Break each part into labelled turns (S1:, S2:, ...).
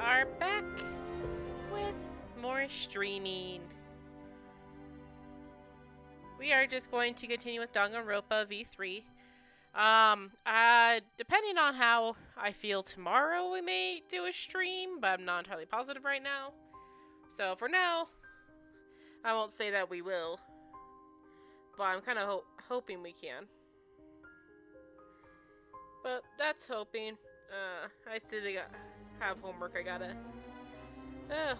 S1: are back with more streaming. We are just going to continue with Danganronpa V3. Depending on how I feel tomorrow, we may do a stream, but I'm not entirely positive right now. So for now, I won't say that we will, but I'm kind of hoping we can. But that's hoping. I still have homework I gotta...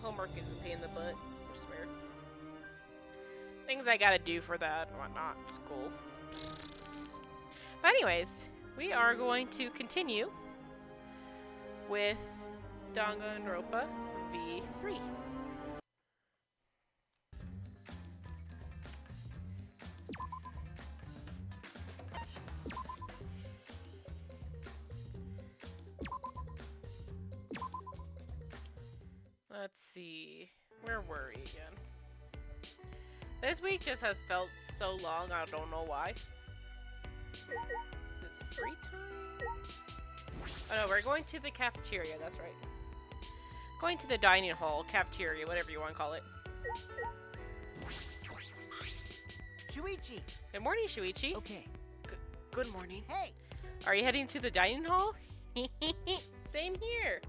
S1: homework is a pain in the butt, I swear. Things I gotta do for that and whatnot. It's cool. But anyways, we are going to continue with Danganronpa V3. Let's see, where were we again? This week just has felt so long, I don't know why. Is this free time? Oh no, we're going to the cafeteria, that's right. Going to the dining hall, cafeteria, whatever you want to call it.
S2: Shuichi!
S1: Good morning, Shuichi.
S2: Okay.
S1: Good morning.
S2: Hey!
S1: Are you heading to the dining hall? Same here.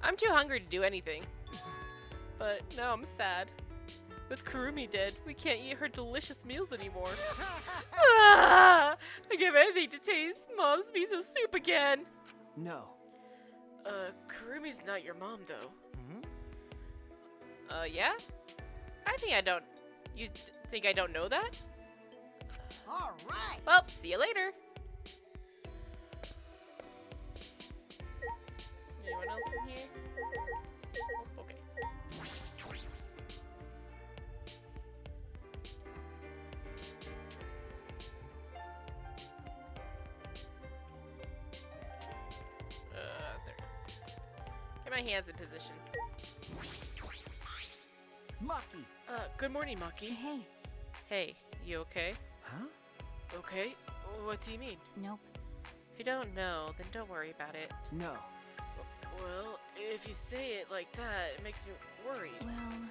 S1: I'm too hungry to do anything. But now I'm sad. With Kurumi dead, we can't eat her delicious meals anymore. I give anything to taste Mom's miso soup again.
S2: No.
S1: Kurumi's not your mom, though.
S2: Mm-hmm.
S1: Yeah? You think I don't know that?
S2: Alright!
S1: Well, see you later. Anyone else in here? Oh, okay. There. Get my hands in position.
S2: Maki!
S1: Good morning, Maki.
S3: Hey.
S1: Hey, you okay?
S2: Huh?
S1: Okay? What do you mean?
S3: Nope.
S1: If you don't know, then don't worry about it.
S2: No.
S1: Well, if you say it like that, it makes me worried.
S3: Well,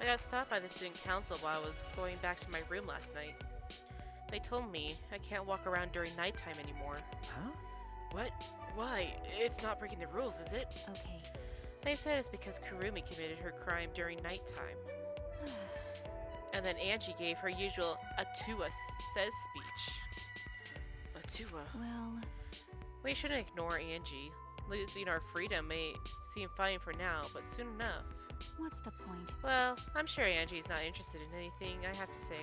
S1: I got stopped by the student council while I was going back to my room last night. They told me I can't walk around during nighttime anymore.
S2: Huh?
S1: What? Why? It's not breaking the rules, is it?
S3: okay.
S1: They said it's because Kurumi committed her crime during nighttime. And then Angie gave her usual Atua says speech. Atua?
S3: Well,
S1: We shouldn't ignore Angie. Losing our freedom may seem fine for now, but soon enough.
S3: what's the point?
S1: Well, I'm sure Angie's not interested in anything I have to say.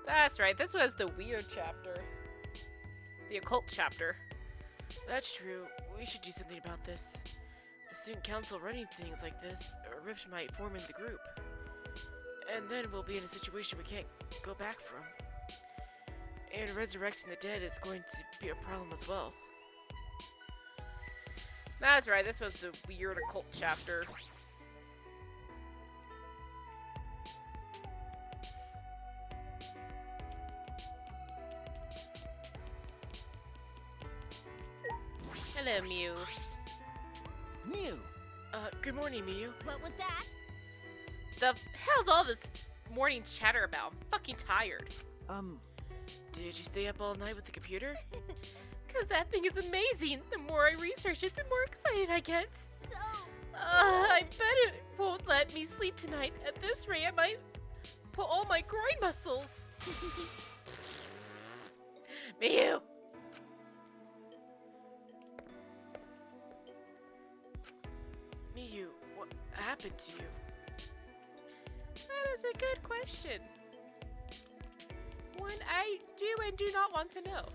S1: That's right, this was the weird chapter. The occult chapter. That's true. We should do something about this. The student council running things like this, a rift might form in the group. And then we'll be in a situation we can't go back from. And resurrecting the dead is going to be a problem as well. That's right, this was the weird occult chapter. Hello, Mew.
S2: Mew!
S1: Good morning, Mew.
S3: What was that?
S1: The hell's all this morning chatter about? I'm fucking tired. Did you stay up all night with the computer? Cause that thing is amazing. The more I research it, the more excited I get.
S3: So...
S1: I bet it won't let me sleep tonight. At this rate, I might pull all my groin muscles. Mew! Miyu, what happened to you? That is a good question. One I do and do not want to know.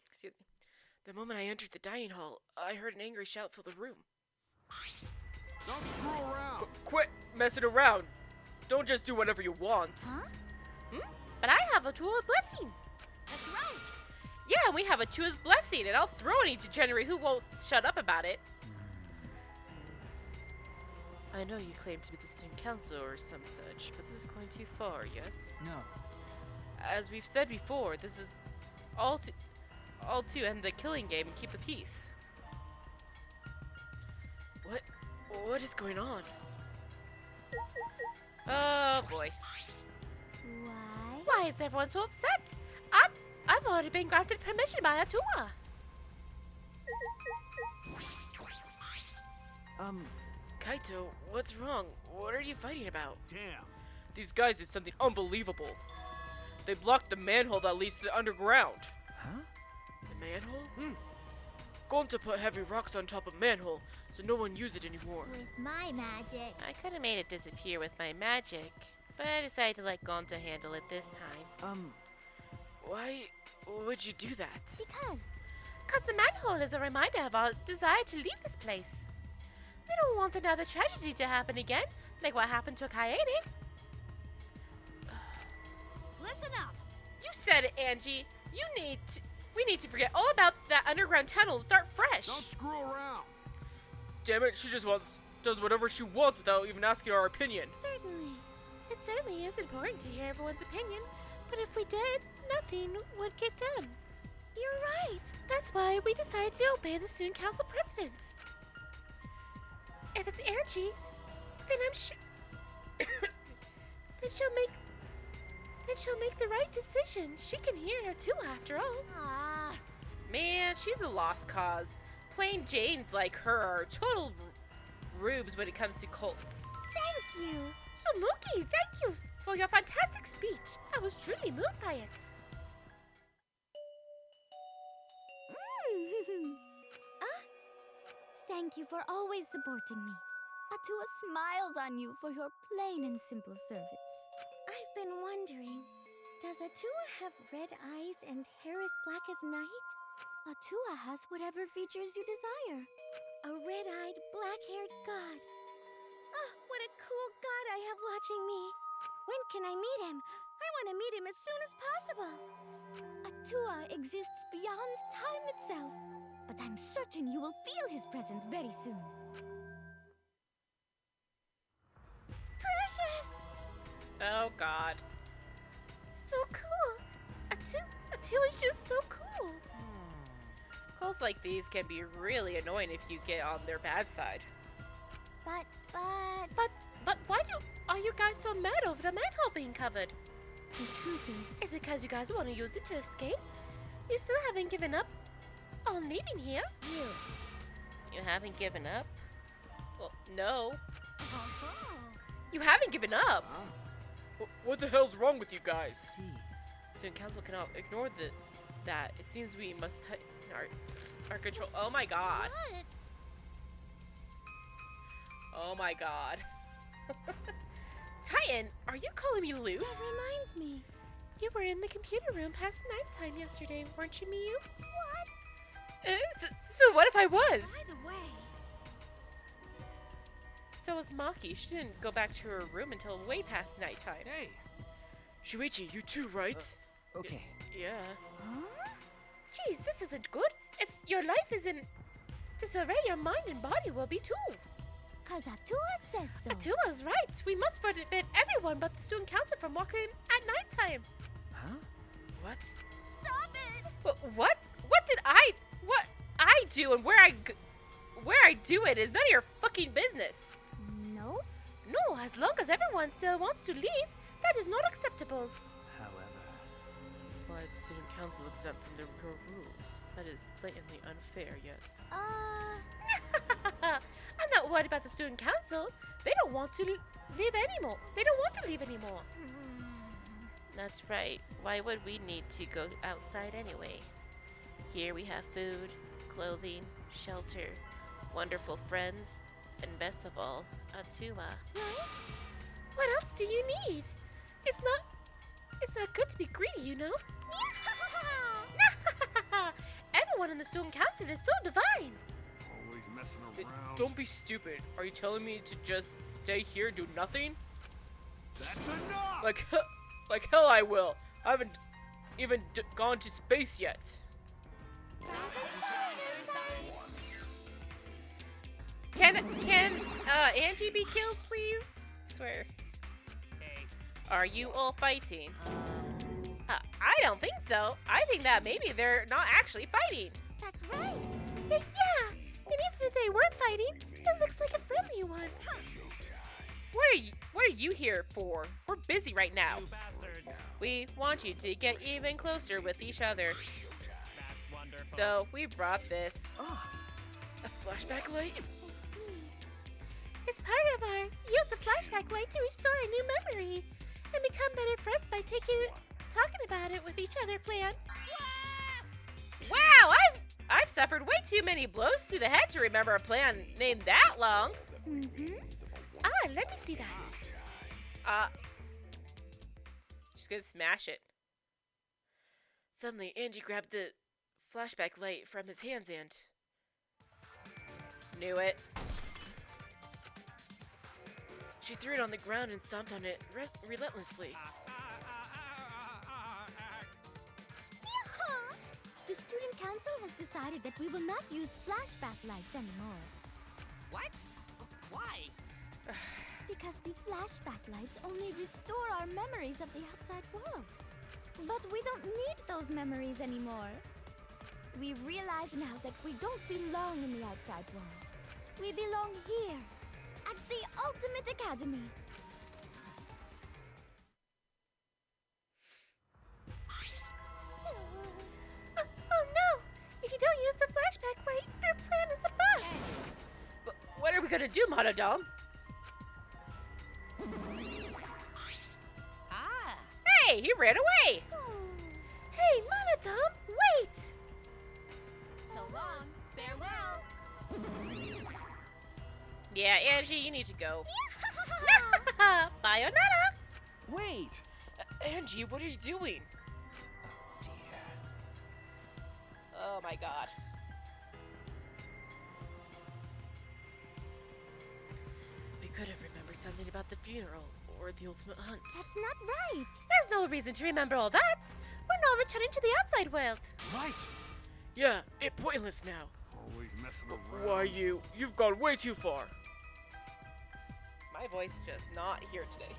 S1: Excuse me. The moment I entered the dining hall, I heard an angry shout fill the room.
S2: Don't screw around!
S1: Quit messing around! Don't just do whatever you want.
S3: Huh?
S1: But I have a tool of blessing.
S3: That's right.
S1: and we have Atua's blessing, and I'll throw any degenerate who won't shut up about it. I know you claim to be the student council or some such, but this is going too far, yes?
S2: No.
S1: As we've said before, this is all to end the killing game and keep the peace. What is going on? Oh boy.
S3: Why?
S1: Why is everyone so upset? I've already been granted permission by Atua. Kaito, what's wrong? What are you fighting about?
S2: Damn.
S1: These guys did something unbelievable. They blocked the manhole that leads to the underground.
S2: Huh?
S1: The manhole? Gonta put heavy rocks on top of manhole, so no one used it anymore.
S3: With my magic.
S1: I could have made it disappear with my magic, but I decided to let Gonta handle it this time. Why would you do that? Because the manhole is a reminder of our desire to leave this place. We don't want another tragedy to happen again, like what happened to Kaede.
S3: Listen up.
S1: You said it, Angie. We need to forget all about that underground tunnel and start fresh.
S2: Don't screw around.
S1: Damn it, she just does whatever she wants without even asking our opinion.
S3: Certainly.
S1: It certainly is important to hear everyone's opinion, but if we did, nothing would get done.
S3: You're right.
S1: That's why we decided to obey the student council president. If it's Angie, then I'm sure then she'll make the right decision. She can hear her too, after all.
S3: Ah.
S1: Man, she's a lost cause. Plain Janes like her are total rubes when it comes to cults.
S3: Thank you.
S1: So Mookie, thank you for your fantastic speech. I was truly moved by it.
S3: Thank you for always supporting me. Atua smiles on you for your plain and simple service. I've been wondering, does Atua have red eyes and hair as black as night? Atua has whatever features you desire. A red-eyed, black-haired god. Oh, what a cool god I have watching me. When can I meet him? I want to meet him as soon as possible. Atua exists beyond time itself, but I'm certain you will feel his presence very soon. Precious!
S1: Oh God. So cool. Atua is just so cool. Cults like these can be really annoying if you get on their bad side. But why are you guys so mad over the manhole being covered?
S3: The truth
S1: Is it because you guys want to use it to escape? You still haven't given up on leaving here? You haven't given up? Well, no. You haven't given up? What the hell's wrong with you guys? Student council cannot ignore that. It seems we must tighten our control. Oh my God.
S3: What?
S1: Oh my God. Titan, are you calling me loose?
S3: That reminds me.
S1: You were in the computer room past nighttime yesterday, weren't you, Miyu?
S3: What?
S1: So what if I was?
S3: By the way,
S1: So was Maki. She didn't go back to her room until way past nighttime.
S2: Hey.
S1: Shuichi, you too, right?
S2: Okay.
S1: Yeah.
S3: huh?
S1: Jeez, this isn't good. If your life is in disarray, your mind and body will be too.
S3: 'Cause Atua says so.
S1: Atua's right. We must forbid everyone but the student council from walking at nighttime.
S2: Huh?
S1: What?
S3: Stop it!
S1: What? What I do and where I do it is none of your fucking business.
S3: No?
S1: No, as long as everyone still wants to leave, that is not acceptable.
S2: However.
S1: Why is the student council exempt from your rules? That is blatantly unfair, yes. I'm not worried about the student council. They don't want to leave anymore. That's right. Why would we need to go outside anyway? Here we have food, clothing, shelter, wonderful friends, and best of all, Atua.
S3: Right?
S1: What else do you need? It's not good to be greedy, you know? Everyone in the student council is so divine.
S2: Always messing around.
S1: Don't be stupid. Are you telling me to just stay here and do nothing?
S2: That's enough!
S1: Like hell I will. I haven't even gone to space yet. Can Angie be killed, please? I swear.
S2: Hey.
S1: Are you all fighting? I don't think so. I think that maybe they're not actually fighting.
S3: That's right.
S1: Yeah, and if they weren't fighting, it looks like a friendly one. What are you here for? We're busy right now.
S2: You bastards.
S1: We want you to get even closer with each other.
S2: That's wonderful.
S1: So we brought this. A flashback light?
S3: I see.
S1: It's part of our use of flashback light to restore a new memory and become better friends by talking about it with each other plan. Wow, I've suffered way too many blows to the head to remember a plan named that long.
S3: Mm-hmm.
S1: Let me see that. Just gonna smash it. Suddenly, Angie grabbed the flashback light from his hands and... Knew it. She threw it on the ground and stomped on it relentlessly.
S3: Yeehaw! The student council has decided that we will not use flashback lights anymore.
S2: What? Why?
S3: Because the flashback lights only restore our memories of the outside world. But we don't need those memories anymore. We realize now that we don't belong in the outside world. We belong here, at the Ultimate Academy.
S1: Oh no! If you don't use the flashback light, our plan is a bust! What are we gonna do, Monodome? Hey, he ran away! Hey, Monodome, wait!
S3: So long, farewell.
S1: Yeah, Angie, you need to go. Bayonetta!
S2: Wait.
S1: Angie, what are you doing? Oh, dear. Oh, my God. We could have remembered something about the funeral or the ultimate hunt.
S3: That's not right.
S1: There's no reason to remember all that. We're now returning to the outside world.
S2: Right.
S1: Yeah, it's pointless now.
S2: Always messing around.
S1: Why, you've gone way too far. My voice is just not here today.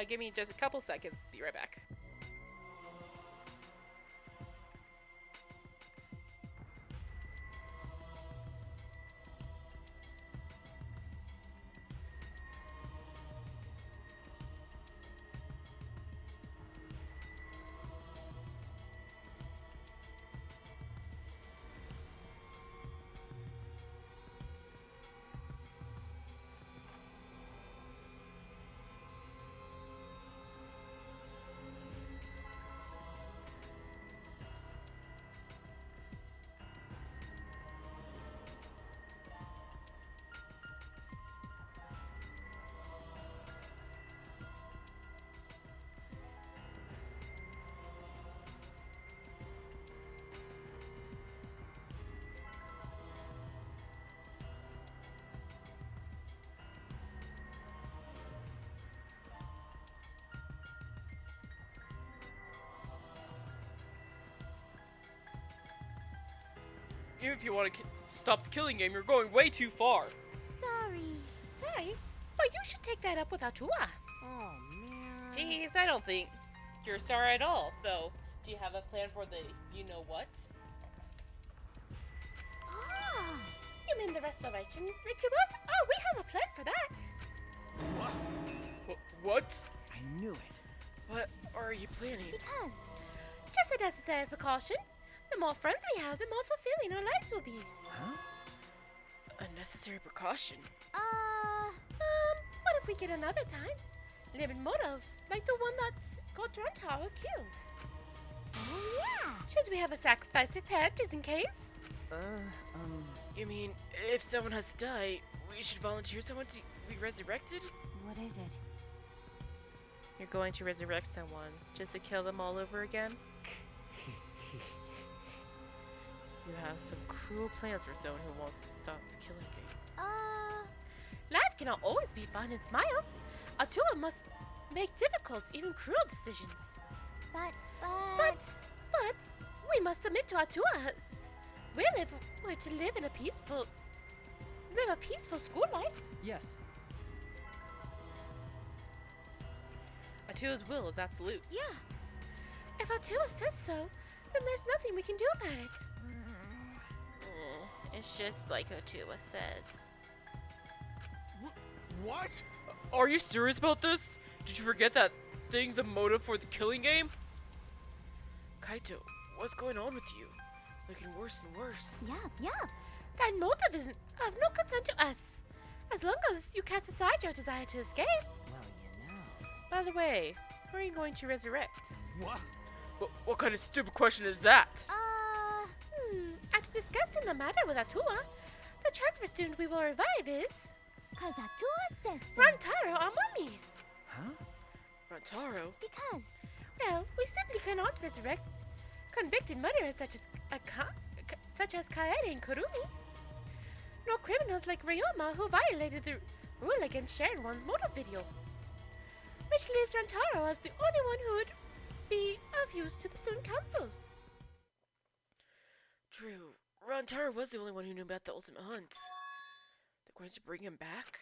S1: Give me just a couple seconds. Be right back. Even if you want to stop the killing game, you're going way too far.
S3: Sorry.
S1: But you should take that up with Atua.
S3: Oh, man.
S1: Jeez, I don't think you're sorry at all. So, do you have a plan for the you-know-what?
S3: Ah,
S1: You mean the restoration ritual? Oh, we have a plan for that. What?
S2: I knew it.
S1: What are you planning?
S3: because
S1: Just a necessary precaution. The more friends we have, the more fulfilling our lives will be.
S2: Huh?
S1: A necessary precaution?
S3: uh,
S1: What if we get another time? Living motive, like the one that got Tower killed.
S3: oh yeah.
S1: Should we have a sacrifice prepared just in case?
S2: Uh,
S1: You mean, if someone has to die, we should volunteer someone to be resurrected?
S3: What is it?
S1: You're going to resurrect someone just to kill them all over again? You have some cruel plans for someone who wants to stop the killing game. Life cannot always be fun and smiles. Atua must make difficult, even cruel decisions.
S3: But
S1: But We must submit to Atua's will if we're to live a peaceful school life.
S2: Yes.
S1: Atua's will is absolute.
S3: Yeah.
S1: If Atua says so, then there's nothing we can do about it. It's just like Atua says.
S2: What?
S1: Are you serious about this? Did you forget that thing's a motive for the killing game? Kaito, what's going on with you? Looking worse and worse.
S3: Yup.
S1: That motive is of no concern to us. As long as you cast aside your desire to escape.
S2: Well, you know.
S1: By the way, who are you going to resurrect?
S2: What?
S1: What kind of stupid question is that?
S3: After
S1: discussing the matter with Atua, the transfer student we will revive is...
S3: Cause Atua says so.
S1: Rantaro Amami.
S2: Huh?
S1: Rantaro?
S3: Because.
S1: Well, we simply cannot resurrect convicted murderers such as Kaede and Kurumi. No criminals like Ryoma who violated the rule against sharing one's motive video. Which leaves Rantaro as the only one who would be of use to the student council. True. Rantaro was the only one who knew about the ultimate hunt. They're going to bring him back?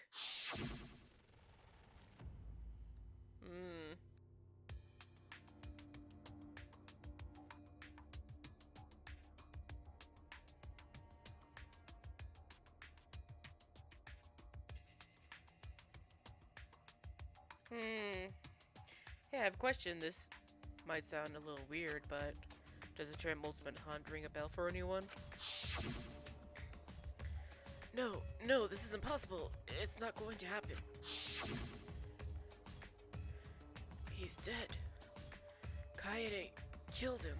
S1: Yeah, I have a question. This might sound a little weird, but does the term ultimate hunt ring a bell for anyone? No, this is impossible. It's not going to happen. He's dead. Kaede killed him.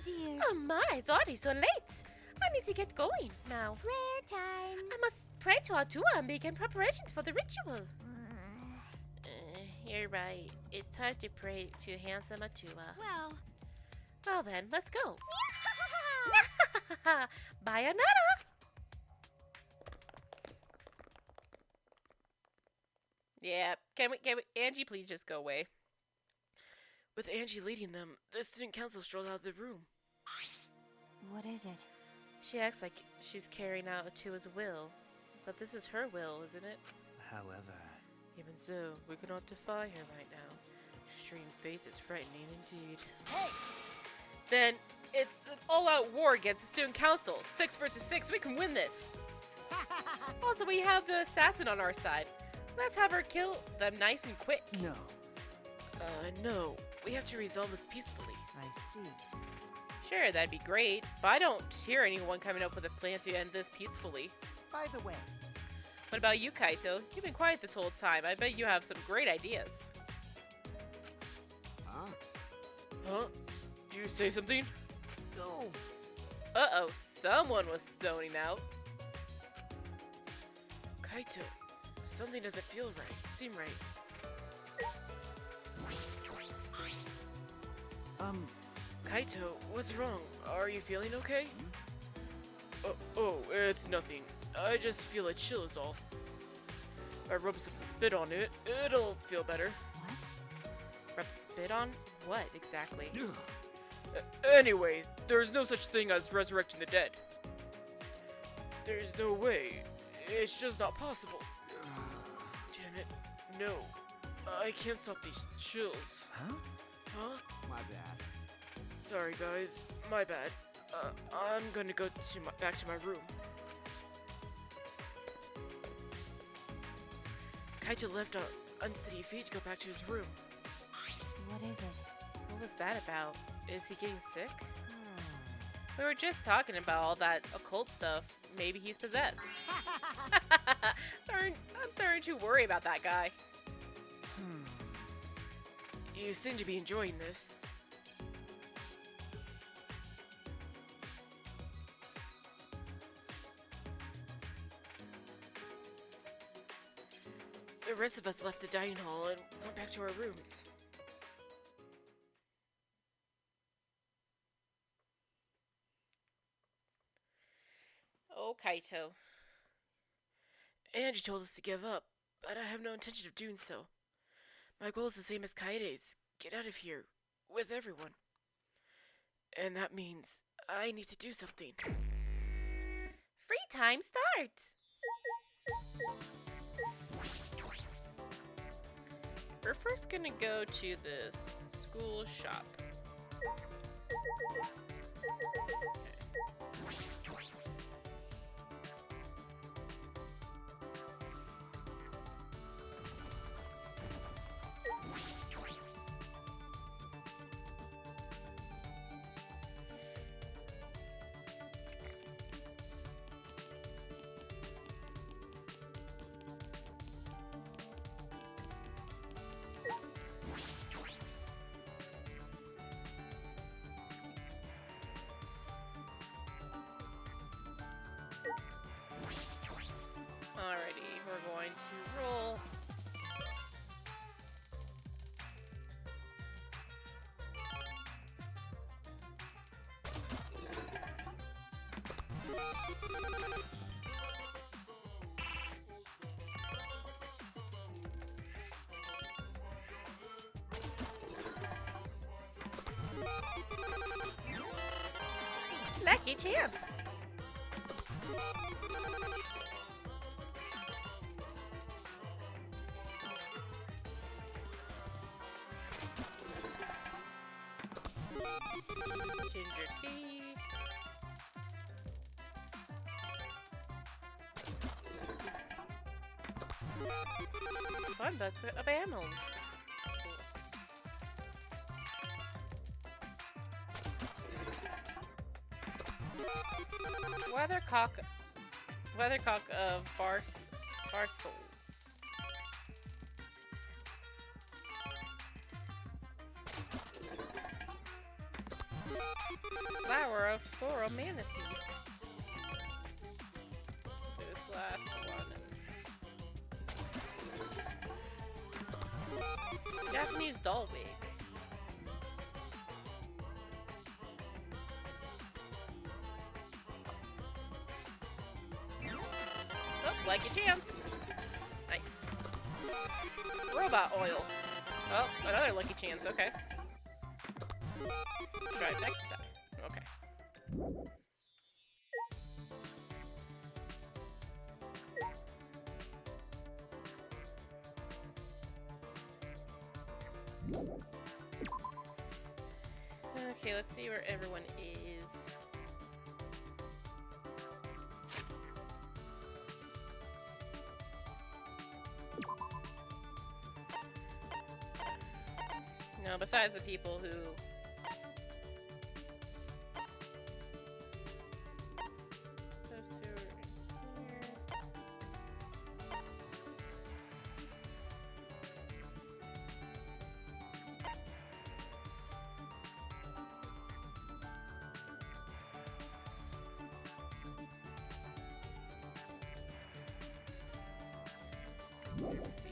S3: Dear.
S1: Oh my, it's already so late. I need to get going now.
S3: Prayer time.
S1: I must pray to Atua and begin preparations for the ritual. You're right. It's time to pray to handsome Atua. Well then, let's go. Bayonetta! Yeah, can we, Angie, please just go away. With Angie leading them, the student council strolled out of the room.
S3: What is it?
S1: She acts like she's carrying out Atua's will, but this is her will, isn't it?
S2: However...
S1: Even so, we cannot defy her right now. Extreme faith is frightening indeed.
S2: Hey!
S1: Then, it's an all-out war against the student council. 6 versus 6, we can win this! Also, we have the assassin on our side. Let's have her kill them nice and quick.
S2: No.
S1: No. We have to resolve this peacefully.
S2: I see.
S1: Sure, that'd be great, but I don't hear anyone coming up with a plan to end this peacefully.
S2: By the way...
S1: What about you, Kaito? You've been quiet this whole time. I bet you have some great ideas.
S2: Huh?
S1: Huh? You say something?
S2: No.
S1: Uh-oh, someone was stoning out. Kaito, something doesn't seem right. Kaito, what's wrong? Are you feeling okay? Oh, it's nothing. I just feel a chill is all. I rub some spit on it, it'll feel better.
S3: What?
S1: Rub spit on? What, exactly?
S2: Ugh.
S1: Anyway, there's no such thing as resurrecting the dead. There's no way. It's just not possible. Damn it. No. I can't stop these chills.
S2: Huh?
S1: Huh?
S2: My bad.
S1: Sorry, guys. My bad. I'm gonna go back to my room. Kaito left on unsteady feet to go back to his room.
S3: What is it?
S1: What was that about? Is he getting sick? We were just talking about all that occult stuff. Maybe he's possessed. I'm starting to worry about that guy. You seem to be enjoying this. The rest of us left the dining hall and went back to our rooms. Oh, Kaito. Angie told us to give up, but I have no intention of doing so. My goal is the same as Kaede's. Get out of here. with everyone. And that means I need to do something. Free time start! We're first gonna go to the school shop. Alrighty, we're going to roll. Lucky chance! Ginger tea. Fun book of animals. Weathercock of Barcels. Flower of Floromanacy. This last one. Japanese doll wig. Oh, like your chance. Nice. Robot oil. Oh, another lucky chance. Okay. Try it next time. Okay. Okay, let's see where everyone is. No, besides the people who... Those two are here. Let's see.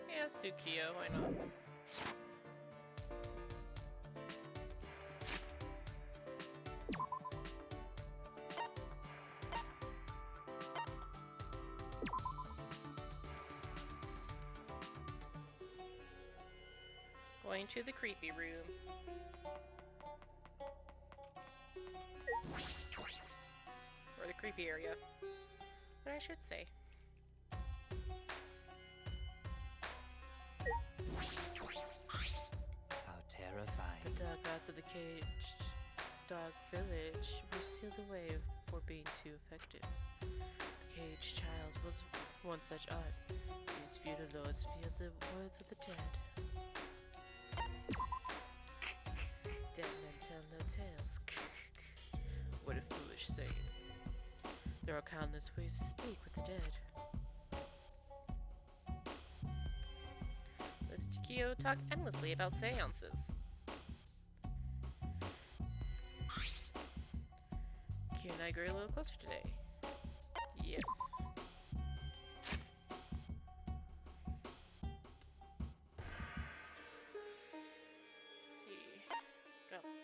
S1: Yeah, let's do Kyo, why not? Going to the creepy room. Or the creepy area. What I should say.
S2: How terrifying.
S1: The dog gods of the caged dog village were sealed away for being too effective. The caged child was one such art. These feudal lords feared the words of the dead. Dead men tell no tales. What a foolish saying. There are countless ways to speak with the dead. Listen to Kyo talk endlessly about seances. Kyo and I grew a little closer today. Yes.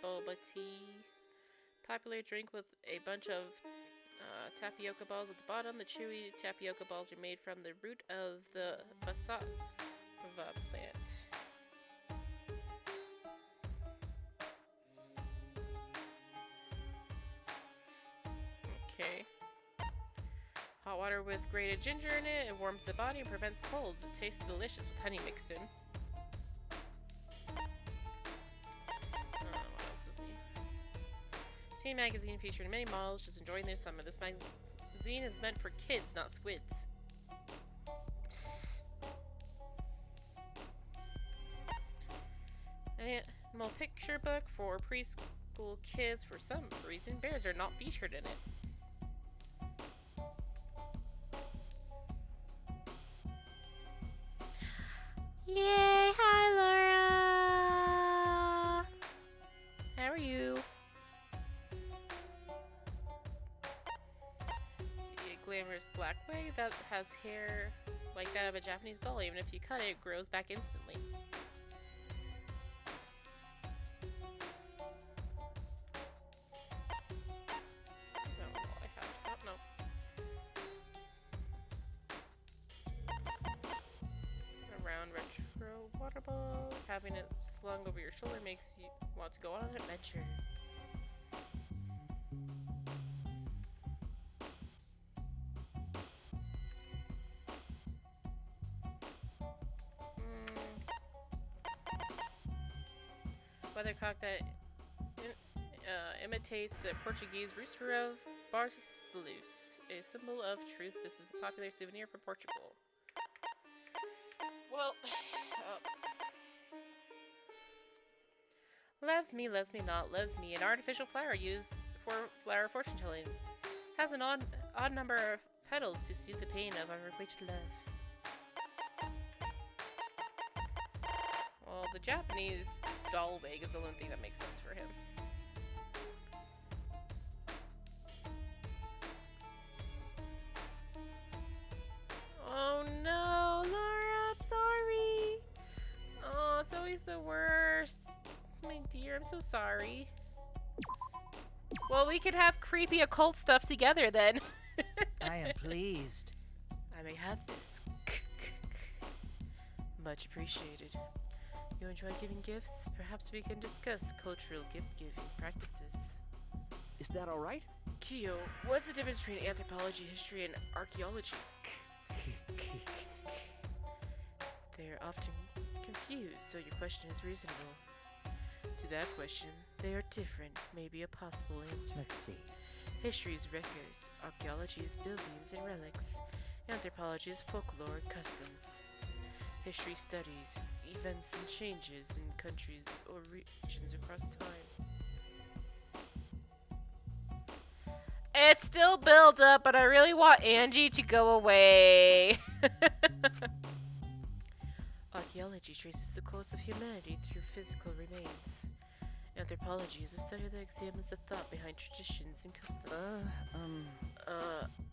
S1: boba tea. Popular drink with a bunch of tapioca balls at the bottom. The chewy tapioca balls are made from the root of the basava plant. Okay. Hot water with grated ginger in it. It warms the body and prevents colds. It tastes delicious with honey mixed in. What else is new? Teen magazine featured many models just enjoying their summer. This magazine is meant for kids, not squids. Psst. Animal picture book for preschool kids. For some reason, bears are not featured in it. Yay! Hi, Laura! How are you? See a glamorous black wig that has hair like that of a Japanese doll. Even if you cut it, it grows back instantly. Having it slung over your shoulder makes you want to go on an adventure. Weathercock that imitates the Portuguese rooster of Barcelos, a symbol of truth. This is a popular souvenir from Portugal. Well, loves me not, loves me. An artificial flower used for flower fortune telling. Has an odd number of petals to soothe the pain of unrequited love. Well, the Japanese doll wig is the only thing that makes sense for him. Oh no, Laura, I'm sorry. Oh, it's always the worst. My dear, I'm so sorry. Well, we could have creepy occult stuff together then.
S2: I am pleased.
S1: I may have this. Much appreciated. You enjoy giving gifts? Perhaps we can discuss cultural gift-giving practices.
S2: Is that all right?
S1: Kyo, what's the difference between anthropology, history, and archaeology? They're often confused, so your question is reasonable. To that question, they are different, maybe a possible answer.
S2: Let's see.
S1: History is records, archaeology is buildings and relics, anthropology is folklore and customs. History studies events and changes in countries or regions across time. It's still build up, but I really want Angie to go away. Archaeology traces the course of humanity through physical remains. Anthropology is a study that examines the thought behind traditions and customs.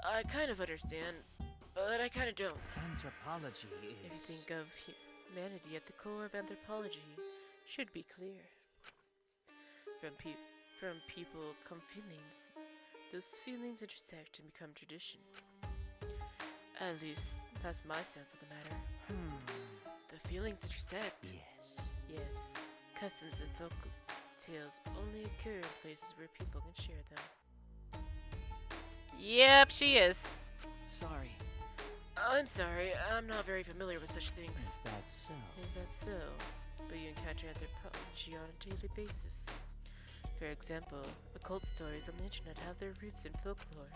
S1: I kind of understand, but I kind of don't.
S2: Anthropology is...
S1: If you think of humanity at the core of anthropology, should be clear. From people come feelings. Those feelings intersect and become tradition. At least, that's my stance on the matter. The feelings intersect.
S2: Yes.
S1: Yes. Customs and folk tales only occur in places where people can share them. Yep, she is.
S2: Sorry.
S1: I'm sorry, I'm not very familiar with such things.
S2: Is that so?
S1: Is that so? But you encounter anthropology on a daily basis. For example, occult stories on the internet have their roots in folklore.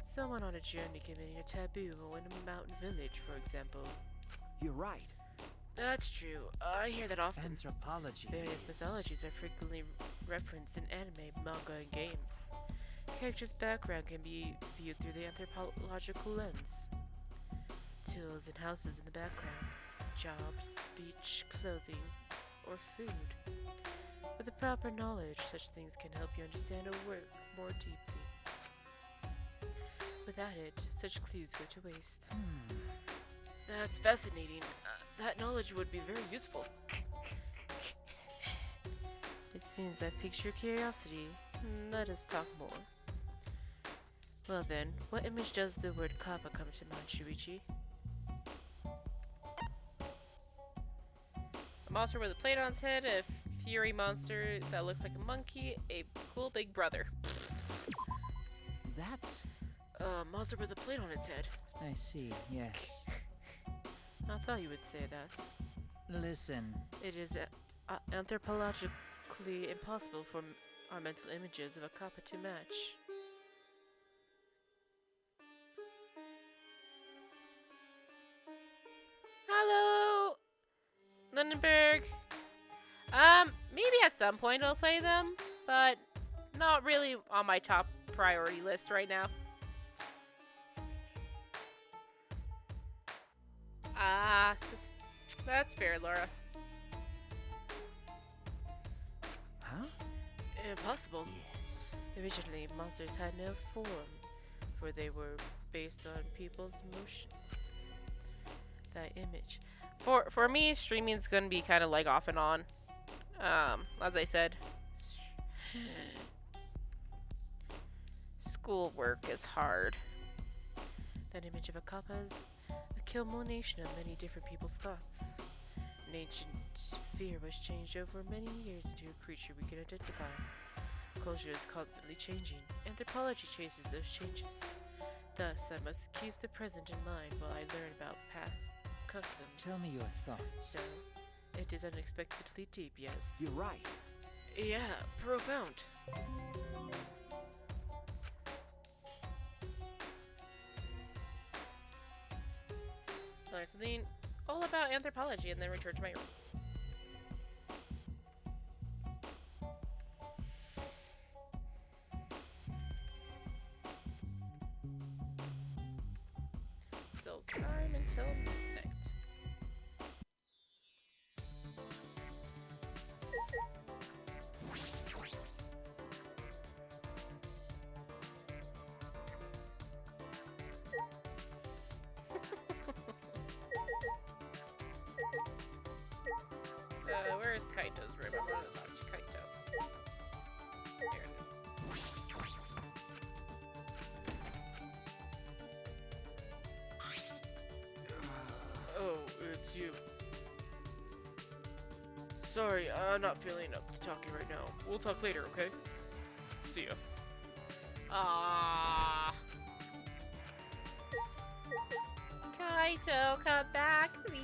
S1: Someone on a journey committing a taboo in a mountain village, for example.
S2: You're right.
S1: That's true. I hear that often.
S2: Anthropology.
S1: Various mythologies are frequently referenced in anime, manga, and games. Characters' background can be viewed through the anthropological lens. Tools and houses in the background, jobs, speech, clothing, or food. With the proper knowledge, such things can help you understand a work more deeply. Without it, such clues go to waste. That's fascinating. That knowledge would be very useful. It's Since I've piqued your curiosity, let us talk more. Well then, what image does the word kappa come to mind, Shuichi? A monster with a plate on its head, a fury monster that looks like a monkey, a cool big brother.
S2: That's...
S1: A monster with a plate on its head.
S2: I see, yes.
S1: I thought you would say that.
S2: Listen,
S1: It is anthropologically impossible for our mental images of a kappa to match. Hello, Lindenberg. Maybe at some point I'll play them, but not really on my top priority list right now. That's fair, Laura.
S2: huh?
S1: Impossible.
S2: Yes.
S1: Originally, monsters had no form, for they were based on people's emotions. That image. For me, streaming's gonna be kind of like off and on. As I said, schoolwork is hard. That image of a kappa is a culmination of many different people's thoughts. An ancient fear was changed over many years into a creature we can identify. Culture is constantly changing. Anthropology chases those changes. Thus, I must keep the present in mind while I learn about past customs.
S2: Tell me your thoughts.
S1: So, it is unexpectedly deep, yes.
S2: You're right.
S1: Yeah, profound. Learn something all about anthropology and then return to my room. Still time until midnight. Where is Kaito's room? I want to talk to Kaito. There it is. Oh, it's you. Sorry, I'm not feeling up to talking right now. We'll talk later, okay? See ya. Ah. Kaito, come back, please.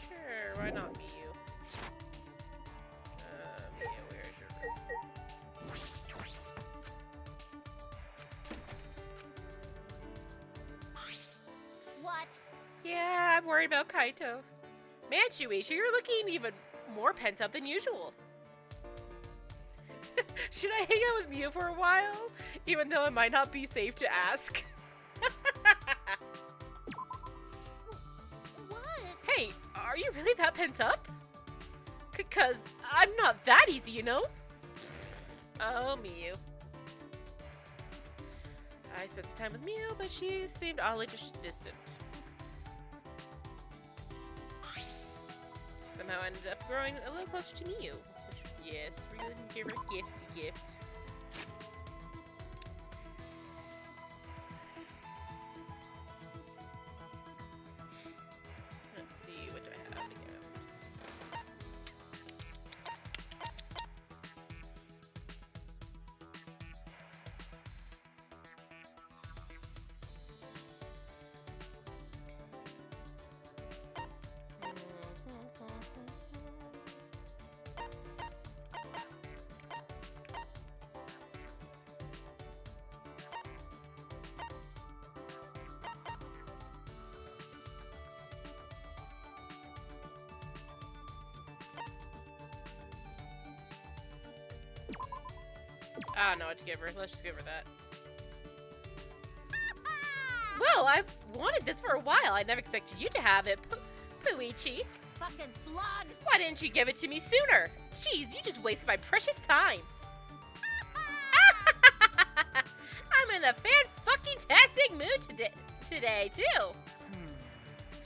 S1: Sure, why not Miyu? Miyu, where's your room?
S3: What?
S1: Yeah, I'm worried about Kaito. Man, Shuichi, you're looking even more pent up than usual. Should I hang out with Miyu for a while? Even though it might not be safe to ask.
S3: What?
S1: Hey, are you really that pent up? Cause I'm not that easy, you know? Oh, Miyu. I spent some time with Miyu, but she seemed oddly distant. Somehow I ended up growing a little closer to Miyu. Yes, we didn't give her a gift. Let's see, what do I have again? I don't know what to give her. Let's just give her that. Well, I've wanted this for a while. I never expected you to have it, Puichi.
S3: Fucking slugs!
S1: Why didn't you give it to me sooner? Jeez, you just wasted my precious time. in a fan-fucking-tastic mood today, too.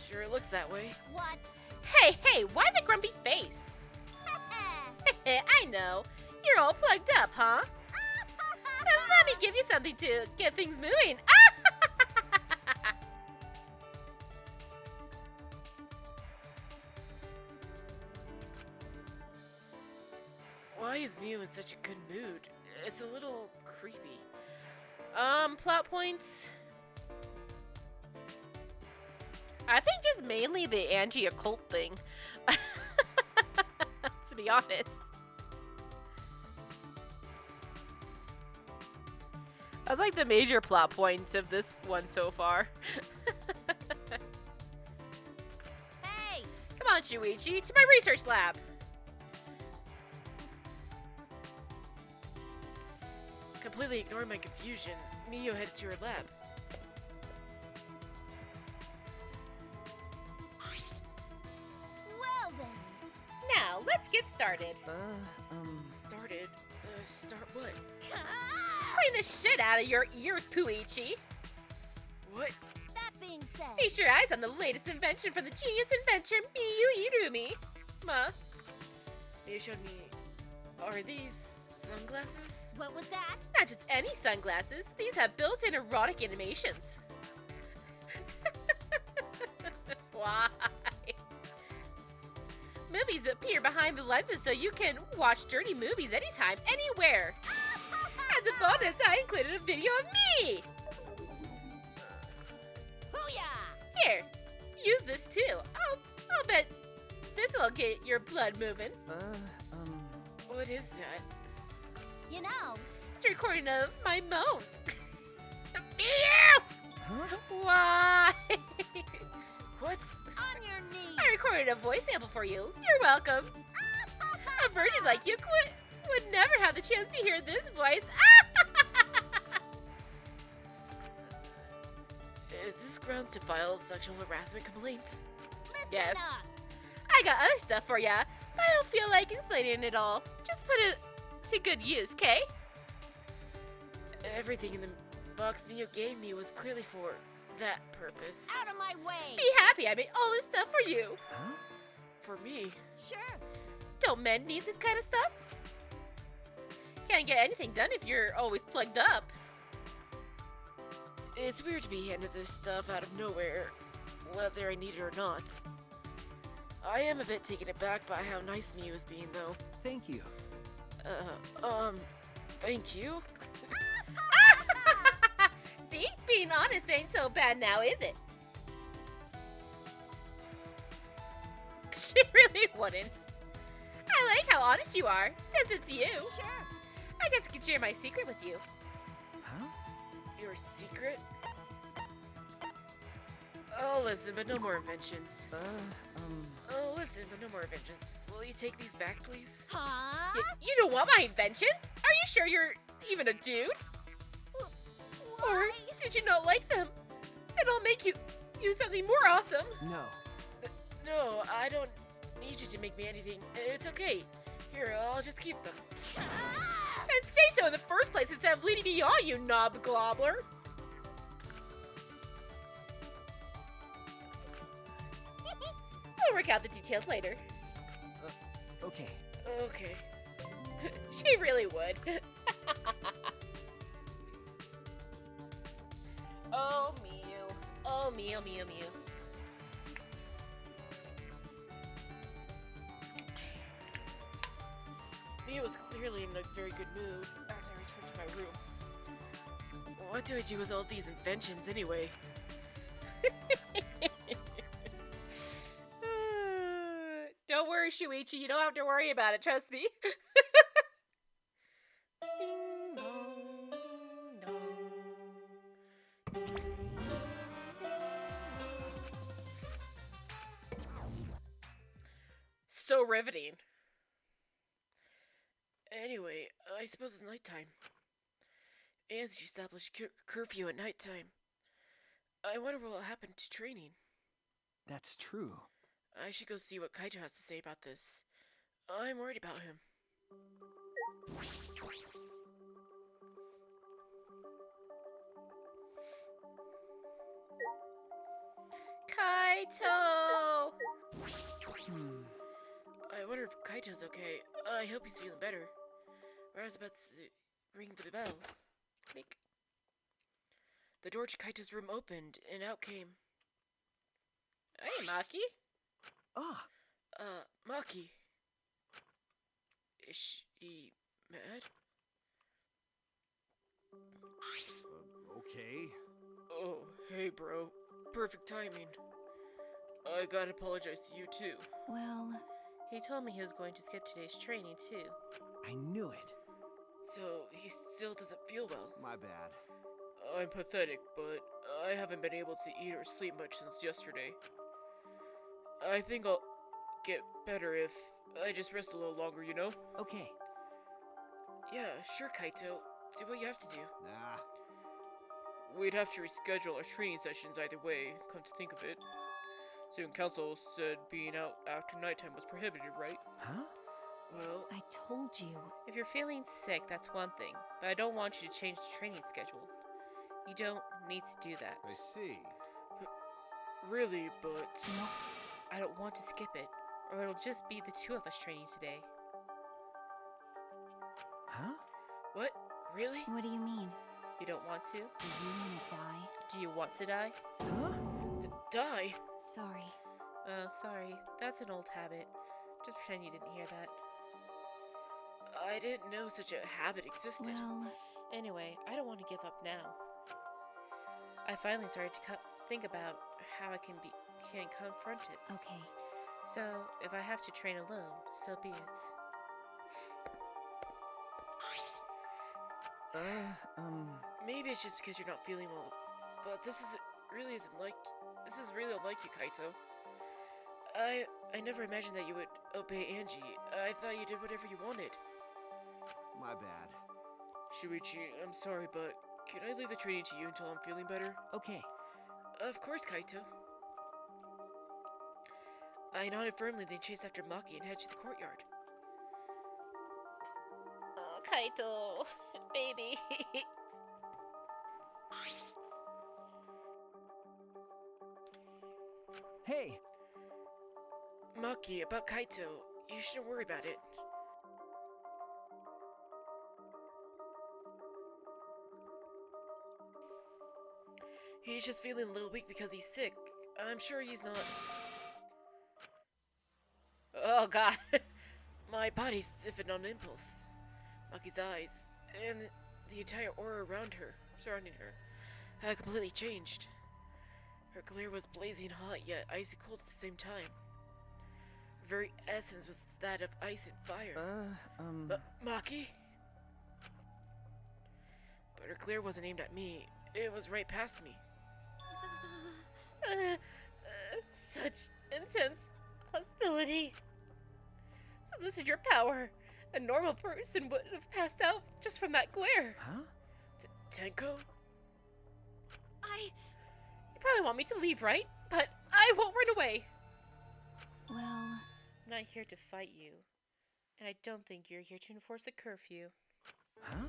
S4: Sure looks that way.
S3: What?
S1: Hey, why the grumpy face? I know. You're all plugged up, huh? Let me give you something to get things moving.
S4: Why is Mew in such a good mood? It's a little creepy.
S1: Plot points. I think just mainly the anti-occult thing. To be honest. That's like the major plot points of this one so far.
S3: Hey!
S1: Come on, Shuichi, to my research lab.
S4: Completely ignoring my confusion, Miyo headed to her lab.
S3: Well then.
S1: Now, let's get started.
S4: Started? Start what?
S1: Clean the shit out of your ears, Puichi.
S4: What?
S3: That being said,
S1: Feast your eyes on the latest invention from the genius inventor Miyu Irumi.
S4: Miyo showed me. Are these sunglasses?
S3: what was that?
S1: Not just any sunglasses, these have built-in erotic animations. Why? Movies appear behind the lenses so you can watch dirty movies anytime, anywhere. As a bonus, I included a video of me.
S3: Hoo-yah!
S1: Here, use this too. I'll bet this'll get your blood moving.
S4: What is that?
S3: You know,
S1: It's a recording of my moans. Meow!
S2: Huh?
S1: Why?
S4: What?
S3: on your knees.
S1: I recorded a voice sample for you. You're welcome. A virgin like you would never have the chance to hear this voice.
S4: Is this grounds to file sexual harassment complaints?
S3: Listen
S1: Yes.
S3: up.
S1: I got other stuff for ya, but I don't feel like explaining it all. Just put it to good use, okay?
S4: Everything in the box Miyo gave me was clearly for that purpose.
S3: Out of my way.
S1: Be happy I made all this stuff for you.
S2: Huh?
S4: For me.
S3: Sure.
S1: Don't men need this kind of stuff? Can't get anything done if you're always plugged up.
S4: It's weird to be handed this stuff out of nowhere, whether I need it or not. I am a bit taken aback by how nice Miyo is being, though.
S2: Thank you.
S4: Thank you?
S1: See? Being honest ain't so bad now, is it? She really wouldn't. I like how honest you are, since it's you.
S3: Sure.
S1: I guess I could share my secret with you.
S2: Huh?
S4: Your secret? Oh, listen, but no more inventions. Oh, listen, but no more inventions. Will you take these back, please?
S3: Huh?
S1: You don't want my inventions? Are you sure you're even a dude? Or
S3: Why?
S1: did you not like them? It'll make you something more awesome.
S2: No.
S4: No, I don't need you to make me anything. It's okay. Here, I'll just keep them.
S3: Ah!
S1: And say so in the first place instead of leading me on, you knob globber. We'll work out the details later.
S2: Okay.
S4: Okay.
S1: She really would. Oh, Mew. Oh, Mew, Mew, Mew.
S4: Mia was clearly in a very good mood as I returned to my room. What do I do with all these inventions anyway?
S1: Don't worry, Shuichi. You don't have to worry about it. Trust me. Ding dong, ding dong. So riveting.
S4: Anyway, I suppose it's nighttime. And she established curfew at nighttime. I wonder what will happen to training.
S2: That's true.
S4: I should go see what Kaito has to say about this. I'm worried about him.
S1: Kaito!
S2: Hmm.
S4: I wonder if Kaito's okay. I hope he's feeling better. I was about to ring the bell.
S1: Click.
S4: The door to Kaito's room opened, and out came,
S1: Hey, Maki.
S2: Ah,
S4: Maki. Is she mad?
S2: okay.
S4: Oh, hey, bro. Perfect timing. I gotta apologize to you, too.
S3: Well,
S1: He told me he was going to skip today's training, too.
S2: I knew it.
S4: So, he still doesn't feel well.
S2: My bad.
S4: I'm pathetic, but I haven't been able to eat or sleep much since yesterday. I think I'll get better if I just rest a little longer, you know?
S2: Okay.
S4: Yeah, sure, Kaito. Do what you have to do.
S2: Nah.
S4: We'd have to reschedule our training sessions either way, come to think of it. Student council said being out after nighttime was prohibited, right?
S2: Huh?
S4: Well,
S3: I told you.
S1: If you're feeling sick, that's one thing, but I don't want you to change the training schedule. You don't need to do that.
S2: I see.
S4: really, but...
S3: No,
S1: I don't want to skip it, or it'll just be the two of us training today.
S2: Huh?
S4: What? Really?
S3: what do you mean?
S1: You don't want to?
S3: Do you want to die?
S1: Do you want to die?
S2: Huh?
S4: Die?
S3: Sorry.
S1: Oh, sorry. That's an old habit. Just pretend you didn't hear that.
S4: I didn't know such a habit existed.
S3: Well,
S1: Anyway, I don't want to give up now. I finally started to think about how I can confront it.
S3: okay.
S1: So, if I have to train alone, so be it.
S4: Maybe it's just because you're not feeling well, but this is really unlike you, Kaito. I never imagined that you would obey Angie. I thought you did whatever you wanted.
S2: My bad.
S4: Shuichi, I'm sorry, but can I leave the training to you until I'm feeling better?
S2: Okay.
S4: Of course, Kaito. I nodded firmly, then chased after Maki and head to the courtyard.
S1: Oh, Kaito, baby.
S2: Hey!
S4: Maki, about Kaito, you shouldn't worry about it. He's just feeling a little weak because he's sick. I'm sure he's not...
S1: Oh, God.
S4: My body's stiffened on impulse. Maki's eyes, and the entire aura surrounding her, had completely changed. Her glare was blazing hot, yet icy cold at the same time. Her very essence was that of ice and fire. Maki? But her glare wasn't aimed at me. It was right past me.
S1: Such intense hostility. So this is your power. A normal person would have passed out just from that glare.
S2: Huh?
S4: Tenko?
S1: You probably want me to leave, right? But I won't run away.
S3: Well,
S1: I'm not here to fight you. And I don't think you're here to enforce a curfew.
S2: Huh?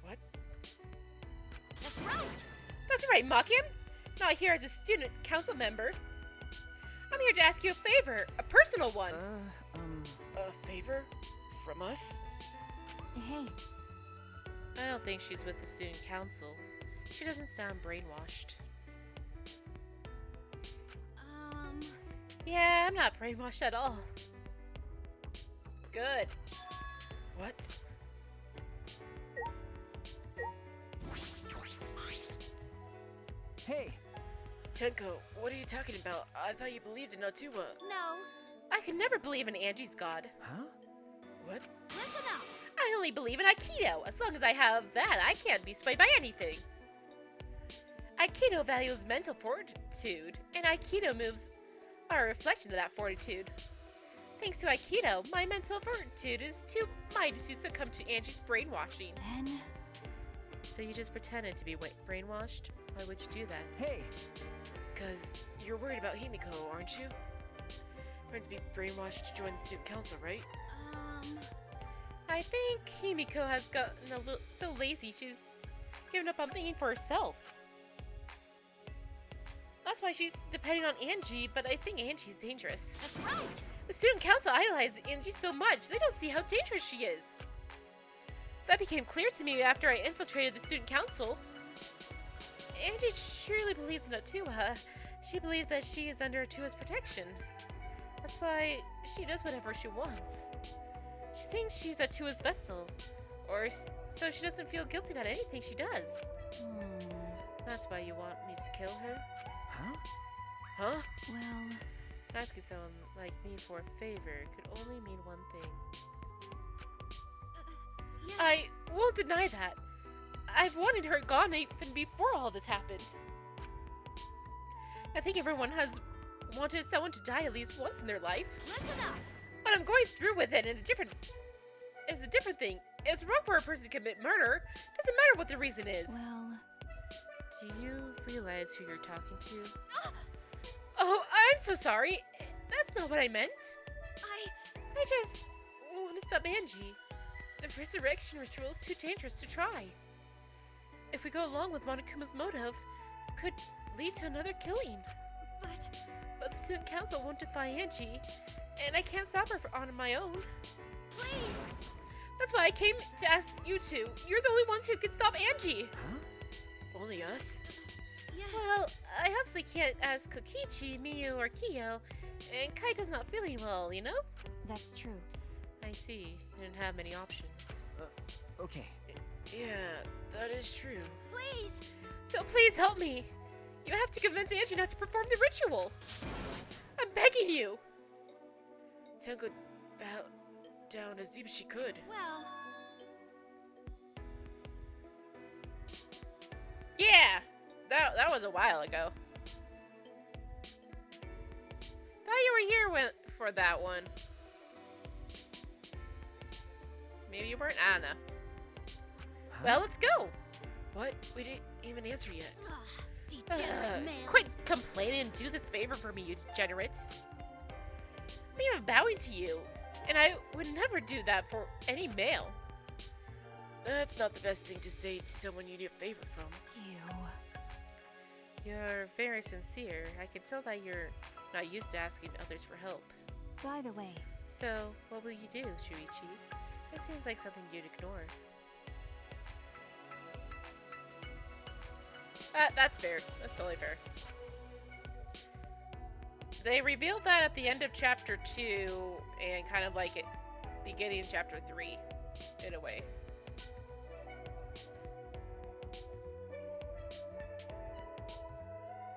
S4: What?
S3: that's right.
S1: That's right, Maki. I'm not here as a student council member. I'm here to ask you a favor, a personal one.
S4: A favor? From us?
S3: Hey,
S1: I don't think she's with the student council. She doesn't sound brainwashed. Yeah, I'm not brainwashed at all. Good.
S4: What?
S2: Hey!
S4: Tenko, what are you talking about? I thought you believed in Natsuwa.
S3: no,
S1: I could never believe in Angie's god.
S2: Huh?
S4: What?
S3: listen up.
S1: I only believe in Aikido. As long as I have that, I can't be swayed by anything. Aikido values mental fortitude, and Aikido moves are a reflection of that fortitude. Thanks to Aikido, my mental fortitude is too mighty to succumb to Angie's brainwashing.
S3: Then,
S1: So you just pretended to be brainwashed? Why would you do that?
S2: Hey!
S4: Because you're worried about Himiko, aren't you? Going to be brainwashed to join the student council, right?
S1: I think Himiko has gotten a little so lazy she's given up on thinking for herself. That's why she's depending on Angie, but I think Angie's dangerous.
S3: That's right.
S1: The student council idolizes Angie so much, they don't see how dangerous she is. That became clear to me after I infiltrated the student council. Angie truly believes in Atua. She believes that she is under Atua's protection. That's why she does whatever she wants. She thinks she's Atua's vessel, so she doesn't feel guilty about anything she does. That's why you want me to kill her?
S2: Huh?
S1: Huh?
S3: Well,
S1: Asking someone like me for a favor could only mean one thing.
S3: yes.
S1: I won't deny that. I've wanted her gone even before all this happened. I think everyone has wanted someone to die at least once in their life.
S3: Listen up.
S1: But I'm going through with it, and it's a different thing. It's wrong for a person to commit murder. Doesn't matter what the reason is.
S3: Well,
S1: Do you realize who you're talking to? Oh, I'm so sorry. That's not what I meant. I just want to stop Angie. The resurrection ritual is too dangerous to try. If we go along with Monokuma's motive, could lead to another killing. But the student council won't defy Angie, and I can't stop her on my own.
S3: please.
S1: That's why I came to ask you two. You're the only ones who can stop Angie.
S2: Huh?
S4: Only us?
S3: Yes.
S1: Well, I obviously can't ask Kokichi, Miyu, or Kiyo, and Kaito's not feeling well, you know?
S3: That's true.
S1: I see. You didn't have many options.
S2: Okay.
S4: Yeah, that is true.
S3: Please.
S1: So please help me. You have to convince Angie not to perform the ritual. I'm begging you.
S4: Tenko bowed down as deep as she could.
S3: Well,
S1: Yeah, that was a while ago. Thought you were here for that one. Maybe you weren't. I don't know.
S2: Huh?
S1: Well, let's go.
S4: What? We didn't even answer yet.
S3: degenerate man.
S1: Quit complaining and do this favor for me, you degenerates. I'm even bowing to you, and I would never do that for any male.
S4: That's not the best thing to say to someone you need a favor from.
S1: You're very sincere. I can tell that you're not used to asking others for help.
S3: By the way,
S1: So, what will you do, Shuichi? This seems like something you'd ignore. That's fair. That's totally fair. They revealed that at the end of chapter 2 and kind of like it beginning of chapter 3 in a way.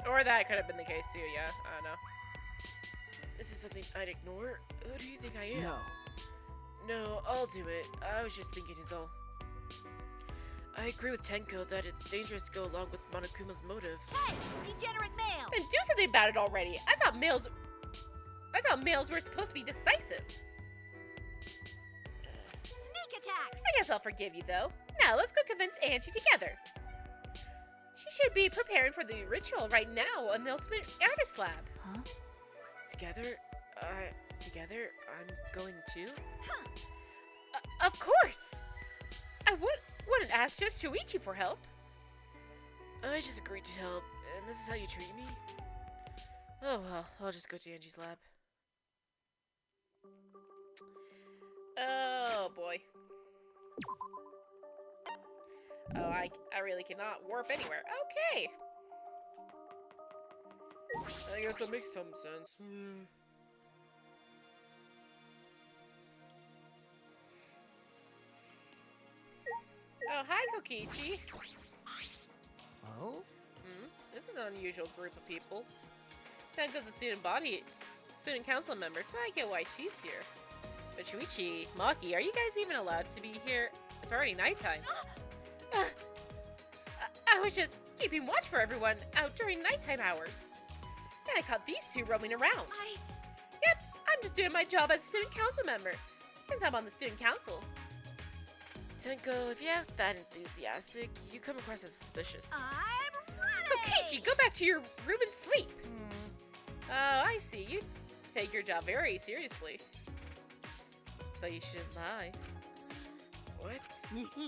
S1: Or that could have been the case too, yeah. I don't know.
S4: This is something I'd ignore? Who do you think I am?
S2: No.
S4: No, I'll do it. I was just thinking is all. I agree with Tenko that it's dangerous to go along with Monokuma's motive.
S3: hey, degenerate male.
S1: Then do something about it already. I thought males were supposed to be decisive.
S3: Sneak attack.
S1: I guess I'll forgive you though. Now let's go convince Angie together. She should be preparing for the ritual right now on the Ultimate Artist Lab.
S3: Huh?
S4: Together? Together? I'm going too?
S1: Of course! I wouldn't ask just Shuichi for help.
S4: I just agreed to help, and this is how you treat me? Oh well, I'll just go to Angie's lab.
S1: Oh boy. Oh, I really cannot warp anywhere. Okay.
S4: I guess that makes some sense.
S1: Oh, hi, Kokichi.
S2: Oh?
S1: This is an unusual group of people. Tenko's a student council member, so I get why she's here. But Shuichi, Maki, are you guys even allowed to be here? It's already nighttime. I was just keeping watch for everyone out during nighttime hours. And I caught these two roaming around. Yep, I'm just doing my job as a student council member, since I'm on the student council.
S4: Tenko, if you're that enthusiastic, you come across as suspicious.
S3: I'm ready.
S1: Kokichi, go back to your room and sleep. Oh, I see. You take your job very seriously. But you shouldn't lie.
S4: What?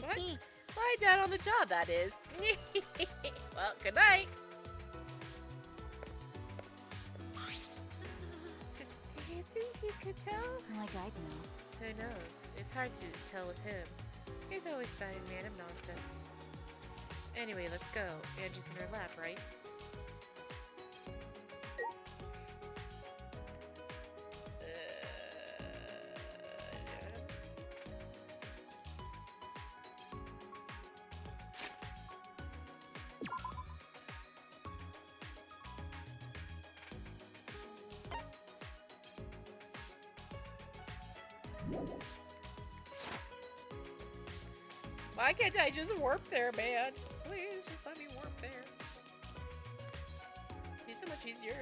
S1: What? Lie down on the job, that is. Well, good night. could tell?
S3: Like I'd know.
S1: Who knows? It's hard to tell with him. He's always spouting random nonsense. Anyway, let's go. Angie's in her lap, right? Why can't I just warp there, man? Please, just let me warp there. Be so much easier.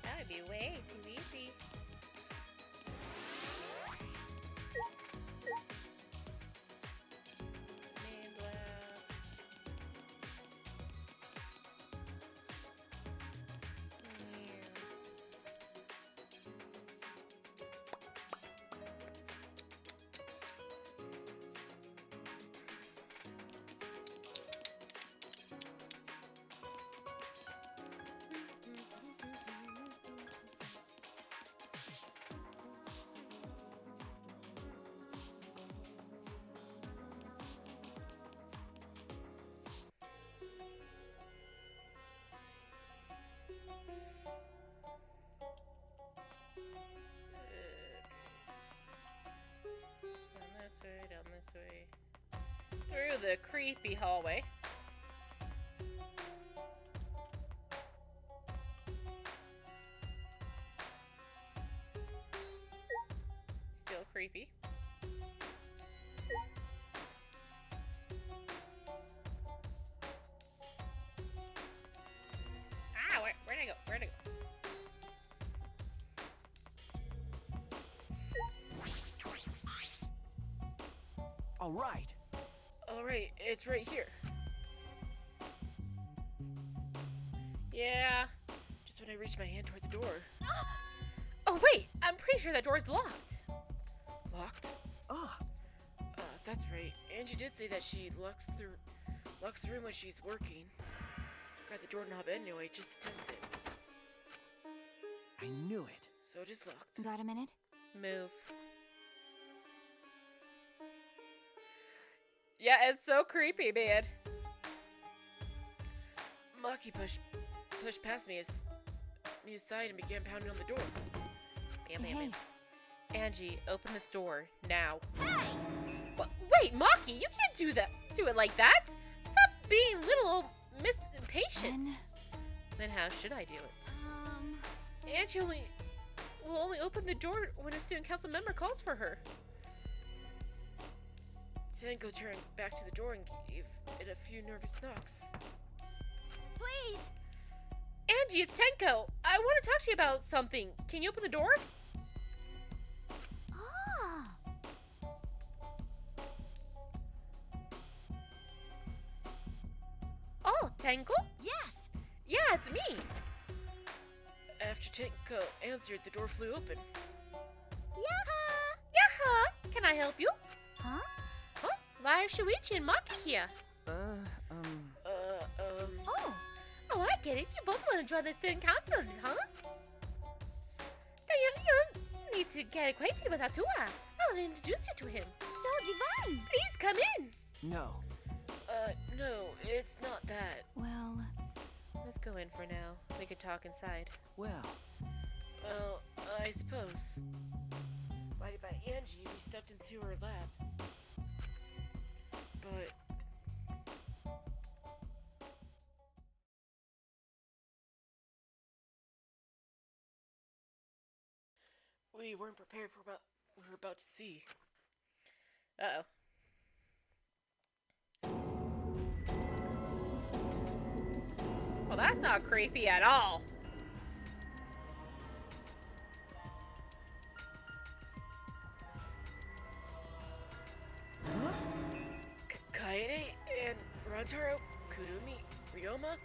S1: That would be way too easy. Down this way. Through the creepy hallway. Still creepy. Ah, where'd I go? Where'd I go?
S4: All right, it's right here.
S1: Yeah.
S4: Just when I reach my hand toward the door.
S1: Oh wait, I'm pretty sure that door's locked.
S4: Locked?
S2: Ah,
S4: That's right. Angie did say that she locks the room when she's working. Grab the doorknob anyway, just to test it.
S2: I knew it.
S4: So it is locked.
S3: Got a minute?
S1: Move. Yeah, it's so creepy, man.
S4: Maki pushed past me aside and began pounding on the door.
S1: Bam, bam,
S3: Hey.
S1: bam. Angie, open this door now. Wait, Maki, you can't do that. Do it like that. Stop being little impatient. Then how should I do it? Angie will only open the door when a student council member calls for her.
S4: Tenko turned back to the door and gave it a few nervous knocks.
S3: Please!
S1: Angie, it's Tenko. I want to talk to you about something. Can you open the door?
S3: Ah!
S1: Oh, Tenko?
S3: Yes!
S1: Yeah, it's me.
S4: After Tenko answered, the door flew open.
S3: Yaha!
S1: Yaha! Can I help you?
S3: Huh?
S1: Huh? Why are Shuichi and Maki here?
S3: Oh!
S1: Oh, I get it. You both want to join the student council, huh? Now you need to get acquainted with Atua. I'll introduce you to him.
S3: So divine!
S1: Please come in.
S2: No.
S4: No, it's not that.
S3: Well,
S1: Let's go in for now. We could talk inside.
S2: Well,
S4: Well, I suppose. Guided by Angie, we stepped into her lab. But we weren't prepared for what we were about to see.
S1: Uh-oh. Well, that's not creepy at all.
S4: Kaede and Rantaro, Kurumi, Ryoma?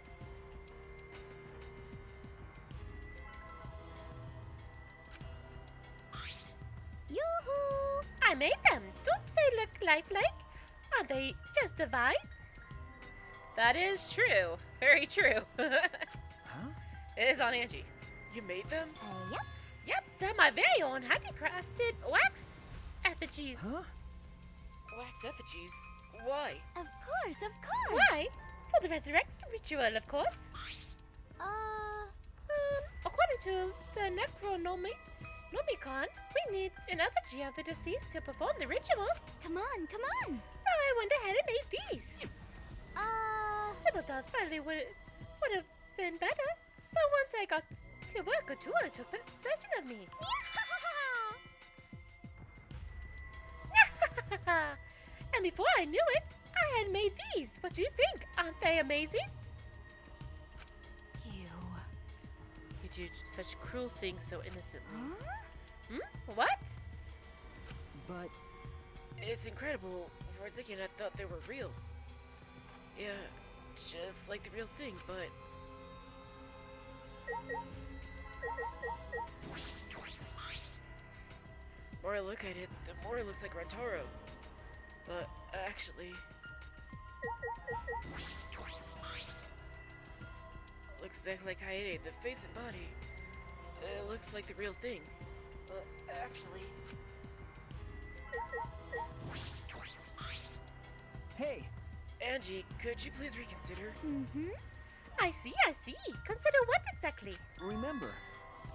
S3: yoo-hoo!
S1: I made them. Don't they look lifelike? Aren't they just divine? That is true. Very true.
S2: Huh?
S1: It is on Angie.
S4: You made them?
S3: Yep.
S1: Yep, they're my very own handicrafted wax effigies.
S2: Huh?
S4: Wax effigies? Why?
S3: Of course, of course.
S1: Why? For the resurrection ritual, of course. According to the Necronomicon, we need an effigy of the deceased to perform the ritual.
S3: Come on, come on.
S1: So I went ahead and made these. Simple dolls probably would have been better, but once I got to work, Atua took possession of me. And before I knew it, I had made these. What do you think? Aren't they amazing? You do such cruel things so innocently.
S3: Huh?
S1: What?
S2: But
S4: It's incredible. For a second, I thought they were real. Yeah, just like the real thing, but... The more I look at it, the more it looks like Rantaro. But actually... looks exactly like Kaede, the face and body. It looks like the real thing. But actually...
S2: hey,
S4: Angie, could you please reconsider?
S3: Mm-hmm.
S1: I see. Consider what exactly?
S2: remember.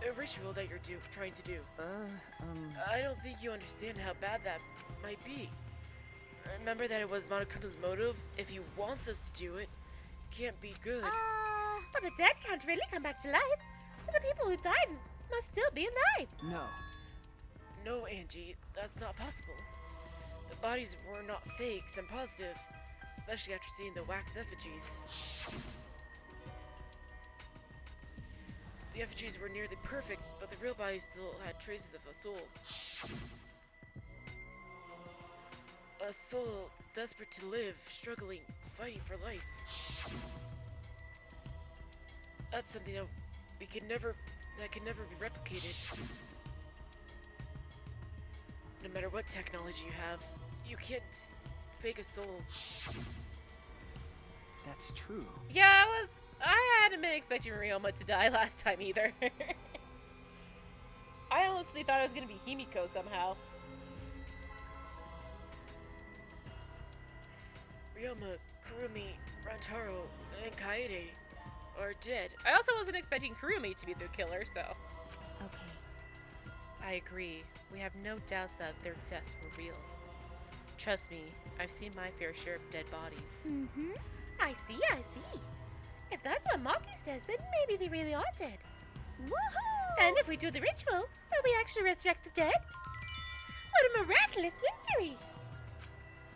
S4: A ritual that you're trying to do. I don't think you understand how bad that might be. Remember that it was Monokuma's motive. If he wants us to do it, it can't be good.
S1: But the dead can't really come back to life, so the people who died must still be alive.
S2: No.
S4: No, Angie, that's not possible. The bodies were not fakes. I'm positive, especially after seeing the wax effigies. The effigies were nearly perfect, but the real bodies still had traces of a soul. A soul desperate to live, struggling, fighting for life. That's something that can never be replicated. No matter what technology you have, you can't fake a soul.
S2: That's true.
S1: Yeah, I hadn't been expecting Ryoma to die last time either. I honestly thought it was gonna be Himiko somehow.
S4: Ryoma, Kurumi, Rantaro, and Kaede are dead.
S1: I also wasn't expecting Kurumi to be the killer, so.
S3: Okay.
S1: I agree. We have no doubts that their deaths were real. Trust me, I've seen my fair share of dead bodies.
S3: Mm-hmm.
S1: I see. If that's what Maki says, then maybe they really are dead.
S3: Woohoo!
S1: And if we do the ritual, will we actually resurrect the dead? What a miraculous mystery!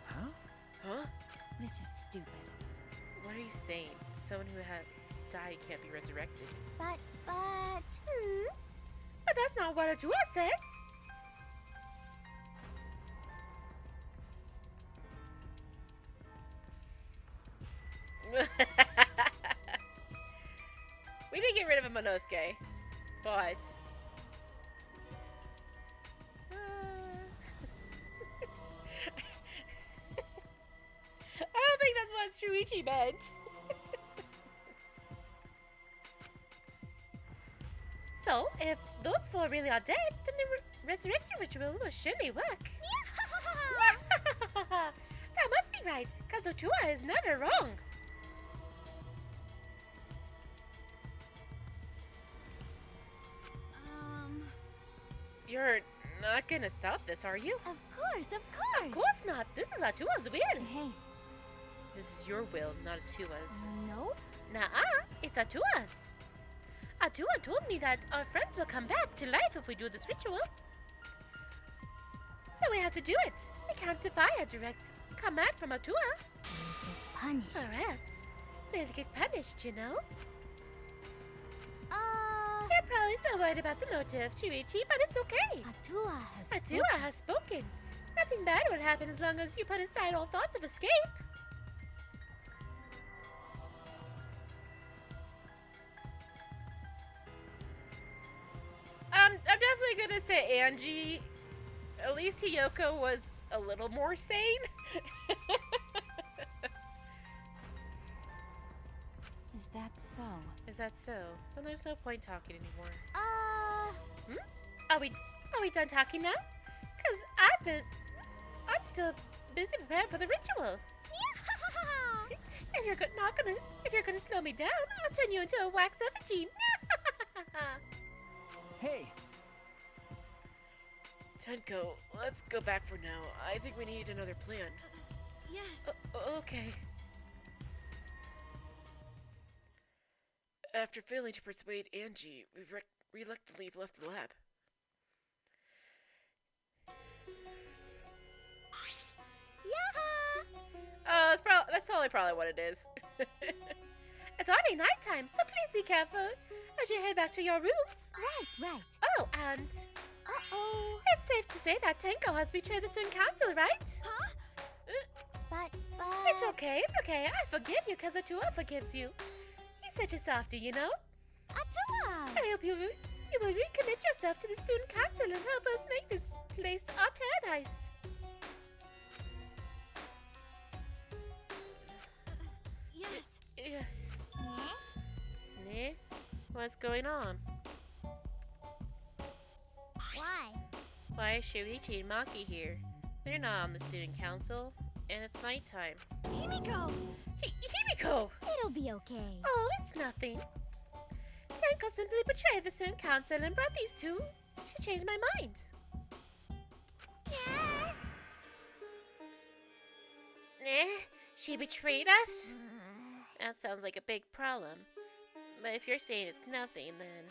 S2: Huh?
S4: Huh?
S3: This is stupid.
S1: What are you saying? Someone who has died can't be resurrected.
S3: But...
S1: But that's not what Adua says. We did get rid of a Monosuke, but I don't think that's what Shuichi meant. So, if those four really are dead, then the resurrection ritual will surely work. That must be right, because Otua is never wrong. You're not gonna stop this, are you?
S3: Of course, of course.
S1: Of course not. This is Atua's will.
S3: Hey,
S1: This is your will, not Atua's.
S3: no?
S1: Nuh-uh, it's Atua's. Atua told me that our friends will come back to life if we do this ritual. So we have to do it. We can't defy a direct command from Atua.
S3: Get punished.
S1: Or else we'll get punished, you know? You're probably still worried about the motive, Shuichi, but it's okay.
S3: Atua has
S1: Atua has spoken. Nothing bad will happen as long as you put aside all thoughts of escape. I'm definitely gonna say Angie. At least Hiyoko was a little more sane.
S3: so.
S1: Is that so? Then there's no point talking anymore.
S3: Uh,
S1: Are we done talking now? Cause I'm still busy preparing for the ritual. If you're gonna slow me down, I'll turn you into a wax effigy.
S2: Hey,
S4: Tenko, let's go back for now. I think we need another plan.
S3: yes.
S4: Okay. After failing to persuade Angie, we reluctantly left the lab.
S3: Yeah.
S1: That's totally probably what it is. It's already nighttime, so please be careful as you head back to your rooms.
S3: Right.
S1: Oh, and
S3: Uh-oh.
S1: it's safe to say that Tenko has betrayed the student council, right?
S3: Huh? But...
S1: It's okay. I forgive you because Atua forgives you. He's such a softie, you know?
S3: Atua!
S1: I hope you will recommit yourself to the student council and help us make this place our paradise.
S3: Yes.
S1: Yes.
S3: Eh?
S1: Ne? What's going on?
S3: Why?
S1: Why is Shuichi and Maki here? They're not on the student council, and it's nighttime.
S3: Himiko!
S1: Himiko!
S3: It'll be okay.
S1: Oh, it's nothing. Tenko simply betrayed the student council and brought these two to change my mind.
S3: Yeah.
S1: She betrayed us? That sounds like a big problem. But if you're saying it's nothing, then...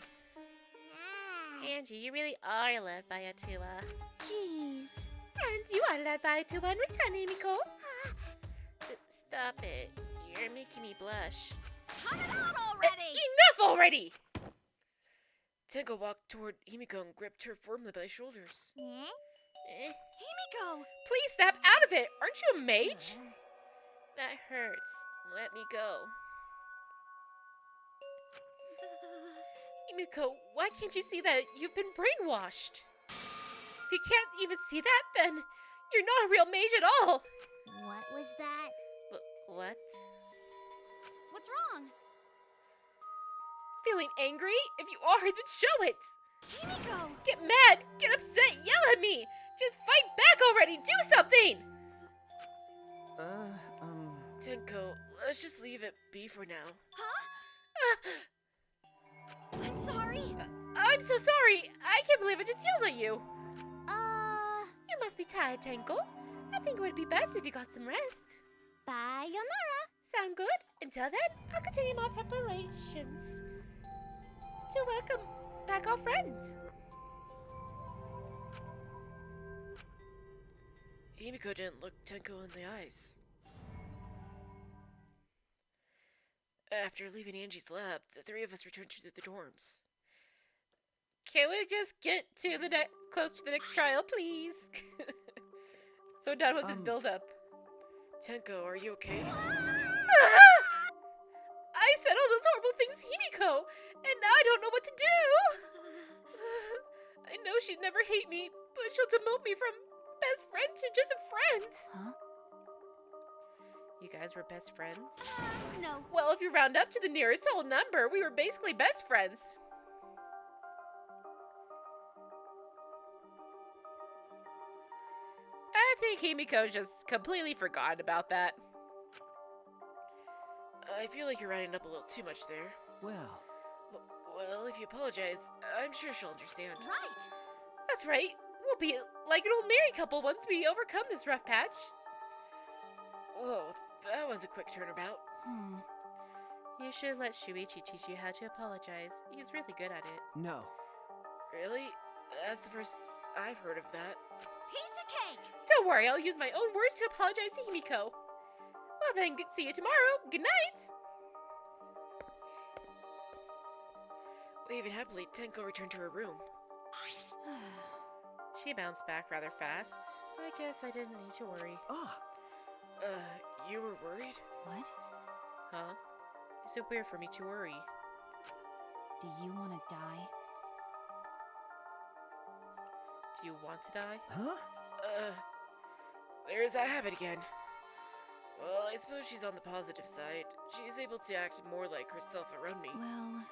S1: Angie, you really are led by Atua.
S3: Jeez.
S1: And you are led by Atua in return, Himiko. Stop it. You're making me blush.
S3: Cut it out already!
S1: Enough already!
S4: Tenko walked toward Himiko and gripped her firmly by the shoulders.
S3: Eh?
S1: Eh,
S3: Himiko!
S1: please snap out of it! Aren't you a mage? That hurts. Let me go. Himiko, why can't you see that you've been brainwashed? If you can't even see that, then you're not a real mage at all!
S3: What was that?
S1: What?
S3: What's wrong?
S1: Feeling angry? If you are, then show it!
S3: Himiko!
S1: Get mad! Get upset! Yell at me! Just fight back already! Do something!
S4: Tenko, let's just leave it be for now.
S3: I'm sorry.
S1: I'm so sorry! I can't believe I just yelled at you!
S3: Uh,
S1: You must be tired, Tenko. I think it would be best if you got some rest.
S3: bye, Yonara.
S1: Sound good? Until then, I'll continue my preparations to welcome back our friend.
S4: Himiko didn't look Tenko in the eyes. After leaving Angie's lab, the three of us returned to the dorms.
S1: Can we just get to the close to the next trial, please? So done with this build-up.
S4: Tenko, are you okay?
S1: I said all those horrible things, Himiko, and now I don't know what to do. I know she'd never hate me, but she'll demote me from best friend to just a friend.
S3: Huh?
S1: You guys were best friends?
S3: No.
S1: Well, if you round up to the nearest whole number, we were basically best friends. I think Himiko just completely forgot about that.
S4: I feel like you're writing up a little too much there.
S2: well,
S4: Well, if you apologize, I'm sure she'll understand.
S3: Right.
S1: That's right. We'll be like an old married couple once we overcome this rough patch.
S4: Whoa, that was a quick turnabout.
S1: You should let Shuichi teach you how to apologize. He's really good at it.
S2: no.
S4: Really? That's the first I've heard of that.
S3: Piece of cake.
S1: Don't worry, I'll use my own words to apologize to Himiko. Well then, see you tomorrow. Good night!
S4: Waving happily, Tenko returned to her room.
S1: She bounced back rather fast. I guess I didn't need to worry.
S2: Ah,
S4: You were worried?
S3: What?
S1: Huh? Is it weird for me to worry?
S3: Do you want to die?
S1: Do you want to die?
S2: huh?
S4: There's that habit again. Well, I suppose she's on the positive side. She's able to act more like herself around me.
S3: Well,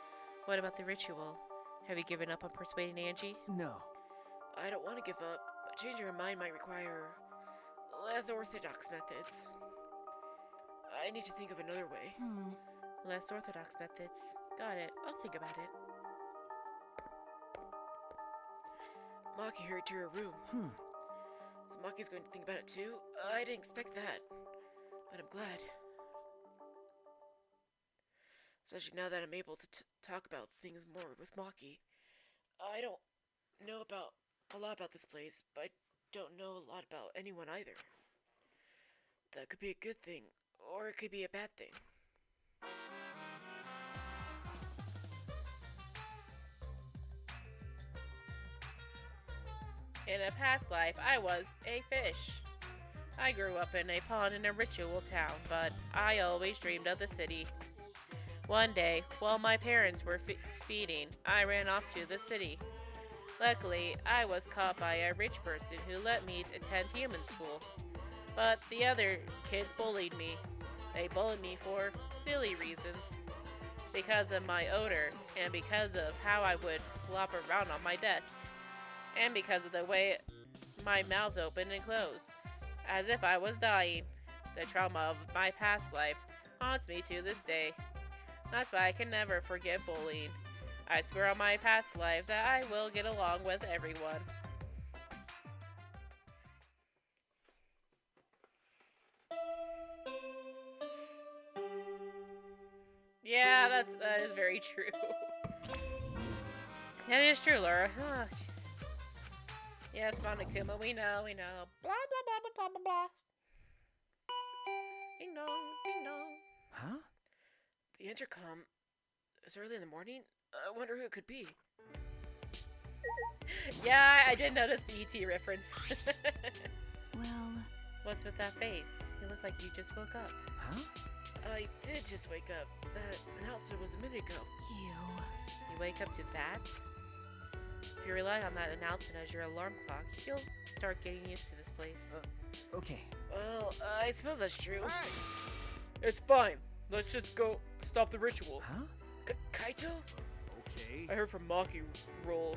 S1: What about the ritual? Have you given up on persuading Angie?
S2: No.
S4: I don't want to give up, but changing her mind might require less orthodox methods. I need to think of another way.
S1: Less orthodox methods. Got it. I'll think about it.
S4: Maki hurried to her room. So Maki's going to think about it too? I didn't expect that, but I'm glad. Especially now that I'm able to talk about things more with Maki. I don't know about a lot about this place, but I don't know a lot about anyone either. That could be a good thing, or it could be a bad thing.
S1: In a past life, I was a fish. I grew up in a pond in a ritual town, but I always dreamed of the city. One day, while my parents were feeding, I ran off to the city. Luckily, I was caught by a rich person who let me attend human school. But the other kids bullied me. They bullied me for silly reasons. Because of my odor, and because of how I would flop around on my desk. And because of the way my mouth opened and closed, as if I was dying. The trauma of my past life haunts me to this day. That's why I can never forget bullying. I swear on my past life that I will get along with everyone. Yeah, that is very true. That is true, Laura. Oh, jeez. Yes, Monokuma, we know. Blah, blah, blah, blah, blah, blah, blah. Ding dong, ding dong.
S2: Huh?
S4: The intercom is early in the morning? I wonder who it could be.
S1: Yeah, I did notice the ET reference.
S3: well,
S1: What's with that face? You look like you just woke up.
S2: Huh?
S4: I did just wake up. That announcement was a minute ago.
S1: You wake up to that? If you rely on that announcement as your alarm clock, you'll start getting used to this place.
S2: Okay.
S4: Well, I suppose that's true.
S5: It's fine. Let's just go stop the ritual.
S2: Huh?
S4: Kaito?
S2: Okay.
S5: I heard from Maki roll.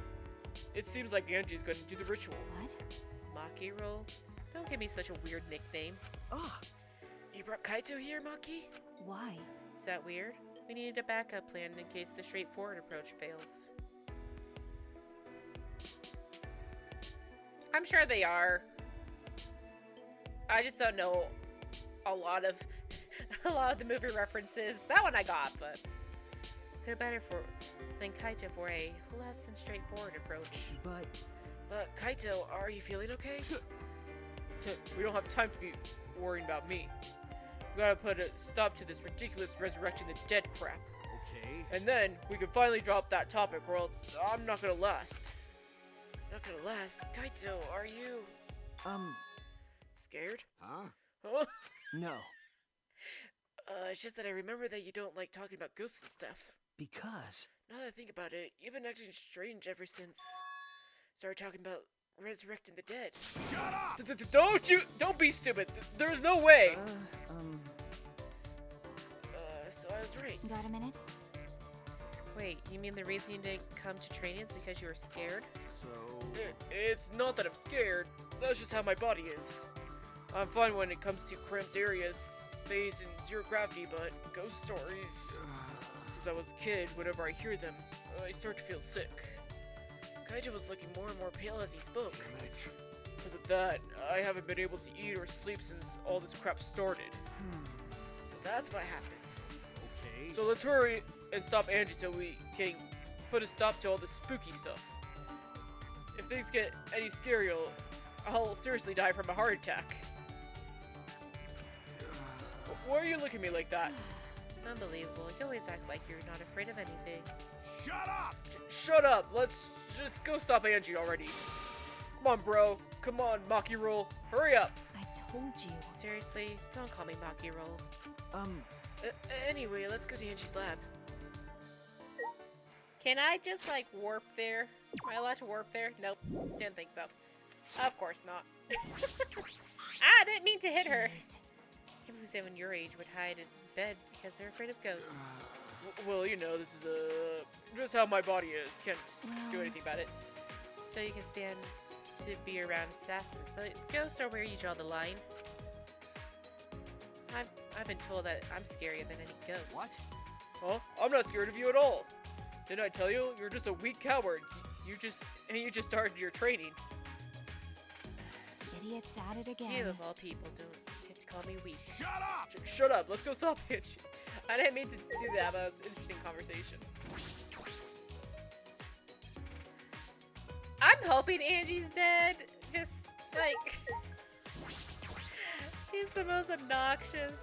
S5: It seems like Angie's going to do the ritual.
S3: what?
S1: Maki roll? Don't give me such a weird nickname.
S2: Ah,
S4: You brought Kaito here, Maki?
S3: Why?
S1: Is that weird? We needed a backup plan in case the straightforward approach fails. I'm sure they are. I just don't know a lot of the movie references. That one I got, but who better than Kaito for a less than straightforward approach?
S2: but
S4: Kaito, are you feeling okay?
S5: We don't have time to be worrying about me. We gotta put a stop to this ridiculous resurrecting the dead crap.
S2: okay.
S5: And then we can finally drop that topic, or else I'm not gonna last.
S4: Not gonna last. Kaito, are you scared?
S2: Huh?
S5: Huh?
S2: No,
S4: It's just that I remember that you don't like talking about ghosts and stuff.
S2: because
S4: Now that I think about it, you've been acting strange ever since started talking about resurrecting the dead.
S5: Don't be stupid. There's no way.
S4: So I was right.
S3: Got a minute?
S1: Wait, you mean the reason you didn't come to training is because you were scared?
S2: so
S5: It's not that I'm scared. That's just how my body is. I'm fine when it comes to cramped areas, space, and zero gravity, but ghost stories. Since I was a kid, whenever I hear them, I start to feel sick.
S4: Kaito was looking more and more pale as he spoke.
S2: damn it.
S5: Because of that, I haven't been able to eat or sleep since all this crap started.
S4: So that's what happened.
S2: Okay.
S5: So let's hurry and stop Angie so we can put a stop to all this spooky stuff. If things get any scarier, I'll seriously die from a heart attack. Why are you looking at me like that?
S1: Unbelievable. You always act like you're not afraid of anything.
S5: Shut up! Let's just go stop Angie already. Come on, bro. Come on, Maki Roll. Hurry up.
S3: I told you.
S1: Seriously, don't call me Maki Roll.
S4: Anyway, let's go to Angie's lab.
S1: Can I just, like, warp there? Am I allowed to warp there? Nope. Didn't think so. Of course not. Ah, I didn't mean to hit her.
S3: Jeez.
S1: Can't say when your age would hide in bed because they're afraid of ghosts.
S5: Well, you know, this is just how my body is. Can't do anything about it.
S1: So you can stand to be around assassins, but ghosts are where you draw the line. I've been told that I'm scarier than any ghost.
S2: What?
S5: Huh? I'm not scared of you at all. Didn't I tell you? You're just a weak coward. You just started your training.
S3: Idiot's at it again.
S1: You of all people don't get to call me weak.
S2: Shut up!
S5: Shut up. Let's go stop it. I didn't mean to do that, but it was an interesting conversation.
S1: I'm hoping Angie's dead. Just like he's the most obnoxious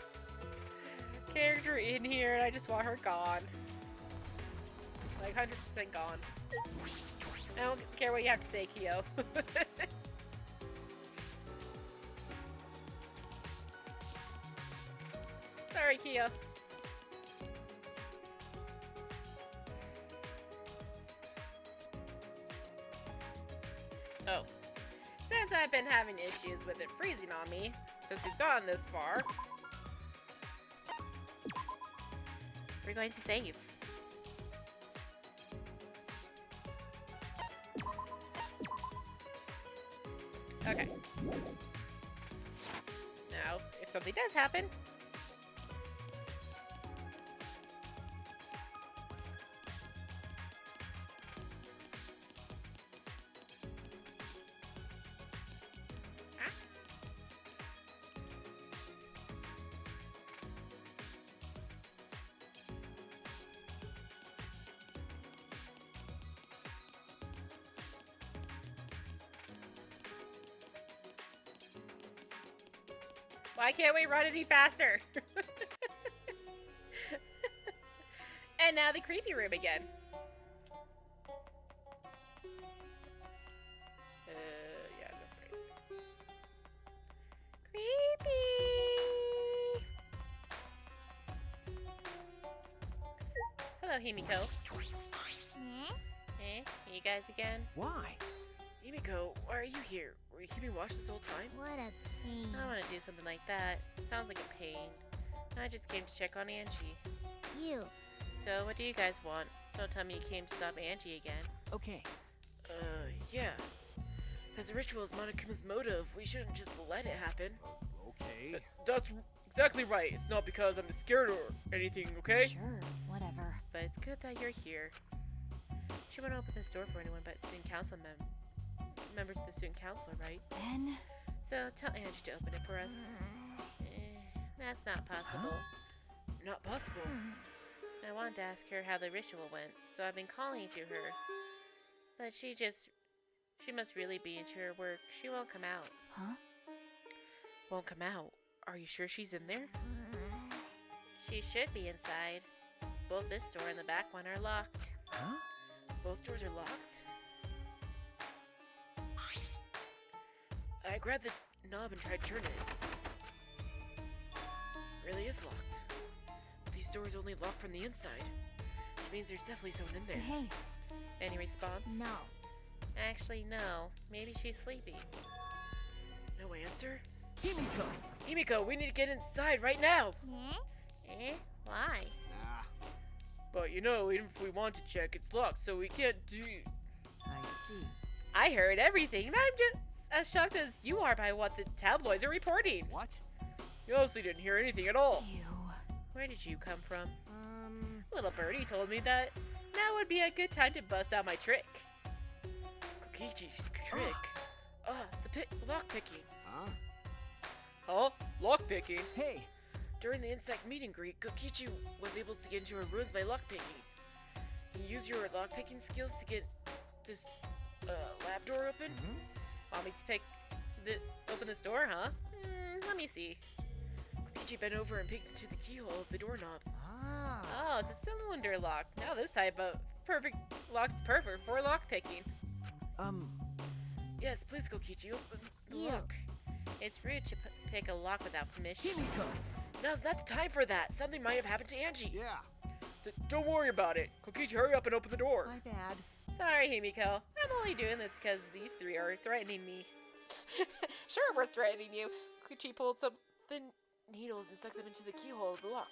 S1: character in here, and I just want her gone. Like 100% gone. I don't care what you have to say, Kyo. Sorry, Kyo. Oh. Since I've been having issues with it freezing on me, since we've gone this far, we're going to save. Okay. Now, if something does happen, why can't we run any faster? And now the creepy room again. Yeah, that's right. Creepy! Hello, Himiko. Eh? You guys again?
S2: Why?
S4: Himiko, why are you here? Were you keeping watch this whole time?
S3: What a pain.
S1: I don't want to do something like that. Sounds like a pain. I just came to check on Angie.
S3: You.
S1: So, what do you guys want? Don't tell me you came to stop Angie again.
S2: Okay.
S4: Yeah. Because the ritual is Monokuma's motive. We shouldn't just let it happen.
S2: Okay.
S5: That's exactly right. It's not because I'm scared or anything, okay?
S3: Sure, whatever.
S1: But it's good that you're here. She won't open this door for anyone but student council members of the student council, right?
S3: Ben?
S1: So tell Angie to open it for us. That's not possible.
S4: Not possible.
S1: I wanted to ask her how the ritual went, so I've been calling to her. But she must really be into her work. She won't come out.
S3: Huh?
S1: Won't come out? Are you sure she's in there? She should be inside. Both this door and the back one are locked.
S2: Huh?
S4: Both doors are locked. I grabbed the knob and tried turning it. Really is locked. But these doors only lock from the inside, which means there's definitely someone in there.
S3: Hey,
S1: Any response?
S3: no.
S1: Actually, no. Maybe she's sleeping.
S4: No answer?
S2: Himiko!
S4: Himiko, we need to get inside right now!
S1: Eh? Why?
S2: Nah.
S5: But you know, even if we want to check, it's locked, so we can't do...
S2: I see.
S1: I heard everything, and I'm just as shocked as you are by what the tabloids are reporting.
S2: What?
S5: You honestly didn't hear anything at all.
S3: You.
S1: Where did you come from? Little birdie told me that now would be a good time to bust out my trick.
S4: Kokichi's trick. Lock picking.
S2: Huh?
S5: Huh? Lockpicking?
S2: Hey!
S4: During the insect meet and greet, Kokichi was able to get into her rooms by lockpicking. Can you use your lockpicking skills to get this lab door open?
S1: Want me to open this door, huh? Let me see.
S4: Kokichi bent over and peeked into the keyhole of the doorknob.
S2: Ah.
S1: Oh, it's a cylinder lock. Now this type of lock is perfect for lock picking.
S4: Yes, please, Kokichi, open the
S3: You.
S4: lock.
S1: It's rude to pick a lock without permission.
S2: Himiko!
S4: Now's not the time for that. Something might have happened to Angie.
S2: Yeah.
S5: Don't worry about it. Kokichi, hurry up and open the door.
S2: My bad.
S1: Sorry, Himiko. I'm only doing this because these three are threatening me. Sure, we're threatening you. Kuchi pulled something
S4: needles and stuck them into the keyhole of the lock.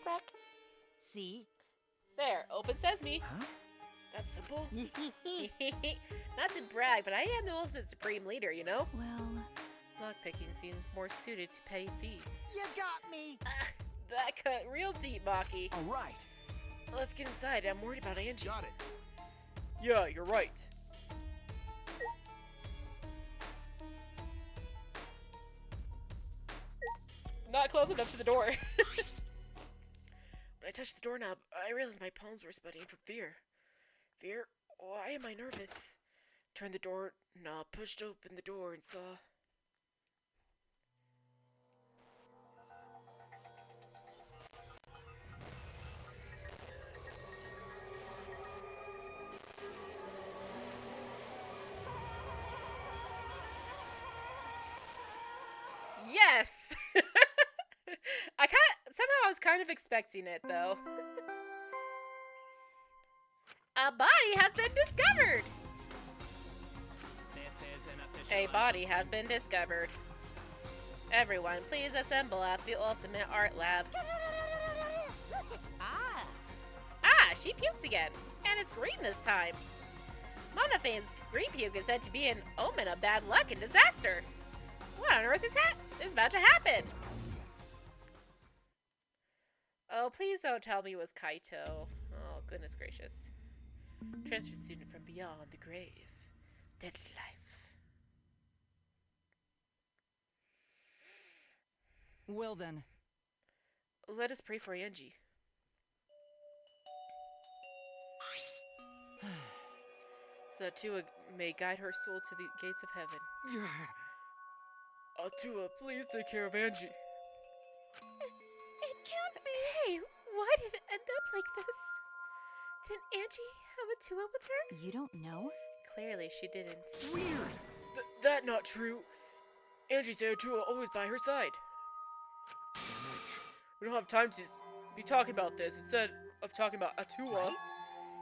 S4: Crack.
S2: See?
S1: There, open sesame.
S2: Huh?
S4: That's simple.
S1: Not to brag, but I am the ultimate supreme leader, you know?
S3: Well,
S1: Lockpicking seems more suited to petty thieves.
S2: You got me!
S1: That cut real deep, Maki.
S2: All right.
S4: Let's get inside. I'm worried about Angie.
S2: Got it.
S5: Yeah, you're right.
S1: Not close enough to the door.
S4: When I touched the doorknob, I realized my palms were sweating from fear. Fear? Why am I nervous? Turned the doorknob, pushed open the door, and saw.
S1: Yes! Somehow I was kind of expecting it, though. A body has been discovered!
S2: This is an official
S1: A body has been discovered. Everyone, please assemble at the Ultimate Art Lab.
S2: Ah!
S1: Ah, she puked again. And it's green this time. Monofane's green puke is said to be an omen of bad luck and disaster. What on earth is about to happen? Oh, please don't tell me it was Kaito. Oh, goodness gracious.
S4: Transfer student from beyond the grave. Dead life.
S2: Well then.
S4: Let us pray for Angie. So that Tua may guide her soul to the gates of heaven.
S5: Tua, please take care of Angie.
S3: it can't be.
S1: Hey, why did it end up like this? Didn't Angie have a Tua with her?
S3: You don't know?
S1: Clearly she didn't.
S2: Weird!
S5: That not true. Angie said Tua always by her side. We don't have time to be talking about this instead of talking about Atua.
S2: Right?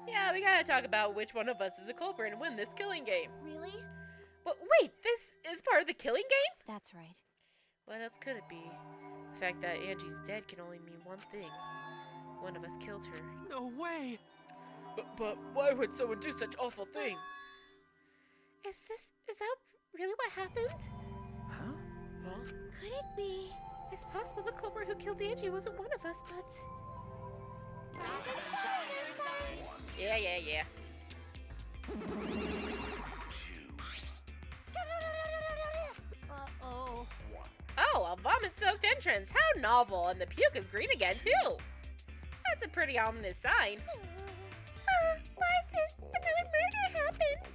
S1: Yeah, we gotta talk about which one of us is the culprit and win this killing game.
S3: Really?
S1: But wait, this is part of the killing game?
S3: That's right.
S1: What else could it be? The fact that Angie's dead can only mean one thing. One of us killed her.
S2: No way!
S5: But why would someone do such awful thing?
S1: Is that really what happened?
S2: Huh?
S5: Huh?
S3: Could it be?
S1: It's possible the culprit who killed Angie wasn't one of us, but... Yeah.
S2: Uh-oh.
S1: Oh, a vomit-soaked entrance. How novel. And the puke is green again, too. That's a pretty ominous sign. Why did another murder happen?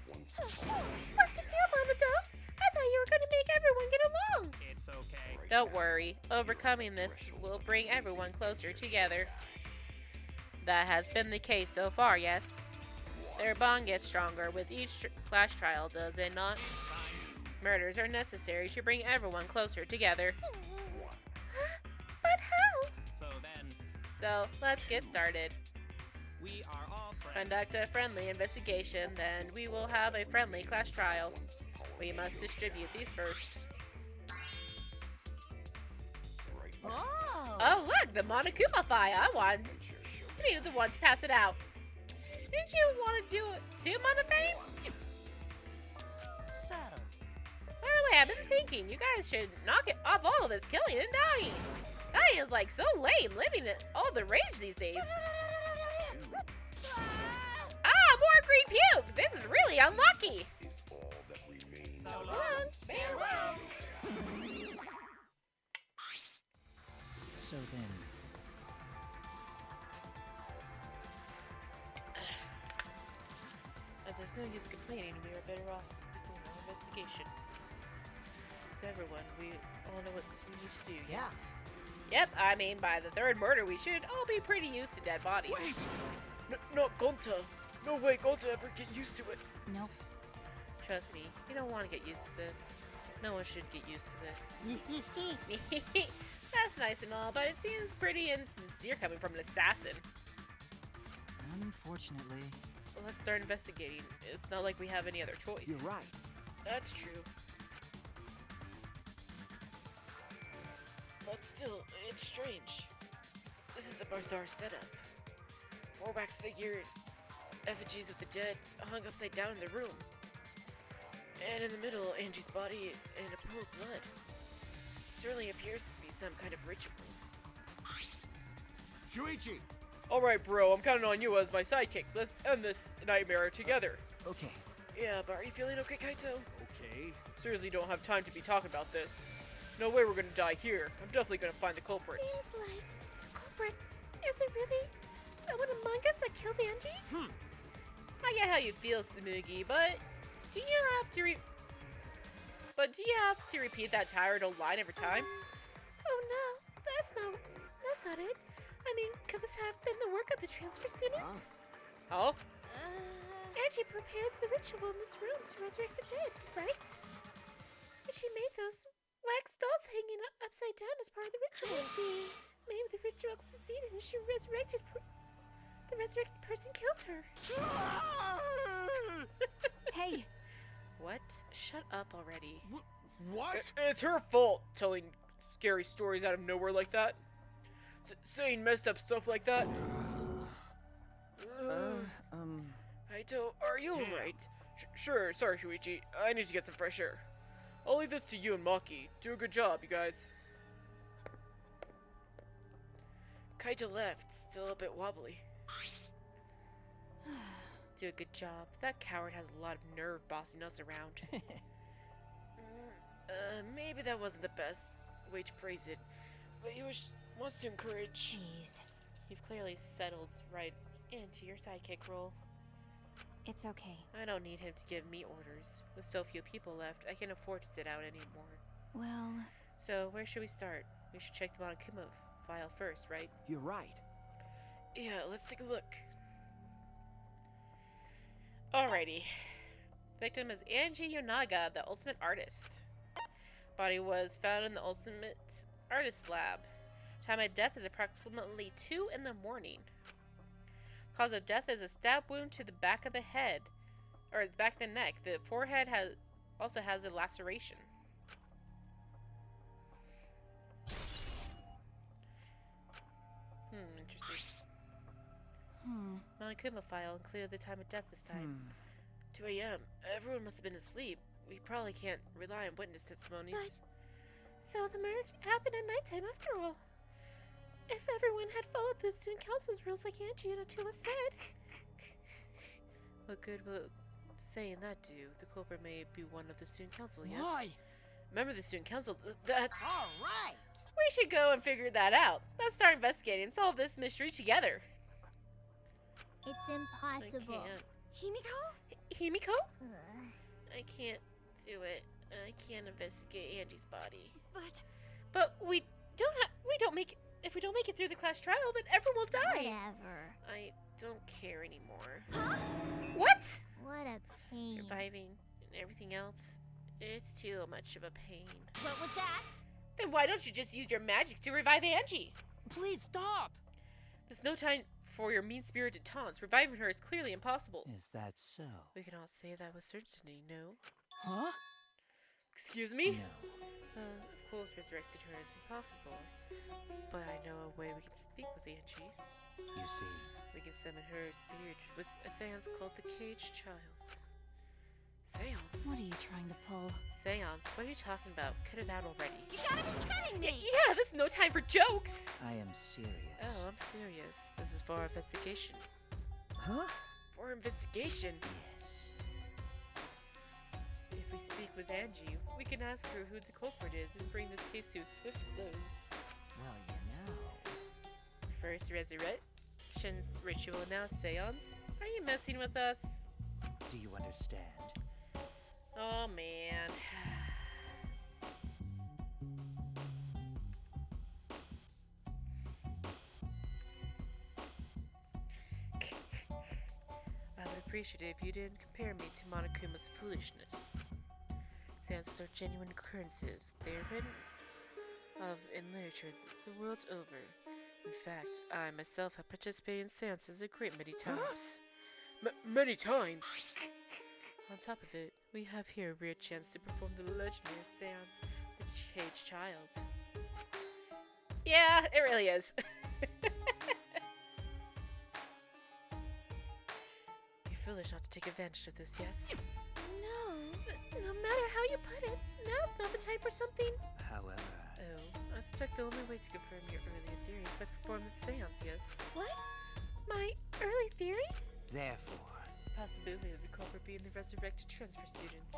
S1: What's the deal, Monodon? I thought you were going to make everyone get along.
S2: It's okay.
S1: Don't worry. Overcoming this will bring everyone closer together. That has been the case so far, yes? Their bond gets stronger with each class trial, does it not? Murders are necessary to bring everyone closer together. But how? So, let's get started.
S2: We are all friends.
S1: Conduct a friendly investigation, then we will have a friendly class trial. We must distribute these first.
S2: Oh!
S1: Oh, look, the Monokuma file. I wanted to be the one to pass it out. Didn't you want to do it too, Monofame?
S2: So,
S1: By the way, I've been thinking you guys should knock it off all of this killing and dying. Dying is like so lame, living in all the rage these days. Ah, more green puke! This is really unlucky.
S2: so
S1: Come
S2: long.
S1: on, farewell.
S2: So then,
S4: As there's no use complaining, we are better off doing our investigation. So everyone, we all know what we need to do,
S2: Yeah.
S4: yes?
S1: Yep, I mean, by the third murder, we should all be pretty used to dead bodies.
S2: wait!
S5: Not Gonta. No way Gonta ever get used to it.
S3: Nope.
S1: Trust me, you don't want to get used to this. No one should get used to this. That's nice and all, but it seems pretty insincere coming from an assassin.
S2: Unfortunately,
S4: Well, let's start investigating. It's not like we have any other choice.
S2: you're right.
S4: That's true.
S5: It's strange. This is a bizarre setup. 4 wax figures, effigies of the dead, hung upside down in the room. And in the middle, Angie's body and a pool of blood. Certainly appears to be some kind of ritual.
S2: Shuichi!
S5: Alright, bro, I'm counting on you as my sidekick. Let's end this nightmare together.
S2: Okay.
S5: Yeah, but are you feeling okay, Kaito?
S2: Okay.
S5: Seriously, don't have time to be talking about this. No way we're gonna die here. I'm definitely gonna find the culprit.
S3: Seems like culprits. Is it really someone among us that killed Angie?
S1: I get how you feel, Sumugi, but do you have to repeat that tired old line every time?
S3: Oh no, that's not it. I mean, could this have been the work of the transfer students?
S1: Oh?
S3: Angie prepared the ritual in this room to resurrect the dead, right? And she made those wax dolls hanging upside down as part of the ritual. Maybe the ritual succeeded and she resurrected. The resurrected person killed her.
S6: Hey,
S1: What? Shut up already.
S2: What?
S5: It's her fault telling scary stories out of nowhere like that. Saying messed up stuff like that. Kaito, are you alright? Sure, sorry, Shuichi. I need to get some fresh air. I'll leave this to you and Maki. Do a good job, you guys. Kaito left, still a bit wobbly.
S1: Do a good job. That coward has a lot of nerve bossing us around.
S5: Maybe that wasn't the best way to phrase it, but he wants to encourage.
S1: Jeez. You've clearly settled right into your sidekick role.
S6: it's okay.
S1: I don't need him to give me orders. With so few people left, I can't afford to sit out anymore.
S6: Well,
S1: So, where should we start? We should check the Monokuma file first, right?
S2: You're right.
S5: Yeah, let's take a look.
S1: Alrighty. Victim is Angie Yonaga, the ultimate artist. Body was found in the ultimate artist lab. Time of death is approximately 2 in the morning. Cause of death is a stab wound to the back of the head, or the back of the neck. The forehead also has a laceration. Interesting. Monokuma file and clear the time of death this time.
S5: 2 a.m. Everyone must have been asleep. We probably can't rely on witness testimonies.
S3: So the murder happened at nighttime after all. If everyone had followed the student council's rules like Angie and Atua said.
S1: What good will saying that do? The culprit may be one of the student council, yes?
S2: Why?
S5: Remember the student council? That's...
S2: All right.
S1: We should go and figure that out. Let's start investigating and solve this mystery together.
S3: It's
S1: I
S3: impossible.
S1: can't.
S3: Himiko?
S1: Himiko?
S3: Ugh.
S1: I can't do it. I can't investigate Angie's body.
S3: But
S1: we don't make it. If we don't make it through the class trial, then everyone will die.
S3: whatever.
S1: I don't care anymore.
S3: Huh?
S1: What?
S3: What a pain.
S1: Surviving and everything else, it's too much of a pain.
S3: What was that?
S1: Then why don't you just use your magic to revive Angie?
S2: Please stop.
S1: There's no time for your mean-spirited taunts. Reviving her is clearly impossible.
S2: Is that so?
S1: We can all say that with certainty, no?
S2: Huh?
S1: Excuse me?
S2: No.
S1: Of course, resurrected her is impossible. But I know a way we can speak with Angie.
S2: You see.
S1: We can summon her spirit with a seance called the Caged Child.
S5: Seance?
S6: what are you trying to pull?
S1: Seance? What are you talking about? Cut it out already.
S3: You gotta be kidding me!
S1: Yeah, there's no time for jokes!
S2: I am serious.
S1: Oh, I'm serious. This is for our investigation.
S2: Huh?
S5: For investigation?
S2: Yes.
S1: If we speak with Angie, we can ask her who the culprit is and bring this case to a swift close.
S2: Well, you know.
S1: First resurrections ritual, now seance. Are you messing with us?
S2: Do you understand?
S1: Oh man. I would appreciate it if you didn't compare me to Monokuma's foolishness. Seances are genuine occurrences. They are written of in literature the world over. In fact, I myself have participated in seances a great many times.
S5: Many times?
S1: On top of it, we have here a rare chance to perform the legendary seance, the Caged Child. Yeah, it really is.
S4: You're foolish not to take advantage of this, yes?
S3: No.
S1: No matter how you put it, now's not the time for something.
S2: However,
S4: Oh, I suspect the only way to confirm your earlier theory is by performing the seance, yes?
S3: What?
S1: My early theory?
S2: therefore,
S4: Possibility of the culprit being the resurrected transfer students.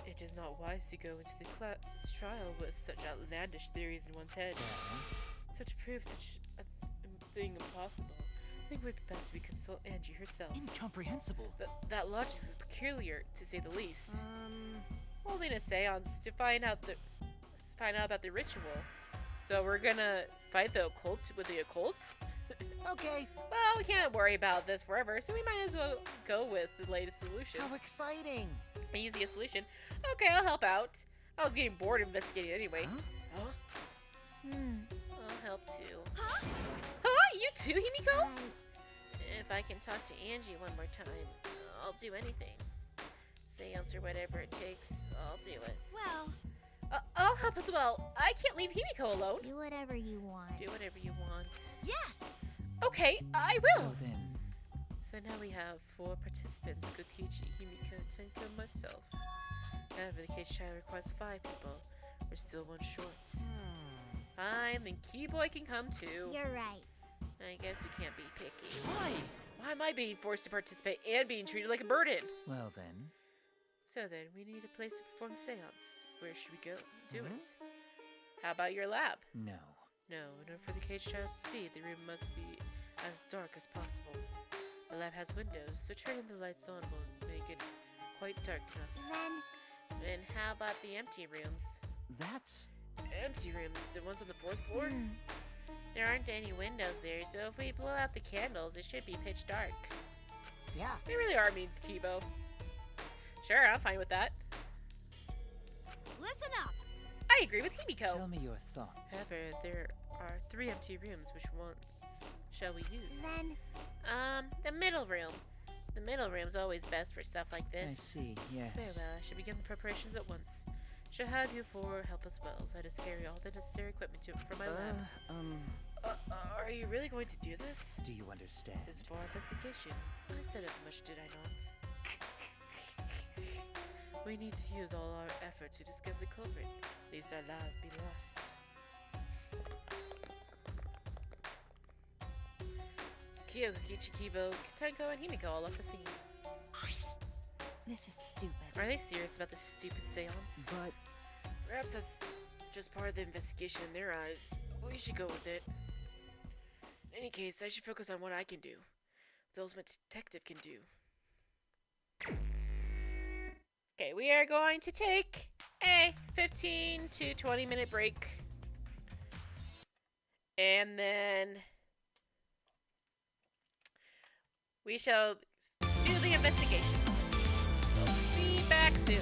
S4: It is not wise to go into the class trial with such outlandish theories in one's head.
S2: well,
S4: So to prove such a thing impossible, I think it would be best we consult Angie herself.
S2: incomprehensible.
S4: That logic is peculiar, to say the least.
S1: Holding a seance to find out about the ritual. So we're gonna fight the occult with the occult?
S2: Okay,
S1: Well, we can't worry about this forever, so we might as well go with the latest solution.
S2: how exciting!
S1: The easiest solution. Okay, I'll help out. I was getting bored investigating anyway.
S2: Huh?
S4: Huh?
S1: I'll help too.
S3: Huh?
S1: Huh? You too, Himiko?
S4: If I can talk to Angie one more time, I'll do anything. Seance or whatever it takes, I'll do it.
S3: Well,
S1: I'll help as well. I can't leave Himiko alone.
S3: do whatever you want.
S4: Do whatever you want.
S3: Yes!
S1: Okay, I
S2: So
S1: will.
S2: then,
S4: So now we have 4 participants, Kokichi, Himiko, Tenko, and myself. However, the cage child requires 5 people. We're still 1 short.
S1: Fine, then Keyboy can come too.
S3: You're right.
S4: I guess we can't be picky.
S2: why?
S1: Why am I being forced to participate and being treated like a burden?
S2: Well then,
S4: So then, we need a place to perform the seance. Where should we go? Do
S2: Mhm.
S4: it.
S1: How about your lab?
S2: no.
S4: No, in order for the cage child to see, the room must be as dark as possible. The lab has windows, so turning the lights on will make it quite dark enough.
S3: Then,
S4: And how about the empty rooms?
S2: That's
S4: Empty rooms? The ones on the 4th floor?
S3: hmm,
S4: There aren't any windows there, so if we blow out the candles, it should be pitch dark.
S2: yeah.
S1: They really are mean to Kibo. Sure, I'm fine with that.
S3: listen up!
S1: I agree with Himiko.
S2: Tell me your thoughts.
S4: However, there are 3 empty rooms. Which ones shall we use?
S3: Then,
S4: The middle room. The middle room's always best for stuff like
S2: I
S4: this.
S2: see. Yes.
S4: Very well, I should begin the preparations at once. Shall have you 4 help as well. Let us carry all the necessary equipment for my lab. Are you really going to do this?
S2: Do you understand?
S4: This is for investigation. I said as much, did I not? We need to use all our effort to discover the culprit, lest our lives be lost. Kyoko, Kichikibo, Tenko, and Himiko all off the scene.
S6: This is stupid.
S4: Are they serious about this stupid seance?
S2: But
S4: Perhaps that's just part of the investigation in their eyes. We should go with it. In any case, I should focus on what I can do. What the ultimate detective can do.
S1: Okay, we are going to take a 15 to 20 minute break. And then we shall do the investigation. We'll be back soon.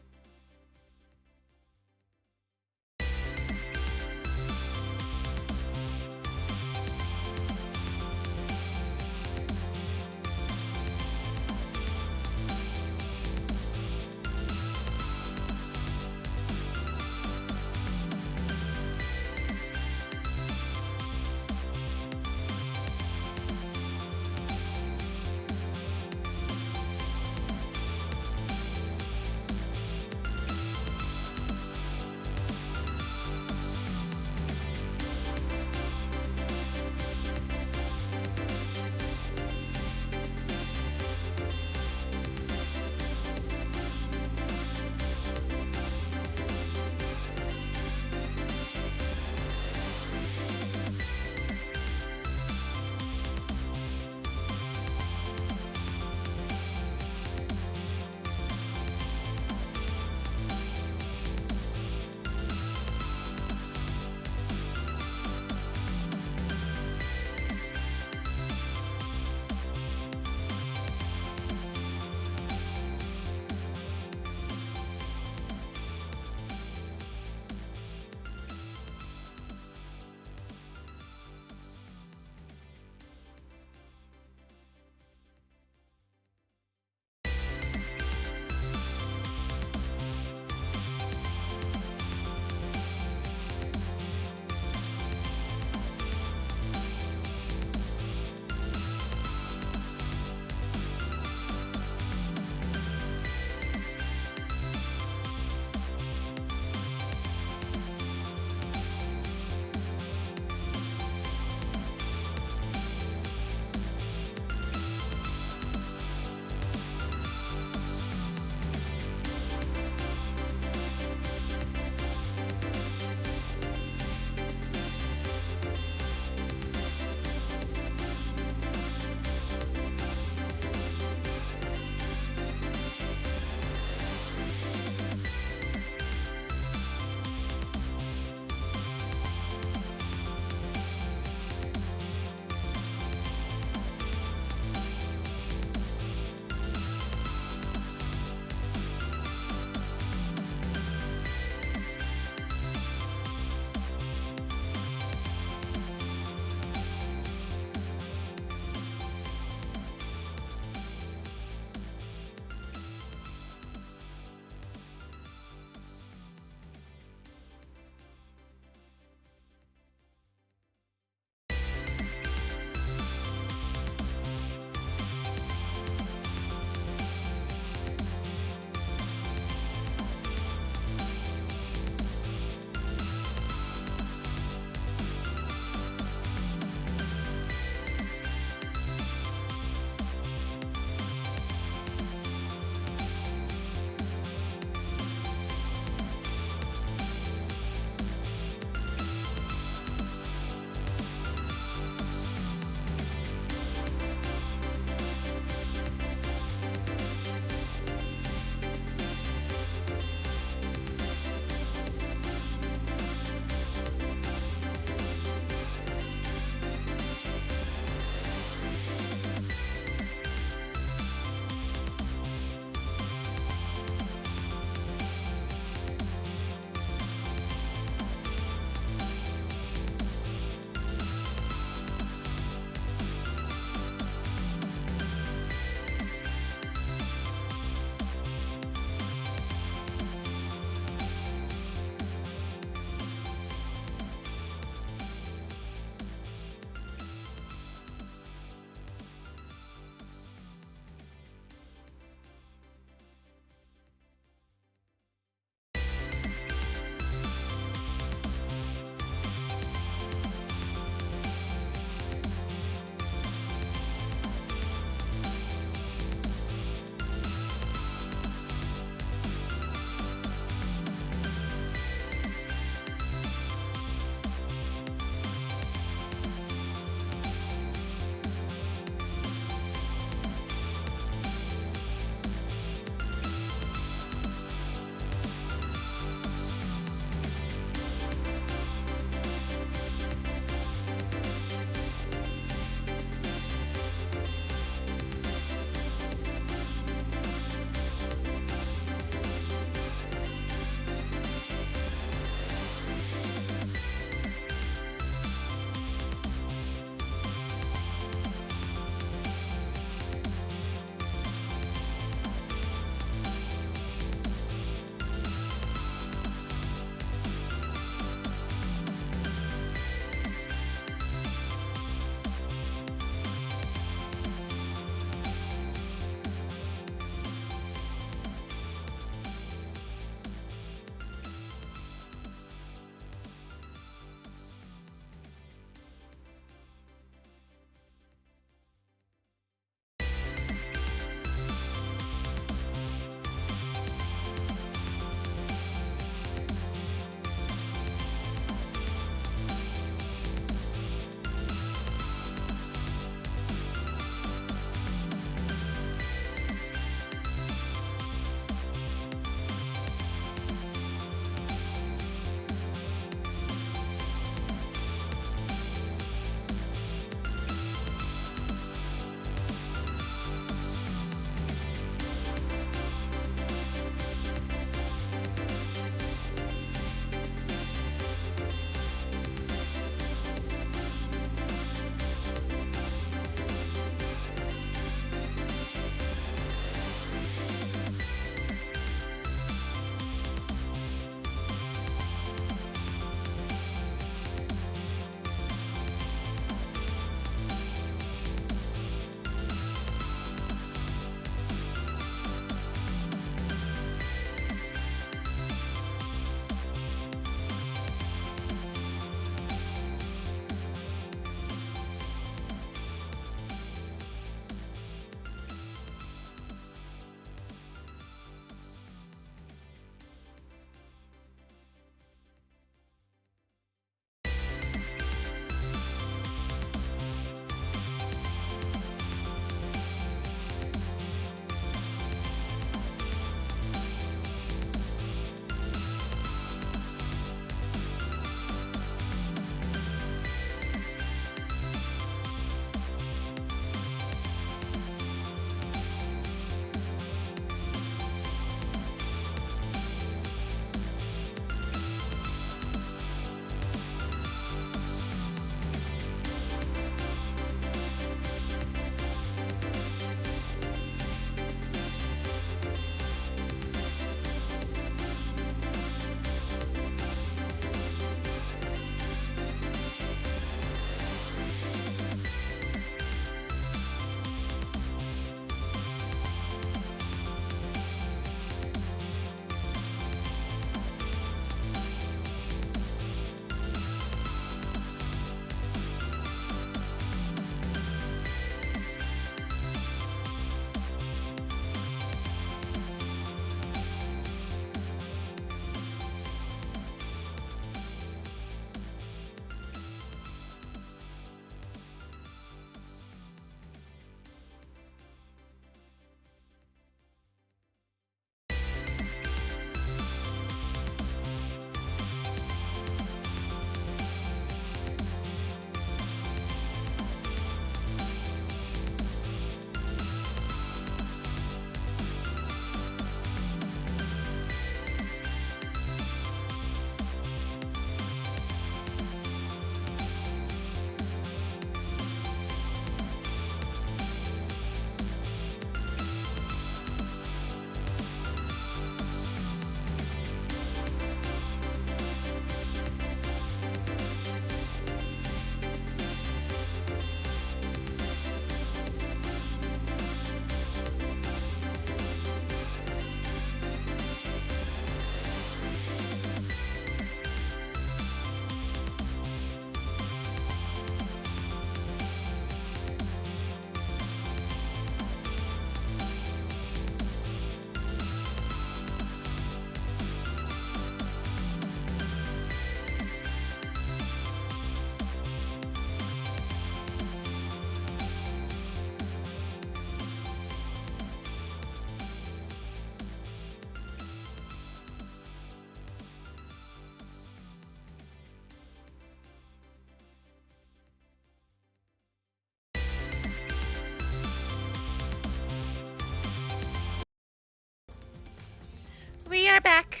S1: are back.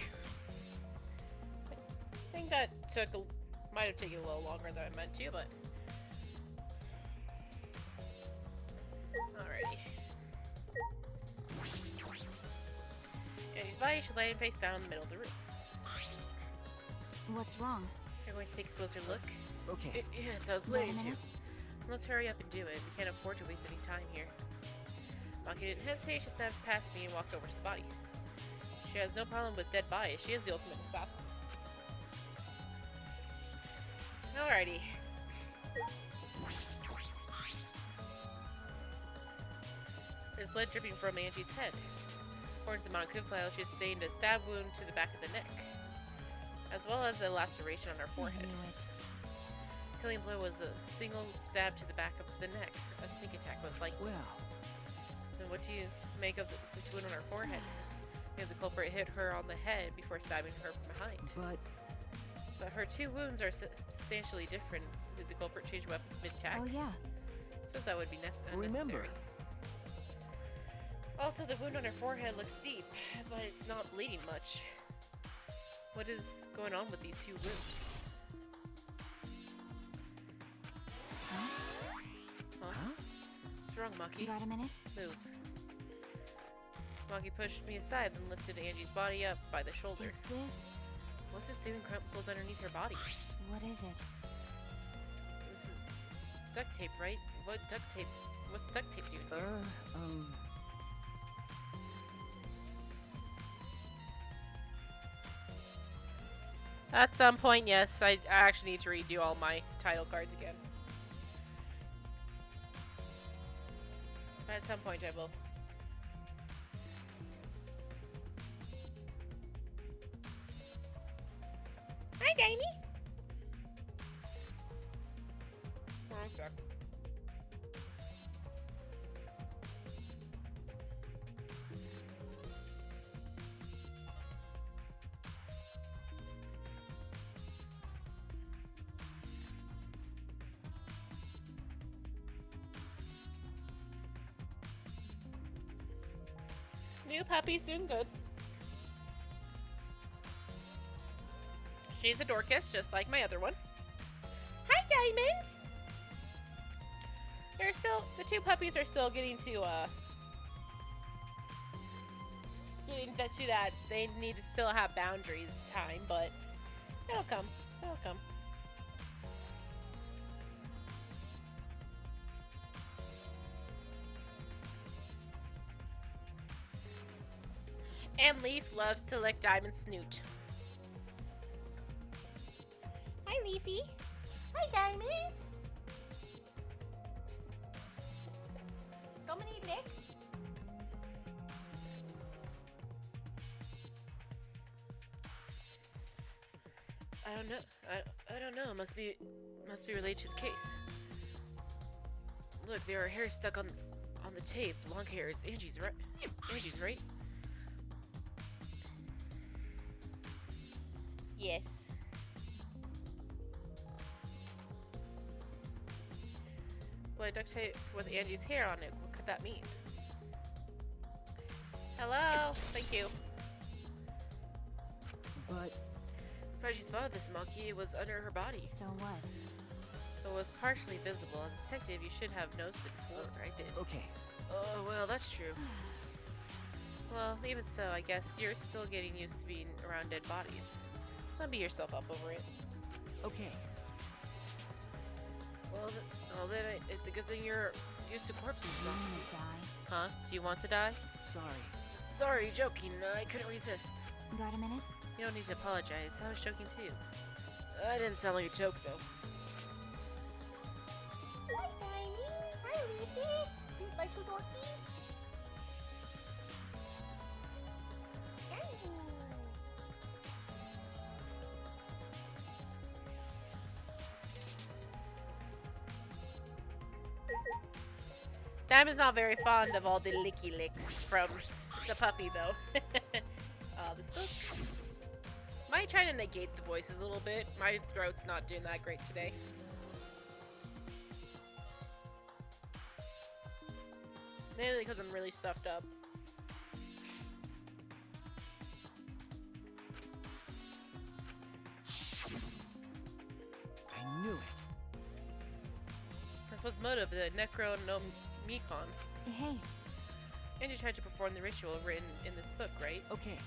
S1: I think that might have taken a little longer than I meant to, but alrighty. Andy's body is laying face down in the middle of the room.
S6: What's wrong?
S1: You're going to take a closer look.
S2: Okay.
S1: Yes, I was
S6: Wait a
S1: planning to.
S6: minute.
S1: Let's hurry up and do it. We can't afford to waste any time here. Maki didn't hesitate. She stepped past me and walked over to the body. She has no problem with dead bodies. She is the ultimate assassin. Alrighty. There's blood dripping from Angie's head. According to the Mount file, she sustained a stab wound to the back of the neck, as well as a laceration on her forehead.
S6: I knew it.
S1: Killing blow was a single stab to the back of the neck. A sneak attack was likely.
S2: Well,
S1: Then what do you make of this wound on her forehead? Maybe the culprit hit her on the head before stabbing her from behind. But her two wounds are substantially different. Did the culprit change weapons mid-tack?
S6: Oh yeah.
S1: Suppose that would be unnecessary.
S2: remember.
S1: Also, the wound on her forehead looks deep, but it's not bleeding much. What is going on with these two wounds? Huh? What's wrong, Maki?
S6: You got a minute?
S1: Move. Maki pushed me aside and lifted Angie's body up by the shoulder.
S6: Is this...
S1: What's this doing crumpled underneath her body?
S6: What is it?
S1: This is duct tape, right? What's duct tape doing here? At some point, yes, I actually need to redo all my title cards again. But at some point I will. Hi, Damie! Hold on a sec. New puppy's doing good. She's a Dorcas, just like my other one. Hi, Diamond! The two puppies are still getting to that. They need to still have boundaries time, but it'll come. It'll come. And Leaf loves to lick Diamond's snoot. Hi, Leafy. Hi, Diamond. So many licks. I don't know. I don't know. Must be related to the case. Look, there are hairs stuck on the tape. Long hairs. Angie's right. Angie's right. Yes. Well, I duct tape with Angie's hair on it. What could that mean? Hello. Thank you.
S2: But
S1: Surprised you spotted this monkey. It was under her body.
S6: So what?
S1: It was partially visible. As a detective, you should have noticed it before. I did.
S2: okay.
S1: Oh, well, that's true. Well, even so, I guess you're still getting used to being around dead bodies. So don't beat yourself up over it.
S2: Okay.
S1: Well, then it's a good thing you're used to corpses.
S6: You wanna die?
S1: Huh? Do you want to die?
S2: Sorry.
S1: Sorry, joking. I couldn't resist.
S6: Got a minute?
S1: You don't need to apologize. I was joking too. I didn't sound like a joke, though.
S3: Hi, Tiny. Hi, Leafy. You like the dorkies?
S1: Diamond's not very fond of all the licky licks from the puppy, though. This book might try to negate the voices a little bit. My throat's not doing that great today. Mainly because I'm really stuffed up. This was the motive of the Necronomicon.
S6: Hey,
S1: And you tried to perform the ritual written in this book, right?
S2: Okay.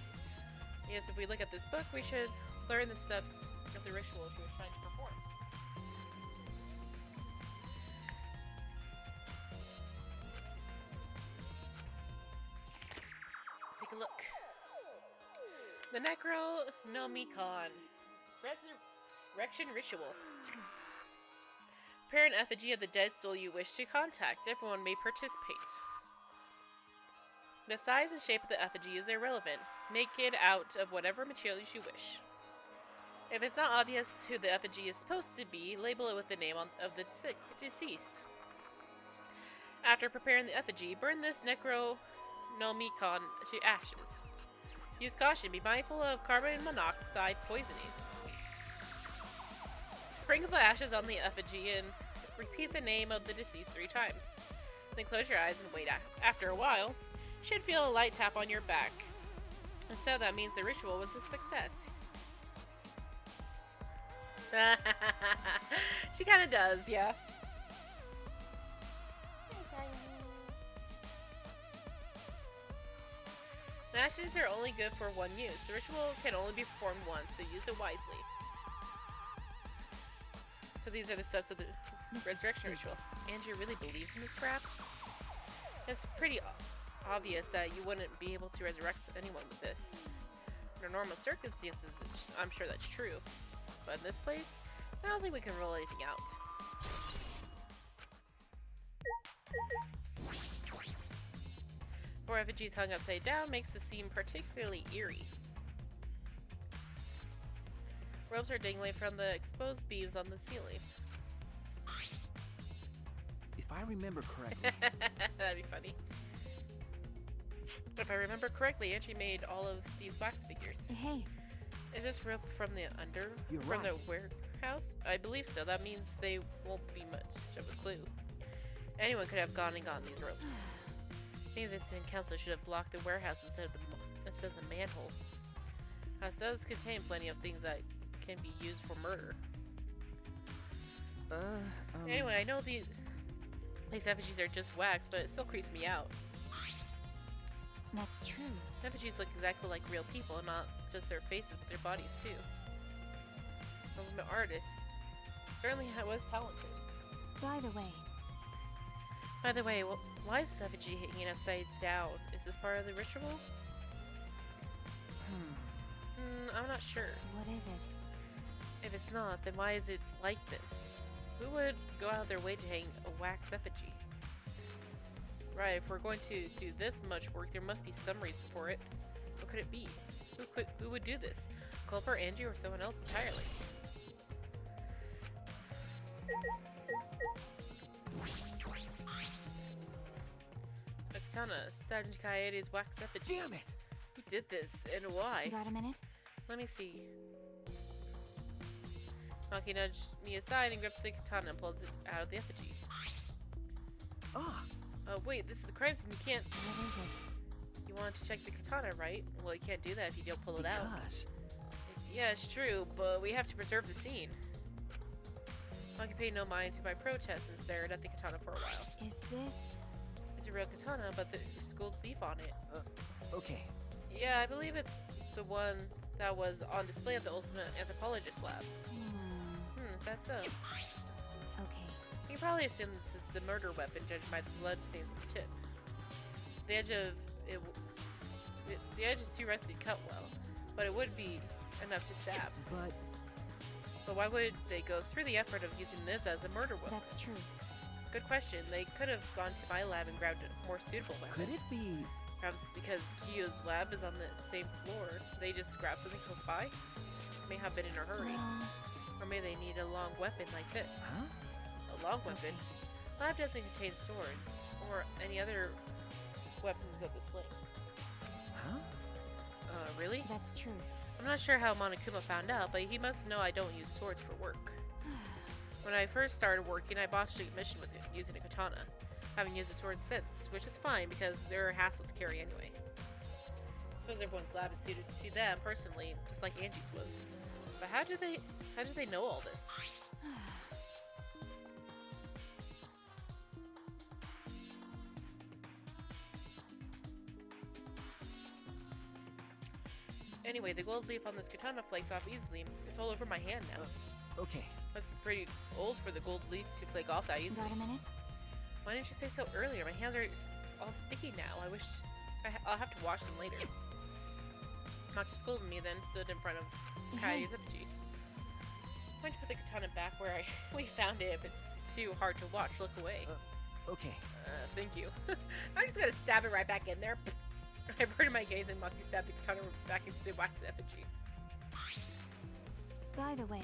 S1: Yes, if we look at this book, we should learn the steps of the ritual she was trying to perform. Let's take a look. The Necronomicon. Resurrection Ritual. Prepare an effigy of the dead soul you wish to contact. Everyone may participate. The size and shape of the effigy is irrelevant. Make it out of whatever materials you wish. If it's not obvious who the effigy is supposed to be, label it with the name of the deceased. After preparing the effigy, burn this Necronomicon to ashes. Use caution. Be mindful of carbon monoxide poisoning. Sprinkle the ashes on the effigy and repeat the name of the deceased 3 times. Then close your eyes and wait. After a while, you should feel a light tap on your back. And so that means the ritual was a success. She kind of does, yeah. The ashes are only good for one use. The ritual can only be performed once, so use it wisely. So these are the steps of the resurrection ritual. Andrew really believes in this crap? It's pretty obvious that you wouldn't be able to resurrect anyone with this. Under normal circumstances, I'm sure that's true. But in this place, I don't think we can rule anything out. Four effigies hung upside down makes the scene particularly eerie. Ropes are dangling from the exposed beams on the ceiling.
S2: If I remember correctly,
S1: That'd be funny. If I remember correctly, Angie made all of these wax figures.
S6: hey,
S1: Is this rope from the
S2: You're
S1: from the
S2: right.
S1: warehouse? I believe so. That means they won't be much of a clue. Anyone could have gone and gotten these ropes. Maybe the student council should have blocked the warehouse instead of the manhole. House does contain plenty of things that can be used for murder. Anyway, I know these effigies are just wax, but it still creeps me out.
S6: that's true.
S1: Effigies look exactly like real people, not just their faces, but their bodies too. Ultimate artist. Certainly was talented.
S6: By the way,
S1: Why is this effigy hanging upside down? Is this part of the ritual? I'm not sure.
S6: what is it?
S1: If it's not, then why is it like this? Who would go out of their way to hang a wax effigy? Right, if we're going to do this much work, there must be some reason for it. What could it be? Who would do this? Culper, Angie, or someone else entirely? A katana, Sergeant Kaede's wax effigy.
S2: damn it!
S1: Who did this, and why?
S6: You got a minute?
S1: Let me see. Maki nudged me aside and gripped the katana and pulled it out of the effigy.
S2: Ah,
S1: Oh wait, this is the crime scene. You can't.
S6: What is it?
S1: You wanted to check the katana, right? Well, you can't do that if you don't pull it out.
S2: because
S1: Yeah, it's true, but we have to preserve the scene. Maki paid no mind to my protest and stared at the katana for a while.
S6: Is this...
S1: It's a real katana, but there's gold leaf on it.
S2: okay.
S1: Yeah, I believe it's the one that was on display at the Ultimate Anthropologist lab. Is that so?
S6: Okay.
S1: You can probably assume this is the murder weapon, judged by the blood stains on the tip. The edge of it, the edge is too rusty to cut well, but it would be enough to stab.
S2: But
S1: But why would they go through the effort of using this as a murder weapon?
S6: That's true.
S1: Good question. They could have gone to my lab and grabbed a more suitable weapon.
S2: could it be?
S1: Perhaps because Kiyo's lab is on the same floor, they just grabbed something close by? May have been in a hurry.
S6: Well,
S1: Or may they need a long weapon like this?
S2: Huh?
S1: A long weapon? Lab doesn't contain swords, or any other weapons of the sling.
S2: Huh?
S1: Really?
S6: that's true.
S1: I'm not sure how Monokuma found out, but he must know I don't use swords for work. When I first started working, I botched a mission with it, using a katana. Haven't used a sword since, which is fine because they're a hassle to carry anyway. I suppose everyone's lab is suited to them personally, just like Angie's was. But how did they know all this? Anyway, the gold leaf on this katana flakes off easily. It's all over my hand now.
S2: Okay.
S1: Must be pretty old for the gold leaf to flake off that easily.
S6: Got a minute?
S1: Why didn't you say so earlier? My hands are all sticky now. I wish I'll have to wash them later. Maki scolded me, then stood in front of Kaede's effigy. I'm going to put the katana back where we found it. If it's too hard to watch, look away.
S2: Okay.
S1: Thank you. I'm just gonna stab it right back in there. I averted my gaze and Maki stabbed the katana back into the wax effigy.
S6: By the way,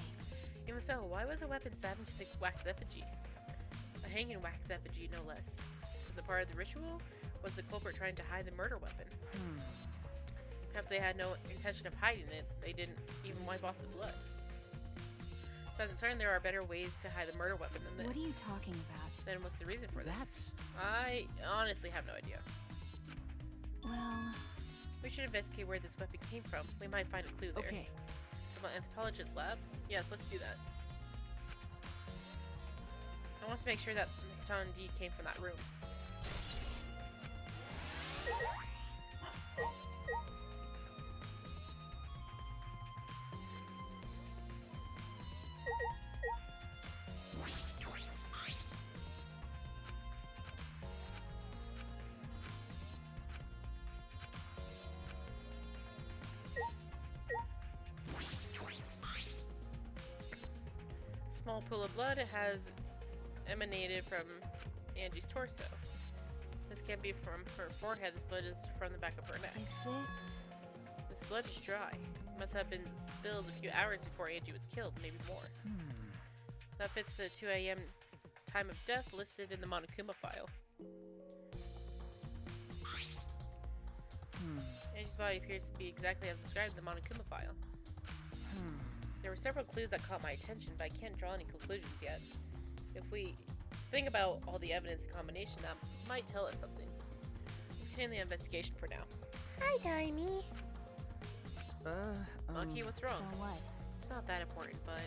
S1: Even so, why was a weapon stabbed into the wax effigy? A hanging wax effigy, no less. Was it part of the ritual? Was the culprit trying to hide the murder weapon? Perhaps they had no intention of hiding it. They didn't even wipe off the blood. So as it turned, there are better ways to hide the murder weapon than this.
S6: what are you talking about?
S1: Then what's the reason for this?
S2: That's...
S1: I honestly have no idea.
S6: Well,
S1: We should investigate where this weapon came from. We might find a clue there.
S2: Okay.
S1: About anthropologist's lab? Yes, let's do that. I want to make sure that the katana indeed came from that room. Small pool of blood has emanated from Angie's torso. This can't be from her forehead. This blood is from the back of her neck.
S6: is this...
S1: This blood is dry. It must have been spilled a few hours before Angie was killed, maybe more. That fits the 2 a.m. time of death listed in the Monokuma file. Angie's body appears to be exactly as described in the Monokuma file. There were several clues that caught my attention, but I can't draw any conclusions yet. If we think about all the evidence in combination, that might tell us something. Let's continue the investigation for now.
S3: Hi, Daimi.
S1: Maki, what's wrong?
S6: So what?
S1: It's not that important, but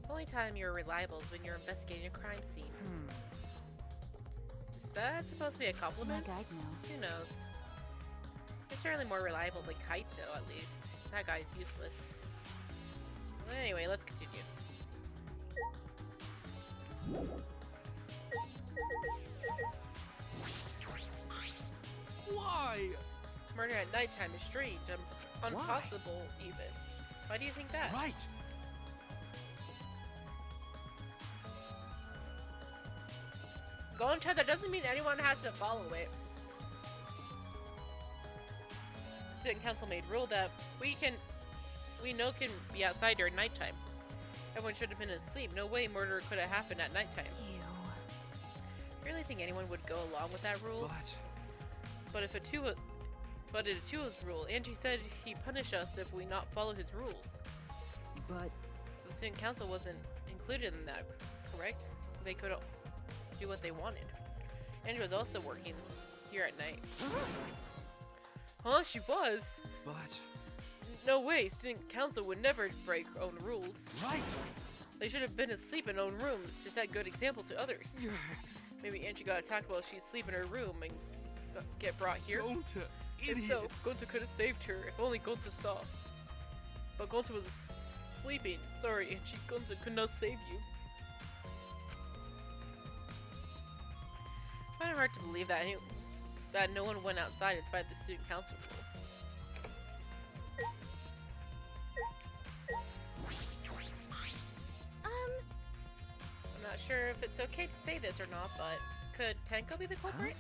S1: the only time you're reliable is when you're investigating a crime scene. Is that supposed to be a compliment?
S6: Like I'd know.
S1: Who knows? You're certainly more reliable than Kaito, at least. That guy's useless. Anyway, let's continue.
S2: Why?
S1: Murder at nighttime is strange, impossible even. Why do you think that?
S2: Right.
S1: Gonta, that doesn't mean anyone has to follow it. The student council made rule that we know can be outside during nighttime. Everyone should have been asleep. No way murder could have happened at nighttime.
S6: Ew.
S1: I really think anyone would go along with that rule. But in Atua's rule, Angie said he'd punish us if we not follow his rules.
S2: But...
S1: The student council wasn't included in that, correct? They could do what they wanted. Angie was also working here at night. Huh? She was?
S2: But...
S1: No way, student council would never break own rules.
S2: Right.
S1: They should have been asleep in own rooms to set good example to others. Maybe Angie got attacked while she's asleep in her room and get brought here.
S2: Gonta,
S1: If so, Gonta could have saved her if only Gonta saw. But Gonta was sleeping. Sorry, Angie, Gonta could not save you. I find it hard to believe that no one went outside in spite of the student council rule. I'm not sure if it's okay to say this or not, but could Tenko be the culprit?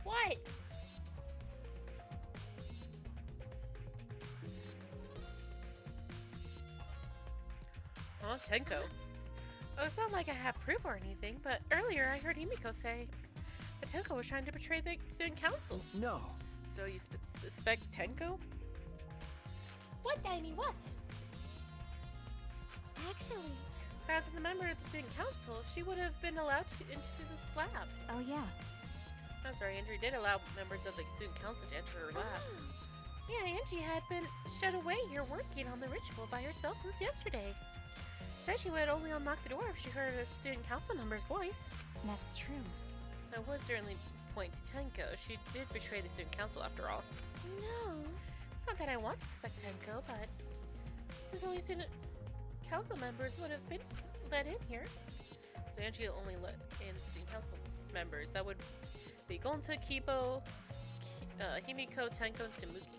S1: What? Huh, Tenko? Oh, it's not like I have proof or anything, but earlier I heard Himiko say that Tenko was trying to betray the student council.
S2: No.
S1: So you suspect Tenko?
S3: What, Daimi, what? Actually,
S1: As a member of the student council, she would have been allowed into this lab.
S6: Oh yeah.
S1: I'm sorry, Andrew did allow members of the student council to enter her lab. Yeah, Angie had been shut away here working on the ritual by herself since yesterday. Said she would only unlock the door if she heard a student council member's voice.
S6: That's true.
S1: That would certainly point to Tenko. She did betray the student council after all.
S3: No.
S1: It's not that I want to suspect Tenko, but since only student council members would have been let in here. So Angie only let in student council members. That would be Gonta, Kibo, Himiko, Tenko, and Sumuki.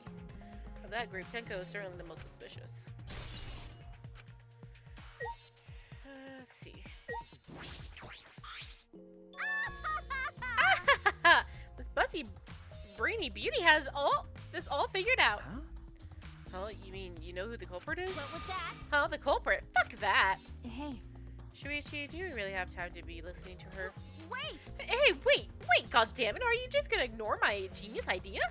S1: Of that group, Tenko is certainly the most suspicious. Let's see. This bussy brainy beauty has this all figured out.
S2: Huh?
S1: Oh, you mean you know who the culprit is?
S3: What was that?
S1: Oh, the culprit. Fuck that.
S6: Hey,
S1: Shuichi, do you really have time to be listening to her?
S3: Wait!
S1: Hey, wait, goddammit, are you just gonna ignore my genius idea?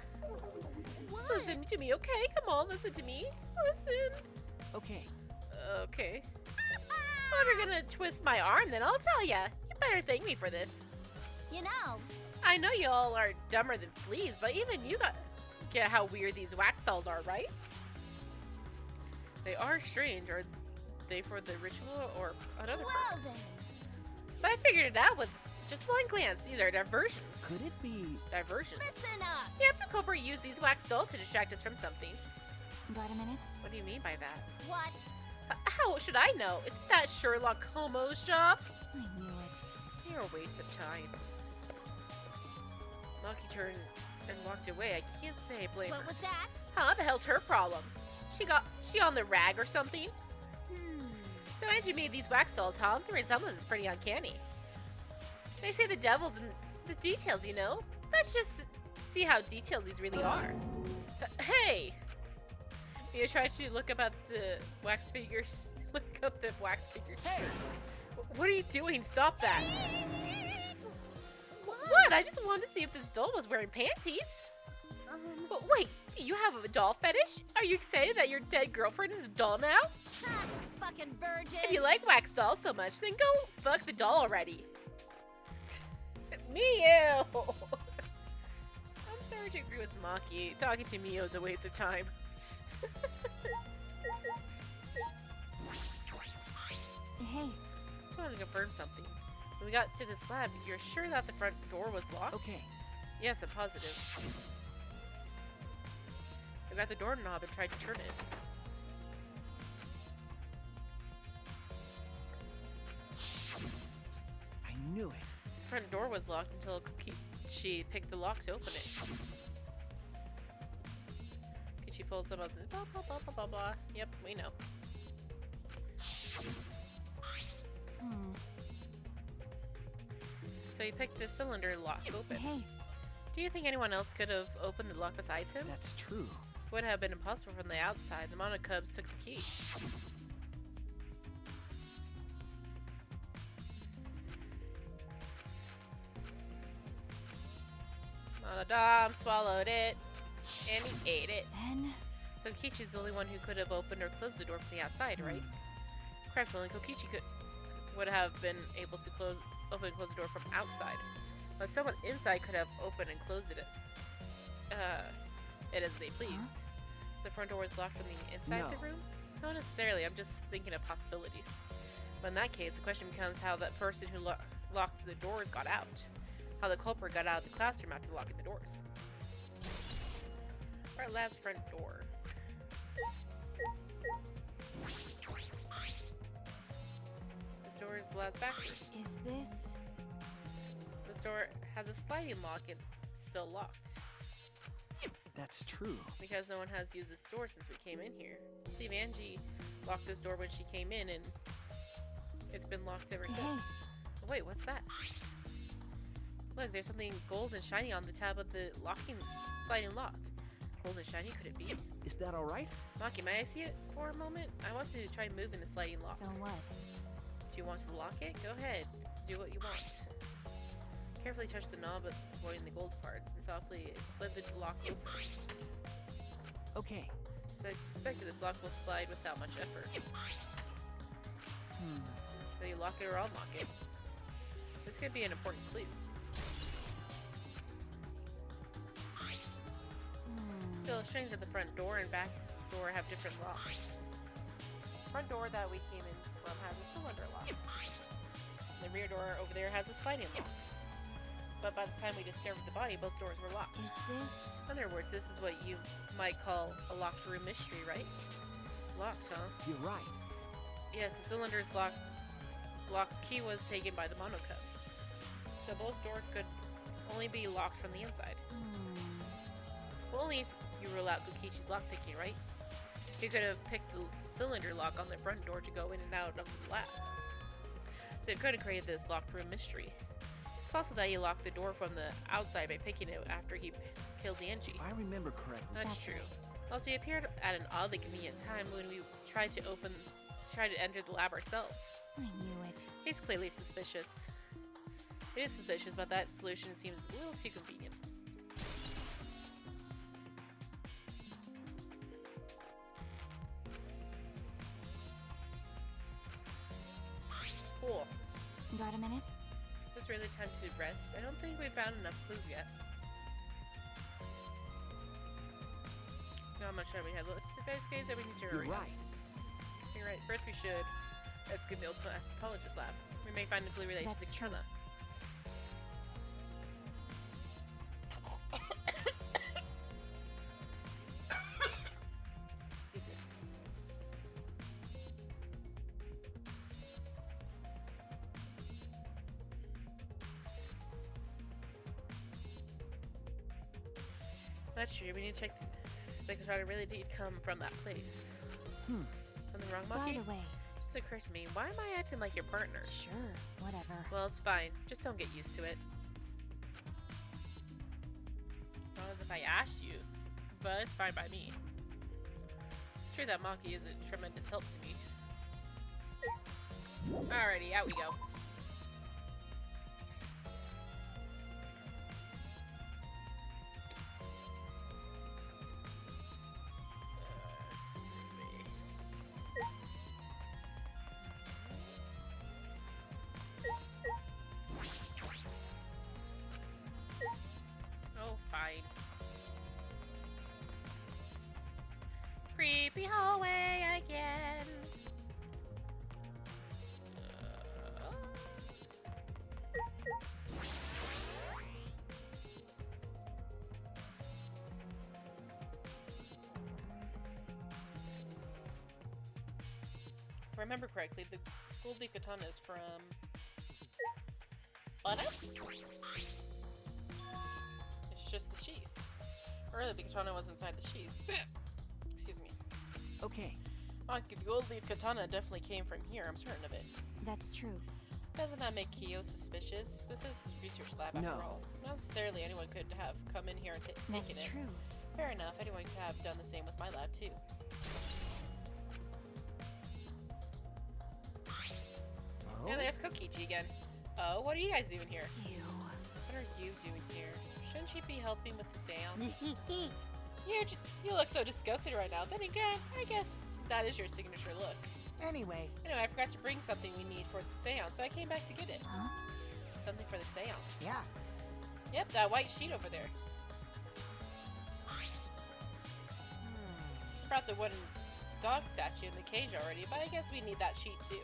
S3: What?
S1: Just listen to me, okay? Come on, listen to me. Listen.
S2: Okay.
S1: Okay. Well, if you're gonna twist my arm, then I'll tell ya. You better thank me for this.
S3: You know,
S1: I know you all are dumber than fleas, but even you get how weird these wax dolls are, right? They are strange. Are they for the ritual or another
S3: well
S1: purpose?
S3: then.
S1: But I figured it out with just one glance. These are diversions.
S2: Could it be?
S1: Diversions.
S3: Listen up!
S1: Yep, the culprit used these wax dolls to distract us from something.
S6: got a minute?
S1: What do you mean by that?
S3: What?
S1: How should I know? Isn't that Sherlock Holmes' job?
S6: I knew it.
S1: You're a waste of time. Maki turned and walked away. I can't say I blame
S3: What
S1: her.
S3: was that?
S1: Huh? The hell's her problem? She on the rag or something?
S3: Hmm.
S1: So Angie made these wax dolls, huh? The resemblance is pretty uncanny. They say the devil's in the details, you know? Let's just see how detailed these really are. Hey! Mia tried to look up at the wax figures. Look up the wax figure skirt. What are you doing? Stop that! What? I just wanted to see if this doll was wearing panties. But wait, do you have a doll fetish? Are you saying that your dead girlfriend is a doll now?
S3: Ha! Fucking virgin!
S1: If you like wax dolls so much, then go fuck the doll already. Mio! I'm sorry to agree with Maki. Talking to Mio is a waste of time.
S6: Hey,
S1: Just wanted to confirm something. When we got to this lab, you're sure that the front door was locked?
S2: Okay.
S1: Yes, I'm positive. I got the doorknob and tried to turn it.
S2: I knew it.
S1: The front door was locked until she picked the lock to open it. She pulled some of the blah blah blah blah blah blah. Yep, we know. So you picked the cylinder lock open.
S6: hey,
S1: Do you think anyone else could have opened the lock besides him?
S2: That's true.
S1: Would have been impossible from the outside. The Monocubs took the key. Monodam swallowed it, and he ate it.
S6: then
S1: So Kokichi's the only one who could have opened or closed the door from the outside, right? Correct, only Kokichi would have been able to open and close the door from outside. But someone inside could have opened and closed it as they pleased. So the front door was locked from the inside of the
S2: No.
S1: room? Not necessarily, I'm just thinking of possibilities. But in that case, the question becomes how that person who locked the doors got out. How the culprit got out of the classroom after locking the doors. Our lab's front door. This door is the last bathroom.
S6: is this?
S1: This door has a sliding lock and it's still locked.
S2: That's true.
S1: Because no one has used this door since we came in here. I believe Angie locked this door when she came in and it's been locked ever since. Oh, wait, what's that? Look, there's something gold and shiny on the tab of the sliding lock. Gold and shiny, could it be?
S2: Is that all right?
S1: Maki, may I see it for a moment? I want to try moving the sliding lock.
S6: So what?
S1: Do you want to lock it? Go ahead. Do what you want. Carefully touch the knob, avoiding the gold parts, and softly slid the lock open.
S2: Okay.
S1: So I suspected this lock will slide without much effort. So you lock it or unlock it. This could be an important clue. So illustrating that the front door and back door have different locks. Front door that we came in from has a cylinder lock. The rear door over there has a sliding lock. But by the time we discovered the body, both doors were locked.
S6: Is this...
S1: In other words, this is what you might call a locked room mystery, right? Locked, huh?
S2: You're right.
S1: Yes, the cylinder's lock's key was taken by the monocubs. So both doors could only be locked from the inside. Well, only if you rule out Kokichi's lockpicking, right? He could have picked the cylinder lock on the front door to go in and out of the lab. So it could have created this locked room mystery. It's possible that he locked the door from the outside by picking it after he killed the Engie.
S2: If I remember correctly.
S1: That's true. Also, he appeared at an oddly convenient time when we tried to enter the lab ourselves.
S6: I knew it.
S1: He's clearly suspicious. It is suspicious, but that solution seems a little too convenient. Cool.
S6: Got a minute?
S1: It's really time to rest. I don't think we've found enough clues yet. How much time we have? Let's investigate that we need to
S2: You're
S1: hurry up.
S2: right.
S1: You're right. First we should investigate the ultimate anthropologist lab. We may find a clue related to the
S6: That's true.
S1: Katana. Excuse me. That's true. We need to check the Katana really did come from that place. Something wrong,
S6: By
S1: Monkey?
S6: the way,
S1: Just occurred to me, why am I acting like your partner?
S6: sure, whatever.
S1: Well, it's fine. Just don't get used to it. As long as if I asked you. But it's fine by me. Sure that Maki is a tremendous help to me. Alrighty, out we go. Oh, fine. Creepy hallway again. If I remember correctly, the Goldie Katana is from... Butter? It's just the sheath. Earlier, the katana was inside the sheath. Excuse me.
S2: Okay.
S1: Monkey, the gold leaf katana definitely came from here, I'm certain of it.
S6: That's true.
S1: Doesn't that make Kyo suspicious? This is a research lab after
S2: No.
S1: all. Not necessarily anyone could have come in here and taken
S6: That's
S1: it.
S6: true.
S1: Fair enough, anyone could have done the same with my lab too.
S2: Oh?
S1: And there's Kokichi again. Oh, what are you guys doing here?
S6: Ew.
S1: What are you doing here? Shouldn't she be helping with the seance? You look so disgusted right now. Then again, I guess that is your signature look.
S7: Anyway,
S1: Anyway, I forgot to bring something we need for the seance, so I came back to get it.
S6: Huh?
S1: Something for the seance.
S7: yeah.
S1: Yep, that white sheet over there. Brought the wooden dog statue in the cage already, but I guess we need that sheet too.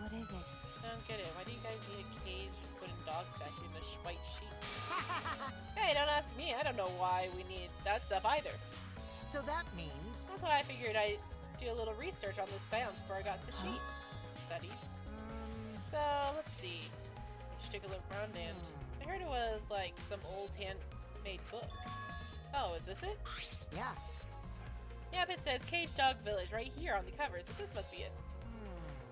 S6: What is it?
S1: I don't get it. Why do you guys need a cage wooden dog statue in the white sheet? Hey, don't ask me. I don't know why we need that stuff either.
S7: So that means...
S1: That's why I figured I'd do a little research on this seance before I got the sheet. Study. So, let's see. Just took a look around and I heard it was like some old handmade book. Oh, is this it?
S7: Yeah.
S1: Yep, it says Cage Dog Village right here on the cover, so this must be it.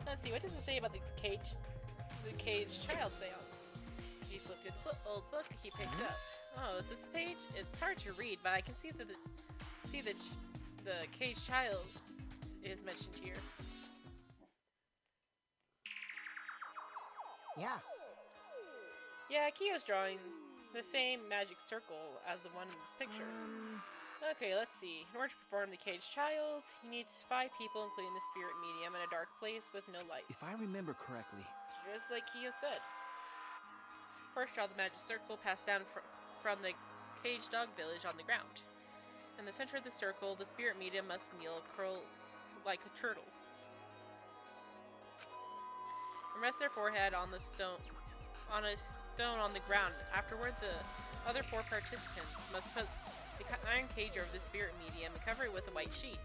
S1: Let's see, what does it say about the cage child seance? He flipped through the old book he picked up. Oh, is this the page? It's hard to read, but I can see that the cage child is mentioned here.
S7: Yeah.
S1: Yeah, Kyo's drawing's the same magic circle as the one in this picture. Okay, let's see. In order to perform the caged child, you need 5 people, including the spirit medium, in a dark place with no lights.
S2: If I remember correctly.
S1: Just like Kyo said. First, draw the magic circle passed down from the caged dog village on the ground. In the center of the circle, the spirit medium must kneel, like a turtle. And rest their forehead on the stone, on a stone on the ground. Afterward, the other 4 participants must put the iron cage over the spirit medium and cover it with a white sheet.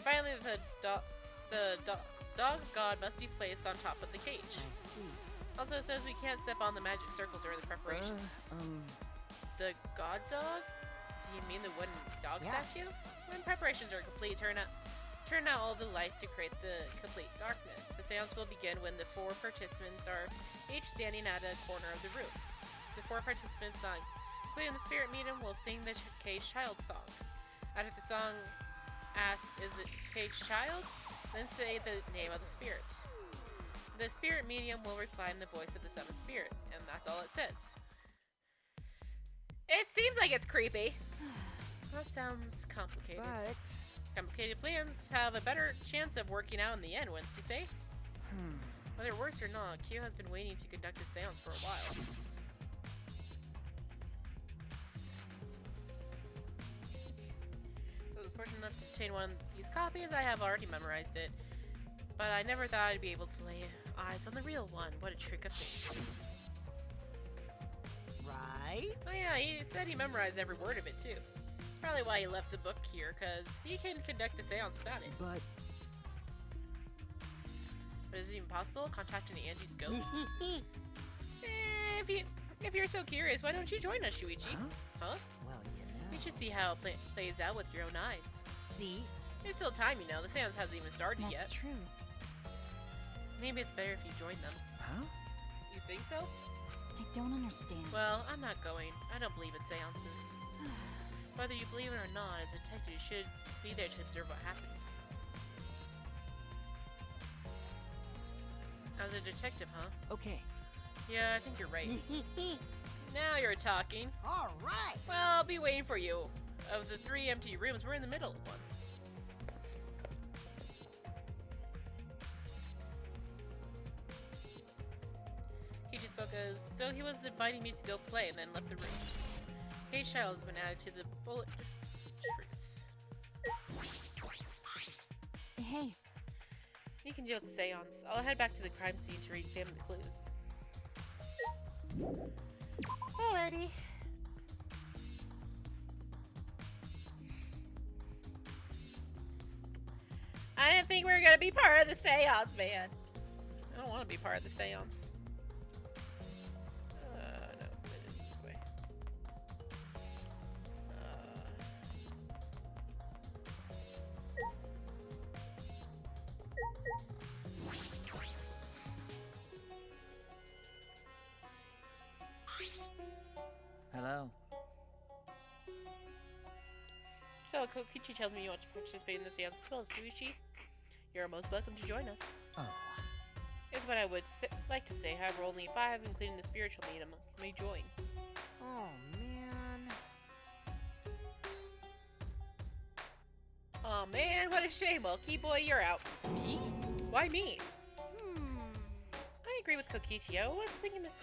S1: Finally, the dog of God must be placed on top of the cage.
S2: I see.
S1: Also, it says we can't step on the magic circle during the preparations. The god dog? Do you mean the wooden dog
S7: Yeah.
S1: statue? When preparations are complete, turn out all the lights to create the complete darkness. The seance will begin when the 4 participants are each standing at a corner of the room. The 4 participants, not including the spirit medium, will sing the cage child song. After the song asks, "Is it cage child?" then say the name of the spirit. The spirit medium will reply in the voice of the summoned spirit, and that's all it says. It seems like it's creepy. That sounds complicated.
S7: But
S1: Complicated plans have a better chance of working out in the end, wouldn't you say? Whether it works or not, Kyo has been waiting to conduct a seance for a while. I was fortunate enough to obtain one of these copies. I have already memorized it, but I never thought I'd be able to lay eyes on the real one. What a trick of fate.
S7: right?
S1: Oh yeah, he said he memorized every word of it too. That's probably why he left the book here, because he can conduct the seance without it.
S2: But
S1: But is it even possible? Contacting Angie's ghost? If you're so curious, why don't you join us, Shuichi? Huh?
S7: Well,
S1: You should see how it plays out with your own eyes.
S7: See?
S1: There's still time, you know. The seance hasn't even started
S6: That's
S1: yet.
S6: true.
S1: Maybe it's better if you join them.
S2: huh?
S1: You think so?
S6: I don't understand.
S1: Well, I'm not going. I don't believe in seances. Whether you believe it or not, as a detective, you should be there to observe what happens. As a detective, huh?
S2: Okay.
S1: Yeah, I think you're right. Now you're talking.
S7: All right.
S1: Well, I'll be waiting for you. Of the 3 empty rooms, we're in the middle of one. Kichi spoke as though he was inviting me to go play and then left the room. Cage Child has been added to the bullet truths.
S6: Hey,
S1: You can deal with the seance. I'll head back to the crime scene to re-examine the clues. Alrighty. I didn't think we were gonna be part of the seance, man. I don't want to be part of the seance. No, it is this way.
S2: Hello.
S1: So, Kokichi tells me you want to participate in the seance as well as Shuichi. You're most welcome to join us.
S2: Oh.
S1: Is what I would like to say. However, only 5, including the spiritual medium, may join.
S7: Oh, man.
S1: Aw man, what a shame. Well, Key Boy, you're out. Me? Why me? I agree with Kokichi. I was thinking this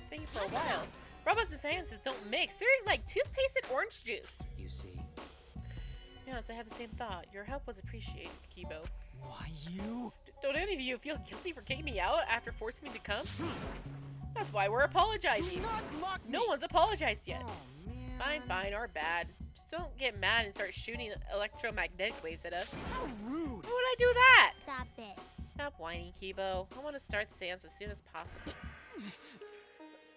S1: thing for a while. Robots and seances don't mix. They're like toothpaste and orange juice.
S2: You see.
S1: Yes, I had the same thought. Your help was appreciated, Kibo.
S2: Why you?
S1: Don't any of you feel guilty for kicking me out after forcing me to come? That's why we're apologizing.
S7: Do not mock me.
S1: No one's apologized yet.
S7: Oh, man.
S1: Fine, fine, our bad. Just don't get mad and start shooting electromagnetic waves at us.
S7: How rude.
S1: Why would I do that?
S3: Stop it.
S1: Stop whining, Kibo. I want to start the seance as soon as possible.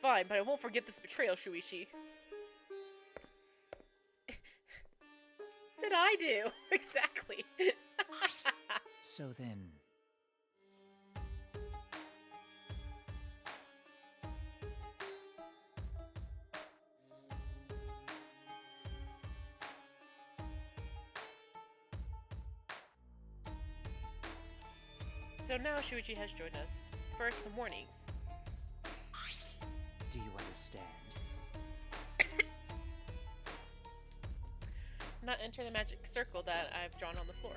S1: Fine, but I won't forget this betrayal, Shuichi. Did I do? Exactly.
S2: So then.
S1: So now Shuichi has joined us. First, some warnings.
S2: Do you understand?
S1: Not enter the magic circle that I've drawn on the floor.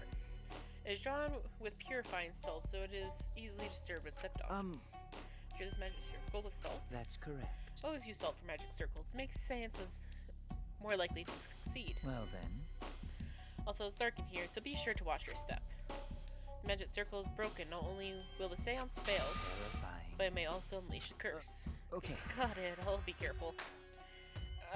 S1: It is drawn with purifying salt, so it is easily disturbed when stepped on. Share this magic circle with salt.
S2: That's correct.
S1: Always use salt for magic circles. Makes seances more likely to succeed.
S2: Well then.
S1: Also, it's dark in here, so be sure to watch your step. The magic circle is broken. Not only will the seance fail,
S2: Terrifying.
S1: but it may also unleash a curse.
S2: Okay.
S1: Got it. I'll be careful.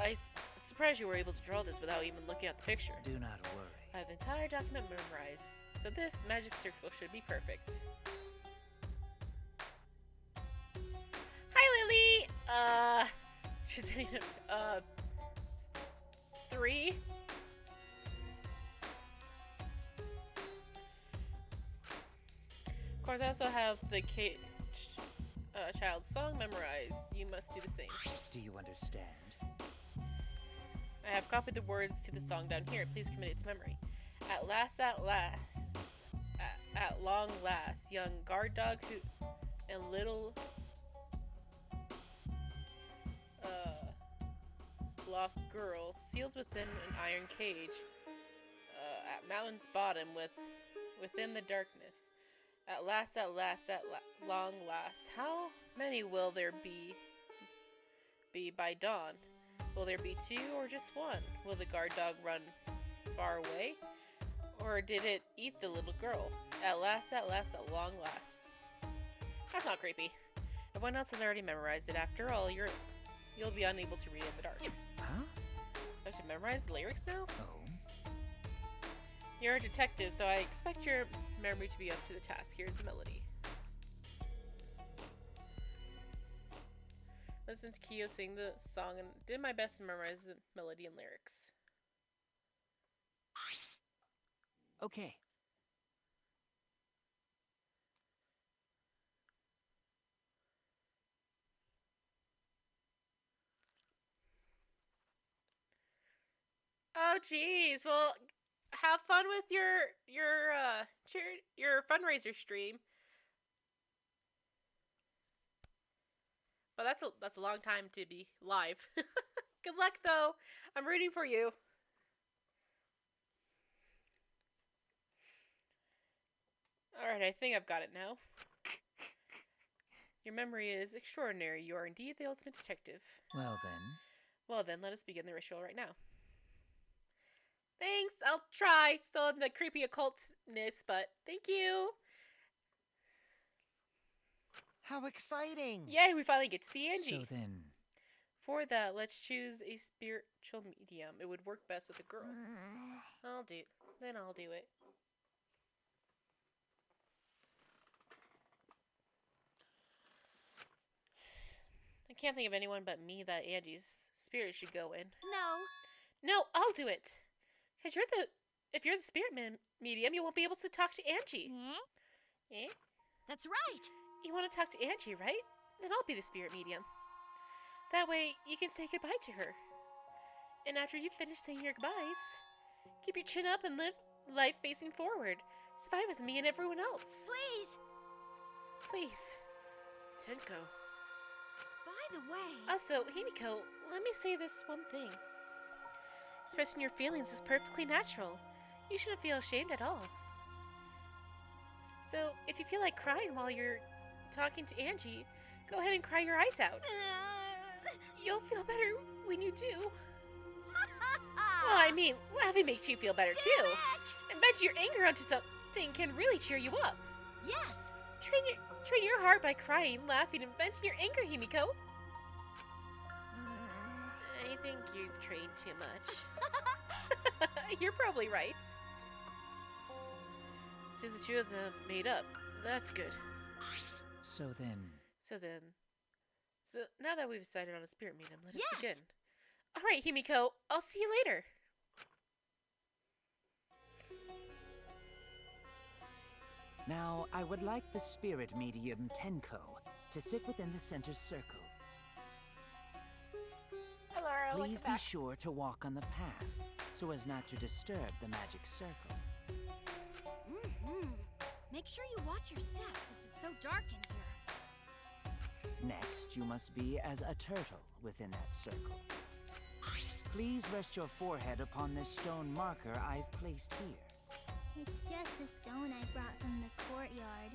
S1: I'm surprised you were able to draw this without even looking at the picture.
S2: Do not worry.
S1: I have the entire document memorized, so this magic circle should be perfect. Hi, Lily! She's hitting 3? Of course, I also have the child's song memorized. You must do the same.
S2: Do you understand?
S1: I have copied the words to the song down here. Please commit it to memory. At long last, young guard dog who and little lost girl sealed within an iron cage at mountain's bottom within the darkness. At long last. How many will there be by dawn? Will there be 2 or just 1? Will the guard dog run far away? Or did it eat the little girl? At long last. That's not creepy. Everyone else has already memorized it. After all, you'll be unable to read in the dark.
S2: Huh?
S1: I have to memorize the lyrics now?
S2: Oh.
S1: You're a detective, so I expect your memory to be up to the task. Here's the melody. Listen to Kyo sing the song and did my best to memorize the melody and lyrics.
S2: Okay.
S1: Oh, geez. Well, have fun with your fundraiser stream. But that's a long time to be live. Good luck, though. I'm rooting for you. Alright, I think I've got it now. Your memory is extraordinary. You are indeed the ultimate detective.
S2: Well then.
S1: Well then, let us begin the ritual right now. Thanks, I'll try. Still in the creepy occultness, but thank you.
S7: How exciting!
S1: Yay, we finally get to see Angie.
S2: So then.
S1: For that, let's choose a spiritual medium. It would work best with a girl. I'll do it. I can't think of anyone but me that Angie's spirit should go in. No, I'll do it. Cause if you're the spirit medium, you won't be able to talk to Angie. Eh?
S3: That's right.
S1: You want to talk to Angie, right? Then I'll be the spirit medium. That way, you can say goodbye to her. And after you finish saying your goodbyes, keep your chin up and live life facing forward. Survive with me and everyone else. Please.
S4: Tenko.
S3: By the way,
S1: Also, Himiko, let me say this one thing. Expressing your feelings is perfectly natural. You shouldn't feel ashamed at all. So, if you feel like crying while you're talking to Angie, go ahead and cry your eyes out. You'll feel better when you do. Well, I mean, laughing makes you feel better too. And venting your anger onto something can really cheer you up.
S3: yes.
S1: Train your heart by crying, laughing, and venting your anger, Himiko. I think you've trained too much. You're probably right. Since the two of them made up, that's good.
S2: So then.
S1: So now that we've decided on a spirit medium, let us
S3: Yes.
S1: begin. Alright, Himiko, I'll see you later.
S2: Now, I would like the spirit medium Tenko to sit within the center circle.
S1: Hello,
S2: Please be sure to walk on the path so as not to disturb the magic circle.
S3: Make sure you watch your steps since it's so dark in here.
S2: Next, you must be as a turtle within that circle. Please rest your forehead upon this stone marker I've placed here.
S3: It's just a stone I brought from the courtyard.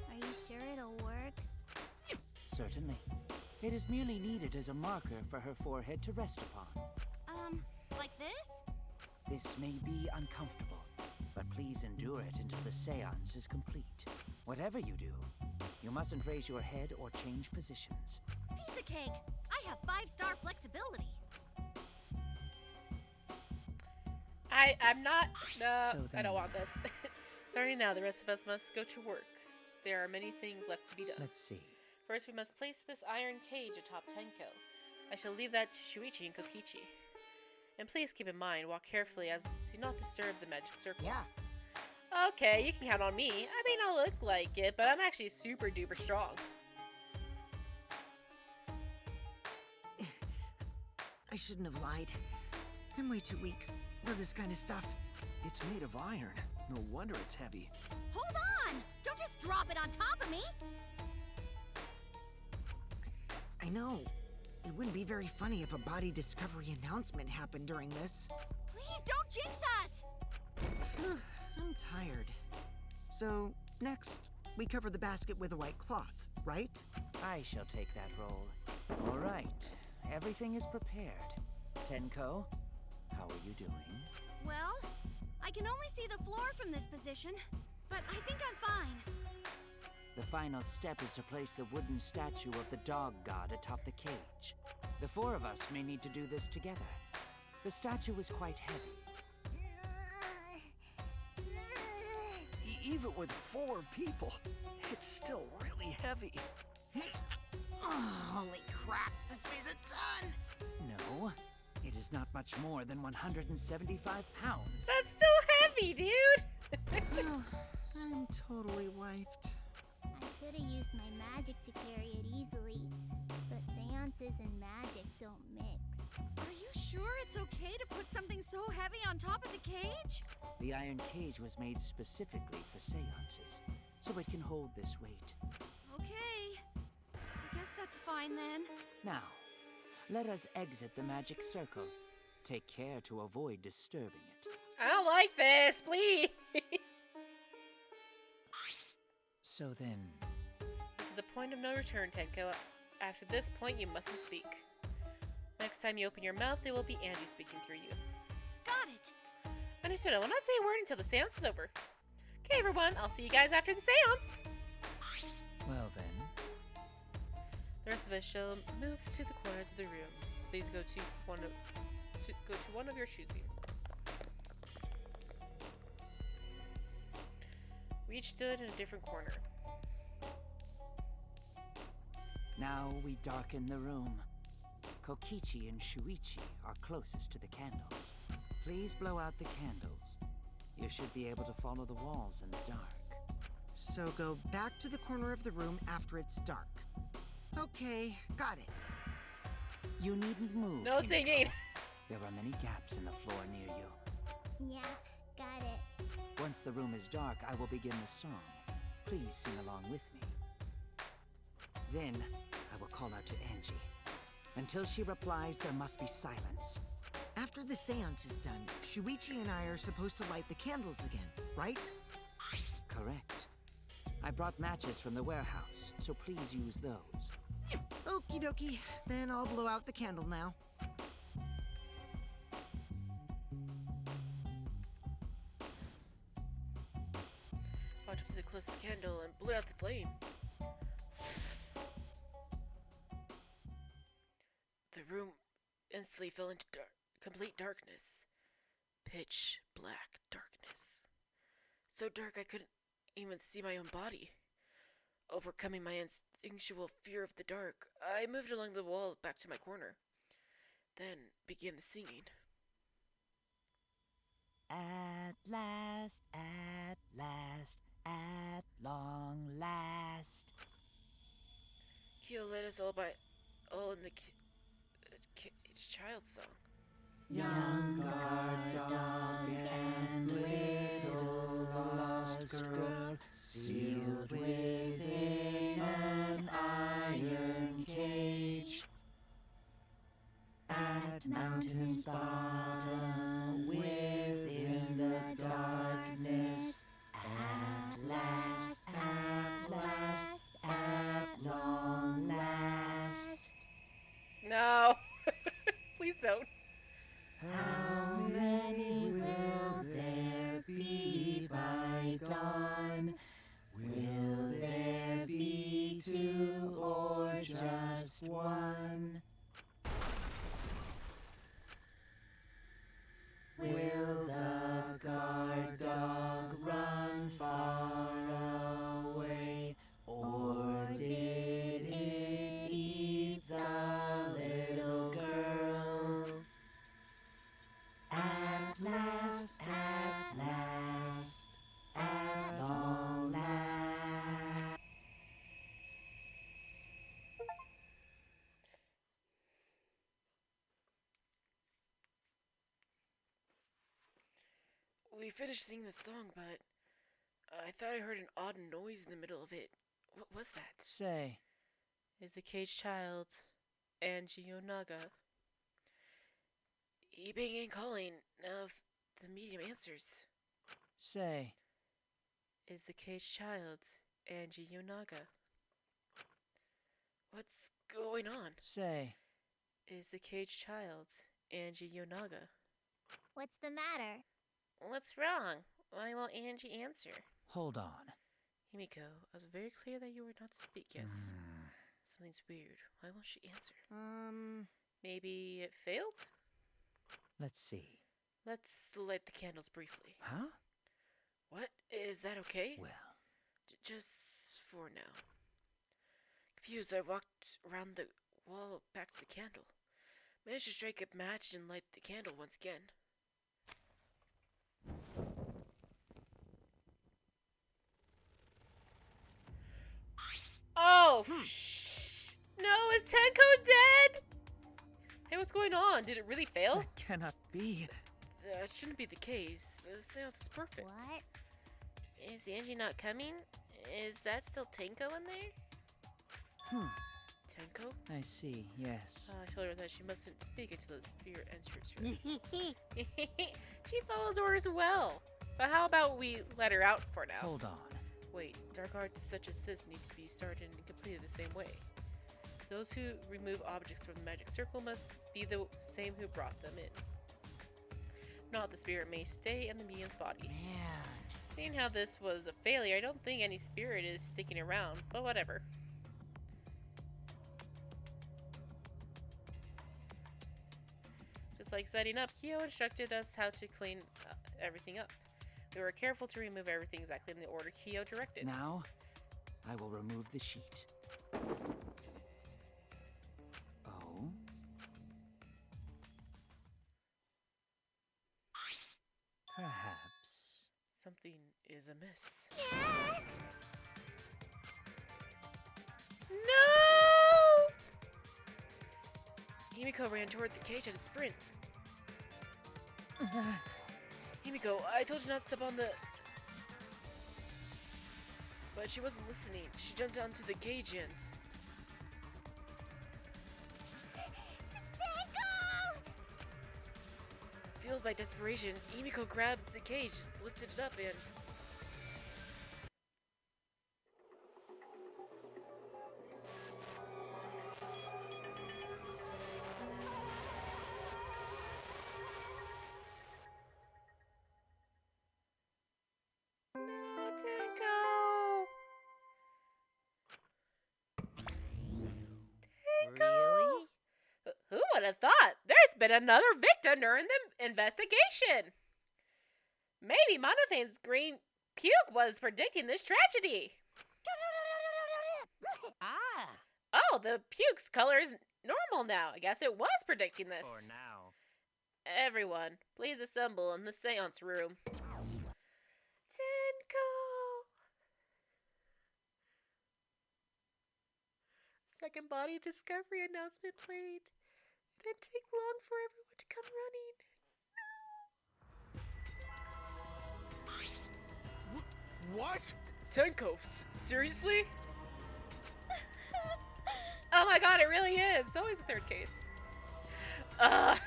S3: Are you sure it'll work?
S2: Certainly. It is merely needed as a marker for her forehead to rest upon.
S3: Like this?
S2: This may be uncomfortable, but please endure it until the seance is complete. Whatever you do, you mustn't raise your head or change positions.
S3: Piece of cake. I have 5-star flexibility.
S1: I'm not. No,
S2: So
S1: I don't
S2: then-
S1: want this. Starting now, the rest of us must go to work. There are many things left to be done.
S2: Let's see.
S1: First, we must place this iron cage atop Tenko. I shall leave that to Shuichi and Kokichi. And please keep in mind, walk carefully as to not disturb the magic circle.
S7: Yeah.
S1: Okay, you can count on me. I may not look like it, but I'm actually super duper strong.
S7: I shouldn't have lied. I'm way too weak for this kind of stuff.
S8: It's made of iron. No wonder it's heavy.
S3: Hold on! Don't just drop it on top of me!
S7: I know. It wouldn't be very funny if a body discovery announcement happened during this.
S3: Please don't jinx us!
S7: I'm tired. So, next, we cover the basket with a white cloth, right?
S2: I shall take that role. All right. Everything is prepared. Tenko, how are you doing?
S3: Well, I can only see the floor from this position, but I think I'm fine.
S2: The final step is to place the wooden statue of the dog god atop the cage. The 4 of us may need to do this together. The statue is quite heavy.
S8: Even with 4 people, it's still really heavy.
S7: Oh, holy crap, this weighs a ton!
S2: No, it is not much more than 175 pounds.
S1: That's still heavy, dude!
S7: Oh, I'm totally wiped.
S9: I could have used my magic to carry it easily, but seances and magic don't mix.
S3: Are you sure it's okay to put something so heavy on top of the cage?
S2: The iron cage was made specifically for seances, so it can hold this weight.
S3: Okay. I guess that's fine then.
S2: Now, let us exit the magic circle. Take care to avoid disturbing it.
S1: I don't like this, please!
S2: So then,
S1: This is the point of no return, Tenko. After this point, you mustn't speak. Next time you open your mouth, it will be Angie speaking through you.
S3: Got it.
S1: Understood. I will not say a word until the seance is over. Okay, everyone. I'll see you guys after the seance.
S2: well then,
S1: The rest of us shall move to the corners of the room. Please go to one of your choosing. We each stood in a different corner.
S2: now we darken the room. Kokichi and Shuichi are closest to the candles. Please blow out the candles. You should be able to follow the walls in the dark.
S7: So go back to the corner of the room after it's dark. Okay, got it.
S2: You needn't move.
S1: No
S2: Hinako.
S1: singing.
S2: There are many gaps in the floor near you.
S9: Yeah, got it.
S2: Once the room is dark, I will begin the song. Please sing along with me. Then, I will call out to Angie. Until she replies, there must be silence.
S7: After the seance is done, Shuichi and I are supposed to light the candles again, right?
S2: Correct. I brought matches from the warehouse, so please use those.
S7: Okie dokie, then I'll blow out the candle now.
S4: Walked up to the closest candle and blew out the flame. The room instantly fell into complete darkness. Pitch black darkness. So dark I couldn't even see my own body. Overcoming my instinctual fear of the dark, I moved along the wall back to my corner. Then began the singing.
S2: At last, at long last.
S4: Kyo led us all in the it's child's song.
S2: Young guard dog and little lost girl, sealed within an iron cage. At mountain's bottom, within the darkness, at last, at long last.
S1: No. Please don't.
S2: How many run? Will the guard dog run far away, or did it eat the little girl? At last, at long last.
S4: We finished singing the song, but I thought I heard an odd noise in the middle of it. What was that?
S2: Say,
S1: Is the caged child Angie Yonaga?
S4: Eeping and calling. Now, if the medium answers.
S2: say,
S1: Is the caged child Angie Yonaga?
S4: What's going on?
S2: say.
S1: Is the caged child Angie Yonaga?
S9: What's the matter?
S1: What's wrong? Why won't Angie answer?
S2: Hold on.
S1: Himiko, I was very clear that you were not to speak, yes. Something's weird. Why won't she answer? Maybe it failed?
S2: Let's see.
S1: Let's light the candles briefly.
S2: Huh?
S4: What? Is that okay?
S2: Well,
S4: Just for now. Confused, I walked around the wall back to the candle. Managed to strike a match and light the candle once again.
S1: Oh, no, is Tenko dead? Hey, what's going on? Did it really fail?
S8: That cannot be.
S4: That shouldn't be the case. The seance was perfect.
S9: What?
S1: Is Angie not coming? Is that still Tenko in there?
S4: Tenko?
S2: I see, yes.
S1: I told her that she mustn't speak until the spirit enters her. She follows orders well. But how about we let her out for now?
S2: Hold on.
S1: Wait, dark arts such as this need to be started and completed the same way. Those who remove objects from the magic circle must be the same who brought them in. Not the spirit may stay in the medium's body.
S2: Man.
S1: Seeing how this was a failure, I don't think any spirit is sticking around, but whatever. Just like setting up, Kyo instructed us how to clean everything up. We were careful to remove everything exactly in the order Kyo directed.
S2: Now, I will remove the sheet. Oh? Perhaps.
S4: Something is amiss.
S1: No!
S4: Himiko ran toward the cage at a sprint. Himiko, I told you not to step on the... But she wasn't listening. She jumped onto the cage and... Fueled by desperation, Himiko grabbed the cage, lifted it up, and...
S2: Really?
S1: Who would have thought? There's been another victim during the investigation. Maybe Monophane's green puke was predicting this tragedy.
S2: Ah!
S1: Oh, the puke's color is normal now. I guess it was predicting this.
S8: For now.
S1: Everyone, please assemble in the seance room. Tenko! Second body discovery announcement played. It didn't take long for everyone to come running.
S8: What?
S4: Tenko, seriously?
S1: Oh my god, it really is. It's always the third case. I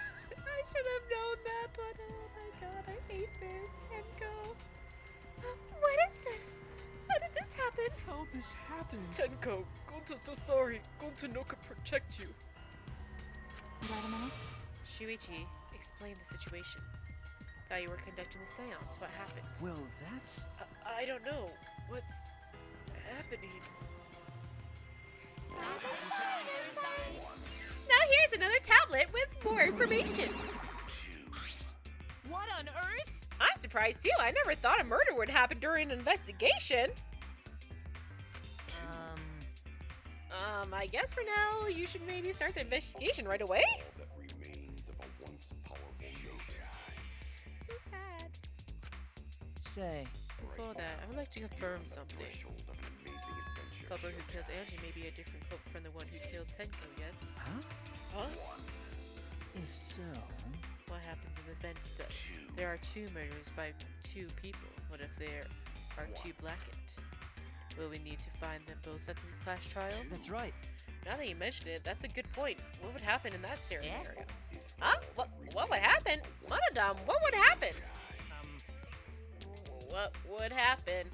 S1: should have known that, but oh my god, I hate this. Tenko. What is this? How did this happen?
S8: How this happened?
S4: Tenko, Gonta's so sorry. Gonta no could protect you.
S6: Wait a minute.
S1: Shuichi, explain the situation. Thought you were conducting the seance. What happened?
S8: Well, that's...
S4: I don't know. What's happening?
S3: Where's the shining sun?
S1: Here's another tablet with more information.
S10: What on earth?
S1: I'm surprised too. I never thought a murder would happen during an investigation. I guess for now, you should maybe start the investigation right away.
S11: That remains of a once powerful nation.
S1: So sad.
S2: Say,
S5: Before that, I would like to confirm something.
S11: Threshold of an amazing adventure.
S5: The culprit who killed Angie may be a different culprit from the one who killed Tenko, yes?
S2: huh?
S5: Huh?
S2: If so,
S5: What happens in the event that there are two murders by two people? What if there are two blackened? Will we need to find them both at the clash trial?
S2: that's right.
S1: Now that you mention it, that's a good point. What would happen in that scenario? Huh? What would happen? Monodam, what would happen? What would happen?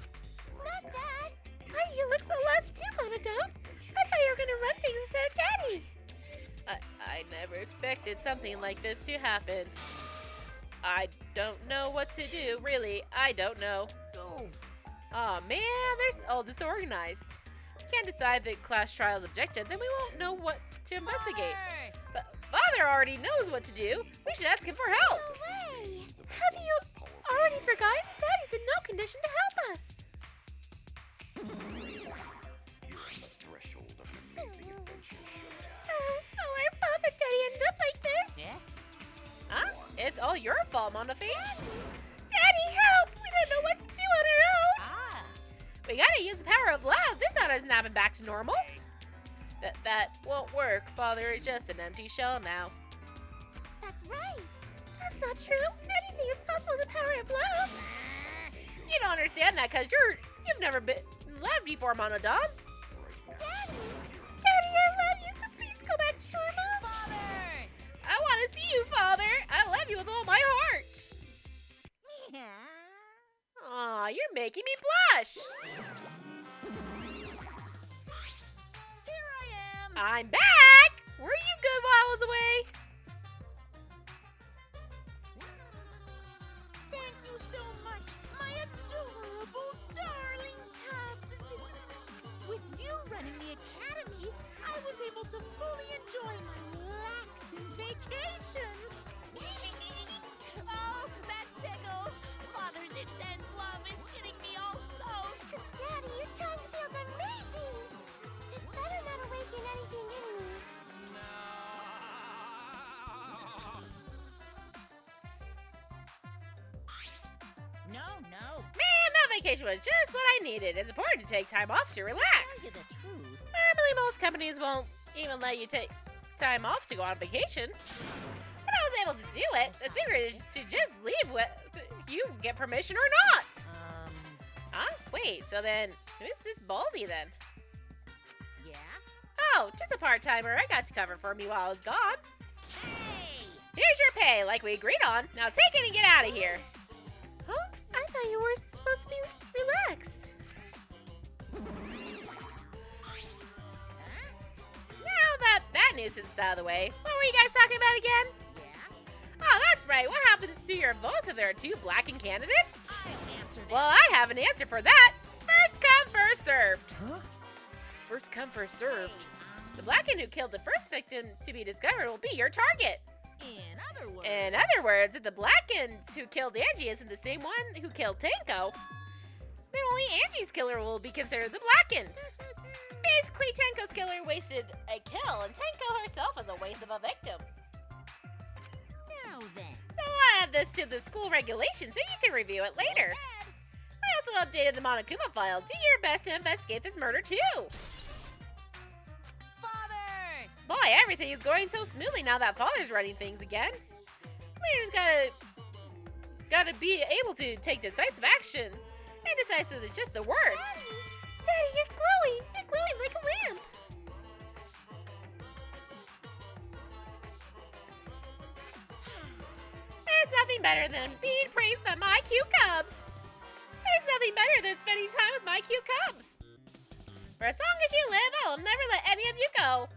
S3: Not that.
S1: Why, you look so lost too, Monodam. I thought you were gonna run things instead of Daddy. I never expected something like this to happen. I don't know what to do, really. I don't know. Aw, man, they're all disorganized. We can't decide the class trial's objective, then we won't know what to investigate. But Father already knows what to do. We should ask him for help.
S3: No way.
S1: Have you already forgotten? Daddy's in no condition to help us.
S11: You're on the threshold of an amazing adventure.
S1: It's all our fault that Daddy ended up like this.
S2: Yeah?
S1: Huh? It's all your fault, Monofie. Daddy, help! We don't know what to do on our own. We gotta use the power of love. This auto is snapping back to normal. That won't work. Father is just an empty shell now.
S3: That's right.
S1: That's not true. Anything is possible with the power of love. You don't understand that because you've never been loved before, Monodam.
S3: Daddy.
S1: Daddy, I love you, so please go back to normal.
S10: Father!
S1: I want to see you, Father. I love you with all my heart. Aw, you're making me blush.
S10: Here I am!
S1: I'm back. Were you good while I was away?
S10: Thank you so much, my adorable darling cubs! With you running the academy, I was able to fully enjoy my relaxing vacation! Oh, that tickles! Father's intense love is getting me all soaked!
S3: Daddy, your tongue feels amazing. This better not awaken anything in me.
S10: No.
S1: Man, that vacation was just what I needed. It's important to take time off to relax.
S10: Tell you the truth.
S1: Normally, most companies won't even let you take time off to go on vacation. But I was able to do it. The secret is to just leave with you get permission or not. Huh? Wait, so then, who's this Baldy then?
S10: Yeah?
S1: Oh, just a part-timer I got to cover for me while I was gone.
S10: Hey!
S1: Here's your pay, like we agreed on. Now take it and get out of here. Huh? I thought you were supposed to be relaxed. Now that nuisance is out of the way, what were you guys talking about again?
S10: Yeah?
S1: Oh, that's right. What happens to your votes if there are two blackened candidates?
S10: I'll answer this.
S1: Well, I have an answer for that. First come, first served.
S2: Huh?
S5: First come, first served.
S1: The blackened who killed the first victim to be discovered will be your target.
S10: In other words...
S1: In other words, if the blackened who killed Angie isn't the same one who killed Tenko, then only Angie's killer will be considered the blackened. Basically, Tenko's killer wasted a kill, and Tenko herself is a waste of a victim.
S10: Now then.
S1: So I add this to the school regulations so you can review it later. I also updated the Monokuma file. Do your best to investigate this murder too.
S10: Father!
S1: Boy, everything is going so smoothly now that Father's running things again. Leader's gotta be able to take decisive action. Indecisive is just the worst. Daddy, you're glowing. You're glowing like a lamp. There's nothing better than being praised by my cute cubs. There's nothing better than spending time with my cute cubs. For as long as you live, I will never let any of you go.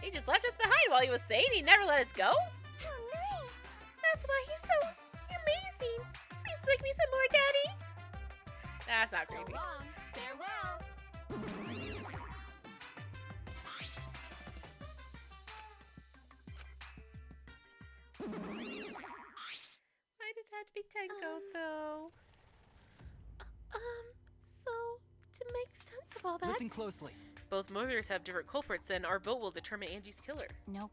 S1: He just left us behind while he was saying he never let us go?
S3: How nice.
S1: That's why he's so amazing. Please lick me some more, Daddy. That's not
S10: So
S1: creepy.
S10: long. Farewell.
S1: Tenko, Phil.
S3: So, to make sense of all that...
S8: Listen closely.
S1: Both murders have different culprits, and our vote will determine Angie's killer.
S6: Nope.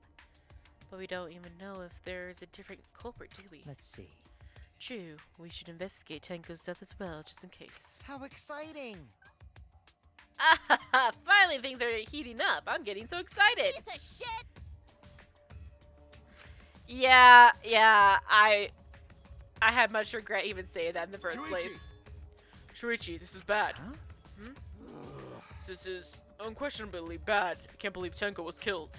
S1: But we don't even know if there's a different culprit, do we?
S2: Let's see.
S1: True. We should investigate Tenko's death as well, just in case.
S7: How exciting!
S1: Ah, finally things are heating up. I'm getting so excited.
S10: Piece of shit!
S1: Yeah, I had much regret even saying that in the first
S11: Shuichi.
S1: place. Shuichi, this is bad.
S2: Huh?
S5: This is unquestionably bad. I can't believe Tenko was killed.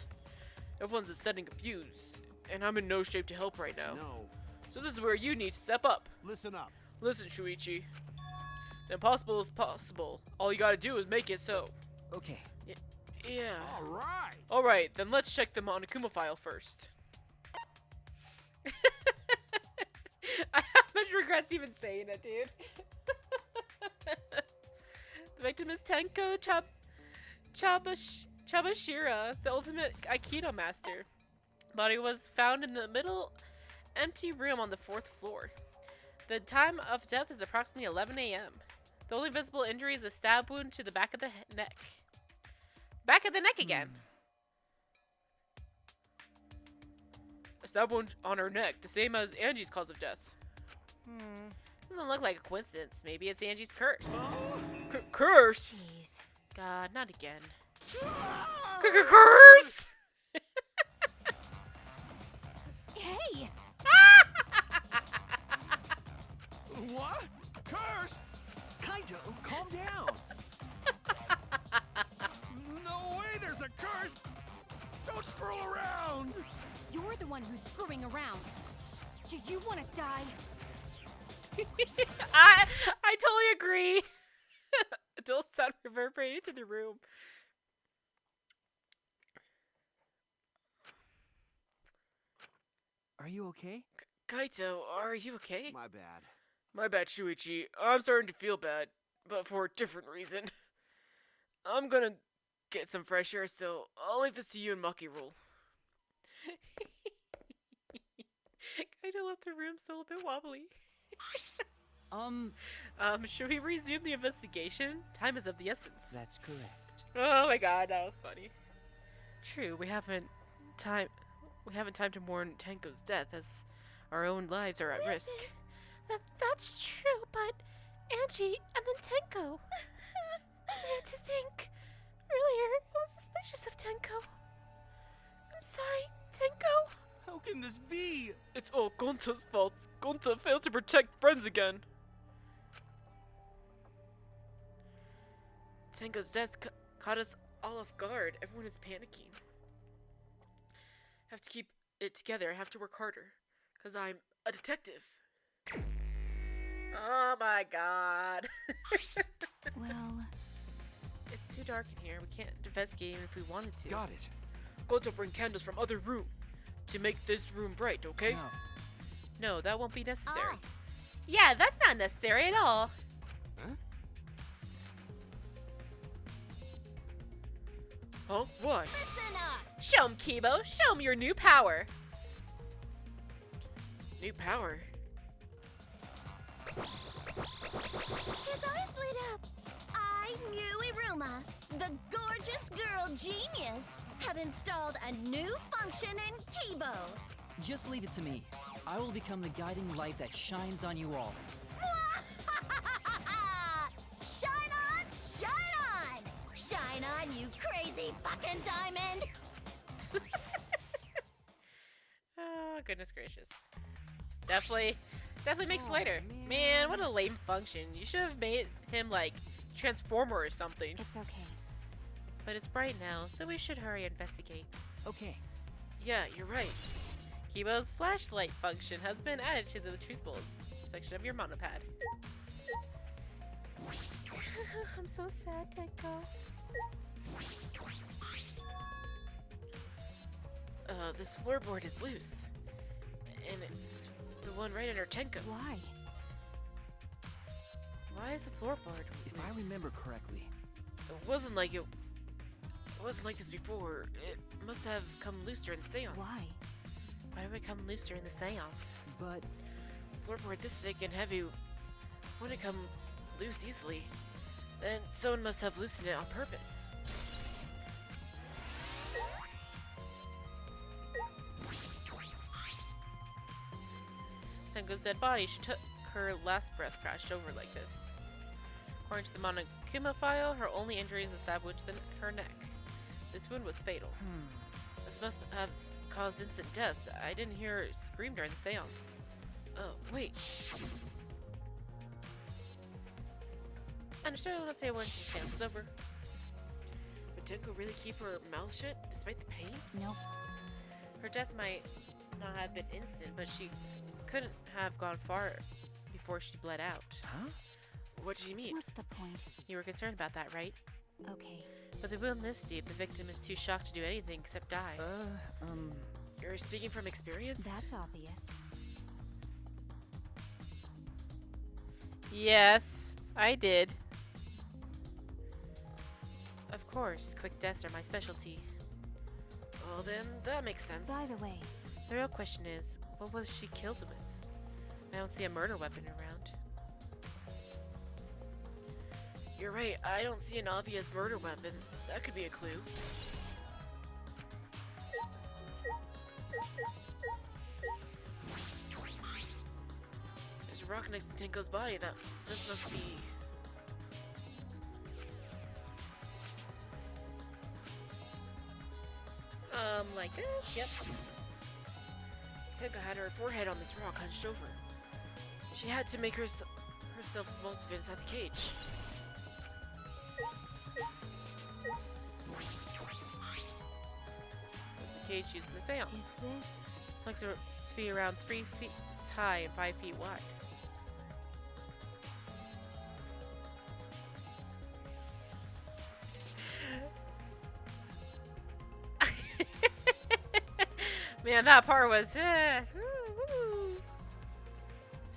S5: Everyone's upset and confused, and I'm in no shape to help right now.
S11: No.
S5: So this is where you need to step up.
S11: Listen up.
S5: Listen, Shuichi. The impossible is possible. All you gotta do is make it so.
S8: Okay.
S5: Yeah.
S11: All right.
S5: Alright, then let's check the Monokuma file first. I have much regrets even saying it, dude. The victim is Tenko Chabashira, the ultimate Aikido master. Body was found in the middle empty room on the 4th floor. The time of death is approximately 11 a.m. The only visible injury is a stab wound to the back of the neck. Back of the neck again. A stab wound on her neck, the same as Angie's cause of death.
S1: Doesn't look like a coincidence. Maybe it's Angie's curse.
S5: Curse?
S1: Jeez. God, not again.
S5: Curse?
S10: Hey!
S8: What? Curse? Kaito, calm down. No way there's a curse. Don't screw around.
S10: You're the one who's screwing around. Do you want to die?
S1: I totally agree. Adult sound reverberated through the room.
S8: Are you okay?
S5: Kaito, are you okay?
S11: My bad.
S5: My bad, Shuichi. I'm starting to feel bad, but for a different reason. I'm gonna get some fresh air, so I'll leave this to you and Maki rule.
S1: Kaito left the room still a bit wobbly. Should we resume the investigation? Time is of the essence.
S2: That's correct.
S1: Oh my god, that was funny. True, we haven't time to mourn Tenko's death as our own lives are at risk.
S3: That's true, but Angie and then Tenko. I had to think. Earlier, I was suspicious of Tenko. I'm sorry, Tenko.
S8: How can this be?
S5: It's all Gonta's fault. Gonta failed to protect friends again. Tenko's death caught us all off guard. Everyone is panicking. Have to keep it together. I have to work harder. Because I'm a detective.
S1: Oh my god.
S6: Well,
S1: It's too dark in here. We can't investigate even if we wanted to.
S8: Got it.
S5: Gonta bring candles from other room to make this room bright, okay?
S8: No.
S1: No, that won't be necessary. Yeah, that's not necessary at all.
S5: Huh? What?
S10: Listen up!
S1: Show him, Kibo. Show him your new power.
S5: New power?
S3: His eyes lit up. I, Muiruma, the gorgeous girl genius, have installed a new function in Kibo.
S12: Just leave it to me. I will become the guiding light that shines on you all.
S3: Shine on, shine on! Shine on, you crazy fucking diamond!
S1: Oh, goodness gracious. Definitely makes it later. Man, what a lame function. You should have made him, like, Transformer or something.
S6: it's okay.
S1: But it's bright now, so we should hurry and investigate.
S2: Okay.
S5: Yeah, you're right.
S1: Kibo's flashlight function has been added to the Truth Bullets section of your monopad. I'm so sad, Tenko.
S5: This floorboard is loose. And it's the one right under Tenko.
S6: Why?
S5: Why is the floorboard
S8: If
S5: loose?
S8: I remember correctly.
S5: It wasn't like this before. It must have come loose during the seance.
S6: Why?
S1: Why did it come loose during the seance?
S8: But
S4: floorboard this thick and heavy wouldn't come loose easily. Then someone must have loosened it on purpose.
S1: Tenko's dead body. She took her last breath crashed over like this. According to the Monokuma file, her only injury is a stab wound to her neck. This wound was fatal. This must have caused instant death. I didn't hear her scream during the seance.
S4: Oh, wait.
S1: Understood. Let's say when the seance is over.
S4: Would Tenko really keep her mouth shut despite the pain?
S6: Nope.
S1: Her death might not have been instant, but she couldn't have gone far before she bled out.
S8: Huh?
S4: What do you mean?
S6: What's the point?
S1: You were concerned about that, right?
S6: Okay.
S1: With a wound this deep, the victim is too shocked to do anything except die.
S4: You're speaking from experience?
S6: That's obvious.
S1: Yes, I did. Of course, quick deaths are my specialty.
S4: Well then, that makes sense.
S6: By the way,
S1: The real question is, what was she killed with? I don't see a murder weapon around.
S4: You're right, I don't see an obvious murder weapon. That could be a clue. There's a rock next to Tenko's body. This must be...
S1: Like this? Yep.
S4: Tenko had her forehead on this rock hunched over. She had to make herself small to fit inside the cage.
S1: Was the cage used in the seance?
S6: is this?
S1: Looks to be around 3 feet high and 5 feet wide. Man, that part was. It's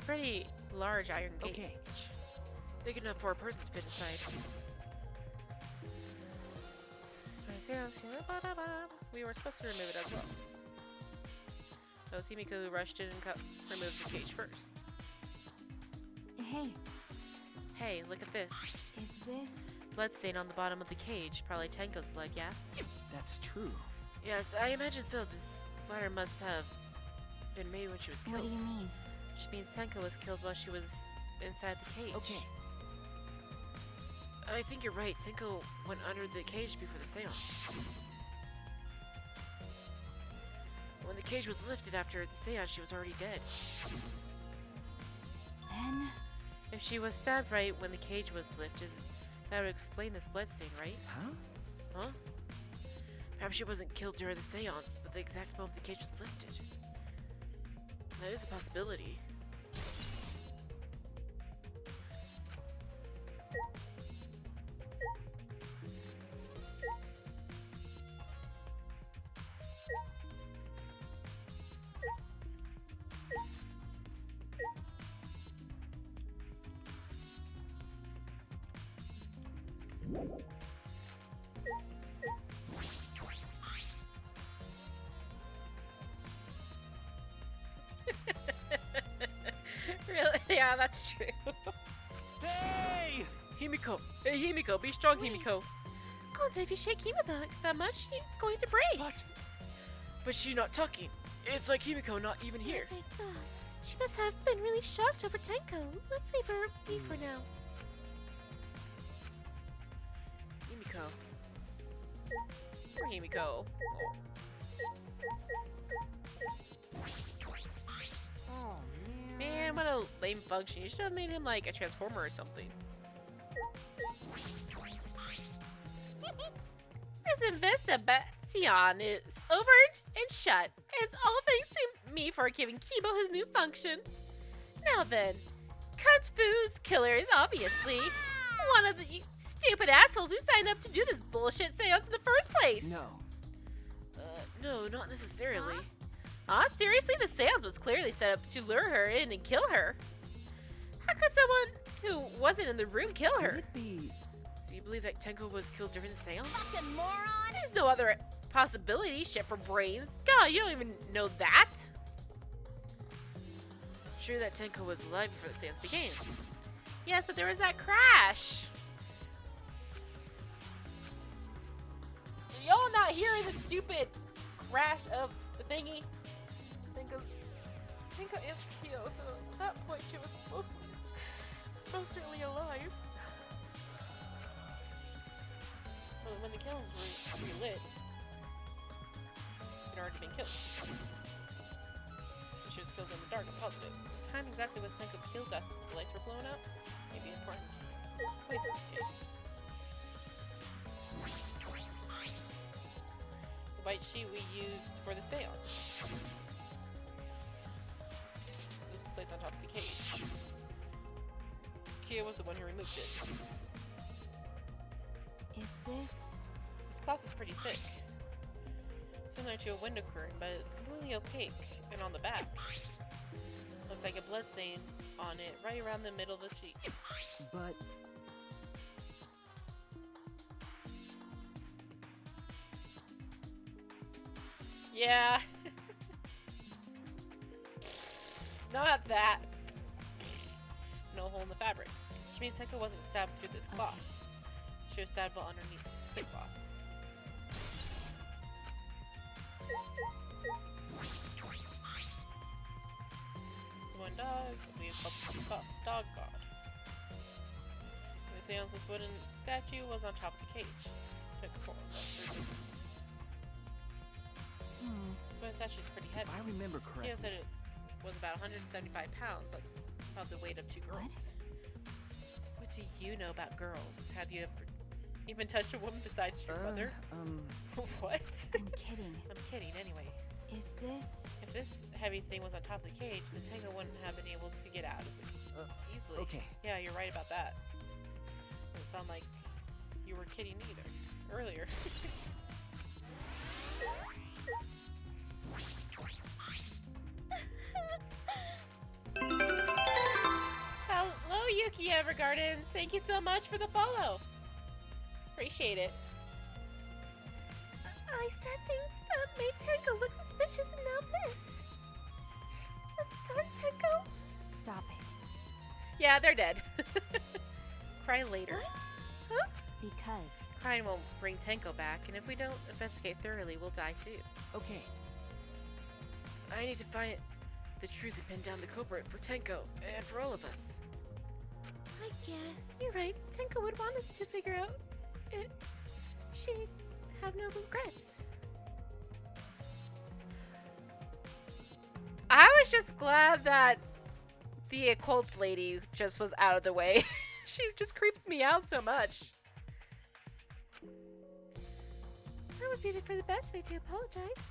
S1: a pretty large iron cage.
S2: Okay.
S4: Big enough for a person to fit inside.
S1: We were supposed to remove it as well. So Himiko rushed in and removed the cage first.
S6: Hey,
S1: Hey, look at this.
S6: is this?
S1: Bloodstain on the bottom of the cage. Probably Tenko's blood, yeah?
S8: That's true.
S4: Yes, I imagine so. This ladder must have been made when she was killed.
S6: What do you mean?
S1: Which means Tenko was killed while she was inside the cage.
S2: Okay.
S4: I think you're right. Tenko went under the cage before the seance. When the cage was lifted after the seance, she was already dead.
S6: Then
S1: If she was stabbed right when the cage was lifted, that would explain this bloodstain, right?
S8: Huh?
S4: Huh? Perhaps she wasn't killed during the seance, but the exact moment the cage was lifted. That is a possibility.
S1: Really? Yeah, that's true.
S8: Hey!
S4: Himiko! Hey, Himiko! Be strong, Himiko!
S1: God, if you shake Himiko that much, she's going to break.
S8: What?
S4: But she's not talking. It's like Himiko not even here.
S3: I thought.
S1: She must have been really shocked over Tenko. Let's leave her be for now.
S4: Himiko.
S1: Poor Himiko.
S2: Oh,
S1: Man, what a lame function. You should have made him like a transformer or something. This investigation is over and shut. It's all thanks to me for giving Kibo his new function. Now then, Kung Fu's killer is obviously one of the stupid assholes who signed up to do this bullshit seance in the first place.
S2: no.
S4: No, not necessarily.
S1: Seriously? The seance was clearly set up to lure her in and kill her. How could someone who wasn't in the room kill
S2: Could
S1: her?
S2: it be?
S4: So you believe that Tenko was killed during the seance?
S3: Fucking moron!
S1: There's no other possibility. Shit for brains. God, you don't even know that.
S4: True that Tenko was alive before the seance began.
S1: Yes, but there was that crash. Y'all not hearing the stupid crash of the thingy? Tenko answered Kyo, so at that point she was supposedly alive. Well, when the kilns were relit, it had already been killed. She was killed in the dark, I'm positive. What time exactly was Tenko killed after the lights were blown out? Maybe important. Wait in this case. It's the white sheet we use for the seance. It's placed on top of the cage. Kia was the one who removed it.
S6: Is this...
S1: This cloth is pretty thick. Similar to a window curtain, but it's completely opaque. And on the back, looks like a blood stain on it right around the middle of the sheet.
S2: But
S1: yeah. Not that. No hole in the fabric. Which means Tenko wasn't stabbed through this cloth. She was stabbed while underneath the cloth. So one dog, we have called Dog God. The seance's wooden statue was on top of the cage. Took 4 less movement. The wooden statue is pretty heavy.
S8: If I remember
S1: Theo
S8: correctly.
S1: said it was about 175 pounds. That's about the weight of 2 girls. What do you know about girls? Have you ever even touched a woman besides your mother? What?
S6: I'm kidding.
S1: I'm kidding, anyway.
S6: Is this...
S1: If this heavy thing was on top of the cage, then Tenko wouldn't have been able to get out of it easily.
S8: Okay.
S1: Yeah, you're right about that. Doesn't sound like you were kidding either. Earlier. Hello, Yuki Evergardens. Thank you so much for the follow. Appreciate it.
S10: I said things that made Tenko look suspicious, and now this. I'm sorry, Tenko.
S6: Stop it.
S1: Yeah, they're dead. Cry later.
S10: Huh?
S6: Because...
S1: Crying won't bring Tenko back, and if we don't investigate thoroughly, we'll die too.
S2: okay.
S4: I need to find the truth and pin down the culprit for Tenko and for all of us.
S10: I guess.
S1: You're right. Tenko would want us to figure out it. She'd have no regrets. I was just glad that the occult lady just was out of the way. She just creeps me out so much. That would be for the best way to apologize.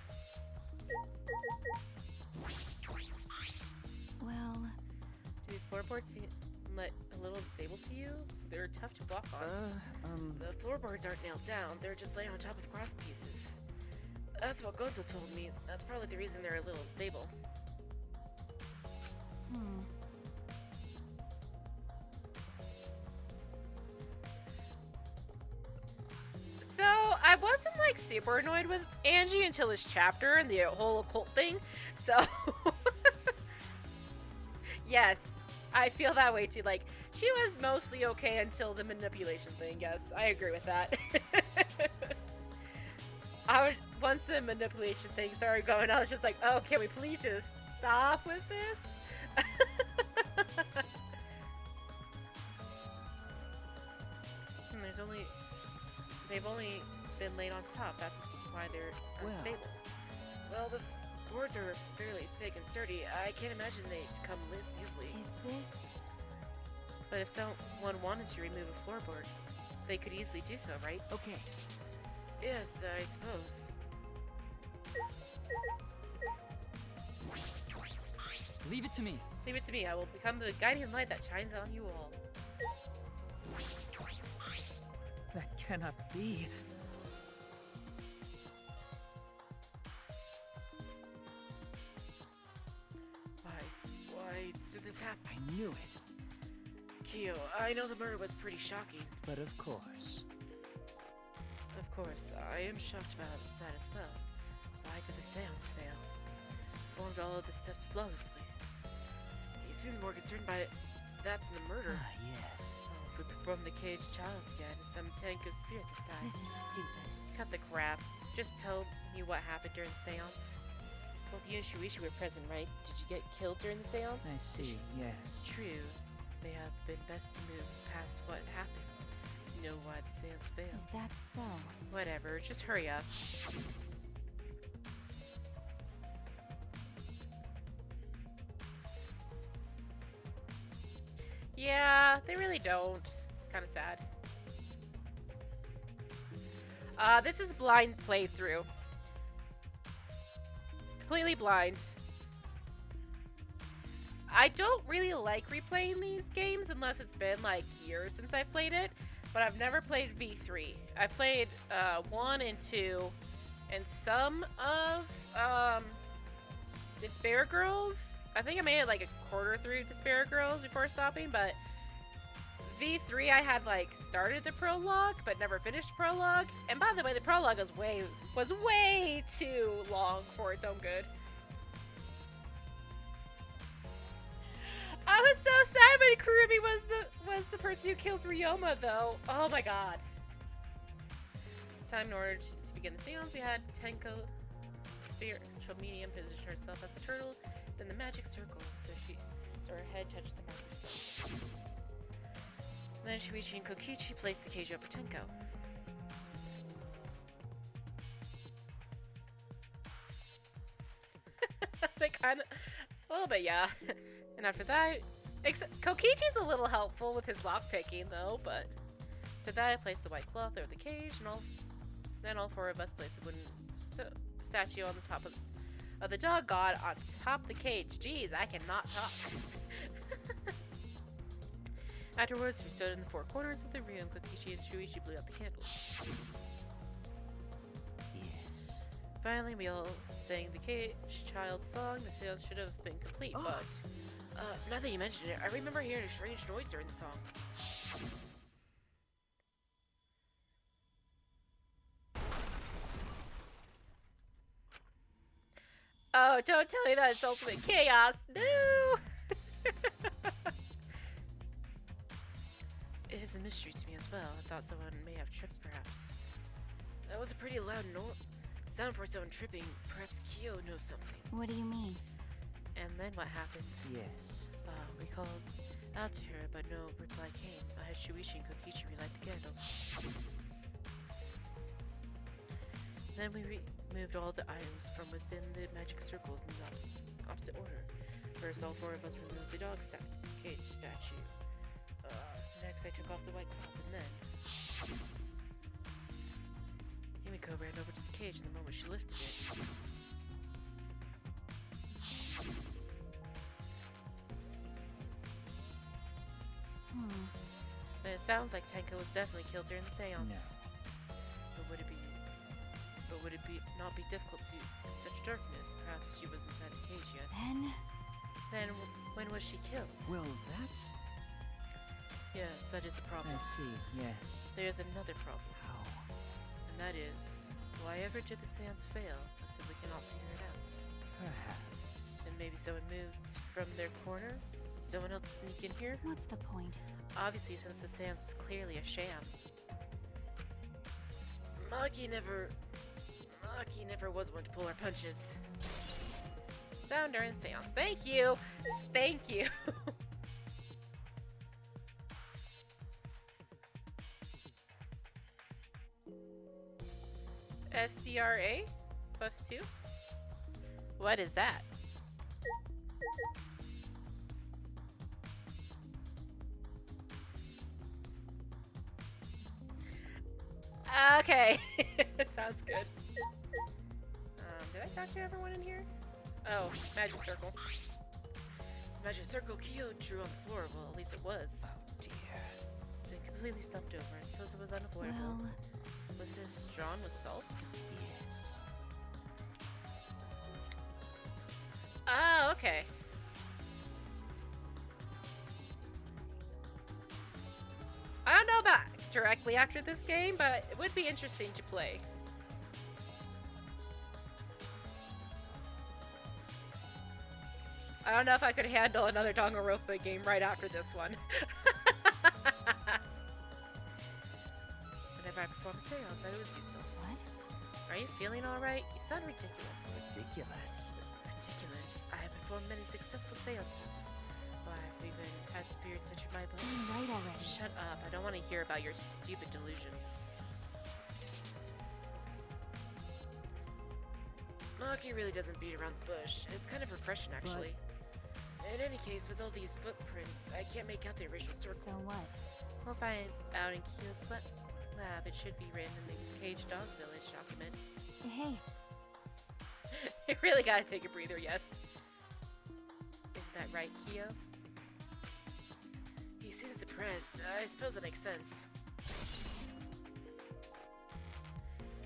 S6: Well...
S1: Do these floorboards seem like a little unstable to you? They're tough to walk on.
S4: The floorboards aren't nailed down, they're just laying on top of cross pieces. That's what Gonzo told me. That's probably the reason they're a little unstable.
S1: So, I wasn't like super annoyed with Angie until this chapter and the whole occult thing. So, yes, I feel that way too. Like, she was mostly okay until the manipulation thing. Yes, I agree with that. Once the manipulation thing started going, I was just like, oh, can we please just stop with this? They've only been laid on top. That's why they're unstable.
S4: Well, the boards are fairly thick and sturdy. I can't imagine they'd come loose easily.
S6: Is this...
S1: But if someone wanted to remove a floorboard, they could easily do so, right?
S2: Okay.
S4: Yes, I suppose.
S12: Leave it to me.
S1: Leave it to me. I will become the guiding light that shines on you all.
S8: That cannot be.
S4: Why did this happen?
S2: I knew it.
S4: Kyo, I know the murder was pretty shocking.
S2: But of course.
S4: Of course, I am shocked about that as well. Why did the seance fail? Formed all of the steps flawlessly. He seems more concerned by that than the murder.
S12: Ah, yes.
S4: If we perform the caged child again, some Tenko spirit this time.
S6: This is stupid.
S1: Cut the crap. Just tell me what happened during the seance. Both you and Shuichi were present, right? Did you get killed during the seance?
S2: I see, yes.
S1: True. May have been best to move past what happened to know why the seance failed.
S6: Is that so?
S1: Whatever, just hurry up. Yeah, they really don't. It's kind of sad. This is blind playthrough. Completely blind. I don't really like replaying these games unless it's been like years since I've played it, but I've never played V3. I played 1 and 2 and some of Despair Girls. I think I made it like a quarter through Despair Girls before stopping, but V3 I had like started the prologue but never finished the prologue. And by the way, the prologue was way too long for its own good. I was so sad when Kurumi was the person who killed Ryoma though. Oh my god. Time in order to begin the seance, we had Tenko spiritual medium position herself as a turtle, then the magic circle, so her head touched the marker stone. Then Shuichi and Kokichi placed the cage over Tenko. They kind of, a little bit, yeah. And after that, Kokichi's a little helpful with his lockpicking though, but after that I placed the white cloth over the cage, and then all four of us placed the wooden statue on the top of the dog god on top of the cage. Jeez, I cannot talk. Afterwards, we stood in the four corners of the room. Kokichi and Shuichi blew out the candles.
S2: Yes.
S1: Finally, we all sang the cage child song. The seance should have been complete, but
S4: Now that you mention it, I remember hearing a strange noise during the song.
S1: oh, don't tell me that it's ultimate chaos. No.
S4: It is a mystery to me as well. I thought someone may have tripped, perhaps. That was a pretty loud sound for someone tripping. Perhaps Kyo knows something.
S6: What do you mean?
S1: And then what happened?
S2: Yes.
S1: We called out to her, but no reply came. I had Shuichi and Kokichi relight the candles. Then we removed all the items from within the magic circle in the opposite order. First, all four of us removed the dog cage statue. Next, I took off the white cloth, and then Himiko ran over to the cage in the moment she lifted it. Then it sounds like Tenko was definitely killed during the seance.
S2: No.
S1: But would it not be difficult to in such darkness? Perhaps she was inside the cage, yes. Then when was she killed?
S2: Well, that's...
S1: Yes, that is a problem.
S2: I see, yes.
S1: There's another problem.
S2: How?
S1: And that is, why ever did the seance fail? I simply cannot figure it out.
S2: Perhaps.
S1: Then maybe someone moved from their corner? Did someone else sneak in here?
S6: What's the point?
S1: Obviously, since the seance was clearly a sham.
S4: Maki never was one to pull her punches.
S1: Sound during seance. Thank you! Thank you! SDRA +2? What is that? Okay, sounds good. Did I talk to everyone in here? Oh, magic circle.
S4: This magic circle Kyo drew on the floor. Well, at least it was.
S2: Oh, dear.
S1: It's been completely stumped over. I suppose it was unavoidable.
S6: Well,
S1: Was this drawn with salt?
S2: Yes.
S1: Oh, okay. I don't know about directly after this game, but it would be interesting to play. I don't know if I could handle another Danganronpa game right after this one. Whenever I perform a seance, I always use salts.
S6: What?
S1: Are you feeling alright? You sound ridiculous.
S12: Ridiculous.
S1: Ridiculous. I have performed many successful seances. Why, I've even had spirits enter my body.
S6: Right already.
S1: Shut up. I don't want to hear about your stupid delusions.
S4: Maki really doesn't beat around the bush. It's kind of refreshing, actually. In any case, with all these footprints, I can't make out the original circle.
S6: So what?
S1: We'll find out in Kyo's lab. It should be written in the Caged Dog Village document.
S6: Hey,
S1: You really gotta take a breather, yes. Isn't that right, Kyo?
S4: He seems depressed. I suppose that makes sense.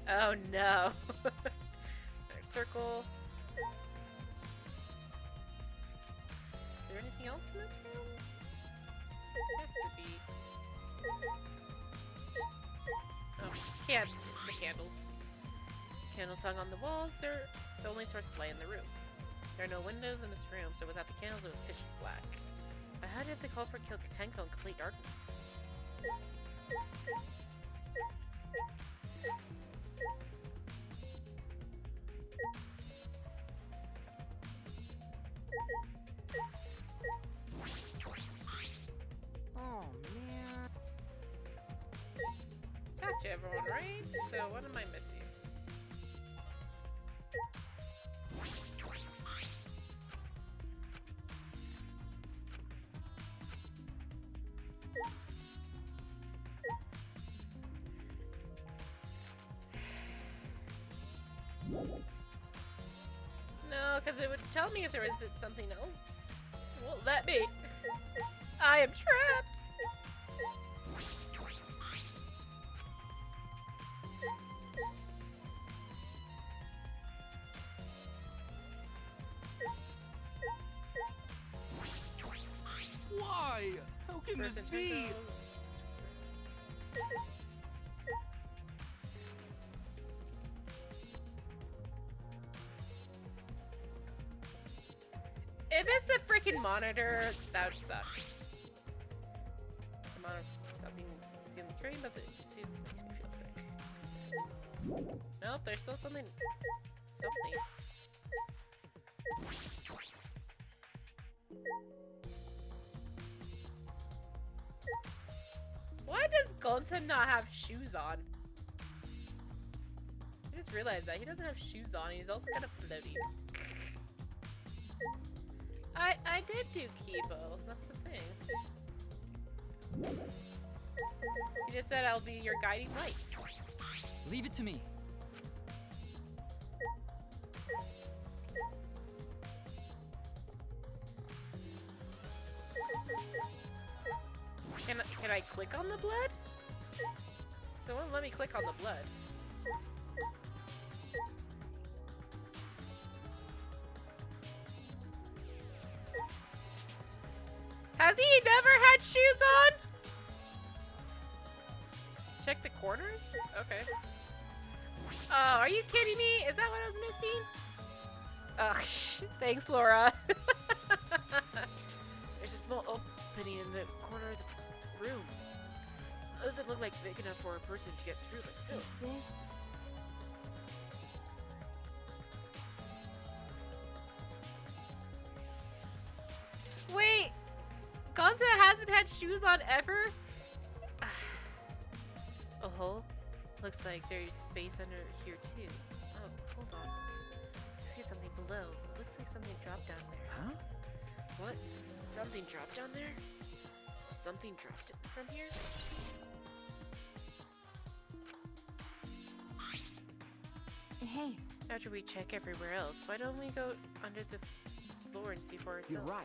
S1: Oh no. Alright, circle. Is there anything else in this room? Has to be. Oh, can't. The candles. Candles hung on the walls. They're the only source of light in the room. There are no windows in this room, so without the candles it was pitch black. But how did the culprit kill Katenko in complete darkness?
S7: Oh, man.
S1: Talk to everyone, right? So what am I missing? No, because it would tell me if there isn't something else. It won't let me. I am trapped.
S8: Why? How can this be?
S1: If it's the freaking monitor, that would suck. The monitor, something seemed green, but it just seems makes me feel sick. Nope, there's still something. Something. Why does Gonta not have shoes on? I just realized that he doesn't have shoes on. He's also kind of floaty. I did do Kibo. That's the thing. You just said I'll be your guiding light.
S12: Leave it to me.
S1: Can I click on the blood? So it won't let me click on the blood. Has he never had shoes on? Check the corners? Okay. Oh, are you kidding me? Is that what I was missing? Ugh, thanks, Laura.
S4: There's a small opening in the corner of the room. Doesn't look like big enough for a person to get through, but still.
S6: Is this?
S1: Wait, Gonta hasn't had shoes on ever? A hole? Looks like there's space under here too. Oh, hold on. I see something below. It looks like something dropped down there.
S8: Huh?
S4: What? Something dropped down there? Something dropped from here?
S6: Hey,
S1: After we check everywhere else, why don't we go under the floor and see for ourselves?
S8: You're right.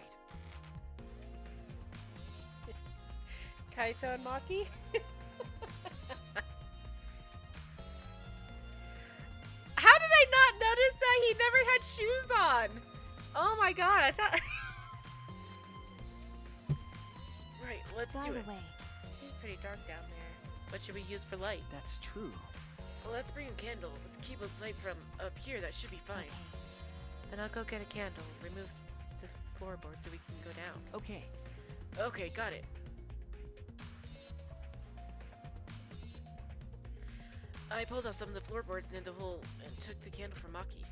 S1: Kaito and Maki? How did I not notice that he never had shoes on? Oh my god, I thought...
S4: Right, let's
S6: by
S4: do
S6: the
S4: it.
S6: way,
S1: Seems pretty dark down there. What should we use for light?
S12: That's true.
S4: Well, let's bring a candle. Let's keep us light from up here. That should be fine.
S1: Then I'll go get a candle, remove the floorboard so we can go down.
S2: Okay.
S4: Okay, got it. I pulled off some of the floorboards near the hole and took the candle from Maki.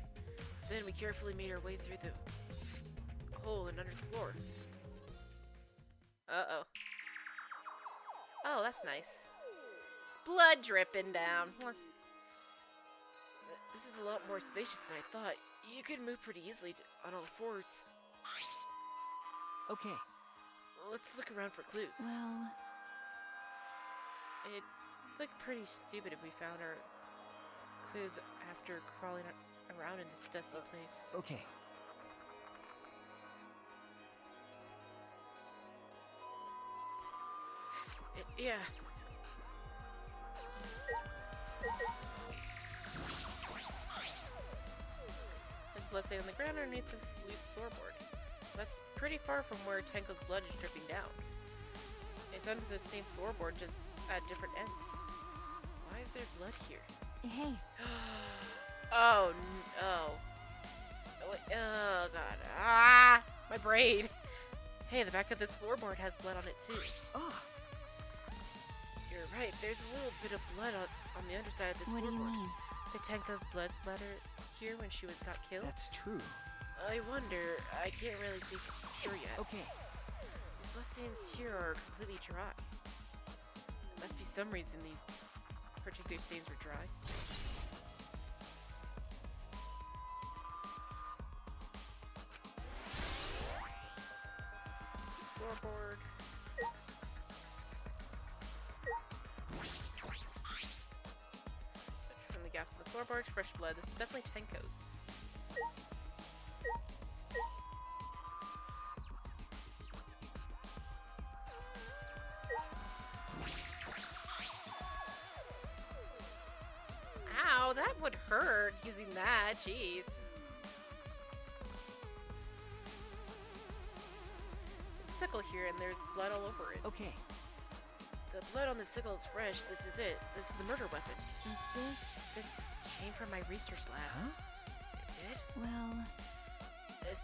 S4: Then we carefully made our way through the hole and under the floor.
S1: Uh-oh. Oh, that's nice. Just blood dripping down.
S4: This is a lot more spacious than I thought. You could move pretty easily on all fours.
S2: Okay.
S4: Let's look around for clues.
S6: Well,
S1: It'd look pretty stupid if we found our clues after crawling around in this dusty place.
S2: Okay.
S4: Yeah.
S1: There's blood stain on the ground underneath the loose floorboard. That's pretty far from where Tenko's blood is dripping down. It's under the same floorboard, just at different ends. Why is there blood here?
S6: hey,
S1: Oh, no. Oh, wait, oh, God. Ah! My brain. Hey, the back of this floorboard has blood on it, too.
S2: Ah,
S4: You're right, there's a little bit of blood on the underside of this
S6: what do
S4: floorboard.
S6: you mean?
S1: Did Tenko's blood splatter here when she got killed?
S2: that's true.
S4: I wonder, I can't really see for sure yet.
S2: Okay.
S4: These blood stains here are completely dry. There must be some reason these particular stains are dry.
S1: Floorboard. From the gaps in the floorboards, fresh blood. This is definitely Tenko's. Ow, that would hurt using that. Jeez. There's a sickle here and there's blood all over it.
S2: Okay.
S4: The blood on the sickle is fresh. This is it. This is the murder weapon.
S6: Is this?
S4: This came from my research lab.
S2: Huh?
S4: It did?
S6: Well,
S4: A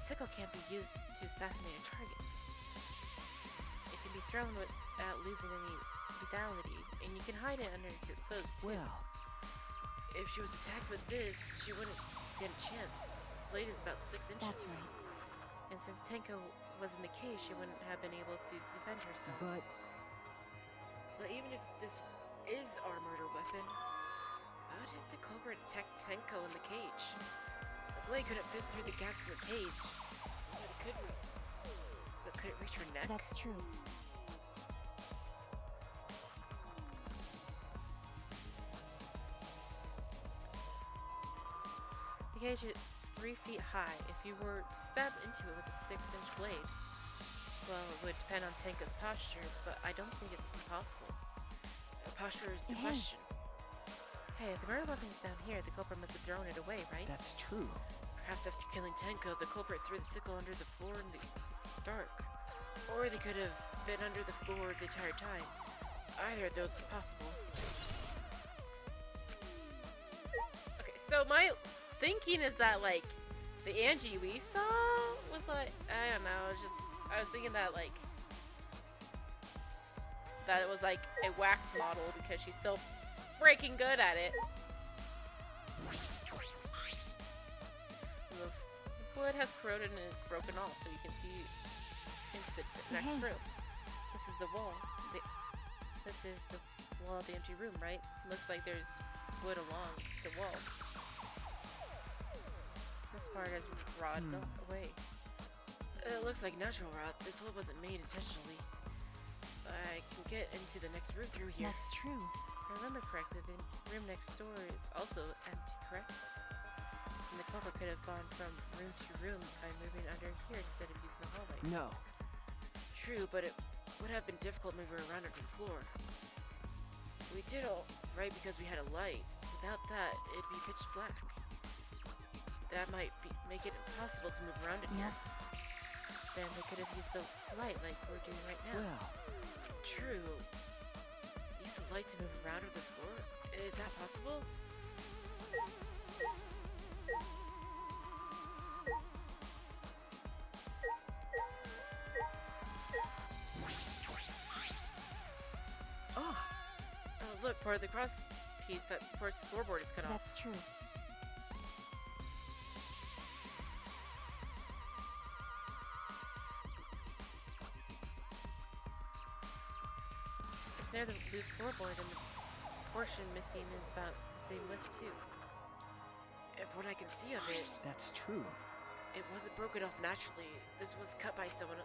S4: sickle can't be used to assassinate a target. It can be thrown without losing any lethality, and you can hide it under your clothes too.
S2: Well,
S4: If she was attacked with this, she wouldn't stand a chance. This blade is about 6 inches.
S6: that's right.
S1: And since Tenko was in the cage, she wouldn't have been able to defend herself.
S2: but
S4: But even if this is our murder weapon, how did the culprit attack Tenko in the cage? The blade couldn't fit through the gaps in the cage. But it couldn't. But could it reach her neck?
S6: That's true.
S1: The cage is 3 feet high. If you were to stab into it with a 6-inch blade, well, it would depend on Tenko's posture, but I don't think it's impossible.
S4: Posture is the
S6: Hey.
S4: question.
S1: Hey, the murder weapon's down here. The culprit must have thrown it away, right?
S2: that's true.
S4: Perhaps after killing Tenko, the culprit threw the sickle under the floor in the dark. Or they could have been under the floor the entire time. Either of those is possible.
S1: Okay, so my thinking is that, like, the Angie we saw was like, I don't know, I was thinking that, like, that it was like a wax model because she's so freaking good at it. The wood has corroded and is broken off, so you can see into the next
S6: Hey.
S1: room. This is the wall. This is the wall of the empty room, right? Looks like there's wood along the wall. This part has rotted away.
S4: It looks like natural rot. This wood wasn't made intentionally. I can get into the next room through here.
S6: That's true.
S1: If I remember correctly, the room next door is also empty, correct? And the culprit could have gone from room to room by moving under here instead of using the hallway.
S2: No.
S4: True, but it would have been difficult moving around under the floor. We did all right because we had a light. Without that, it'd be pitch black. That might make it impossible to move around in here.
S1: Then they could have used the light like we're doing right now.
S2: Well,
S4: True. Use the light to move around on the floor? Is that possible? look, part of the cross piece that supports the floorboard is cut off.
S6: That's true.
S4: It's near the loose floorboard, and the portion missing is about the same width, too. If what I can see of it,
S8: That's true.
S4: it wasn't broken off naturally. This was cut by someone.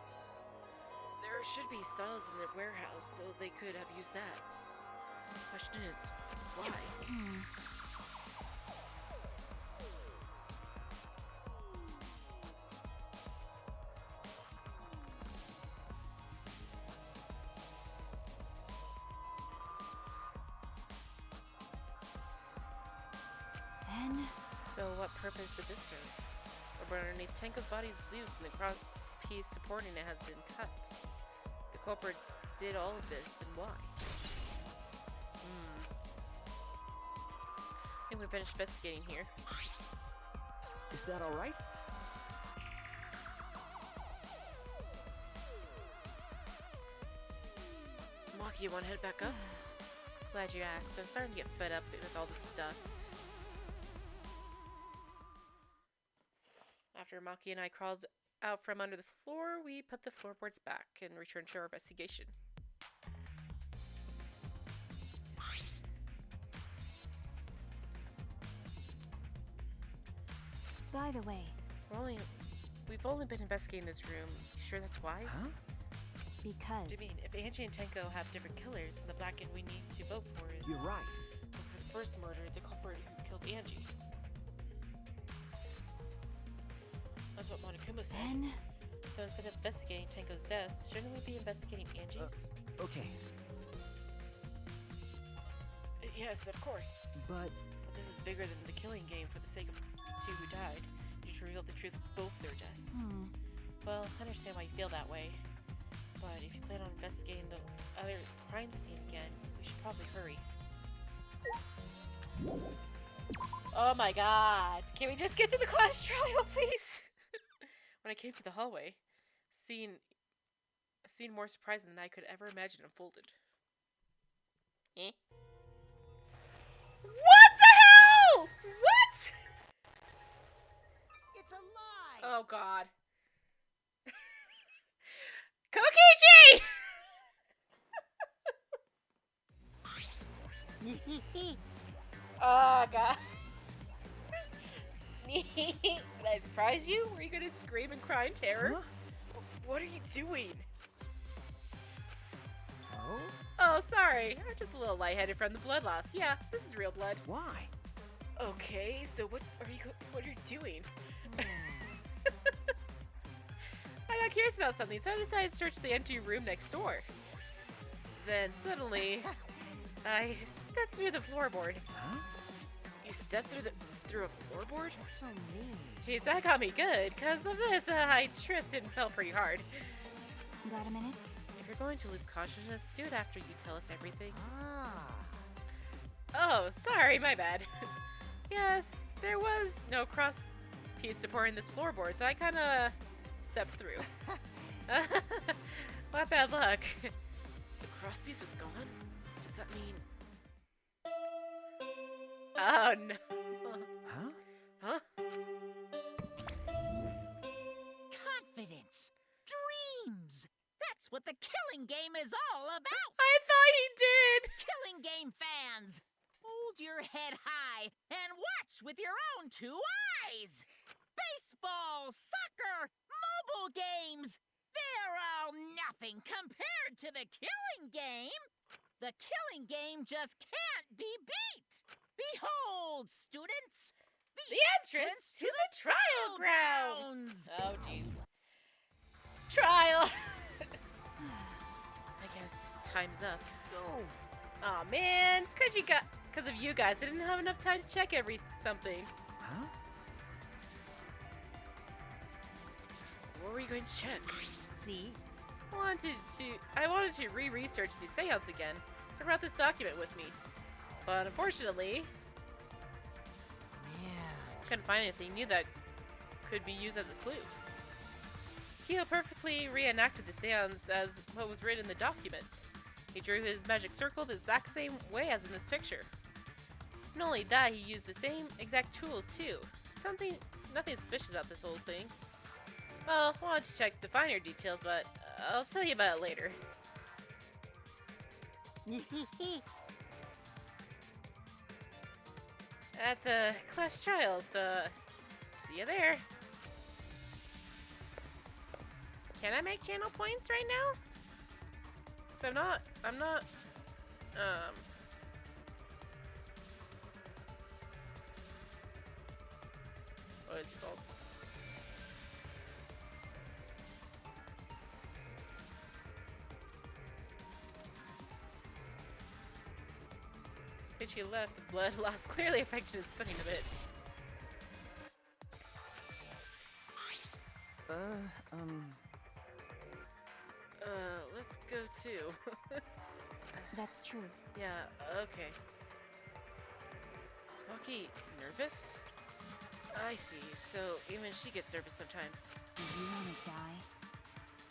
S4: There should be saws in the warehouse, so they could have used that. The question is, why?
S6: Then,
S4: So what purpose did this serve? Or underneath Tenko's body is loose and the cross piece supporting it has been cut. The culprit did all of this, then why? I think we finished investigating here.
S8: Is that all right?
S4: Maki, you wanna head back up? Glad you asked. I'm starting to get fed up with all this dust. After Maki and I crawled out from under the floor, we put the floorboards back and returned to our investigation.
S6: by the way,
S4: We've only been investigating this room. You sure that's wise?
S8: Huh?
S6: because
S4: What do you mean? If Angie and Tenko have different killers, then the black end we need to vote for is...
S8: You're right.
S4: For the first murder, the culprit who killed Angie. That's what Monokuma said.
S6: then
S4: So instead of investigating Tenko's death, shouldn't we be investigating Angie's?
S8: Okay,
S4: Yes, of course.
S8: but
S4: But this is bigger than the killing game for the sake of two who died. You should reveal the truth of both their deaths. Well, I understand why you feel that way. But if you plan on investigating the other crime scene again, we should probably hurry. Oh my god. Can we just get to the class trial, please? When I came to the hallway, a scene more surprising than I could ever imagine unfolded. Eh? What the hell? What?
S7: It's a lie!
S4: Oh god. Kokichi! Oh god. Did I surprise you? Were you gonna scream and cry in terror?
S8: Huh?
S4: What are you doing?
S8: oh,
S4: Oh, sorry. I'm just a little lightheaded from the blood loss. Yeah, this is real blood.
S8: why?
S4: Okay, so what are you doing? I got curious about something, so I decided to search the empty room next door. Then suddenly, I stepped through the floorboard.
S8: Huh?
S4: You stepped through a floorboard?
S7: So mean.
S4: Jeez, that got me good. Because of this, I tripped and fell pretty hard.
S6: got a minute?
S4: If you're going to lose consciousness, do it after you tell us everything.
S7: Ah.
S4: Oh, sorry, my bad. Yes, there was no cross piece supporting this floorboard, so I kind of stepped through. What bad luck. The cross piece was gone? Does that mean... Oh, no.
S8: Huh?
S4: Huh?
S10: Confidence. Dreams. That's what the killing game is all about.
S4: I thought he did!
S10: Killing game fans, hold your head high and watch with your own two eyes. Baseball, soccer, mobile games. They're all nothing compared to the killing game. The killing game just can't be beat. Behold, students,
S4: The entrance to the trial grounds! Oh, jeez. Trial! I guess time's up.
S7: Oh.
S4: Aw, man, it's because of you guys. I didn't have enough time to check something.
S8: Huh?
S4: What were you going to check?
S7: See?
S4: I wanted to re-research the seance again, so I brought this document with me. But unfortunately,
S7: Man.
S4: couldn't find anything new that could be used as a clue. Kyo perfectly reenacted the seance as what was written in the document.
S1: He drew his magic circle the exact same way as in this picture. Not only that, he used the same exact tools too. Nothing suspicious about this whole thing. Well, I wanted to check the finer details, but I'll tell you about it later. At the class trials, see you there. Can I make channel points right now? So I'm not, what is it called? She left, the blood loss clearly affected his footing a bit. Let's go too.
S6: That's true.
S1: Yeah, okay. Is Maki nervous? I see, so even she gets nervous sometimes.
S6: Do you want to die?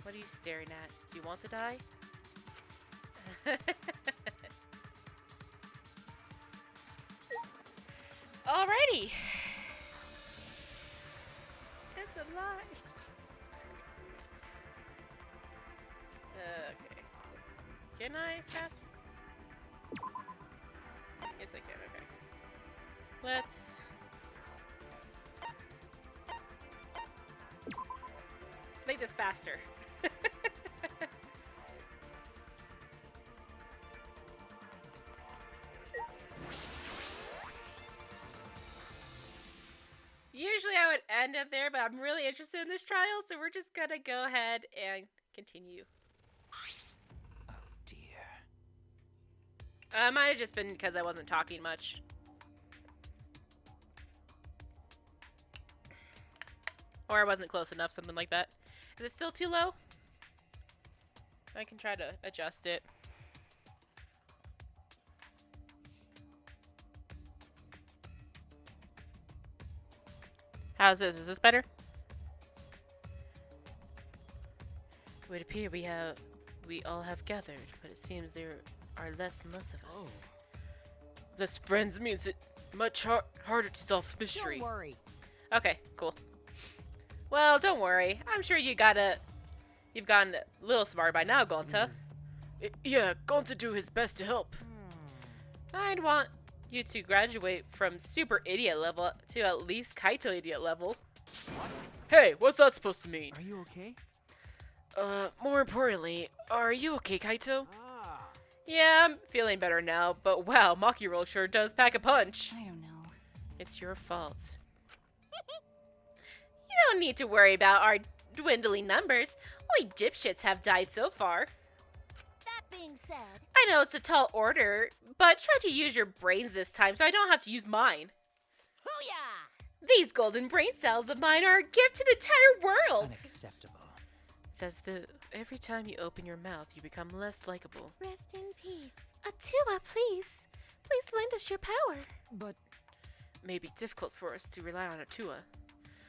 S1: What are you staring at? Do you want to die? Alrighty. That's a lot. Jesus Christ. Okay. Can I fast? Yes, I can. Okay. Let's make this faster. Usually I would end it there, but I'm really interested in this trial, so we're just gonna go ahead and continue.
S2: Oh dear.
S1: Might have just been because I wasn't talking much. Or I wasn't close enough, something like that. Is it still too low? I can try to adjust it. How's this? Is this better? It would appear we all have gathered, but it seems there are less and less of us.
S5: Less friends means it much harder to solve the mystery.
S7: Don't worry.
S1: Okay, cool. Well, don't worry. I'm sure you've gotten a little smart by now, Gonta.
S5: Yeah, Gonta do his best to help.
S1: I'd want you to graduate from super idiot level to at least Kaito idiot level.
S5: Hey, what's that supposed to mean?
S8: Are you okay?
S5: More importantly, are you okay, Kaito?
S1: Yeah, I'm feeling better now, but wow, Maki Roll sure does pack a punch.
S6: I don't know.
S1: It's your fault. You don't need to worry about our dwindling numbers. Only dipshits have died so far.
S9: That being said,
S1: I know it's a tall order, but try to use your brains this time so I don't have to use mine.
S9: hoo-yah!
S1: These golden brain cells of mine are a gift to the entire world.
S2: Unacceptable.
S1: Says every time you open your mouth, you become less likable.
S3: Rest in peace.
S1: Atua, please. Please lend us your power.
S2: But
S1: It may be difficult for us to rely on Atua,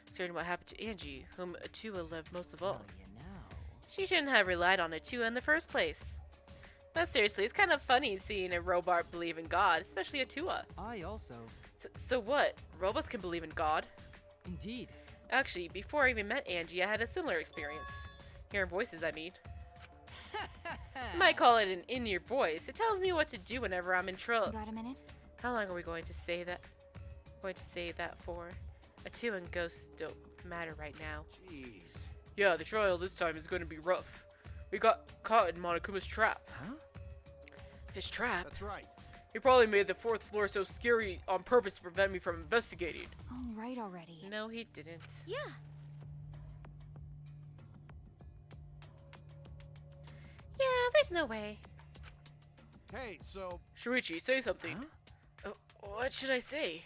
S1: considering what happened to Angie, whom Atua loved most of all.
S2: well, you know.
S1: She shouldn't have relied on Atua in the first place. But seriously, it's kind of funny seeing a robot believe in God, especially Atua.
S12: I also.
S1: So what? Robots can believe in God?
S12: Indeed.
S1: Actually, before I even met Angie, I had a similar experience. Hearing voices, I mean. You might call it an in-ear voice. It tells me what to do whenever I'm in trouble.
S6: Got a minute?
S1: How long are we going to say that? For? Atua and ghosts don't matter right now.
S8: Jeez.
S5: Yeah, the trial this time is going to be rough. We got caught in Monokuma's trap.
S2: Huh?
S5: His trap?
S8: That's right.
S5: He probably made the fourth floor so scary on purpose to prevent me from investigating.
S6: All right already.
S1: No, he didn't.
S3: Yeah.
S1: Yeah, there's no way.
S8: Hey, so
S5: Shuichi, say something.
S2: Huh?
S5: What should I say?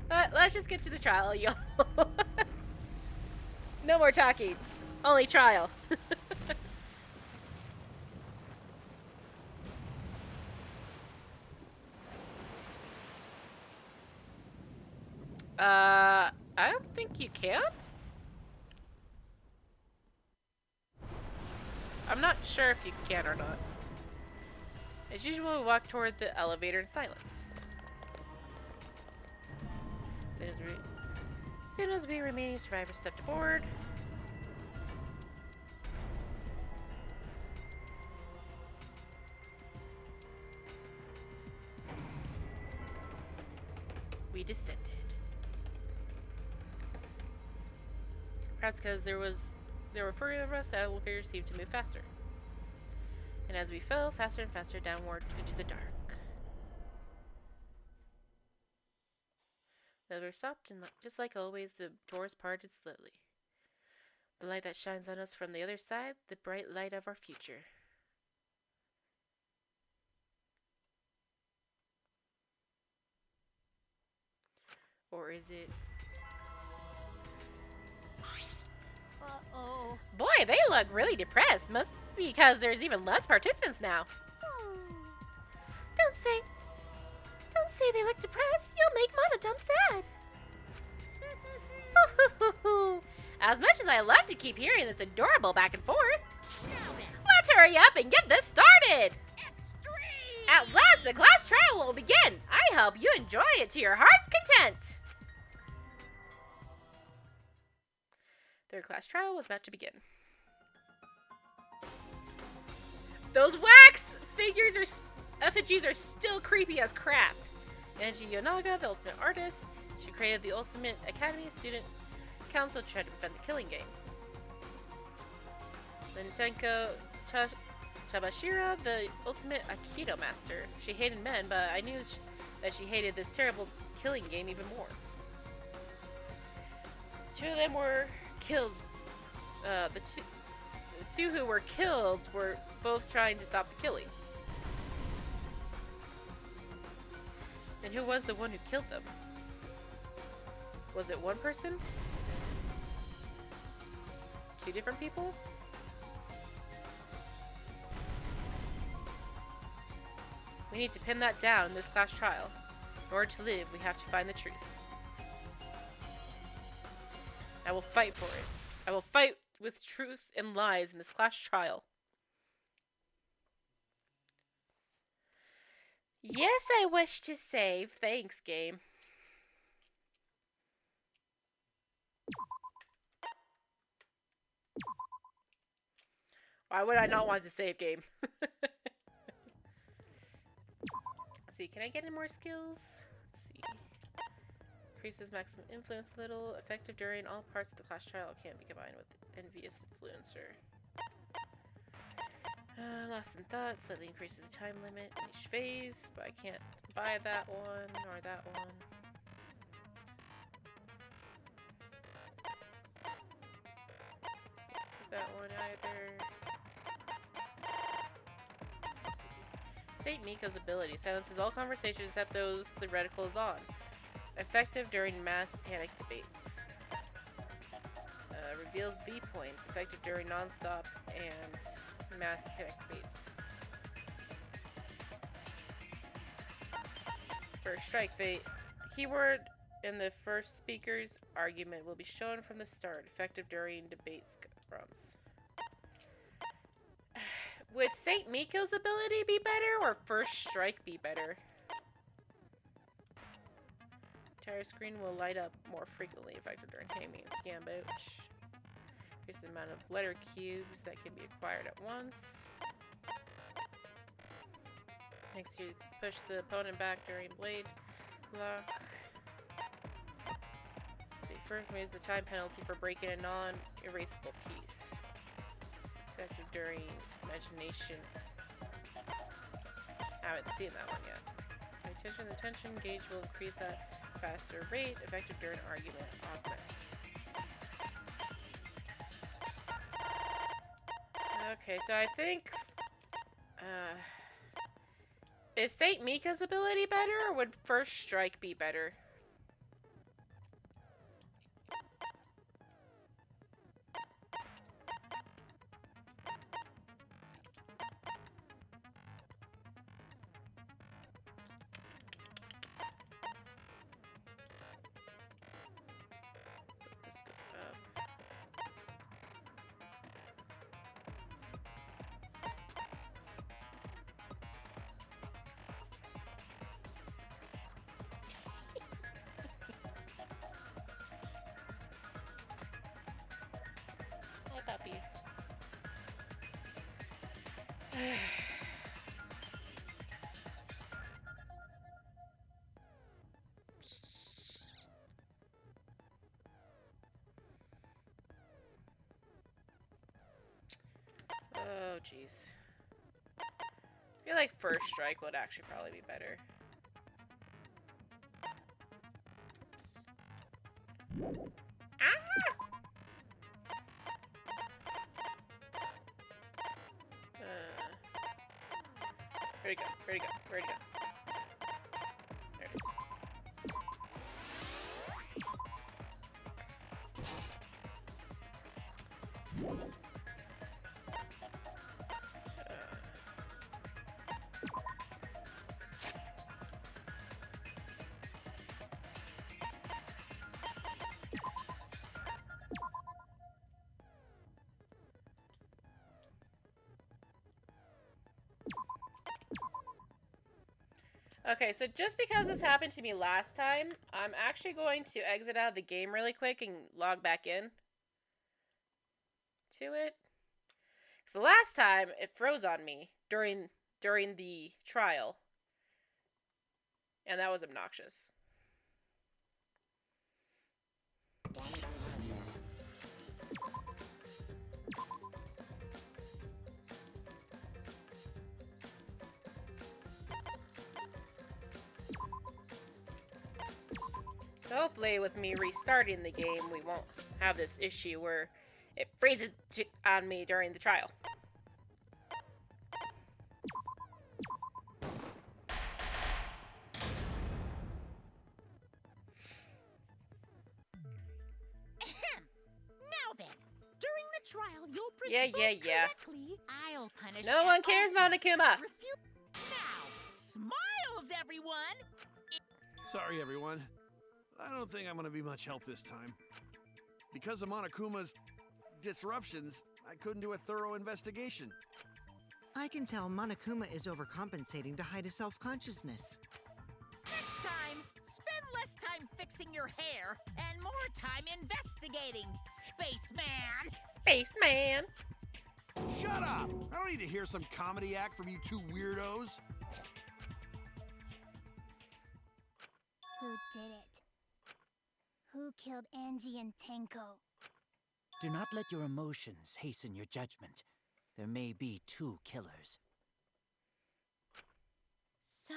S1: Let's just get to the trial, y'all. No more talking. Only trial. I don't think you can. I'm not sure if you can or not. As usual, we walk toward the elevator in silence. Soon as we remaining survivors stepped aboard, we descended. Perhaps because there were fewer of us, the elevator seemed to move faster. And as we fell faster and faster downward into the dark. The elevator stopped, and just like always, the doors parted slowly. The light that shines on us from the other side, the bright light of our future. Or is it?
S3: Uh-oh.
S1: Boy, they look really depressed. Must be because there's even less participants now. Don't say they look depressed. You'll make Monodon sad. As much as I love to keep hearing this adorable back and forth, let's hurry up and get this started. At last, the class trial will begin. I hope you enjoy it to your heart's content. Their class trial was about to begin. Those wax effigies are still creepy as crap. Angie Yonaga, the ultimate artist, she created the Ultimate Academy Student Council to try to prevent the killing game. Lintenko Chabashira, the ultimate Aikido master. She hated men, but I knew that she hated this terrible killing game even more. Two of them were killed. The two who were killed were both trying to stop the killing. And who was the one who killed them? Was it one person? Two different people? We need to pin that down in this class trial. In order to live, we have to find the truth. I will fight for it. I will fight with truth and lies in this class trial. Yes, I wish to save. Thanks, game. Why would I not want to save, game? Let's see, can I get any more skills? Let's see. Increases maximum influence a little. Effective during all parts of the class trial. Can't be combined with envious influencer. Lost in thought. Slightly increases the time limit in each phase. But I can't buy that one or that one. That one either. Saint Miko's ability silences all conversations except those the reticle is on. Effective during mass panic debates. Reveals V points. Effective during non-stop and mass panic debates. First strike fate. The keyword in the first speaker's argument will be shown from the start. Effective during debate scrums. Would Saint Miko's ability be better or first strike be better? Entire screen will light up more frequently effective during Hamian's Gambit, which increases the amount of letter cubes that can be acquired at once. Makes you push the opponent back during blade block. So he first removes the time penalty for breaking a non-erasable piece. Effective during imagination. I haven't seen that one yet. Pay attention, the tension gauge will increase at a faster rate. Effective during argument augment. Okay, so I think is Saint Miko's ability better or would first strike be better? puppies. Oh, jeez. I feel like first strike would actually probably be better. Ah! Where'd it go? Where'd it go? Where'd it go? There it is. Okay, so just because this happened to me last time, I'm actually going to exit out of the game really quick and log back in to it. So last time it froze on me during the trial, and that was obnoxious. So hopefully with me restarting the game, we won't have this issue where it freezes on me during the trial.
S10: Now then, during the trial, you'll
S1: Yeah.
S10: correctly. I'll punish.
S1: No one cares, Monokuma.
S10: Now, smiles, everyone.
S8: Sorry, everyone. I don't think I'm gonna be much help this time. Because of Monokuma's disruptions, I couldn't do a thorough investigation.
S7: I can tell Monokuma is overcompensating to hide his self-consciousness.
S10: Next time, spend less time fixing your hair and more time investigating, Spaceman.
S1: Spaceman.
S8: Shut up! I don't need to hear some comedy act from you two weirdos.
S9: Who did it? Who killed Angie and Tenko?
S2: Do not let your emotions hasten your judgment. There may be two killers.
S3: So,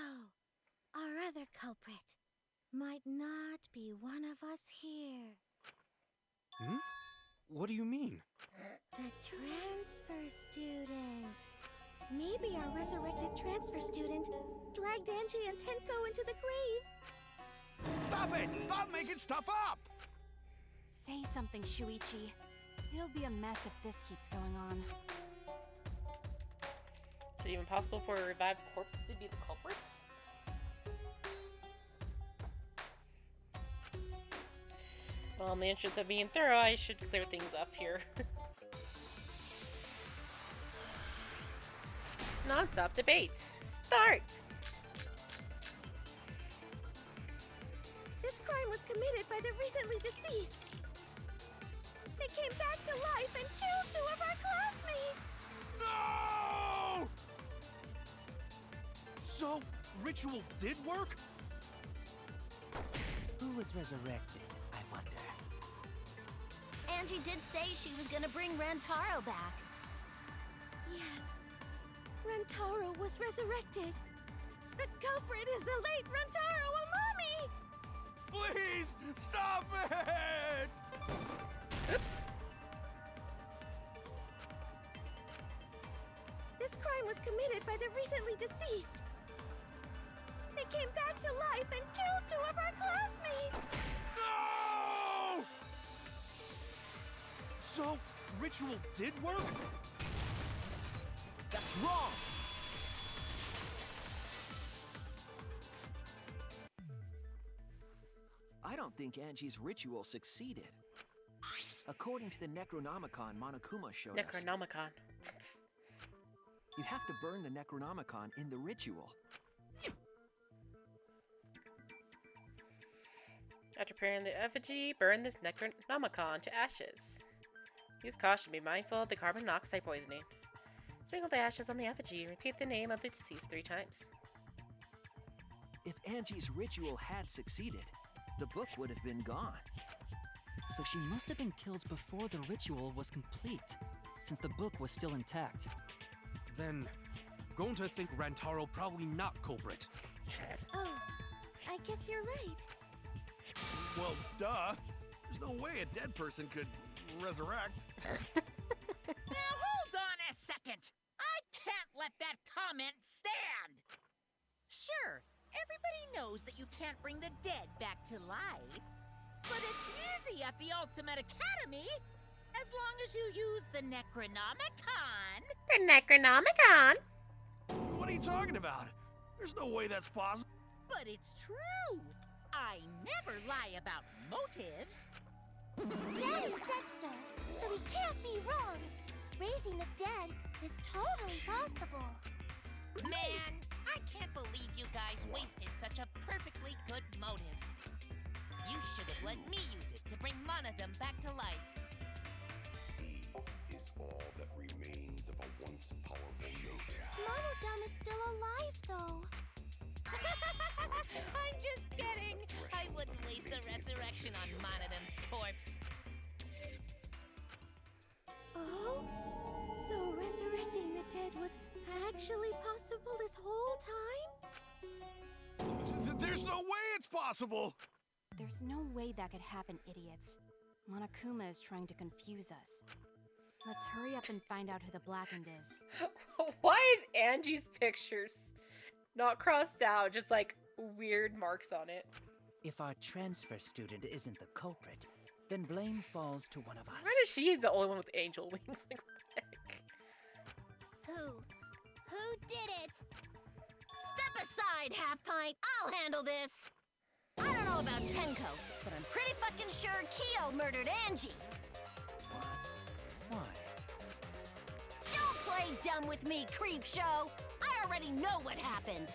S3: our other culprit might not be one of us here.
S13: Hmm? What do you mean?
S3: The transfer student. Maybe our resurrected transfer student dragged Angie and Tenko into the grave.
S8: Stop it! Stop making stuff up!
S6: Say something, Shuichi. It'll be a mess if this keeps going on.
S1: Is it even possible for a revived corpse to be the culprits? Well, in the interest of being thorough, I should clear things up here. Non-stop debate. Start!
S3: This crime was committed by the recently deceased. They came back to life and killed 2 of our classmates.
S8: No! So, ritual did work?
S2: Who was resurrected, I wonder?
S3: Angie did say she was gonna bring Rantaro back. Yes, Rantaro was resurrected. The culprit is the late Rantaro Amami!
S8: Please, stop it!
S1: Oops.
S3: This crime was committed by the recently deceased. They came back to life and killed 2 of our classmates.
S8: No! So, ritual did work? That's wrong!
S13: I don't think Angie's ritual succeeded. According to the Necronomicon Monokuma showed us,
S1: Necronomicon.
S13: you have to burn the Necronomicon in the ritual.
S1: After preparing the effigy, burn this Necronomicon to ashes. Use caution. Be mindful of the carbon monoxide poisoning. Sprinkle the ashes on the effigy. Repeat the name of the deceased 3 times.
S13: If Angie's ritual had succeeded, the book would have been gone.
S12: So she must have been killed before the ritual was complete, since the book was still intact.
S14: Then, going to think Rantaro probably not culprit.
S3: Oh, I guess you're right.
S8: Well, duh. There's no way a dead person could resurrect.
S10: Now hold on a second. I can't let that comment stand. Sure, everybody knows that you can't bring the dead back to life. But it's easy at the Ultimate Academy, as long as you use the Necronomicon.
S1: The Necronomicon?
S8: What are you talking about? There's no way that's possible.
S10: But it's true. I never lie about motives.
S9: Daddy said so, so he can't be wrong. Raising the dead is totally possible.
S15: Man, I can't believe you guys wasted such a perfectly good motive. You should have let me use it to bring Monodum back to life.
S11: He is all that remains of a once powerful nation.
S9: Monodum is still alive, though.
S15: I'm just kidding. I wouldn't waste the resurrection on Monodum's corpse.
S3: Oh? So resurrecting the dead was actually possible this whole time?
S8: There's no way it's possible!
S6: There's no way that could happen, idiots. Monokuma is trying to confuse us. Let's hurry up and find out who the Blackened is.
S1: Why is Angie's pictures not crossed out, just like weird marks on it?
S2: If our transfer student isn't the culprit, then blame falls to one of us.
S1: Why is she the only one with angel wings? Like, what the heck?
S9: Who did it?
S15: Step aside, Half Pint. I'll handle this. I don't know about Tenko, but I'm pretty fucking sure Kyo murdered Angie.
S2: Why?
S15: Don't play dumb with me, creep show. I already know what happened.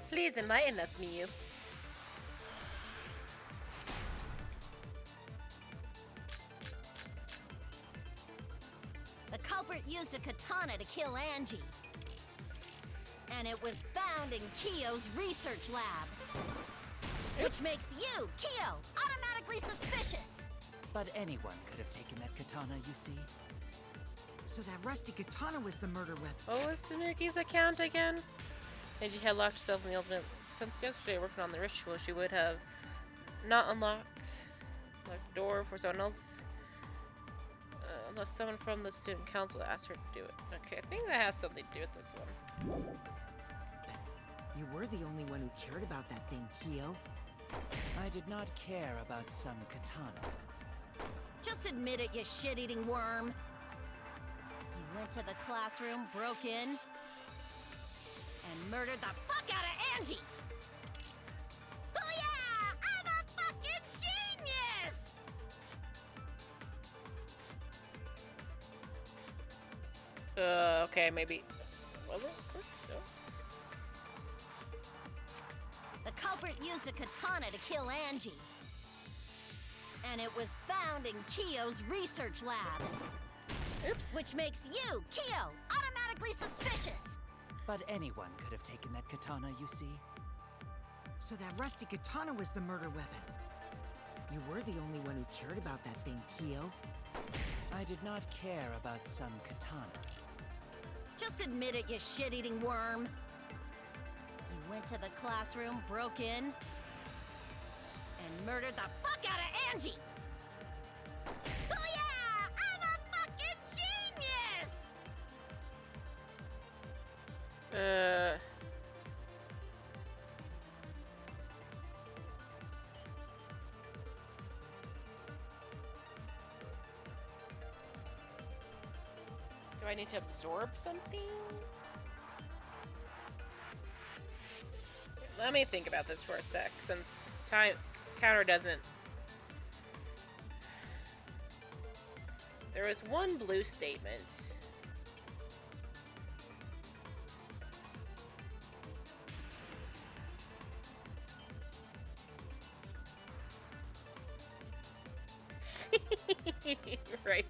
S1: Please enlighten us, Miyu.
S15: The culprit used a katana to kill Angie. And it was found in Kyo's research lab. Which makes you, Kyo, automatically suspicious.
S2: But anyone could have taken that katana, you see.
S7: So that rusty katana was the murder weapon.
S1: What was Tsunuki's account again? Angie had locked herself in the ultimate. Since yesterday, working on the ritual, she would have not unlocked the door for someone else. Unless someone from the student council asked her to do it. Okay, I think that has something to do with this one.
S7: You were the only one who cared about that thing, Kyo.
S2: I did not care about some katana.
S15: Just admit it, you shit-eating worm. You went to the classroom, broke in, and murdered the fuck out of Angie! Oh yeah! I'm a fucking genius!
S1: Okay, maybe. Was it? No.
S15: The culprit used a katana to kill Angie. And it was found in Kyo's research lab.
S1: Oops.
S15: Which makes you, Kyo, automatically suspicious.
S2: But anyone could have taken that katana, you see.
S7: So that rusty katana was the murder weapon. You were the only one who cared about that thing, Kyo.
S2: I did not care about some katana.
S15: Just admit it, you shit-eating worm. You went to the classroom, broke in, and murdered the fuck out of Angie! Oh yeah! I'm a fucking genius!
S1: Do I need to absorb something? Let me think about this for a sec, since time counter doesn't. There was one blue statement. Right.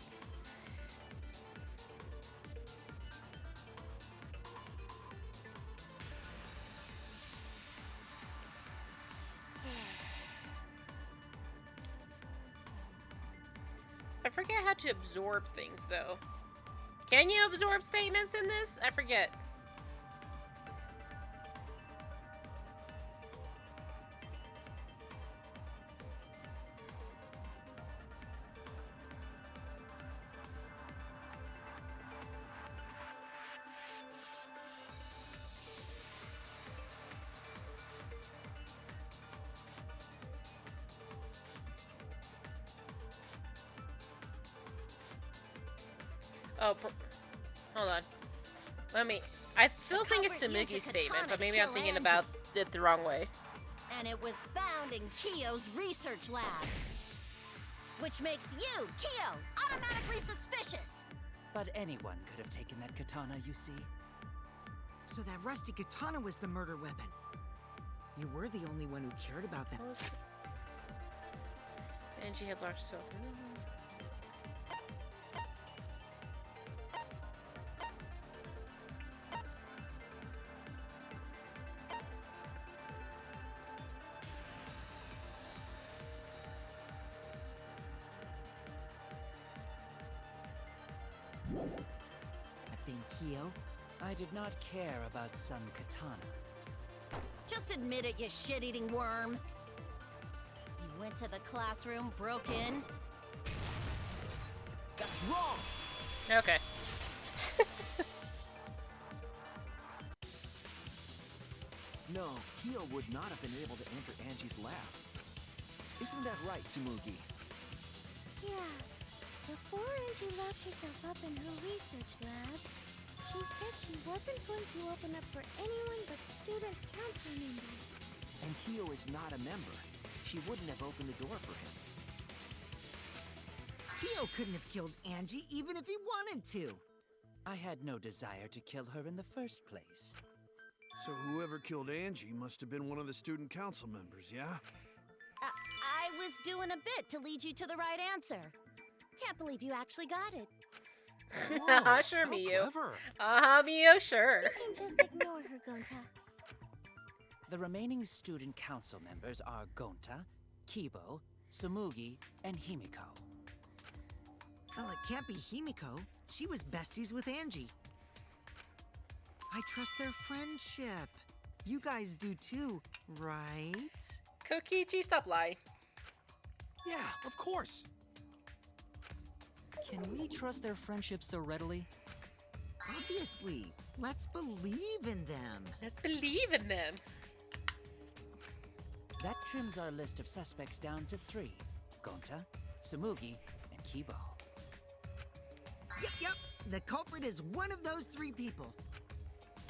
S1: I forget how to absorb things, though. Can you absorb statements in this? I forget. Oh, hold on. I still think it's Tsumiki's statement, but maybe I'm thinking about it the wrong way.
S15: And it was found in Kiyo's research lab. Which makes you, Kiyo, automatically suspicious.
S2: But anyone could have taken that katana, you see.
S7: So that rusty katana was the murder weapon. You were the only one who cared about that.
S1: And she had large self.
S7: That thing, Kiyo?
S2: I did not care about some katana.
S15: Just admit it, you shit-eating worm. You went to the classroom, broke in.
S13: That's wrong!
S1: Okay.
S13: No, Kiyo would not have been able to enter Angie's lab. Isn't that right, Tsumugi?
S9: Yeah. Before Angie locked herself up in her research lab, she said she wasn't going to open up for anyone but student council members.
S13: And Kiyo is not a member. She wouldn't have opened the door for him.
S7: Kiyo couldn't have killed Angie even if he wanted to.
S2: I had no desire to kill her in the first place.
S8: So whoever killed Angie must have been one of the student council members, yeah?
S15: I was doing a bit to lead you to the right answer. Can't believe you actually got it.
S1: Whoa, sure, Miyu. Miyu, sure.
S9: You can just ignore her, Gonta.
S2: The remaining student council members are Gonta, Kibo, Tsumugi, and Himiko.
S7: Well, it can't be Himiko. She was besties with Angie. I trust their friendship. You guys do too, right?
S1: Kokichi, stop lying.
S14: Yeah, of course.
S12: Can we trust their friendship so readily?
S7: Obviously. Let's believe in them.
S1: Let's believe in them.
S2: That trims our list of suspects down to 3. Gonta, Tsumugi, and Kibo.
S7: Yep. The culprit is one of those 3 people.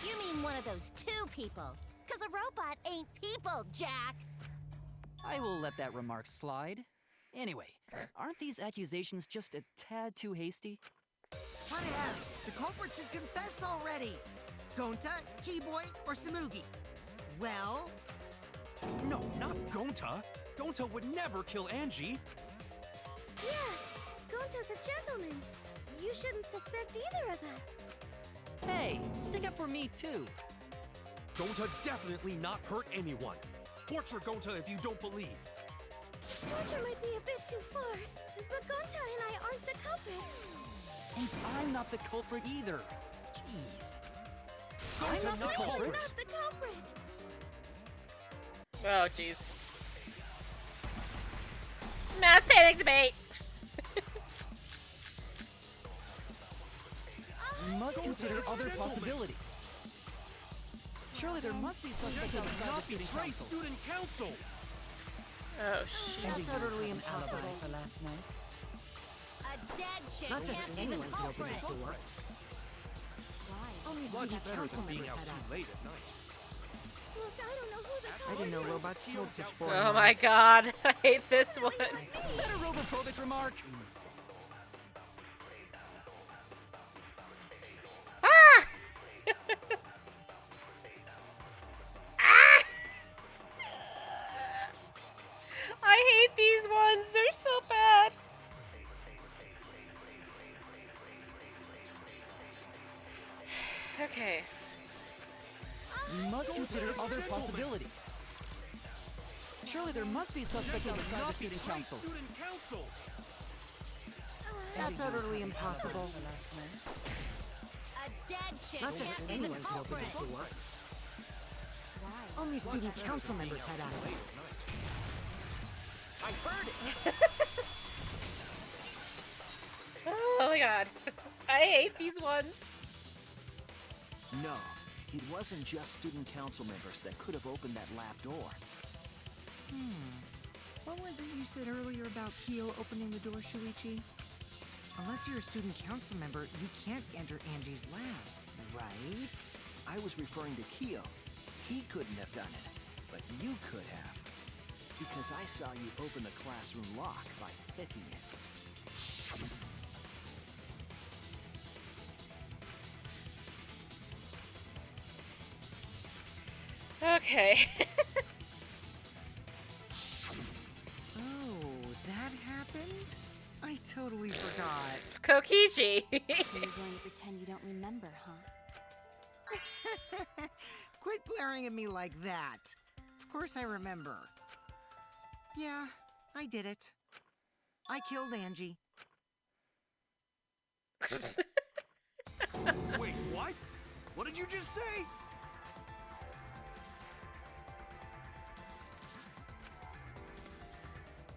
S15: You mean one of those 2 people? 'Cause a robot ain't people, Jack!
S12: I will let that remark slide. Anyway, aren't these accusations just a tad too hasty?
S7: What else? The culprit should confess already. Gonta, Keyboy, or Tsumugi? Well...
S14: No, not Gonta. Gonta would never kill Angie.
S9: Yeah, Gonta's a gentleman. You shouldn't suspect either of us.
S12: Hey, stick up for me too.
S14: Gonta definitely not hurt anyone. Torture Gonta if you don't believe.
S9: Torture might be a bit too far, but Gonta and I aren't the culprits.
S12: And I'm not the culprit either. Jeez.
S14: I'm not the culprit.
S9: You're not the culprit.
S1: Oh, jeez. Mass panic debate.
S12: We must consider other possibilities. Surely there must be suspects outside the student council.
S14: Student council.
S1: Oh, shit.
S2: And totally an alibi for last night.
S15: A dead chick
S7: Not just
S15: can't be
S7: anyone
S15: the
S7: can open
S15: culprit.
S7: the door. Only
S14: Much
S7: student
S14: better
S7: council
S14: than being
S7: members
S14: out
S7: had
S14: too
S7: access.
S14: late at night.
S9: Look, I don't know who the
S7: I
S9: culprit
S7: didn't know
S9: is.
S7: robots smoked such
S1: Oh my god, I hate this one.
S12: Is that a robophobic remark?
S1: Ah! Ah! I hate these ones, they're so bad. Okay.
S12: We must consider other possibilities. Surely there must be suspects outside the student council.
S7: That's utterly impossible.
S15: A dead chick
S7: Not just
S15: can't be the
S7: anyone can open
S15: culprit.
S7: the door. Only student council members had access.
S13: I heard it!
S1: Oh my god. I hate these ones.
S13: No, it wasn't just student council members that could have opened that lab door.
S7: What was it you said earlier about Kyo opening the door, Shuichi? Unless you're a student council member, you can't enter Angie's lab, right?
S13: I was referring to Kyo. He couldn't have done it, but you could have. Because I saw you open the classroom lock by picking it.
S1: Okay.
S7: Oh, that happened? I totally forgot.
S1: Kokichi.
S6: So you're going to pretend you don't remember, huh?
S7: Quit glaring at me like that. Of course I remember. Yeah, I did it. I killed Angie.
S8: Wait, what? What did you just say?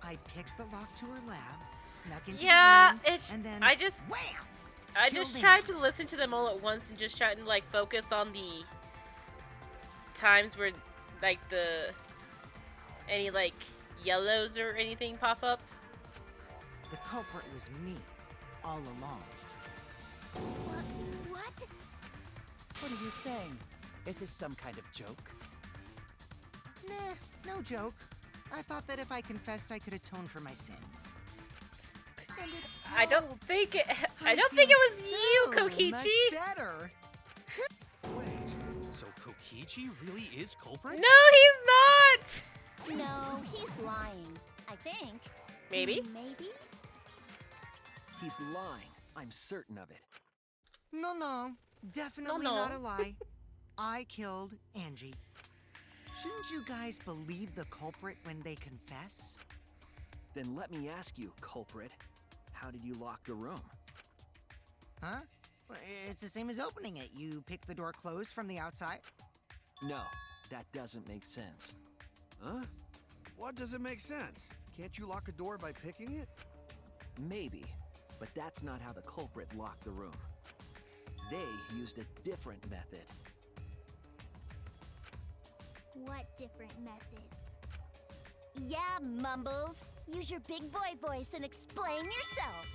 S7: I picked the lock to her lab, snuck into
S1: Yeah,
S7: the room,
S1: it's.
S7: and then
S1: I just.
S7: wham!
S1: I
S7: Killed
S1: just tried
S7: Angie.
S1: to listen to them all at once and just try to like focus on the times where like any like yellows or anything pop up.
S7: The culprit was me, all along.
S3: What?
S2: What are you saying? Is this some kind of joke?
S7: Nah, no joke. I thought that if I confessed, I could atone for my sins. And it
S1: I don't
S7: helped.
S1: think it. I
S7: I
S1: don't think
S7: feel
S1: it was you,
S7: so
S1: Kokichi.
S7: much better.
S14: Wait, so Kokichi really is culprit?
S1: No, he's not.
S15: No, he's lying. I think.
S1: Maybe.
S15: Maybe?
S13: He's lying. I'm certain of it.
S7: No, definitely
S1: No.
S7: not a lie. I killed Angie. Shouldn't you guys believe the culprit when they confess?
S13: Then let me ask you, culprit. How did you lock the room?
S7: Huh? Well, it's the same as opening it. You pick the door closed from the outside.
S13: No, that doesn't make sense.
S8: Huh? What doesn't make sense? Can't you lock a door by picking it?
S13: Maybe, but that's not how the culprit locked the room. They used a different method.
S3: What different method?
S15: Yeah, Mumbles. Use your big boy voice and explain yourself.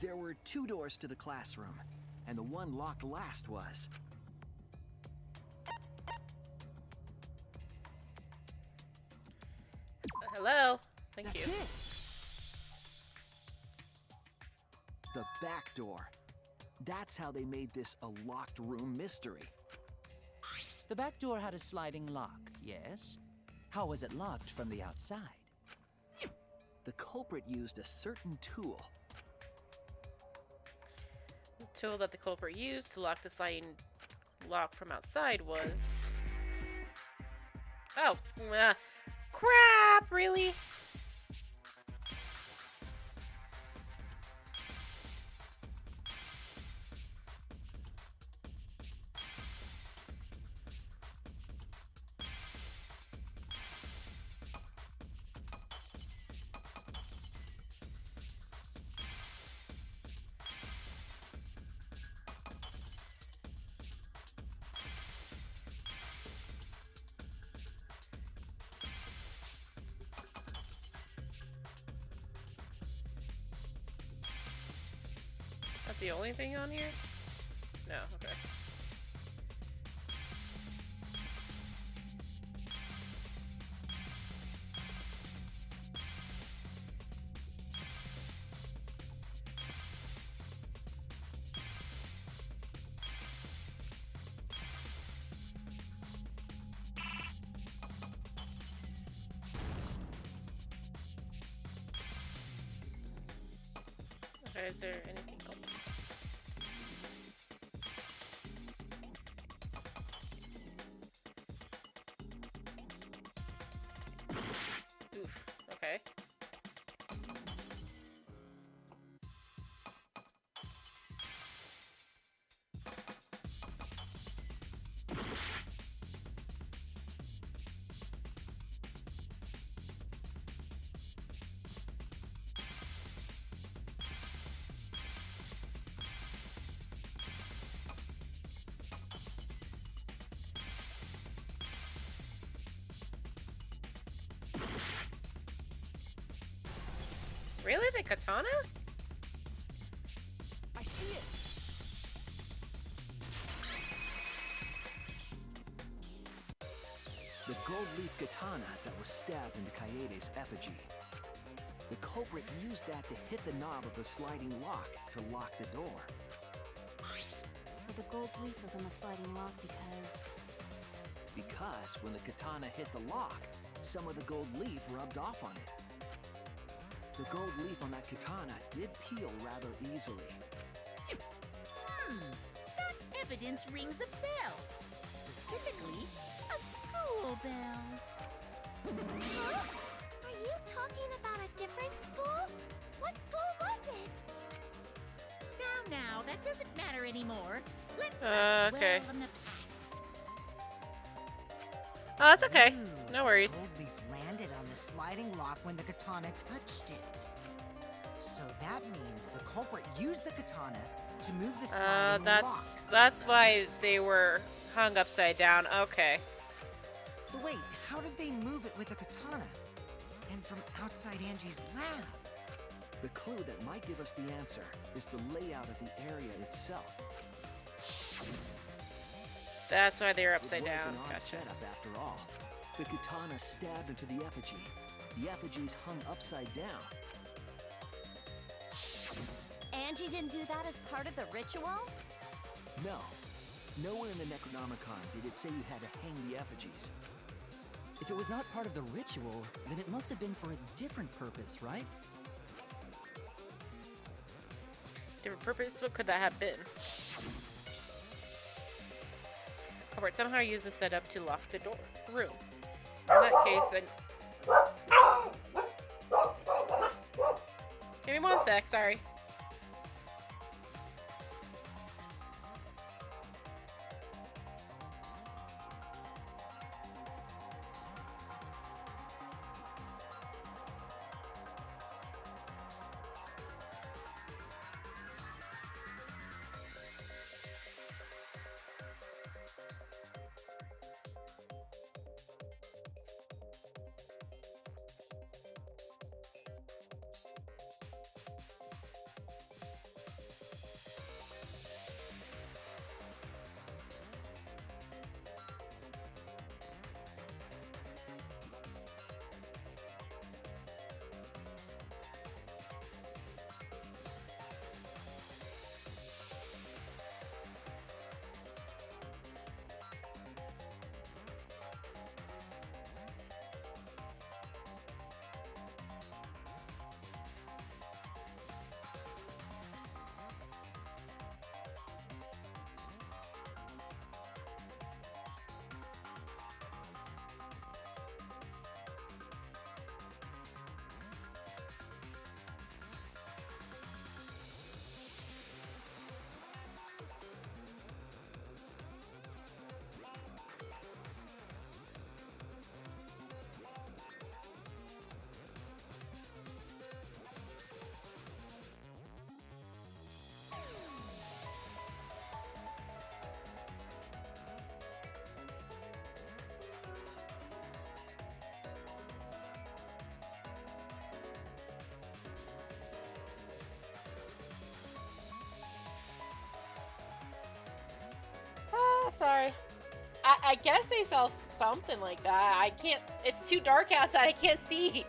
S13: There were 2 doors to the classroom, and the one locked last was.
S1: Hello. Thank
S13: That's
S1: you.
S13: it. The back door. That's how they made this a locked room mystery.
S2: The back door had a sliding lock, yes? How was it locked from the outside?
S13: The culprit used a certain tool.
S1: The tool that the culprit used to lock the sliding lock from outside was. Oh, crap! Really? That's the only thing on here? No, okay. Okay, is there anything else? Really? The katana?
S12: I see it.
S13: The gold leaf katana that was stabbed into Kaede's effigy. The culprit used that to hit the knob of the sliding lock to lock the door.
S6: So the gold leaf was on the sliding lock
S13: Because when the katana hit the lock, some of the gold leaf rubbed off on it. The gold leaf on that katana did peel rather easily.
S10: That evidence rings a bell. Specifically, a school bell.
S9: Huh? Are you talking about a different school? What school was it?
S10: Now, that doesn't matter anymore. Let's
S1: okay.
S10: dwell on the past.
S1: Oh, that's okay.
S7: Ooh,
S1: No worries.
S7: Gold leaf landed on the sliding lock when the katana touched it. So that means the culprit used the katana to move the sliding lock.
S1: That's why they were hung upside down. Okay.
S7: But wait, how did they move it with the katana? And from outside Angie's lab?
S13: The clue that might give us the answer is the layout of the area itself.
S1: That's why they were upside
S13: It was
S1: down.
S13: an odd
S1: Gotcha.
S13: setup after all. The katana stabbed into the effigy. The effigy's hung upside down.
S15: Angie didn't do that as part of the ritual?
S13: No. Nowhere in the Necronomicon did it say you had to hang the effigies.
S12: If it was not part of the ritual, then it must have been for a different purpose, right?
S1: Different purpose? What could that have been? Culprit somehow used the setup to lock the room. In that case, then. Give me 1 sec, sorry. Sorry. I guess they saw something like that. I can't. It's too dark outside. I can't see. In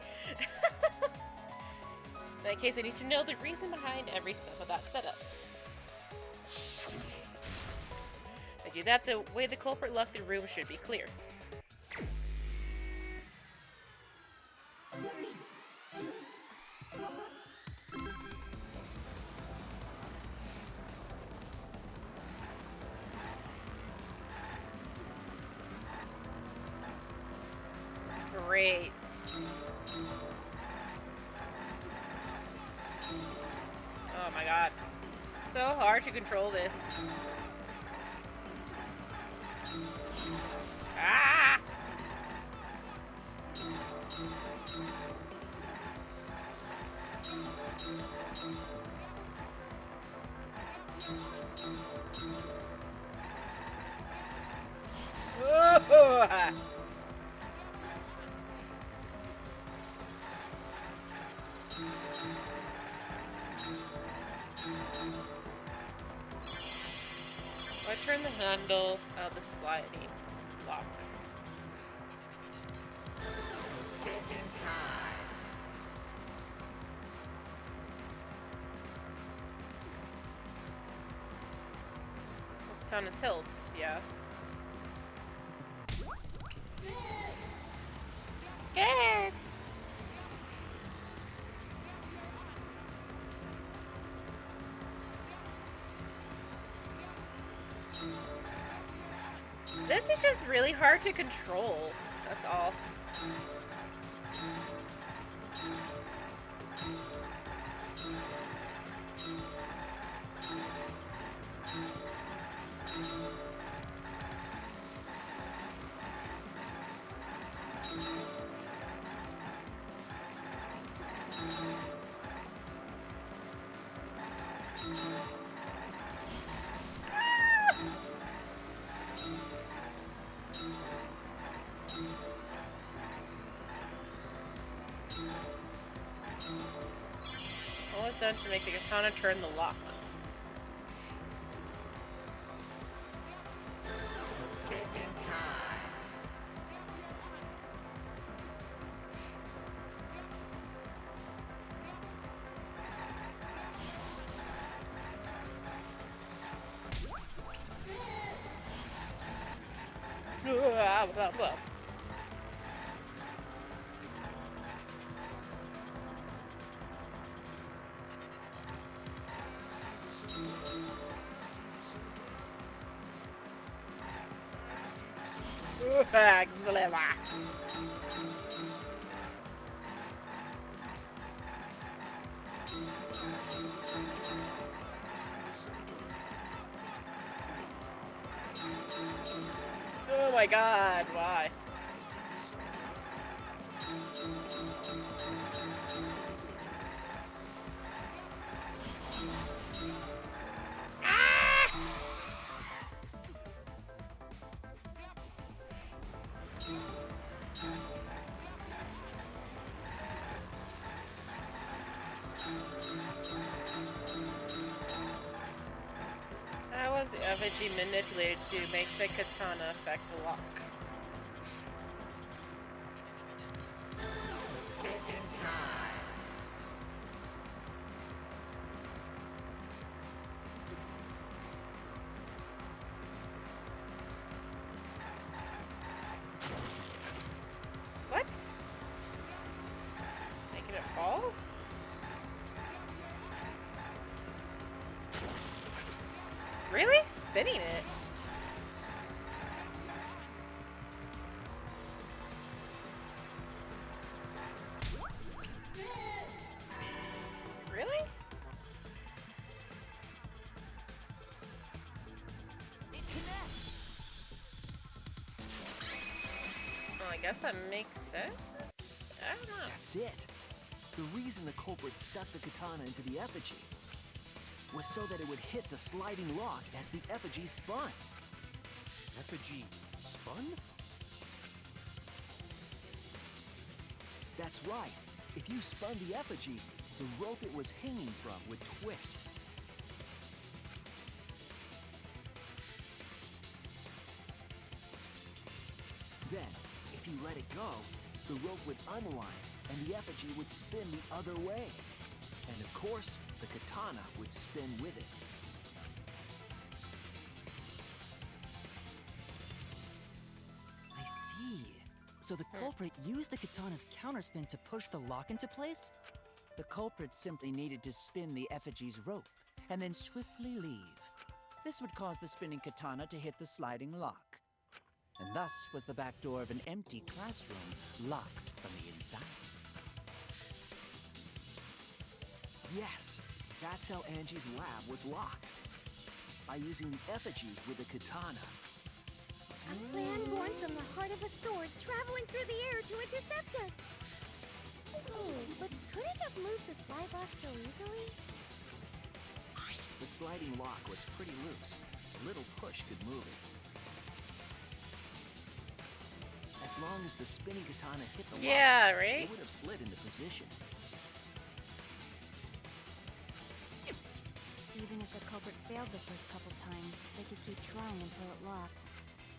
S1: that case, I need to know the reason behind every step of that setup. If I do that, the way the culprit left the room should be clear. Great. Oh my god. So hard to control this. Ah! Oh! handle of the sliding lock. On his hilts, yeah. Good. This is just really hard to control. That's all. Almost done to make the katana turn the lock. Oh my god, why? How was the effigy manipulated to make the katana affect the lock? What? Making it fall? Really? Spinning it? Really?
S13: It connects.
S1: Well, I guess that makes sense. I don't know.
S13: That's it. The reason the culprit stuck the katana into the effigy was so that it would hit the sliding lock as the effigy spun.
S14: Effigy spun?
S13: That's right. If you spun the effigy, the rope it was hanging from would twist. Then, if you let it go, the rope would unwind and the effigy would spin the other way. And of course, the katana would spin with it.
S12: I see. So the culprit used the katana's counterspin to push the lock into place?
S2: The culprit simply needed to spin the effigy's rope and then swiftly leave. This would cause the spinning katana to hit the sliding lock. And thus was the back door of an empty classroom locked from the inside.
S13: Yes, that's how Angie's lab was locked. By using the effigy with the katana.
S9: A plan born from the heart of a sword traveling through the air to intercept us. Oh, but could it have moved the slide lock so easily?
S13: The sliding lock was pretty loose. A little push could move it. As long as the spinning katana hit the
S1: Yeah,
S13: lock,
S1: right?
S13: it would have slid into position.
S6: Even if the culprit failed failed the first couple times, they could keep trying until it locked.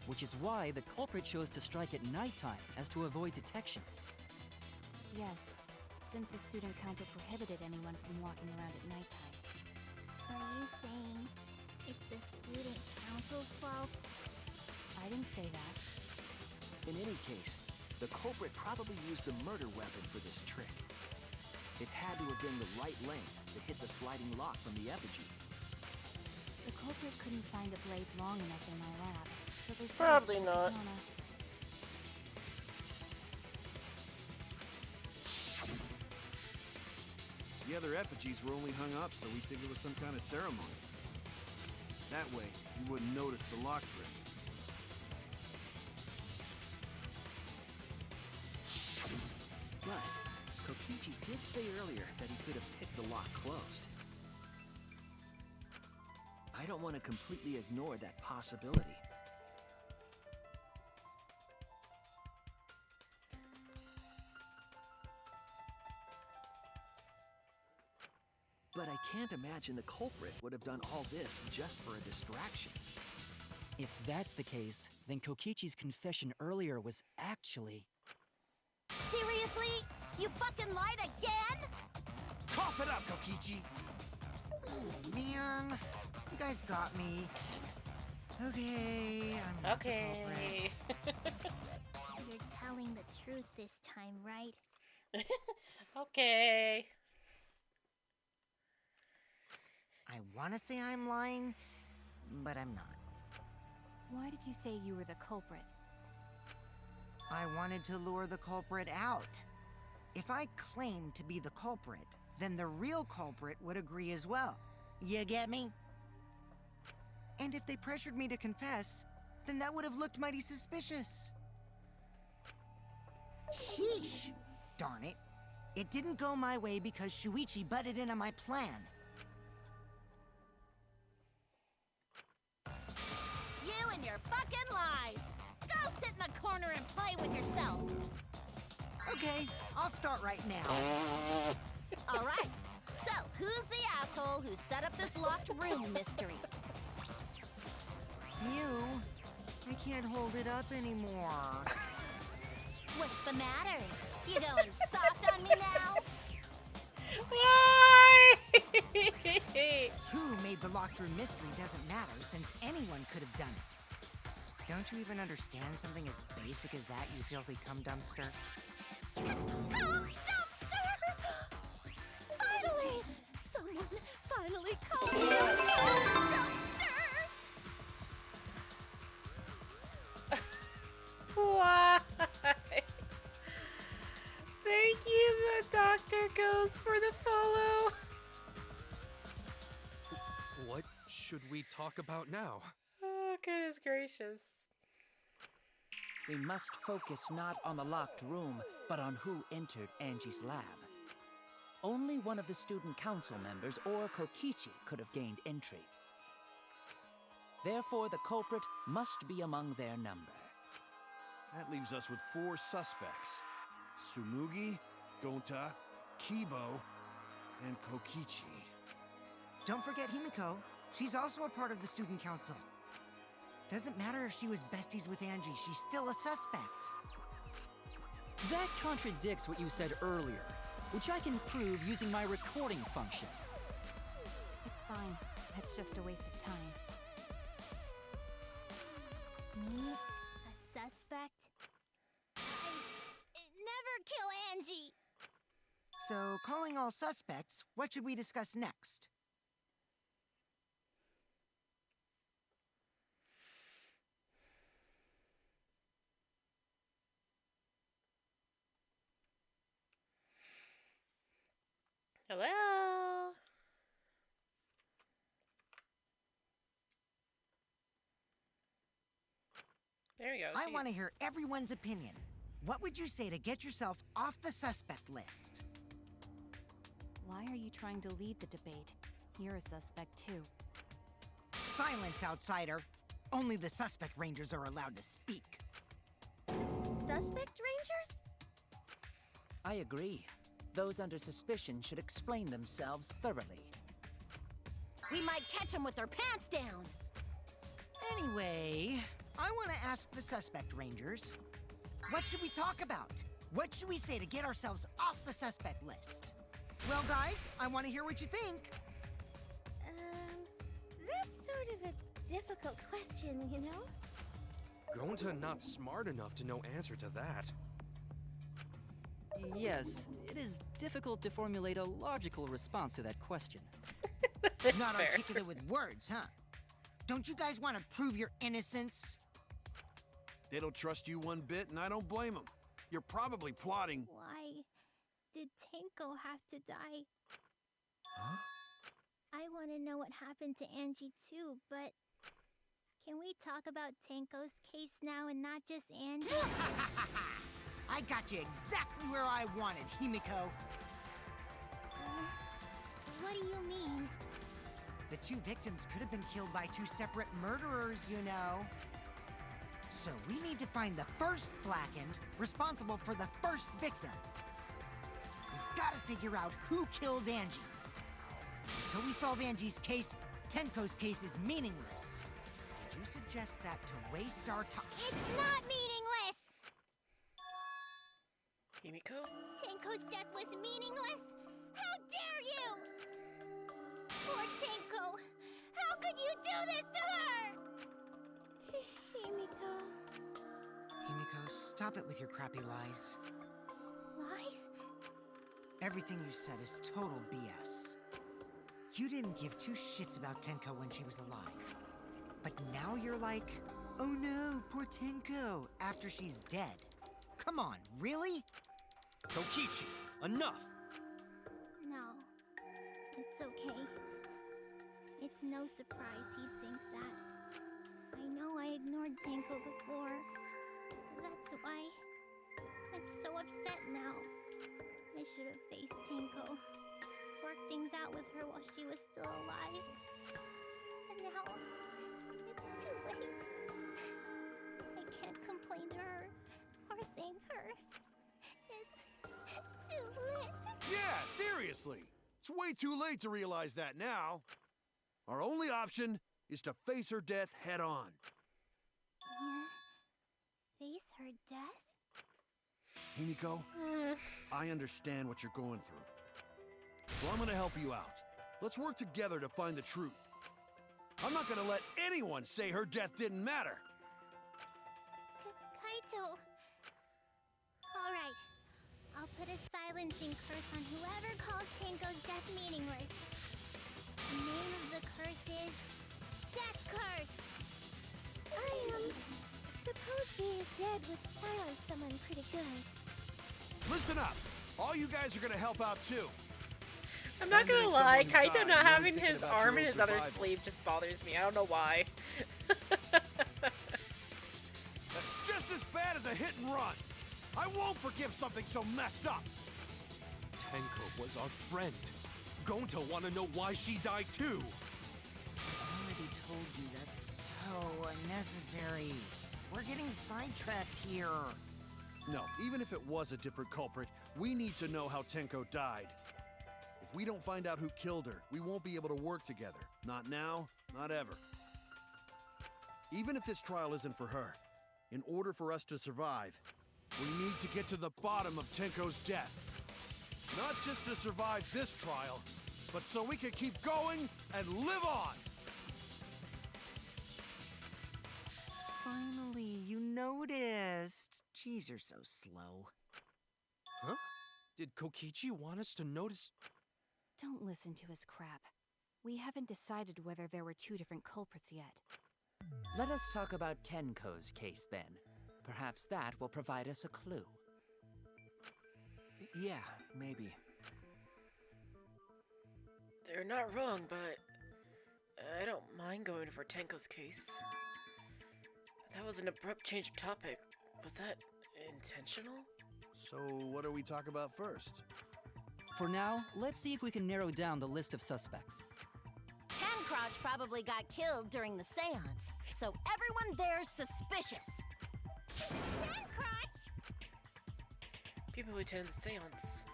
S12: Which is why the culprit chose to strike at nighttime, as to avoid detection.
S6: Yes, since the student council prohibited anyone from walking around at nighttime.
S3: Are you saying it's the student council's fault?
S6: I didn't say that.
S13: In any case, the culprit probably used the murder weapon for this trick. It had to have been the right length to hit the sliding lock from the effigy.
S6: The culprit couldn't find a blade long enough in my lab, so they said
S1: Probably
S6: it was
S1: not.
S6: katana.
S8: The other effigies were only hung up so we think it was some kind of ceremony. That way, you wouldn't notice the lock trick.
S13: But Kokichi did say earlier that he could have picked the lock closed. I don't want to completely ignore that possibility. But I can't imagine the culprit would have done all this just for a distraction.
S12: If that's the case, then Kokichi's confession earlier was actually...
S15: Seriously? You fucking lied again?
S7: Cough it up, Kokichi! Oh, man. You guys got me. Okay, I'm not the
S1: Okay.
S3: You're telling the truth this time, right?
S1: Okay.
S7: I want to say I'm lying, but I'm not.
S6: Why did you say you were the culprit?
S7: I wanted to lure the culprit out. If I claimed to be the culprit, then the real culprit would agree as well. You get me? And if they pressured me to confess, then that would have looked mighty suspicious. Sheesh. Darn it. It didn't go my way because Shuichi butted in on my plan.
S15: You and your fucking lies! Go sit in the corner and play with yourself!
S7: Okay, I'll start right now.
S15: Alright, so who's the asshole who set up this locked room mystery?
S7: You. I can't hold it up anymore.
S15: What's the matter? You going soft on me now?
S1: Why?
S7: Who made the locked room mystery doesn't matter, since anyone could have done it. Don't you even understand something as basic as that, you filthy cum dumpster?
S15: Come, dumpster! Finally! Someone finally called me a dumpster!
S1: Why? Thank you, the doctor goes for the follow.
S14: What should we talk about now?
S1: Oh, goodness gracious.
S2: We must focus not on the locked room, but on who entered Angie's lab. Only one of the student council members or Kokichi could have gained entry. Therefore, the culprit must be among their number.
S8: That leaves us with 4 suspects. Tsumugi, Gonta, Kibo, and Kokichi.
S7: Don't forget Himiko. She's also a part of the student council. Doesn't matter if she was besties with Angie, she's still a suspect.
S12: That contradicts what you said earlier, which I can prove using my recording function.
S6: It's fine. That's just a waste of time.
S3: Me? A suspect? Never kill Angie!
S7: So, calling all suspects, what should we discuss next?
S1: Hello? There you go.
S7: I want to
S1: jeez.
S7: hear everyone's opinion. What would you say to get yourself off the suspect list?
S6: Why are you trying to lead the debate? You're a suspect too.
S7: Silence, outsider. Only the suspect rangers are allowed to speak.
S3: Suspect rangers?
S2: I agree. Those under suspicion should explain themselves thoroughly.
S15: We might catch them with their pants down.
S7: Anyway, I want to ask the suspect rangers, what should we talk about? What should we say to get ourselves off the suspect list? Well, guys, I want to hear what you think.
S9: That's sort of a difficult question, you know?
S14: Gonta not smart enough to know answer to that.
S12: Yes, it is difficult to formulate a logical response to that question.
S7: Not
S1: fair.
S7: articulate with words, huh? Don't you guys want to prove your innocence?
S8: They don't trust you one bit, and I don't blame them. You're probably plotting.
S3: Why did Tenko have to die?
S8: Huh?
S3: I want to know what happened to Angie too, but can we talk about Tenko's case now and not just Angie?
S7: I got you exactly where I wanted, Himiko.
S3: What do you mean?
S7: The two victims could have been killed by two separate murderers, you know. So we need to find the first Blackened responsible for the first victim. We've got to figure out who killed Angie. Until we solve Angie's case, Tenko's case is meaningless. Did you suggest that to waste our time?
S3: It's not meaningless!
S4: Himiko?
S3: Tenko's death was meaningless? How dare you! Poor Tenko! How could you do this to her?
S9: Himiko.
S7: Himiko, stop it with your crappy lies.
S3: Lies?
S7: Everything you said is total BS. You didn't give two shits about Tenko when she was alive. But now you're like, oh no, poor Tenko, after she's dead. Come on, really?
S14: Kokichi, enough!
S3: No. It's okay. It's no surprise he'd think that. I know I ignored Tenko before. That's why I'm so upset now. I should have faced Tenko. Worked things out with her while she was still alive. And now, it's too late. I can't complain to her or thank her. It's too late.
S8: Yeah, seriously. It's way too late to realize that now. Our only option is to face her death head on.
S3: Face her death?
S8: Himiko, I understand what you're going through. So I'm gonna help you out. Let's work together to find the truth. I'm not gonna let anyone say her death didn't matter.
S3: Kaito. Alright. I'll put a silencing curse on whoever calls Tenko's death meaningless. The name of the curse is Death Curse.
S9: I suppose being dead would silence someone pretty good.
S8: Listen up. All you guys are gonna help out too.
S1: I'm not gonna
S8: Wondering
S1: lie,
S8: someone who
S1: Kaito
S8: died,
S1: not
S8: really
S1: having
S8: thinking
S1: his
S8: about
S1: arm
S8: your
S1: in
S8: own
S1: his other
S8: survival.
S1: sleeve just bothers me. I don't know why.
S8: That's just as bad as a hit and run. I won't forgive something so messed up.
S14: Tenko was our friend. Gonta wanna know why she died too.
S7: I already told you that's so unnecessary. We're getting sidetracked here.
S8: No, even if it was a different culprit, we need to know how Tenko died. If we don't find out who killed her, we won't be able to work together. Not now, not ever. Even if this trial isn't for her, in order for us to survive, we need to get to the bottom of Tenko's death. Not just to survive this trial, but so we can keep going and live on!
S7: Finally, you noticed. Jeez, you're so slow.
S14: Huh? Did Kokichi want us to notice?
S6: Don't listen to his crap. We haven't decided whether there were two different culprits yet.
S2: Let us talk about Tenko's case then. Perhaps that will provide us a clue.
S13: Yeah, maybe.
S4: They're not wrong, but I don't mind going for Tenko's case. That was an abrupt change of topic. Was that intentional?
S8: So, what do we talk about first?
S12: For now, let's see if we can narrow down the list of suspects.
S15: Tancrouch probably got killed during the seance, so everyone there's suspicious.
S3: Sandcrotch!
S4: People who attend the seance.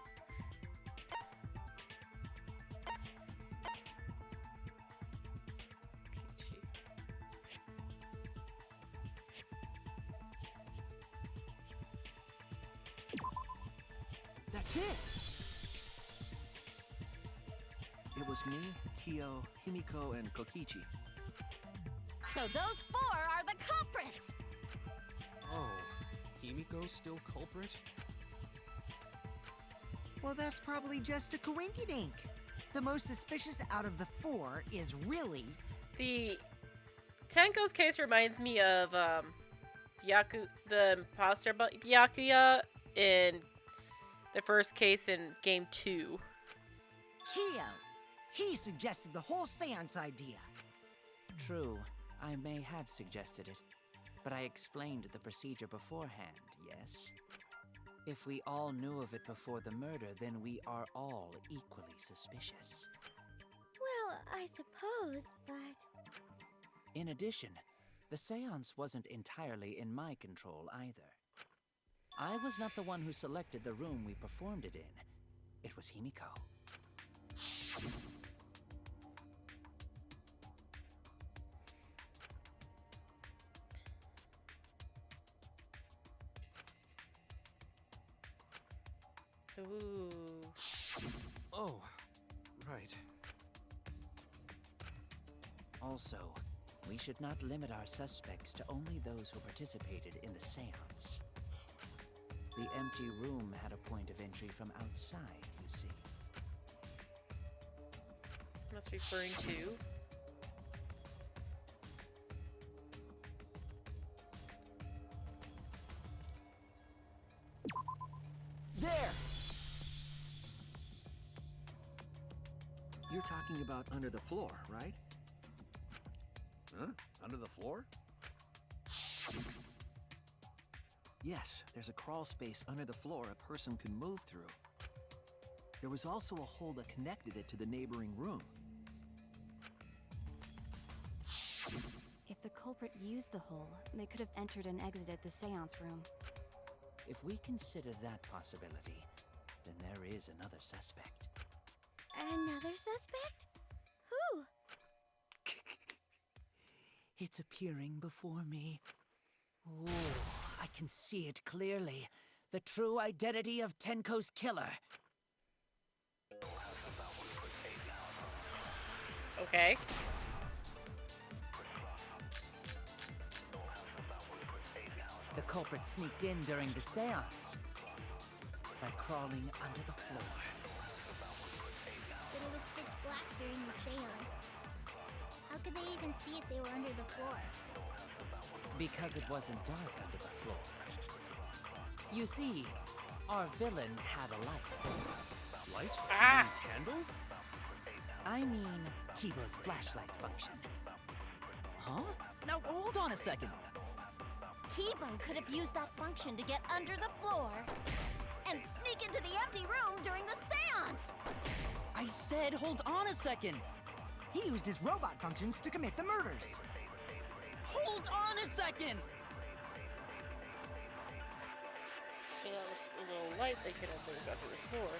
S13: That's it! It was me, Kyo, Himiko, and Kokichi.
S15: So those four are the culprits!
S14: Oh, Himiko's still culprit?
S7: Well, that's probably just a coinkydink. The most suspicious out of the four is really...
S1: The Tenko's case reminds me of the imposter Byakuya in the first case in game 2.
S7: Kyo. He suggested the whole seance idea.
S2: True, I may have suggested it, but I explained the procedure beforehand, yes? If we all knew of it before the murder, then we are all equally suspicious.
S9: Well, I suppose, but...
S2: In addition, the seance wasn't entirely in my control either. I was not the one who selected the room we performed it in. It was Himiko.
S1: Ooh.
S14: Oh, right.
S2: Also, we should not limit our suspects to only those who participated in the seance. The empty room had a point of entry from outside, you see.
S1: Must be referring to.
S13: There! You're talking about under the floor, right?
S8: Huh? Under the floor?
S13: Yes, there's a crawl space under the floor a person can move through. There was also a hole that connected it to the neighboring room.
S6: If the culprit used the hole, they could have entered and exited the seance room.
S2: If we consider that possibility, then there is another suspect.
S9: Another suspect? Who?
S2: It's appearing before me. Oh, I can see it clearly. The true identity of Tenko's killer.
S1: Okay.
S2: The culprit sneaked in during the seance by crawling under the floor.
S9: But it was pitch black during the seance. How could they even see if they were under the floor?
S2: Because it wasn't dark under the floor. You see, our villain had a light.
S14: Light?
S1: Ah!
S14: Candle?
S2: I mean, Kibo's flashlight function.
S12: Huh? Now, hold on a second.
S15: Kibo could have used that function to get under the floor and sneak into the empty room during the seance!
S12: I said hold on a second.
S7: He used his robot functions to commit the murders.
S12: Hold on a second!
S1: You know, with a little light, they could have moved under the floor.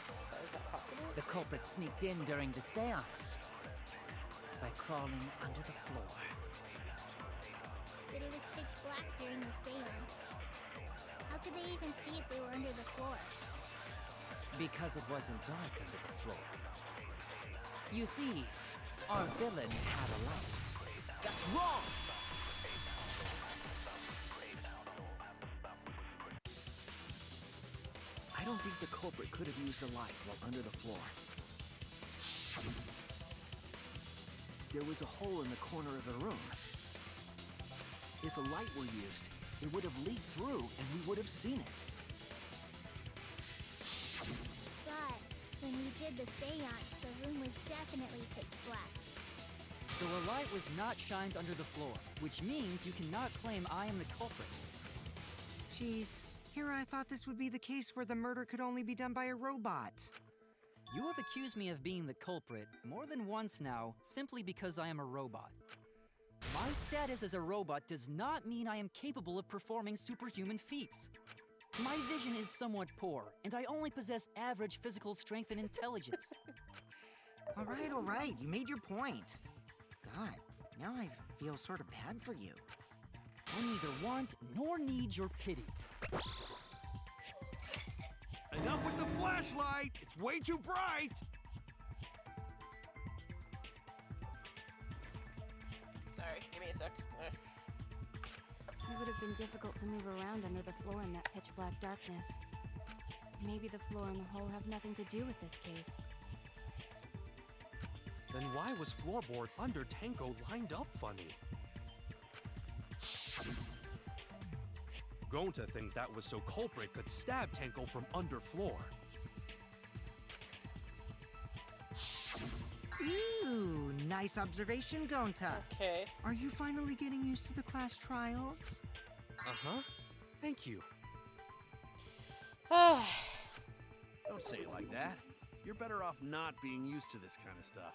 S1: Is that possible?
S2: The culprit sneaked in during the seance by crawling under the floor.
S9: But it was pitch black during the seance. How could they even see if they were under the floor?
S2: Because it wasn't dark under the floor. You see, our villain had a light.
S13: That's wrong! I don't think the culprit could have used a light while under the floor. There was a hole in the corner of the room. If a light were used, it would have leaked through and we would have seen it.
S9: But when we did the seance, the room was definitely pitch black.
S12: So a light was not shined under the floor, which means you cannot claim I am the culprit.
S7: Jeez, here I thought this would be the case where the murder could only be done by a robot.
S12: You have accused me of being the culprit more than once now, simply because I am a robot. My status as a robot does not mean I am capable of performing superhuman feats. My vision is somewhat poor, and I only possess average physical strength and intelligence.
S7: All right, you made your point. God, now I feel sort of bad for you.
S12: I neither want nor need your pity.
S14: I
S8: Enough with the flashlight! It's way too bright!
S1: Sorry, give me a sec.
S6: It would have been difficult to move around under the floor in that pitch black darkness. Maybe the floor and the hole have nothing to do with this case.
S14: Then why was floorboard under Tenko lined up funny? Going to think that was so culprit could stab Tenko from underfloor.
S7: Ooh, nice observation, Gonta.
S1: Okay.
S7: Are you finally getting used to the class trials?
S14: Uh-huh. Thank you.
S8: Don't say it like that. You're better off not being used to this kind of stuff.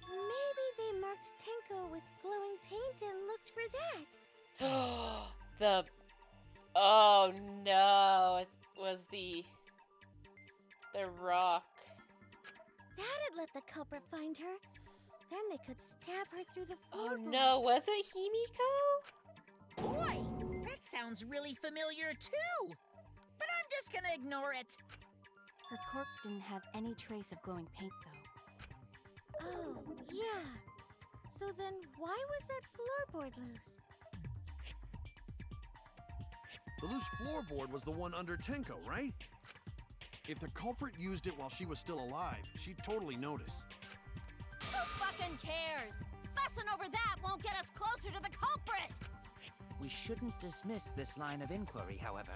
S9: Maybe they marked Tenko with glowing paint and looked for that.
S1: Oh no, it was the rock.
S9: That'd let the culprit find her. Then they could stab her through the
S1: Oh
S9: floorboards.
S1: no, was it Himiko?
S10: Boy, that sounds really familiar too. But I'm just gonna ignore it.
S6: Her corpse didn't have any trace of glowing paint, though.
S9: Oh, yeah. So then why was that floorboard loose?
S8: The loose floorboard was the one under Tenko, right? If the culprit used it while she was still alive, she'd totally notice.
S15: Who fucking cares? Fussing over that won't get us closer to the culprit!
S2: We shouldn't dismiss this line of inquiry, however.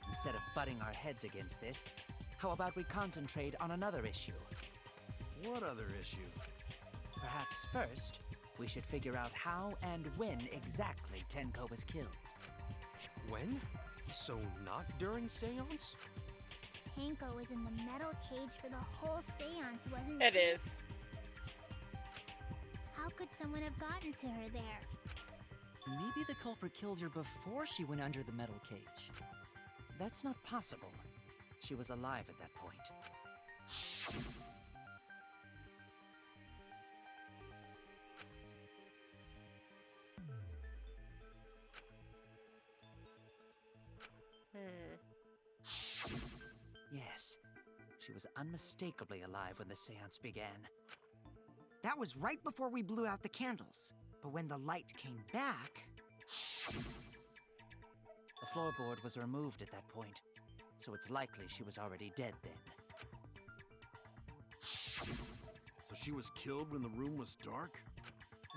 S2: Instead of butting our heads against this, how about we concentrate on another issue?
S8: What other issue?
S2: Perhaps first, we should figure out how and when exactly Tenko was killed.
S14: When? So not during seance?
S3: Tenko was in the metal cage for the whole seance, wasn't
S1: It
S3: she?
S1: is.
S3: How could someone have gotten to her there?
S12: Maybe the culprit killed her before she went under the metal cage.
S2: That's not possible. She was alive at that point. Yes, she was unmistakably alive when the seance began.
S7: That was right before we blew out the candles. But when the light came back...
S2: The floorboard was removed at that point, so it's likely she was already dead then.
S8: So she was killed when the room was dark?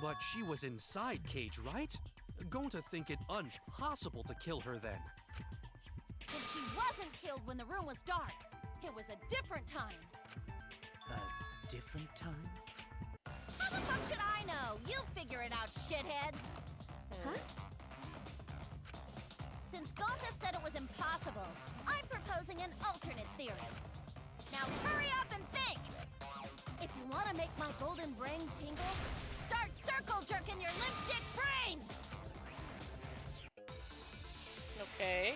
S14: But she was inside cage, right? Going to think it impossible to kill her then.
S15: And she wasn't killed when the room was dark. It was a different time.
S2: A different time?
S15: How the fuck should I know? You figure it out, shitheads.
S9: Huh?
S15: Since Gonta said it was impossible, I'm proposing an alternate theory. Now hurry up and think! If you want to make my golden ring tingle, start circle jerking your limp dick brains!
S1: Okay.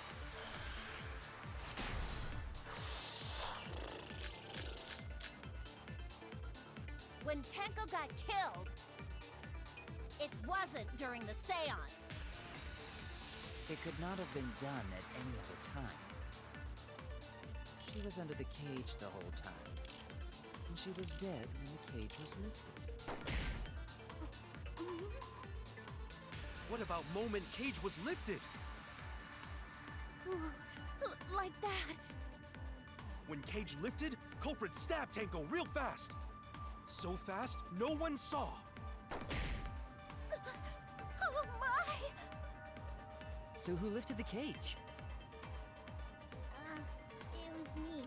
S15: When Tenko got killed, it wasn't during the seance.
S2: It could not have been done at any other time. She was under the cage the whole time, and she was dead when the cage was lifted.
S14: What about moment cage was lifted?
S15: Like that.
S14: When cage lifted, culprit stabbed Tenko real fast. So fast, no one saw.
S15: Oh my!
S12: So who lifted the cage?
S3: It was me.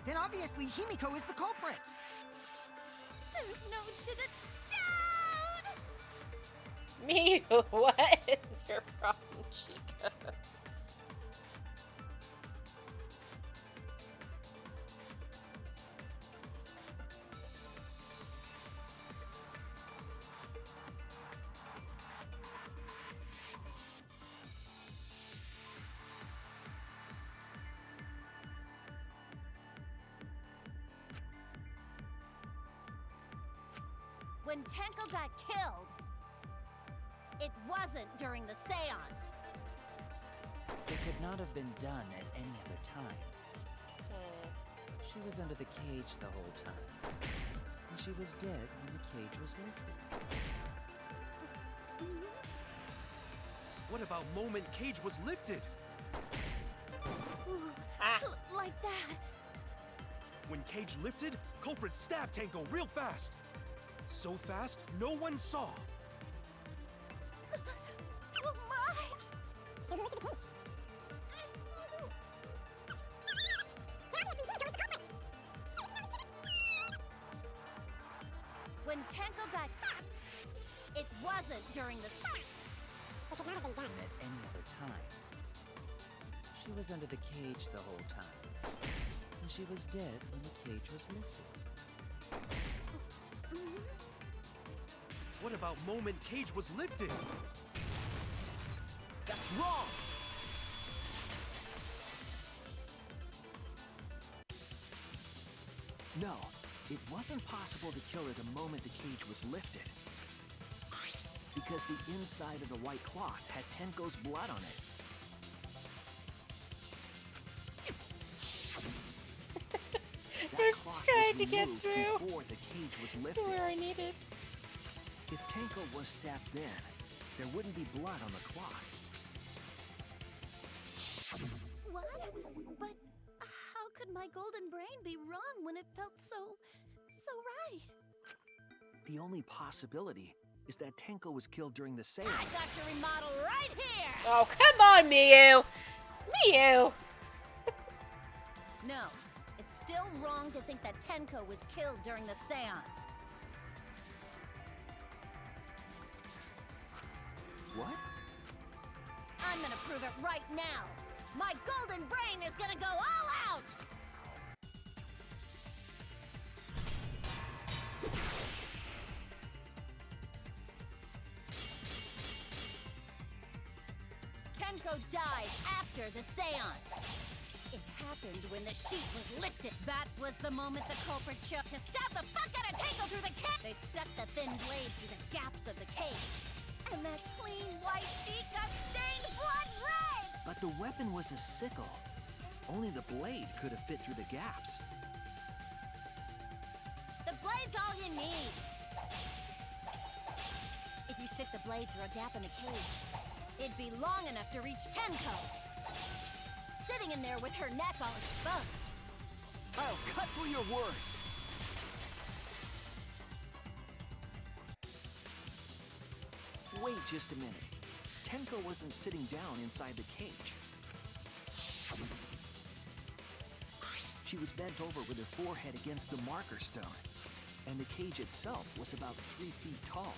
S7: Then obviously Himiko is the culprit!
S15: There's no down!
S1: Me? What is your problem, Chica?
S15: When Tenko got killed, it wasn't during the seance.
S2: It could not have been done at any other time. She was under the cage the whole time. And she was dead when the cage was lifted.
S14: What about moment Cage was lifted?
S10: Like that.
S14: When Cage lifted, culprit stabbed Tanko real fast. So fast, no one saw.
S10: Oh my!
S15: When Tenko got it wasn't during the
S2: It could not have been done at any other time. She was under the cage the whole time. And she was dead when the cage was lifted.
S14: What about moment Cage was lifted? That's wrong!
S13: No, it wasn't possible to kill her the moment the cage was lifted. Because the inside of the white cloth had Tenko's blood on it. That cloth
S1: trying
S13: was
S1: to get
S13: removed
S1: through.
S13: before the cage was
S1: That's
S13: lifted.
S1: where I needed.
S13: If Tenko was stabbed then, there wouldn't be blood on the cloth.
S10: What? But how could my golden brain be wrong when it felt so right?
S13: The only possibility is that Tenko was killed during the seance.
S15: I got your remodel right here.
S1: Oh, come on, Miyu! Miyu!
S15: No, it's still wrong to think that Tenko was killed during the seance.
S13: What?
S15: I'm gonna prove it right now. My golden brain is gonna go all out! Tenko died after the seance. It happened when the sheet was lifted. That was the moment the culprit chose to stab the fuck out of Tenko through the cage. They stuck the thin blade through the gaps of the cage.
S10: And that clean white sheet got stained blood red!
S13: But the weapon was a sickle. Only the blade could have fit through the gaps.
S15: The blade's all you need. If you stick the blade through a gap in the cage, it'd be long enough to reach Tenko. Sitting in there with her neck all exposed.
S13: I'll cut through your words. Wait just a minute. Tenko wasn't sitting down inside the cage. She was bent over with her forehead against the marker stone, and the cage itself was about 3 feet tall.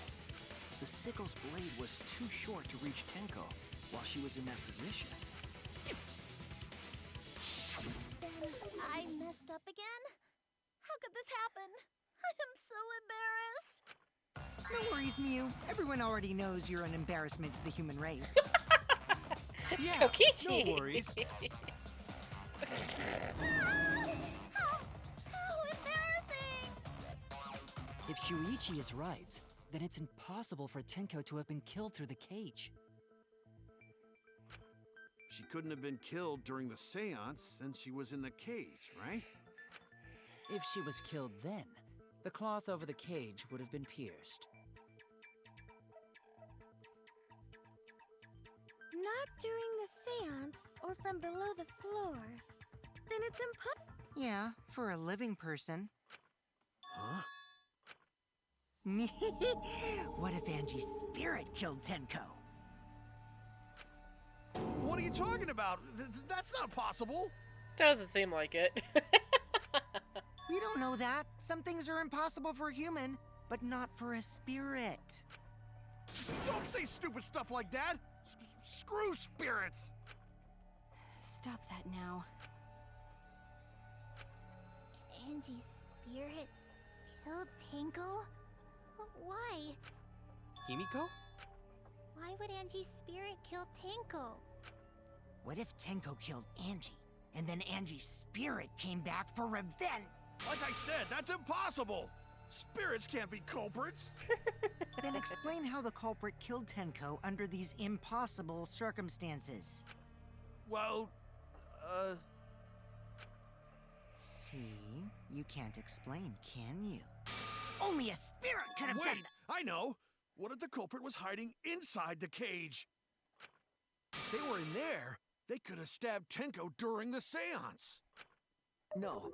S13: The sickle's blade was too short to reach Tenko while she was in that position.
S10: Then I messed up again? How could this happen? I am so embarrassed.
S7: No worries, Miyu. Everyone already knows you're an embarrassment to the human race.
S14: Yeah,
S1: Kokichi.
S14: no worries.
S10: How embarrassing!
S12: If Shuichi is right, then it's impossible for Tenko to have been killed through the cage.
S8: She couldn't have been killed during the seance since she was in the cage, right?
S2: If she was killed then, the cloth over the cage would have been pierced.
S9: Not during the seance or from below the floor. Then it's impossible.
S7: Yeah, for a living person.
S13: Huh?
S7: What if Angie's spirit killed Tenko?
S8: What are you talking about? That's not possible.
S1: Doesn't seem like it.
S7: We don't know that. Some things are impossible for a human, but not for a spirit.
S8: Don't say stupid stuff like that. Screw spirits.
S6: Stop that now.
S9: Angie's spirit killed Tenko? Why?
S14: Himiko?
S9: Why would Angie's spirit kill Tenko?
S7: What if Tenko killed Angie, and then Angie's spirit came back for revenge?
S8: Like I said, that's impossible. Spirits can't be culprits.
S7: Then explain how the culprit killed Tenko under these impossible circumstances.
S8: Well,
S7: See? You can't explain, can you? Only a spirit could have done
S8: wait! I know! What if the culprit was hiding inside the cage? If they were in there, they could have stabbed Tenko during the seance.
S13: No.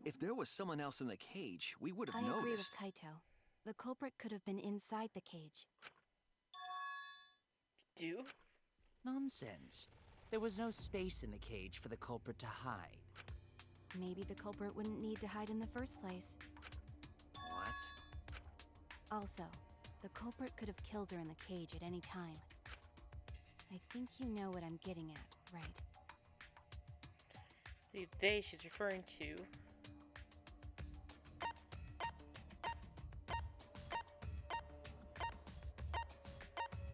S13: If there was someone else in the cage, we would have
S6: I agree with
S13: noticed.
S6: Kaito. The culprit could have been inside the cage.
S1: Do?
S2: Nonsense. There was no space in the cage for the culprit to hide.
S6: Maybe the culprit wouldn't need to hide in the first place.
S2: What?
S6: Also, the culprit could have killed her in the cage at any time. I think you know what I'm getting at, right?
S1: The they she's referring to.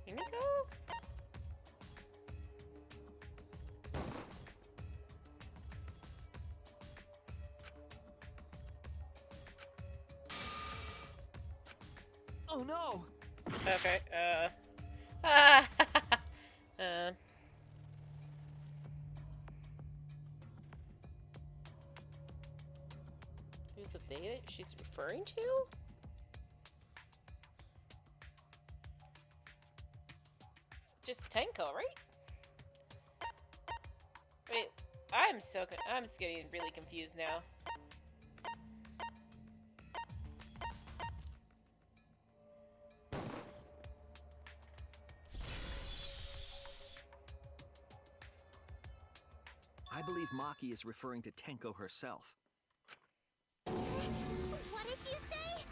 S1: Himiko?
S13: Oh no!
S1: Okay, who's the they that she's referring to? Just Tenko, right? Wait, I'm just getting really confused now.
S13: I believe Maki is referring to Tenko herself.
S9: What did you say?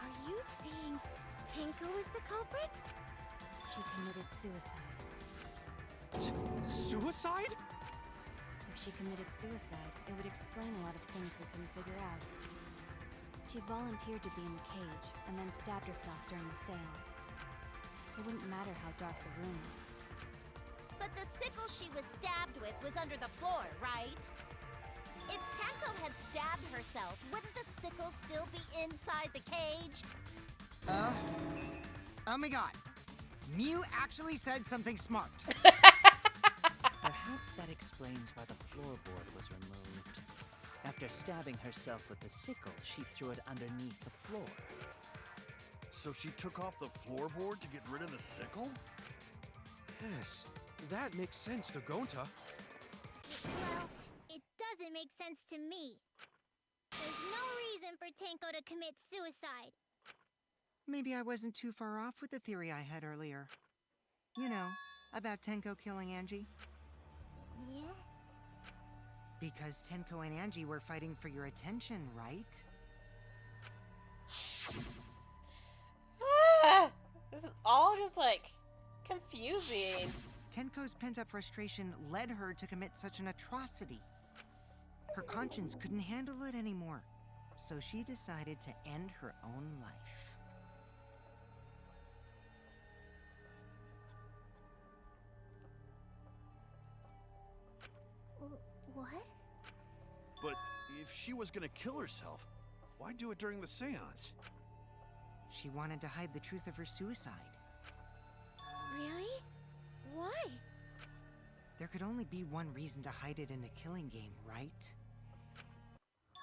S9: Are you saying Tenko is the culprit?
S6: She committed suicide.
S14: Suicide?
S6: If she committed suicide, it would explain a lot of things we couldn't figure out. She volunteered to be in the cage, and then stabbed herself during the seance. It wouldn't matter how dark the room was.
S15: But the sickle she was stabbed with was under the floor, right? If Tenko had stabbed herself, wouldn't the sickle still be inside the cage?
S7: Oh my god. Mew actually said something smart.
S2: Perhaps that explains why the floorboard was removed. After stabbing herself with the sickle, she threw it underneath the floor.
S8: So she took off the floorboard to get rid of the sickle?
S14: Yes, that makes sense to Gonta.
S9: Well, it doesn't make sense to me. There's no reason for Tenko to commit suicide.
S7: Maybe I wasn't too far off with the theory I had earlier. You know, about Tenko killing Angie.
S9: Yeah?
S7: Because Tenko and Angie were fighting for your attention, right?
S1: This is all just like confusing.
S7: Tenko's pent-up frustration led her to commit such an atrocity. Her conscience couldn't handle it anymore, so she decided to end her own life.
S9: What?
S8: But if she was gonna kill herself, why do it during the seance?
S7: She wanted to hide the truth of her suicide.
S9: Really? Why?
S7: There could only be one reason to hide it in a killing game, right?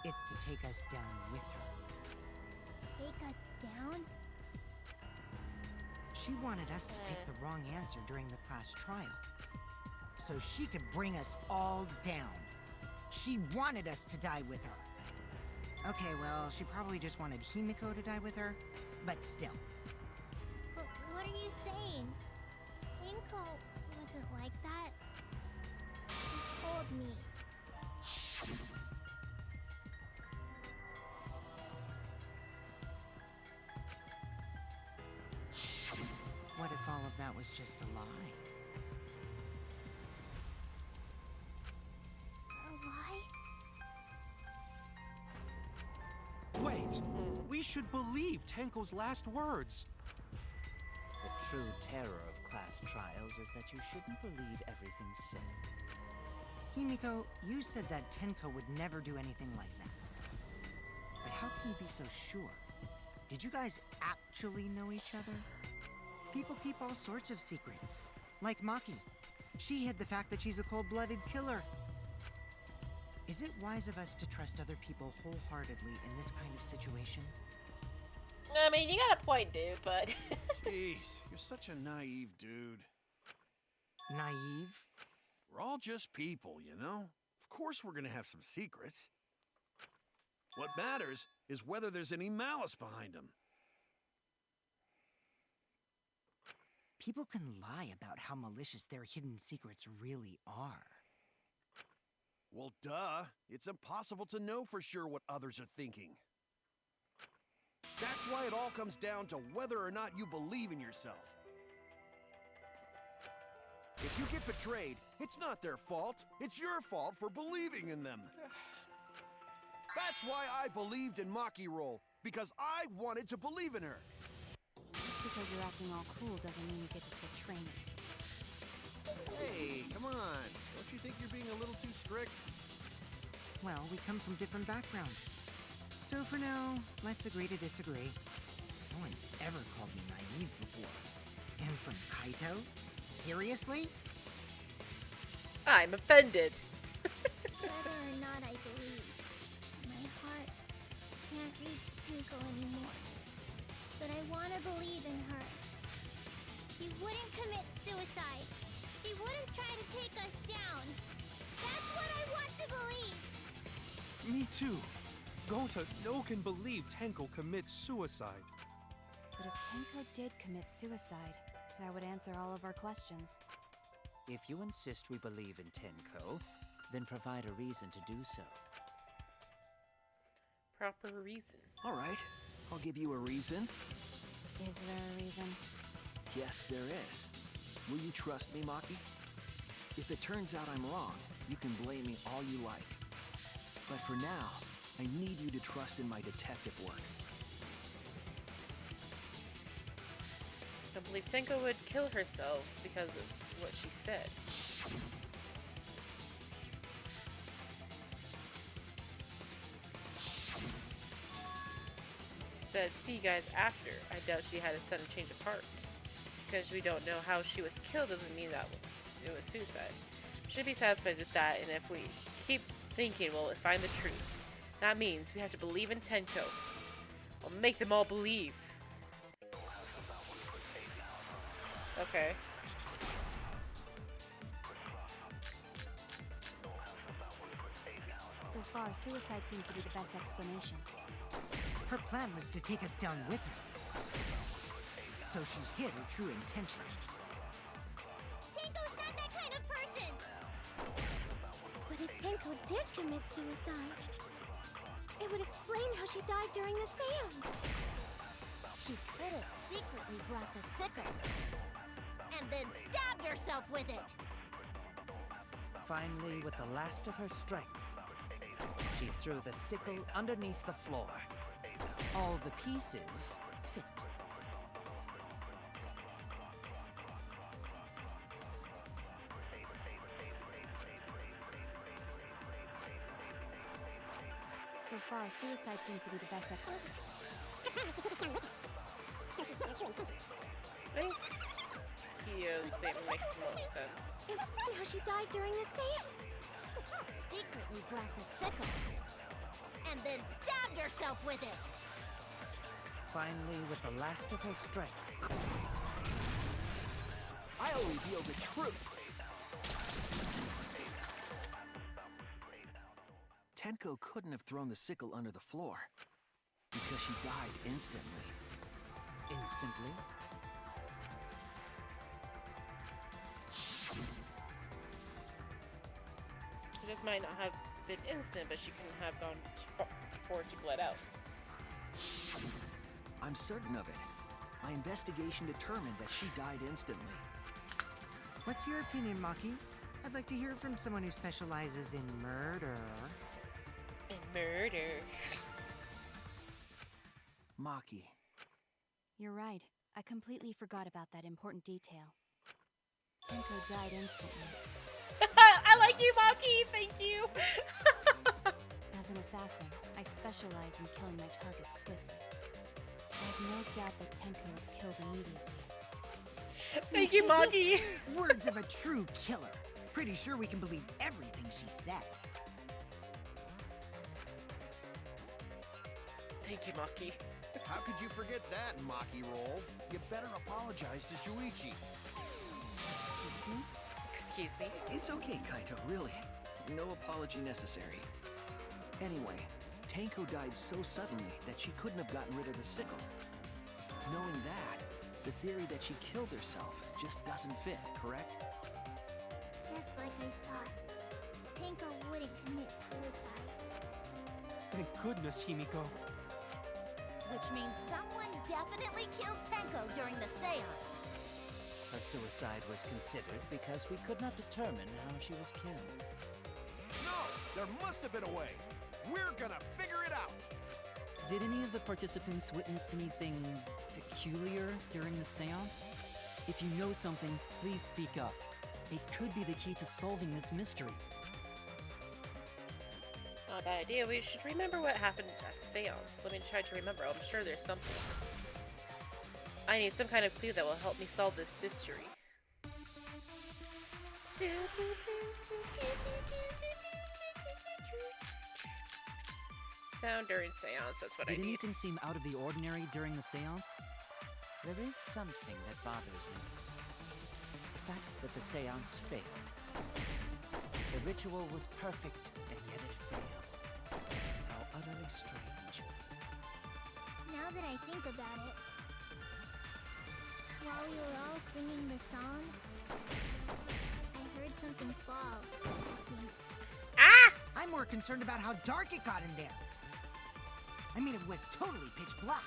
S7: It's to take us down with her.
S9: Take us down?
S7: She wanted us to pick the wrong answer during the class trial, so she could bring us all down. She wanted us to die with her. Okay, well, she probably just wanted Himiko to die with her, but still.
S9: But what are you saying? Tenko wasn't like that. She told me.
S7: What if all of that was just a lie?
S9: A lie?
S14: Wait, we should believe Tenko's last words.
S2: The true terror of class trials is that you shouldn't believe everything said.
S7: Himiko, you said that Tenko would never do anything like that. But how can you be so sure? Did you guys actually know each other? People keep all sorts of secrets, like Maki. She hid the fact that she's a cold-blooded killer. Is it wise of us to trust other people wholeheartedly in this kind of situation?
S1: I mean, you got a point, dude, but...
S8: Jeez, you're such a naive dude.
S7: Naive?
S8: We're all just people, you know? Of course we're gonna have some secrets. What matters is whether there's any malice behind them.
S7: People can lie about how malicious their hidden secrets really are.
S8: Well, duh. It's impossible to know for sure what others are thinking. That's why it all comes down to whether or not you believe in yourself. If you get betrayed, it's not their fault. It's your fault for believing in them. That's why I believed in Maki Roll, because I wanted to believe in her.
S6: Just because you're acting all cool doesn't mean you get to skip training.
S8: Hey, come on. Don't you think you're being a little too strict?
S7: Well, we come from different backgrounds. So for now, let's agree to disagree. No one's ever called me naive before. And from Kaito? Seriously?
S1: I'm offended.
S9: Whether or not I believe, my heart can't reach Twinkle anymore. But I want to believe in her. She wouldn't commit suicide. She wouldn't try to take us down. That's what I want to believe.
S14: Me too. Gota, no can believe Tenko commits suicide.
S6: But if Tenko did commit suicide, that would answer all of our questions.
S2: If you insist we believe in Tenko, then provide a reason to do so.
S1: Proper reason.
S13: All right, I'll give you a reason.
S6: Is there a reason?
S13: Yes, there is. Will you trust me, Maki? If it turns out I'm wrong, you can blame me all you like. But for now, I need you to trust in my detective work.
S1: I believe Tenko would kill herself because of what she said. She said, "See you guys after." I doubt she had a sudden change of heart. Just because we don't know how she was killed doesn't mean that it was suicide. We should be satisfied with that, and if we keep thinking we'll find the truth, that means we have to believe in Tenko. I'll make them all believe. Okay.
S6: So far, suicide seems to be the best explanation.
S7: Her plan was to take us down with her. So she hid her true intentions.
S9: Tenko's not that kind of person! But if Tenko did commit suicide, it would explain how she died during the seance.
S15: She could have secretly brought the sickle and then stabbed herself with it.
S2: Finally, with the last of her strength, she threw the sickle underneath the floor. All the pieces fit.
S6: So far, suicide seems to be the best explanation.
S1: I think Kyo's statement makes most sense.
S9: It explains how she died during the seance.
S15: Secretly brought the sickle and then stabbed herself with it.
S2: Finally, with the last of her strength,
S13: I'll reveal the truth. Tenko couldn't have thrown the sickle under the floor because she died instantly.
S2: instantly,
S1: It might not have been instant, but she couldn't have gone before she bled out.
S13: I'm certain of it. My investigation determined that she died instantly.
S7: What's your opinion, Maki? I'd like to hear from someone who specializes in murder.
S1: In murder.
S13: Maki.
S6: You're right. I completely forgot about that important detail. Tenko died instantly.
S1: I like you, Maki! Thank you!
S6: As an assassin, I specialize in killing my targets swiftly. I have no doubt that Tenko was killed immediately.
S1: Thank you, Maki.
S7: Words of a true killer. Pretty sure we can believe everything she said.
S1: Thank you, Maki.
S8: How could you forget that, Maki Roll? You better apologize to Shuichi.
S12: Excuse me?
S1: Excuse me.
S13: It's okay, Kaito, really. No apology necessary. Anyway, Tenko died so suddenly that she couldn't have gotten rid of the sickle. Knowing that, the theory that she killed herself just doesn't fit, correct?
S9: Just like I thought. Tenko wouldn't commit suicide.
S14: Thank goodness, Himiko.
S15: Which means someone definitely killed Tenko during the seance.
S2: Her suicide was considered because we could not determine how she was killed.
S8: No! There must have been a way! We're gonna figure it out!
S12: Did any of the participants witness anything peculiar during the seance? If you know something, please speak up. It could be the key to solving this mystery.
S1: Not a bad idea. We should remember what happened at the seance. Let me try to remember. I'm sure there's something. I need some kind of clue that will help me solve this mystery. Sound during seance, that's what I
S12: Did
S1: need.
S12: anything seem out of the ordinary during the seance?
S2: There is something that bothers me. The fact that the seance failed. The ritual was perfect, and yet it failed. How utterly strange.
S9: Now that I think about it, while we were all singing the song, I heard something fall.
S1: Ah!
S7: I'm more concerned about how dark it got in there. I mean, it was totally pitch black.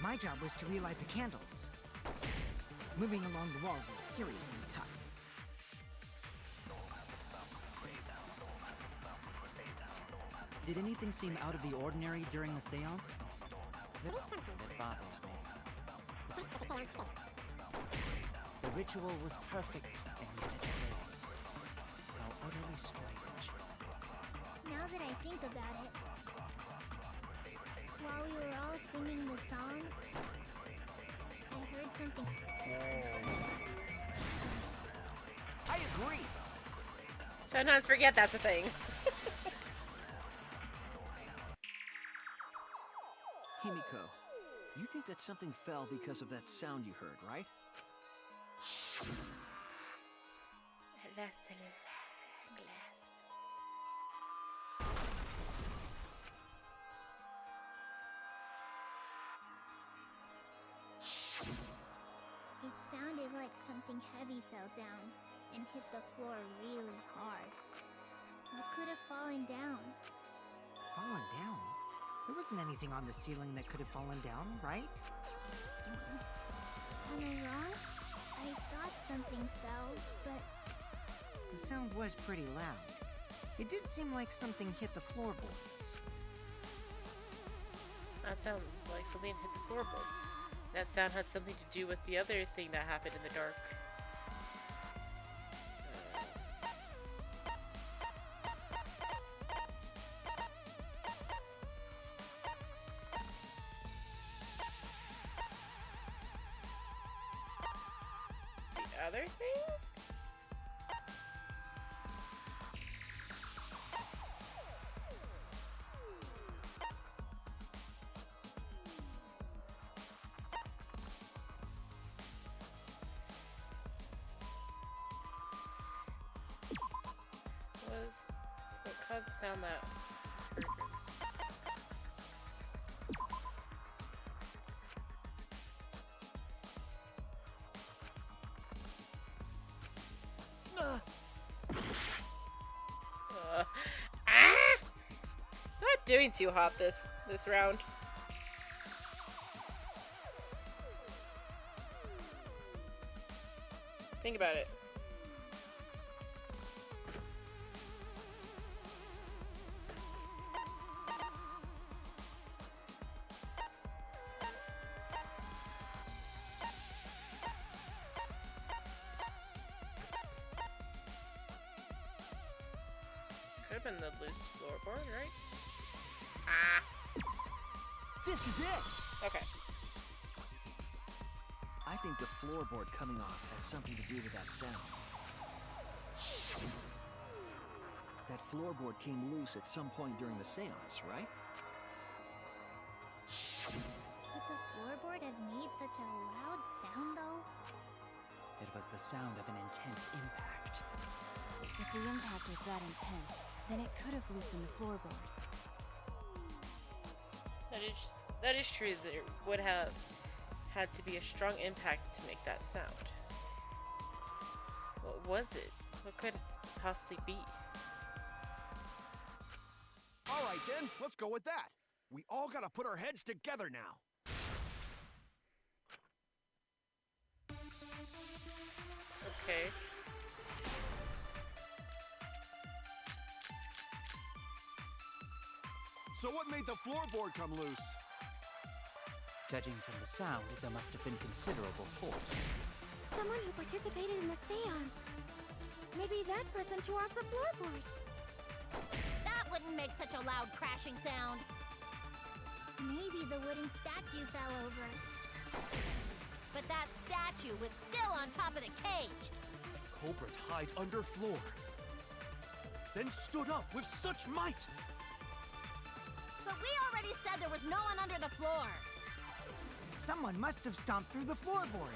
S7: My job was to relight the candles. Moving along the walls was seriously tough.
S12: Did anything seem out of the ordinary during the seance?
S2: There is something that bothers me. The fact that the seance failed. The ritual was perfect, and yet it failed. How utterly strange.
S9: Now that I think about it, while we were all singing the song, I heard something.
S7: I agree.
S1: Sometimes forget that's a thing.
S13: Himiko, you think that something fell because of that sound you heard, right?
S9: It sounded like something heavy fell down and hit the floor really hard. What could have fallen down?
S7: Fallen down? There wasn't anything on the ceiling that could have fallen down, right?
S9: Am I wrong? I thought something fell, but
S7: The sound was pretty loud. It did seem like something hit the floorboards.
S1: That sounded like something hit the floorboards. That sound had something to do with the other thing that happened in the dark. The other thing? What caused the sound that fragrance? Not doing too hot this round. Think about it. Could have been the loose floorboard, right? Ah.
S13: This is it!
S1: Okay.
S13: I think the floorboard coming off had something to do with that sound. That floorboard came loose at some point during the seance, right?
S9: Could the floorboard have made such a loud sound, though?
S2: It was the sound of an intense impact.
S6: If the impact was that intense, then it could have loosened the floorboard.
S1: That is true. There would have had to be a strong impact to make that sound. What was it? What could it possibly be?
S8: All right then, let's go with that. We all gotta put our heads together now.
S1: Okay.
S8: So what made the floorboard come loose?
S2: Judging from the sound, there must have been considerable force.
S3: Someone who participated in the seance. Maybe that person tore off the floorboard.
S15: That wouldn't make such a loud crashing sound.
S9: Maybe the wooden statue fell over.
S15: But that statue was still on top of the cage.
S14: Culprit hide under floor. Then stood up with such might.
S15: But we already said there was no one under the floor.
S7: Someone must have stomped through the floorboard.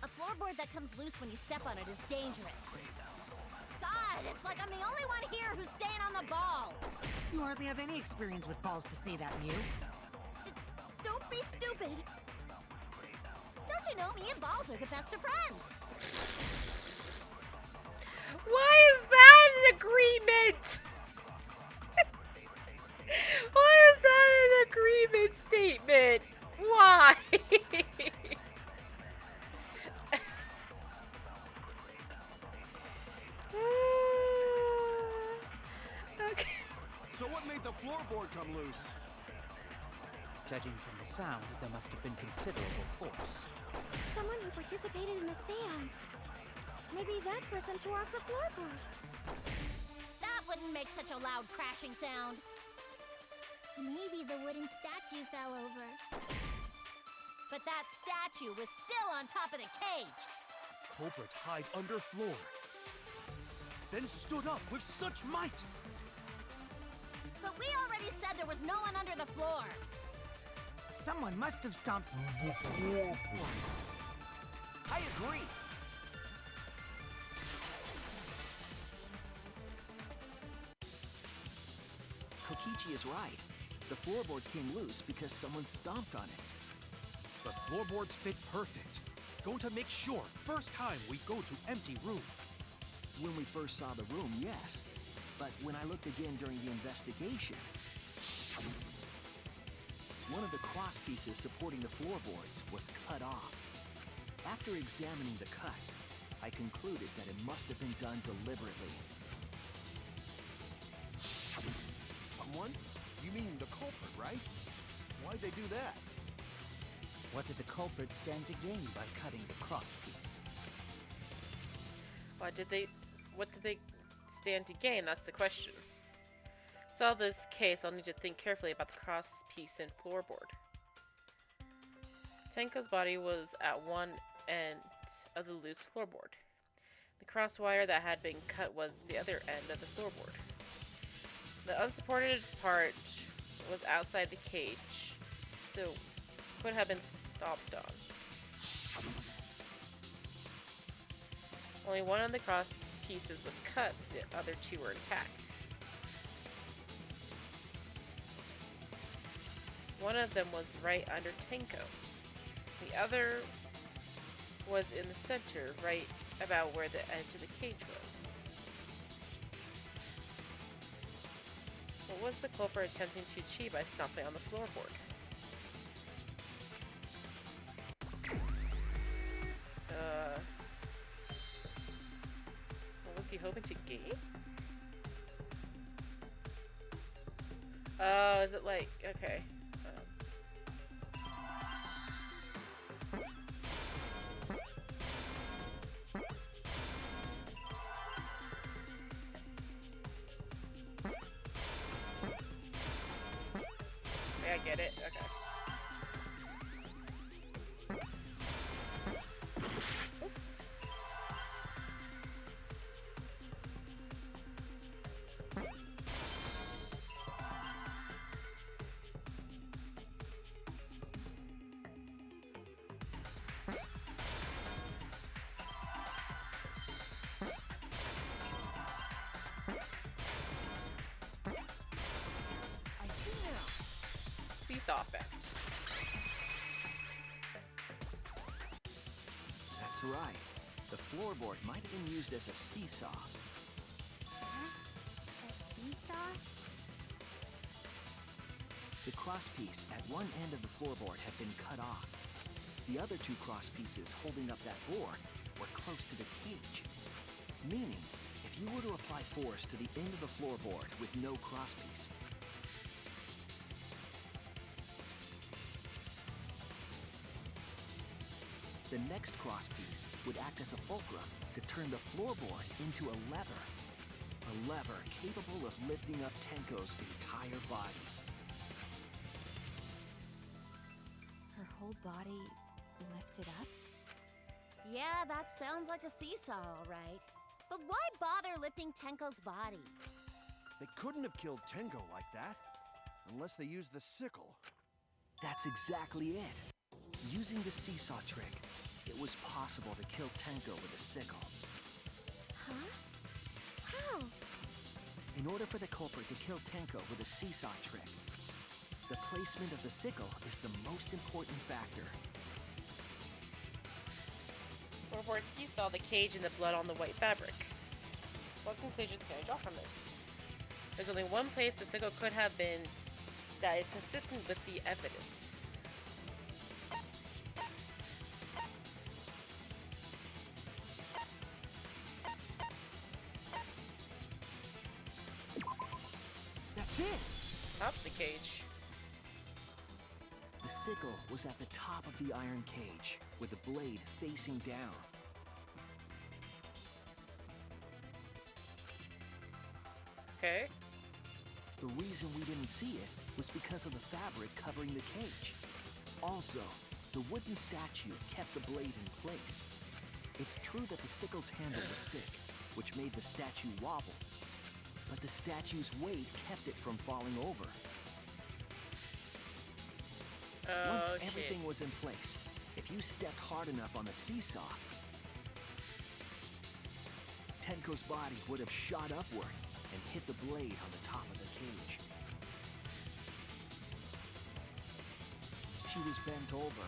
S15: A floorboard that comes loose when you step on it is dangerous. God, it's like I'm the only one here who's staying on the ball.
S7: You hardly have any experience with balls to say that, Mew.
S15: Don't be stupid. Don't you know me and balls are the best of friends?
S1: Why is that an agreement? Why is that an agreement statement? Why? Okay.
S8: So what made the floorboard come loose?
S2: Judging from the sound, there must have been considerable force.
S3: Someone who participated in the seance. Maybe that person tore off the floorboard.
S15: That wouldn't make such a loud crashing sound.
S9: Maybe the wooden statue fell over.
S15: But that statue was still on top of the cage.
S14: Culprit hide under floor. Then stood up with such might.
S15: But we already said there was no one under the floor.
S7: Someone must have stomped through the floorboard. I agree.
S13: Kokichi is right. The floorboard came loose because someone stomped on it.
S14: The floorboards fit perfect. Going to make sure first time we go to empty room.
S13: When we first saw the room, yes. But when I looked again during the investigation, one of the cross pieces supporting the floorboards was cut off. After examining the cut, I concluded that it must have been done deliberately.
S8: Someone? You mean the culprit, right? Why'd they do that?
S2: What did the culprit stand to gain by cutting the cross piece?
S1: What did they stand to gain? That's the question. To solve this case, I'll need to think carefully about the cross piece and floorboard. Tenko's body was at one end of the loose floorboard. The cross wire that had been cut was the other end of the floorboard. The unsupported part was outside the cage, so could have been stomped on. Only one of the cross pieces was cut, the other two were intact. One of them was right under Tenko. The other was in the center, right about where the edge of the cage was. What was the culprit attempting to achieve by stomping on the floorboard? What was he hoping to gain? Oh, is it like, okay. I get it. Okay. seesaw effect.
S13: That's right. The floorboard might have been used as a seesaw.
S9: Huh? A seesaw?
S13: The crosspiece at one end of the floorboard had been cut off. The other two crosspieces holding up that board were close to the cage. Meaning, if you were to apply force to the end of the floorboard with no crosspiece, the next crosspiece would act as a fulcrum to turn the floorboard into a lever. A lever capable of lifting up Tenko's entire body.
S6: Her whole body lifted up?
S15: Yeah, that sounds like a seesaw, all right. But why bother lifting Tenko's body?
S8: They couldn't have killed Tenko like that. Unless they used the sickle.
S13: That's exactly it. Using the seesaw trick, it was possible to kill Tenko with a sickle.
S9: Huh? How?
S13: In order for the culprit to kill Tenko with a seesaw trick, the placement of the sickle is the most important factor.
S1: Floorboard seesaw, the cage, and the blood on the white fabric. What conclusions can I draw from this? There's only one place the sickle could have been that is consistent with the evidence.
S13: That's it!
S1: Top of the cage.
S13: The sickle was at the top of the iron cage, with the blade facing down.
S1: Okay.
S13: The reason we didn't see it was because of the fabric covering the cage. Also, the wooden statue kept the blade in place. It's true that the sickle's handle was thick, which made the statue wobble. But the statue's weight kept it from falling over. Once everything was in place, if you stepped hard enough on the seesaw, Tenko's body would have shot upward and hit the blade on the top of the cage. She was bent over,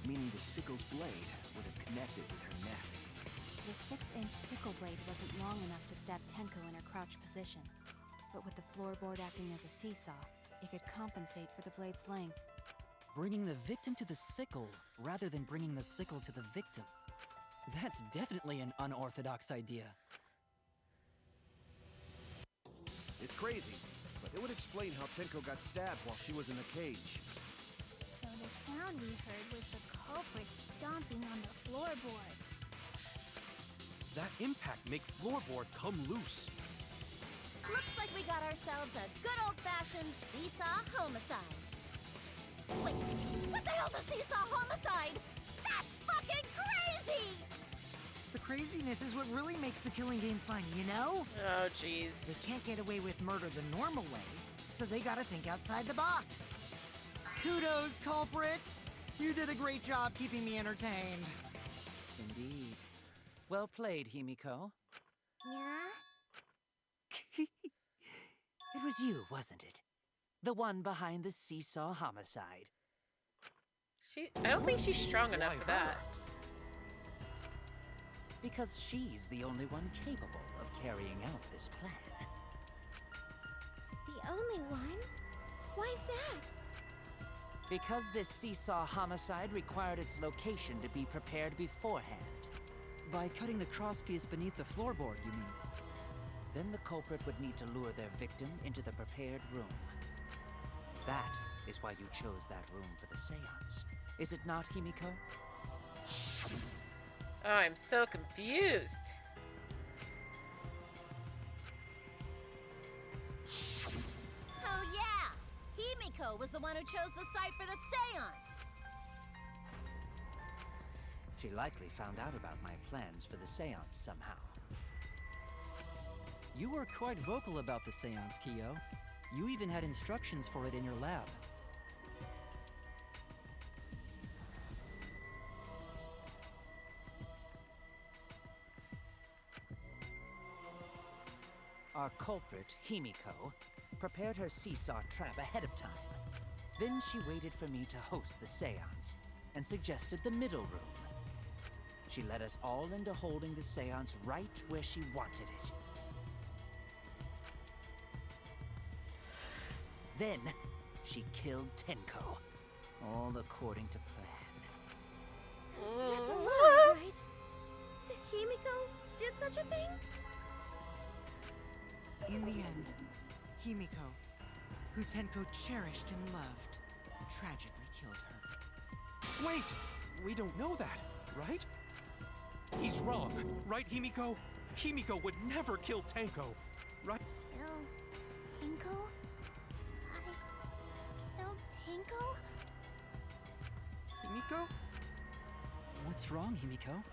S13: meaning the sickle's blade would have connected with her neck.
S6: The 6-inch sickle blade wasn't long enough to stab Tenko in her crouch position. But with the floorboard acting as a seesaw, it could compensate for the blade's length.
S12: Bringing the victim to the sickle rather than bringing the sickle to the victim. That's definitely an unorthodox idea.
S8: It's crazy, but it would explain how Tenko got stabbed while she was in the cage.
S9: So the sound we heard was the culprit stomping on the floorboard.
S14: That impact make floorboard come loose.
S15: Looks like we got ourselves a good old-fashioned seesaw homicide. Wait, what the hell's a seesaw homicide? That's fucking crazy!
S7: The craziness is what really makes the killing game fun, you know?
S1: Oh, jeez.
S7: They can't get away with murder the normal way, so they gotta think outside the box. Kudos, culprit! You did a great job keeping me entertained.
S2: Indeed. Well played, Himiko.
S9: Yeah?
S2: It was you, wasn't it? The one behind the seesaw homicide.
S1: I don't think she's strong enough for that.
S2: Because she's the only one capable of carrying out this plan.
S9: The only one? Why's that?
S2: Because this seesaw homicide required its location to be prepared beforehand.
S12: By cutting the crosspiece beneath the floorboard, you mean?
S2: Then the culprit would need to lure their victim into the prepared room. That is why you chose that room for the seance. Is it not, Himiko?
S1: Oh, I'm so confused.
S15: Oh yeah! Himiko was the one who chose the site for the seance!
S2: She likely found out about my plans for the seance somehow.
S12: You were quite vocal about the seance, Kyo. You even had instructions for it in your lab.
S2: Our culprit, Himiko, prepared her seesaw trap ahead of time. Then she waited for me to host the seance and suggested the middle room. She led us all into holding the seance right where she wanted it. Then, she killed Tenko, all according to plan.
S10: That's a lie, right? Himiko did such a thing?
S7: In the end, Himiko, who Tenko cherished and loved, tragically killed her.
S14: Wait! We don't know that, right? He's wrong, right, Himiko? Himiko would never kill Tenko, right?
S9: Kill Tenko? I killed Tenko?
S12: Himiko? What's wrong, Himiko?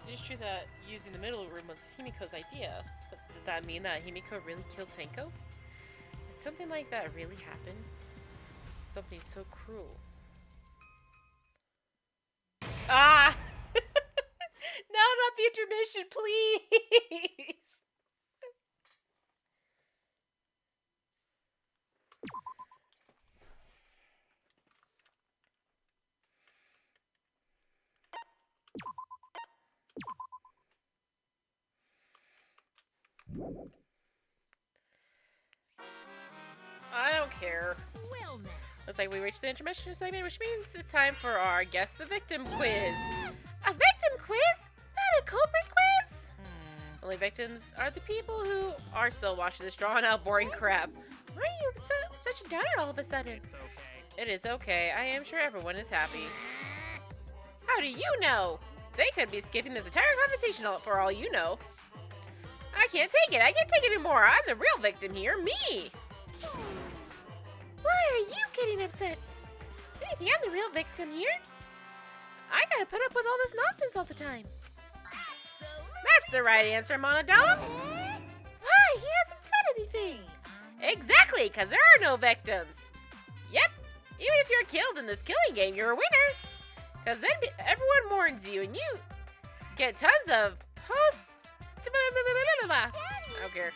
S1: It is true that using the middle room was Himiko's idea, but does that mean that Himiko really killed Tenko? Would something like that really happen? Something so cruel. Ah! No, not the intermission, please! I don't care.
S10: Well, now.
S1: Looks like we reached the intermission segment, which means it's time for our Guess the Victim quiz. A victim quiz? Not a culprit quiz? Only victims are the people who are still watching this drawn out boring crap. Why are you such a downer all of a sudden?
S5: It's okay.
S1: It is okay. I am sure everyone is happy. How do you know? They could be skipping this entire conversation for all you know. I can't take it. I can't take it anymore. I'm the real victim here. Me. Why are you getting upset? Do you think I'm the real victim here? I gotta put up with all this nonsense all the time. That's the right answer, Monodon. Why? He hasn't said anything. Exactly, because there are no victims. Yep. Even if you're killed in this killing game, you're a winner. Because then everyone mourns you and you get tons of post... I don't care.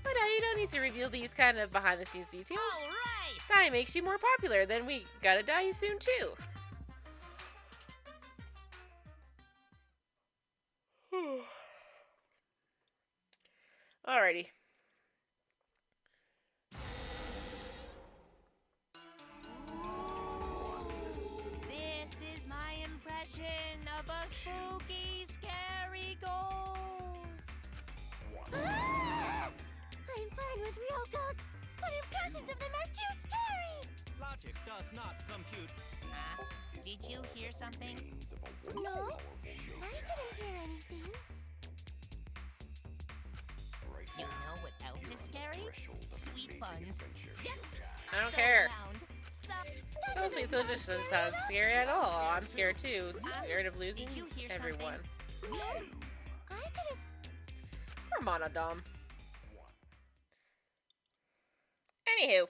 S1: But you don't need to reveal these kind of behind-the-scenes details.
S15: All right.
S1: That makes you more popular. Then we gotta die you soon too. Alrighty.
S15: This is my impression of a spooky, scary ghost.
S3: I'm fine with real ghosts, but impressions of them are too scary!
S14: Logic does not compute.
S15: Did you hear something?
S3: No, I didn't hear anything.
S15: You know what else is scary? Sweet buns.
S1: I don't care.
S15: Round, so
S1: Those sweet silverfish doesn't sound scary at all. I'm scared too. Scared of losing
S15: did you hear
S1: everyone.
S3: No, I didn't.
S1: Poor Monodom. Anywho.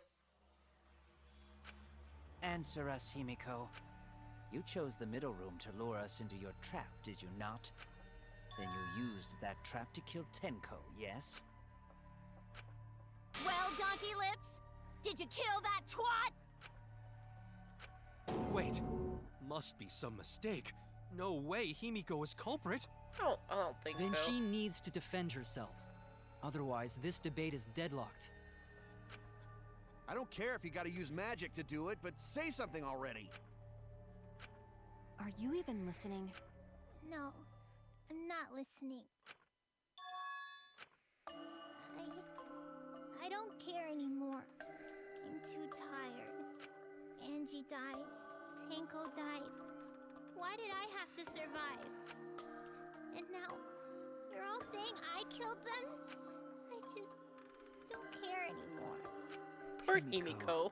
S2: Answer us, Himiko. You chose the middle room to lure us into your trap, did you not? Then you used that trap to kill Tenko, yes?
S15: Well, Donkey Lips, did you kill that twat?
S14: Wait, must be some mistake. No way Himiko is culprit.
S1: I don't think
S12: Then
S1: so.
S12: she needs to defend herself. Otherwise, this debate is deadlocked.
S8: I don't care if you gotta use magic to do it, but say something already.
S6: Are you even listening?
S9: No, I'm not listening. I don't care anymore. I'm too tired. Angie died. Tenko died. Why did I have to survive? And now, you're all saying I killed them? I just don't care anymore.
S1: Poor
S2: Himiko.
S1: Himiko.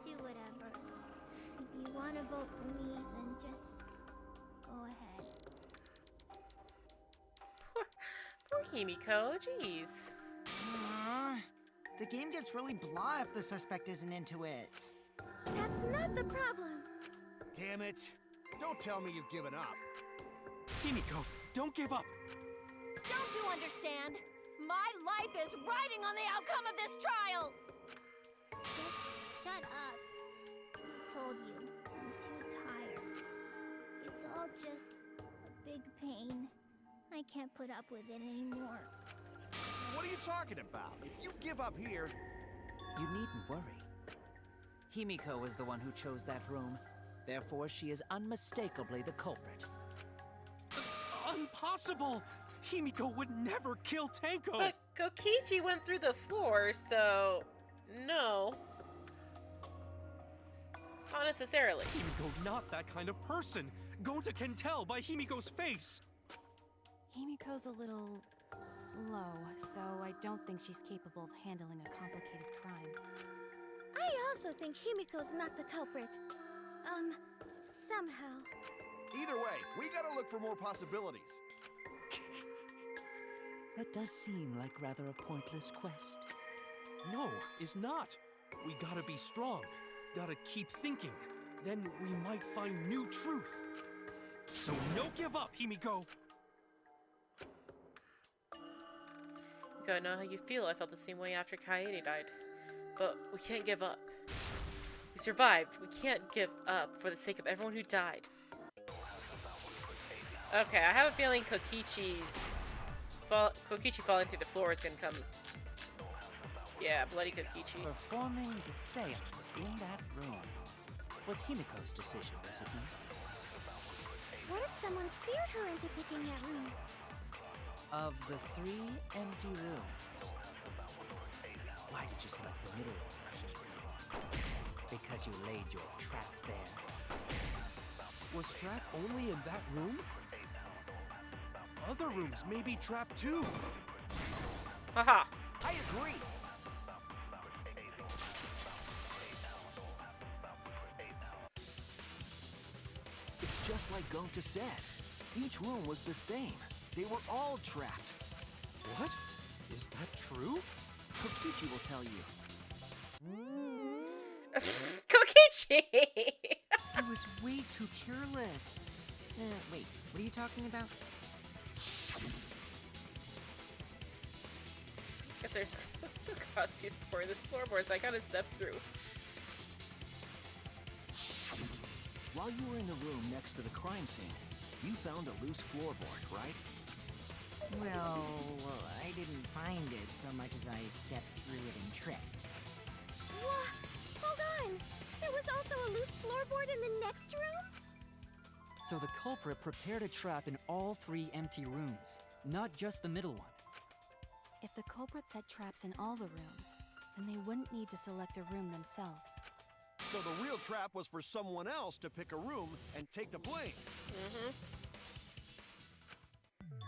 S9: Do whatever. If you want to vote for me, then just go ahead.
S1: Poor Himiko. Jeez.
S7: The game gets really blah if the suspect isn't into it.
S10: That's not the problem.
S8: Damn it. Don't tell me you've given up.
S14: Himiko, don't give up.
S15: Don't you understand? My life is riding on the outcome of this trial!
S9: Just shut up. I told you, I'm too tired. It's all just a big pain. I can't put up with it anymore.
S8: What are you talking about? If you give up here...
S2: You needn't worry. Himiko was the one who chose that room. Therefore, she is unmistakably the culprit.
S14: Impossible! Himiko would never kill Tenko!
S1: But Kokichi went through the floor, so... no. Not necessarily.
S14: Himiko not that kind of person! Gonta can tell by Himiko's face!
S6: Himiko's a little slow, so I don't think she's capable of handling a complicated crime.
S3: I also think Himiko's not the culprit. Somehow.
S8: Either way, we gotta look for more possibilities.
S2: That does seem like rather a pointless quest.
S14: No, is not. We gotta be strong. Gotta keep thinking. Then we might find new truth. So no give up, Himiko!
S1: I know how you feel. I felt the same way after Kaede died. But we can't give up. We survived. We can't give up for the sake of everyone who died. Okay, I have a feeling Kokichi falling through the floor is gonna come. Yeah, bloody Kokichi.
S2: Performing the seance in that room was Himiko's decision, was it not?
S3: What if someone steered her into picking that room?
S2: Of the 3 empty rooms, why did you select the middle one, Himiko? Because you laid your trap there.
S14: Was trap only in that room? Other rooms may be trapped too.
S1: Haha.
S7: I agree.
S13: It's just like Gonta said. Each room was the same. They were all trapped.
S14: What? Is that true?
S13: Kokichi will tell you.
S1: Kokichi!
S7: I was way too careless. Wait, what are you talking about?
S1: Guess there's cross pieces for this floorboard, so I gotta step through.
S13: While you were in the room next to the crime scene, you found a loose floorboard, right?
S7: Well, I didn't find it so much as I stepped through it and tripped.
S3: Whoa, hold on! There was also a loose floorboard in the next room?
S12: So the culprit prepared a trap in all 3 empty rooms, not just the middle one.
S6: If the culprit set traps in all the rooms, then they wouldn't need to select a room themselves.
S8: So the real trap was for someone else to pick a room and take the blame.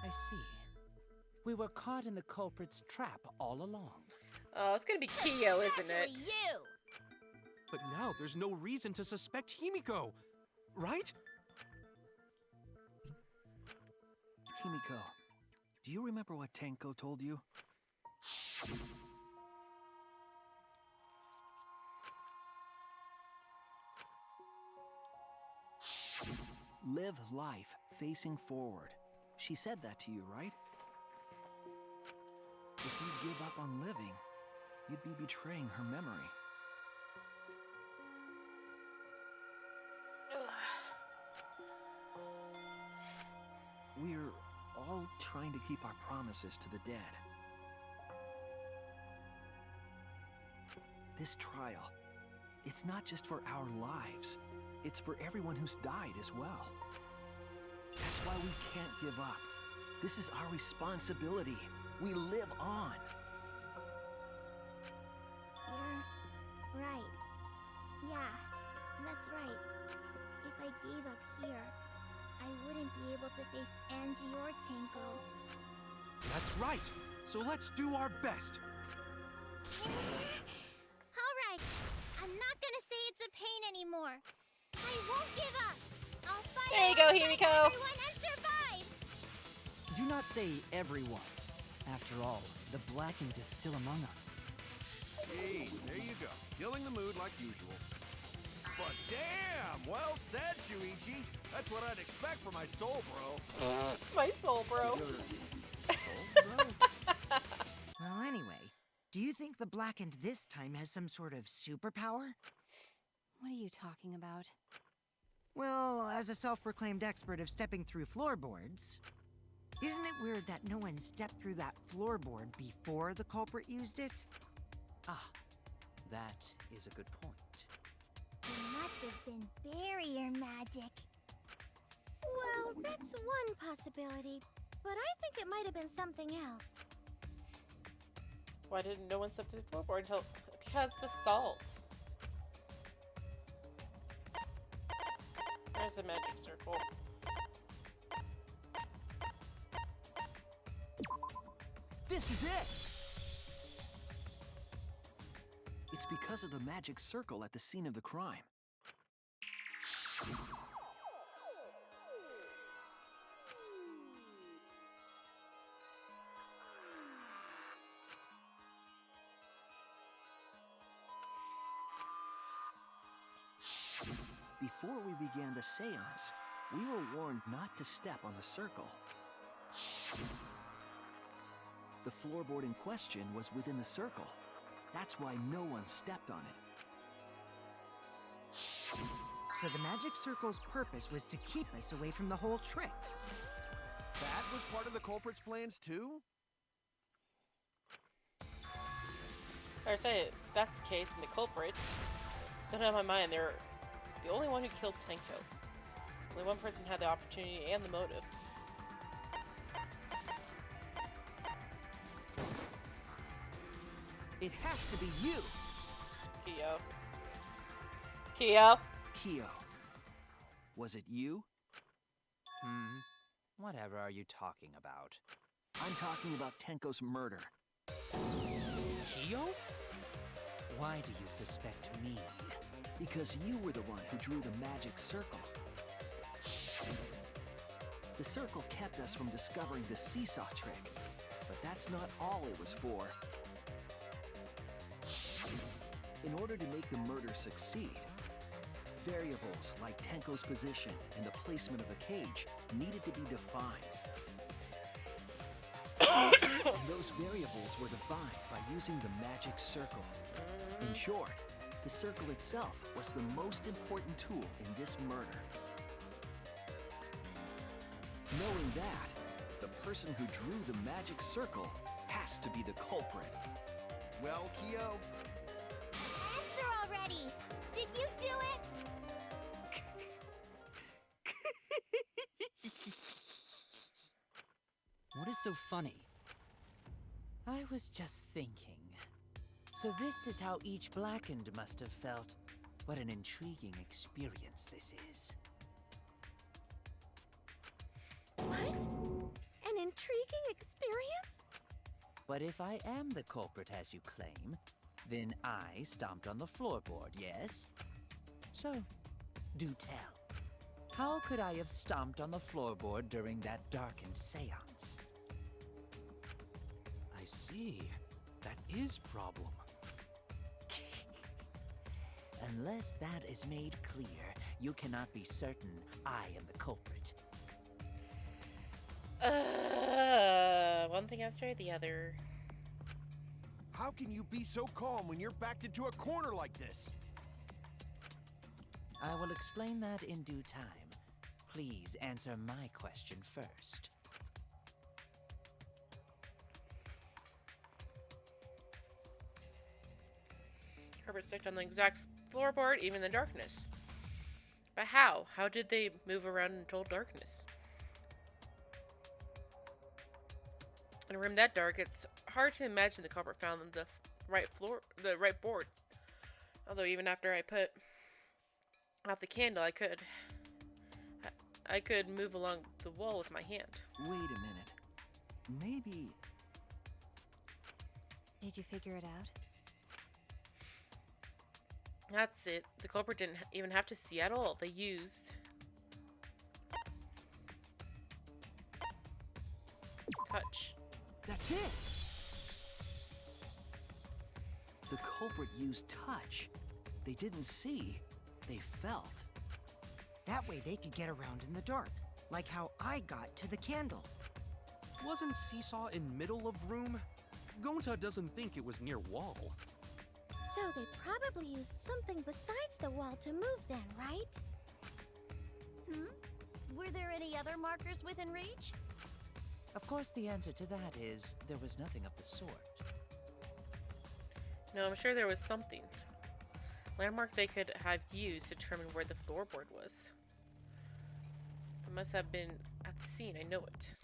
S2: I see. We were caught in the culprit's trap all along.
S1: Oh, it's gonna be Kiyo, isn't it?
S15: Especially you!
S14: But now there's no reason to suspect Himiko, right?
S13: Himiko, do you remember what Tenko told you? Live life facing forward. She said that to you, right? If you give up on living, you'd be betraying her memory. We're all trying to keep our promises to the dead. This trial, it's not just for our lives. It's for everyone who's died as well. That's why we can't give up. This is our responsibility. We live on.
S9: You're right. Yeah, that's right. If I gave up here, I wouldn't be able to face Angie or Tenko.
S14: That's right. So let's do our best.
S9: Alright, I'm not gonna say it's a pain anymore. I won't give up. I'll fight
S1: There you go,
S9: alongside
S1: Himiko.
S9: everyone and survive.
S12: Do not say everyone. After all, the Blackened is still among us.
S8: Jeez, there you go. Killing the mood like usual. But damn, well said, Shuichi. That's what I'd expect from my soul bro.
S1: My soul bro.
S8: Soul bro?
S7: Well, anyway, do you think the Blackened this time has some sort of superpower?
S6: What are you talking about?
S7: Well, as a self-proclaimed expert of stepping through floorboards, isn't it weird that no one stepped through that floorboard before the culprit used it?
S2: Ah, that is a good point.
S9: It must have been barrier magic. Well, that's one possibility, but I think it might have been something else.
S1: Why didn't no one step to the floorboard until... Because the salt. There's the magic circle.
S13: This is it! It's because of the magic circle at the scene of the crime. Before we began the seance, we were warned not to step on the circle. The floorboard in question was within the circle. That's why no one stepped on it.
S7: So the magic circle's purpose was to keep us away from the whole trick.
S8: That was part of the culprit's plans too?
S1: Or say, if that's the case, and the culprit, still in my mind, they're the only one who killed Tenko. Only one person had the opportunity and the motive.
S13: It has to be you!
S1: Kyo. Kyo?
S13: Kyo. Was it you?
S2: Whatever are you talking about?
S13: I'm talking about Tenko's murder.
S2: Kyo? Why do you suspect me?
S13: Because you were the one who drew the magic circle. The circle kept us from discovering the seesaw trick, but that's not all it was for. In order to make the murder succeed, variables like Tenko's position and the placement of the cage needed to be defined. And those variables were defined by using the magic circle. In short, the circle itself was the most important tool in this murder. Knowing that, the person who drew the magic circle has to be the culprit.
S8: Well, Kyo,
S9: Answer already! Did you do it?
S12: What is so funny?
S2: I was just thinking. So this is how each Blackened must have felt. What an intriguing experience this is.
S3: What? An intriguing experience?
S2: But if I am the culprit as you claim, then I stomped on the floorboard, yes? So, do tell. How could I have stomped on the floorboard during that darkened seance?
S14: I see. That is problem.
S2: Unless that is made clear, you cannot be certain I am the culprit.
S1: One thing after the other.
S8: how can you be so calm when you're backed into a corner like this?
S2: I will explain that in due time. Please answer my question first.
S1: Herbert stepped on the exact floorboard, even in the darkness. But how? How did they move around in total darkness? In a room that dark, it's hard to imagine the culprit found the right board. Although even after I put out the candle, I could move along the wall with my hand.
S13: Wait a minute. Maybe...
S6: Did you figure it out?
S1: That's it. The culprit didn't even have to see at all. They used touch.
S13: That's it! The culprit used touch. They didn't see, they felt.
S7: That way they could get around in the dark, like how I got to the candle.
S14: Wasn't Seesaw in middle of room? Gonta doesn't think it was near wall.
S9: So they probably used something besides the wall to move then, right?
S15: Were there any other markers within reach?
S2: Of course, the answer to that is there was nothing of the sort.
S1: No, I'm sure there was something. Landmark they could have used to determine where the floorboard was. It must have been at the scene, I know it.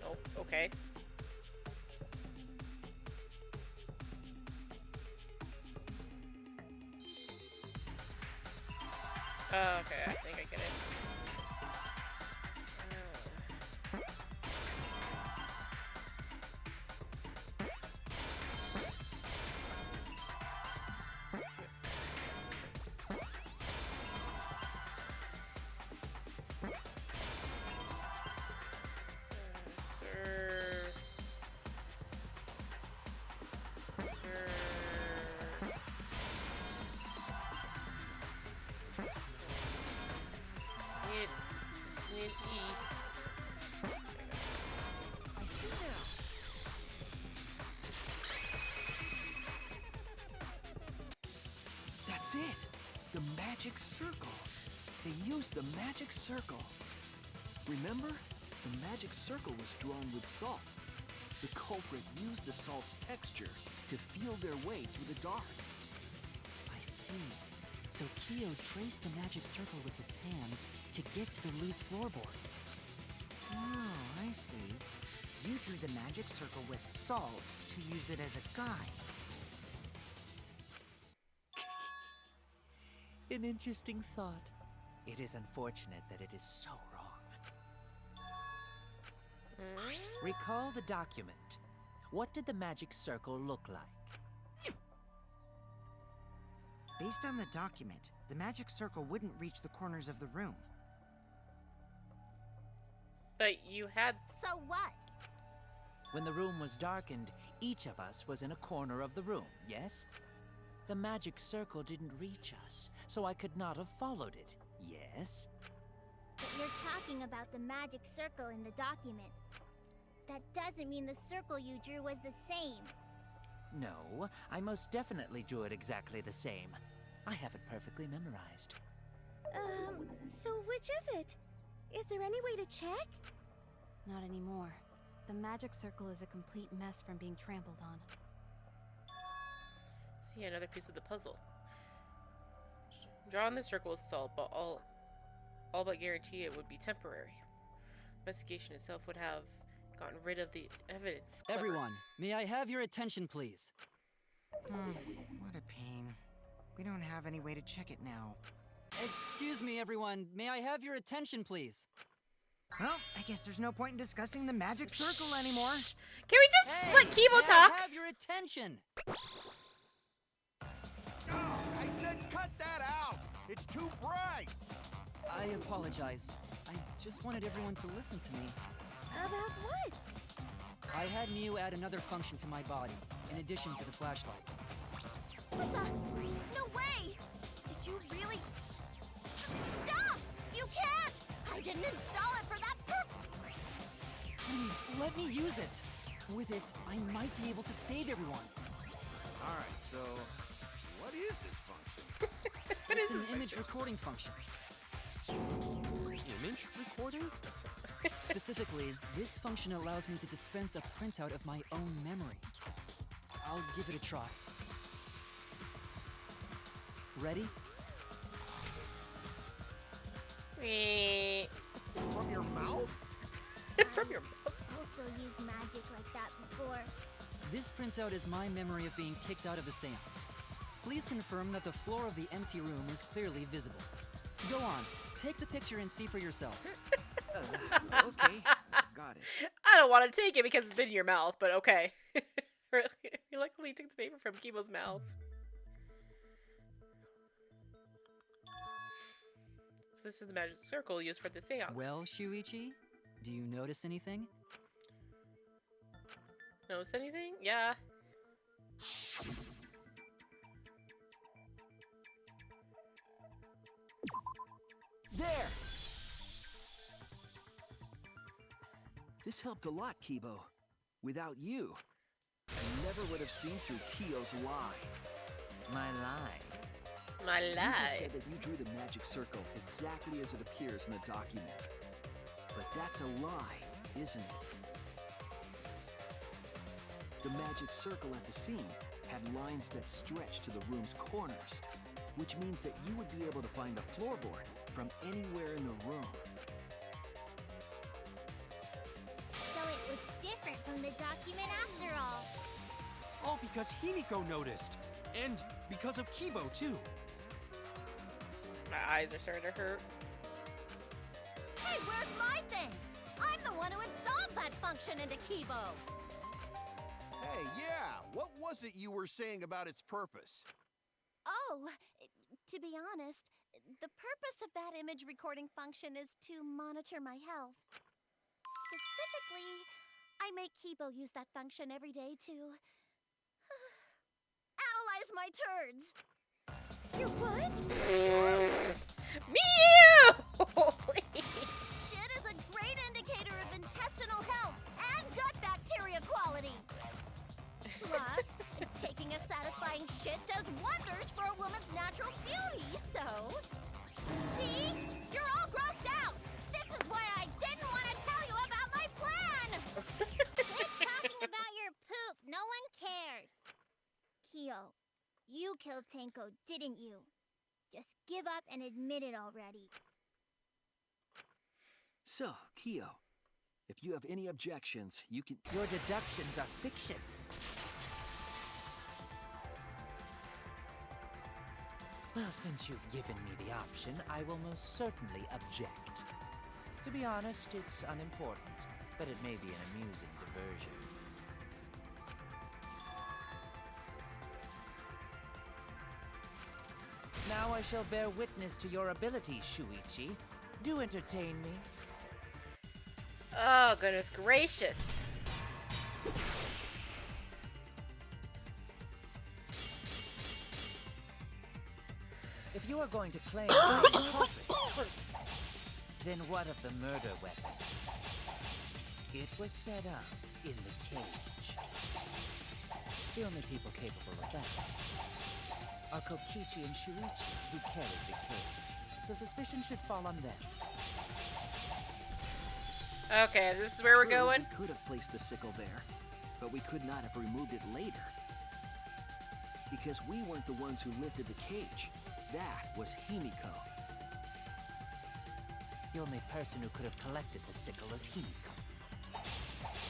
S1: Oh, okay. Okay, I think I get it. Just need E.
S7: I see now. That's it. The magic circle. They used the magic circle.
S13: Remember? The magic circle was drawn with salt. The culprit used the salt's texture to feel their way through the dark.
S12: I see. So Kyo traced the magic circle with his hands to get to the loose floorboard.
S7: Oh, I see. You drew the magic circle with salt to use it as a guide.
S2: An interesting thought. It is unfortunate that it is so wrong. Recall the document. What did the magic circle look like?
S7: Based on the document, the magic circle wouldn't reach the corners of the room.
S1: But you had...
S9: So what?
S2: When the room was darkened, each of us was in a corner of the room, yes? The magic circle didn't reach us, so I could not have followed it, yes?
S9: But you're talking about the magic circle in the document. That doesn't mean the circle you drew was the same.
S2: No, I most definitely drew it exactly the same. I have it perfectly memorized.
S9: So which is it? Is there any way to check?
S6: Not anymore. The magic circle is a complete mess from being trampled on.
S1: See, another piece of the puzzle. Drawing the circle with salt, but all but guarantee it would be temporary. Investigation itself would have gotten rid of the evidence. Clever.
S12: Everyone, may I have your attention, please?
S7: What a pain. We don't have any way to check it now.
S12: Excuse me, everyone. May I have your attention, please?
S7: Well, I guess there's no point in discussing the magic circle anymore.
S1: Can we just let Kibo
S12: may
S1: talk?
S12: I have your attention?
S8: I said cut that out! It's too bright!
S12: I apologize. I just wanted everyone to listen to me.
S9: About what?
S12: I had Miu add another function to my body, in addition to the flashlight.
S9: What the? No way! Did you really? Stop! You can't! I didn't install it for that purpose!
S12: Please, let me use it. With it, I might be able to save everyone.
S8: Alright, so what is this function?
S12: It's an image recording function.
S14: Image recording?
S12: Specifically, this function allows me to dispense a printout of my own memory. I'll give it a try. Ready?
S8: From your mouth?
S1: From your mouth?
S9: Also used magic like that before.
S12: This printout is my memory of being kicked out of the seance. Please confirm that the floor of the empty room is clearly visible. Go on, take the picture and see for yourself.
S13: Okay, got it.
S1: I don't want to take it because it's been in your mouth, but okay. He luckily took the paper from Kibo's mouth. So this is the magic circle used for the seance.
S12: Well, Shuichi, do you notice anything?
S1: Notice anything? Yeah.
S13: There! This helped a lot, Kibo. Without you, I never would have seen through Kyo's lie.
S2: My lie.
S1: My
S13: You just
S1: lie.
S13: said that you drew the magic circle exactly as it appears in the document. But that's a lie, isn't it? The magic circle at the scene had lines that stretched to the room's corners, which means that you would be able to find the floorboard from anywhere in the room.
S9: So it was different from the document after all.
S14: All because Himiko noticed. And because of Kibo, too.
S1: My eyes are starting to hurt.
S15: Hey, where's my things? I'm the one who installed that function into Kibo.
S8: Hey, yeah, what was it you were saying about its purpose?
S15: Oh, to be honest, the purpose of that image recording function is to monitor my health. Specifically, I make Kibo use that function every day to analyze my turds. Your what?
S1: Meow!
S15: Shit is a great indicator of intestinal health and gut bacteria quality. Plus, taking a satisfying shit does wonders for a woman's natural beauty, so... See? You're all grossed out! This is why I didn't want to tell you about my plan!
S9: Quit talking about your poop. No one cares. Kyo, you killed Tenko, didn't you? Just give up and admit it already.
S13: So, Kyo, if you have any objections, you can...
S2: Your deductions are fiction. Well, since you've given me the option, I will most certainly object. To be honest, it's unimportant, but it may be an amusing diversion. Now I shall bear witness to your abilities, Shuichi. Do entertain me.
S1: Oh, goodness gracious.
S2: If you are going to claim I am the culprit, then what of the murder weapon? It was set up in the cage. The only people capable of that are Kokichi and Shuichi, who carried the cage. So suspicion should fall on them.
S1: Okay, this is where we're
S13: True,
S1: going.
S13: We could have placed the sickle there, but we could not have removed it later. Because we weren't the ones who lifted the cage. That was Himiko.
S2: The only person who could have collected the sickle is Himiko.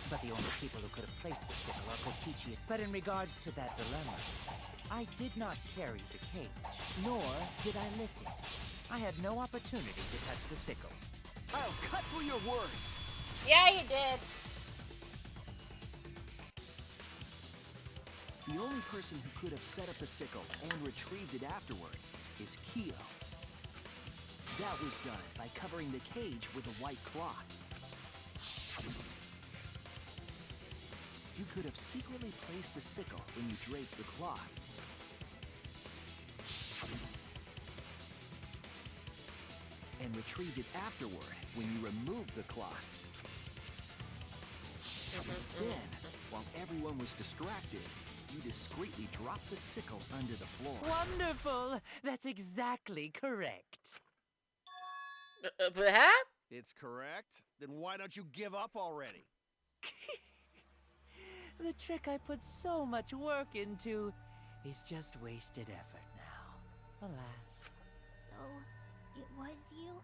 S2: But the only people who could have placed the sickle are Kokichi. But in regards to that dilemma, I did not carry the cage, nor did I lift it. I had no opportunity to touch the sickle.
S13: I'll cut through your words.
S1: Yeah, you did.
S13: The only person who could have set up the sickle and retrieved it afterward is Kyo. That was done by covering the cage with a white cloth. You could have secretly placed the sickle when you draped the cloth. And retrieved it afterward when you removed the cloth. Then, while everyone was distracted, you discreetly dropped the sickle under the floor.
S2: Wonderful! That's exactly correct.
S1: Huh?
S8: It's correct. Then why don't you give up already?
S2: The trick I put so much work into is just wasted effort now. Alas.
S9: So, it was you?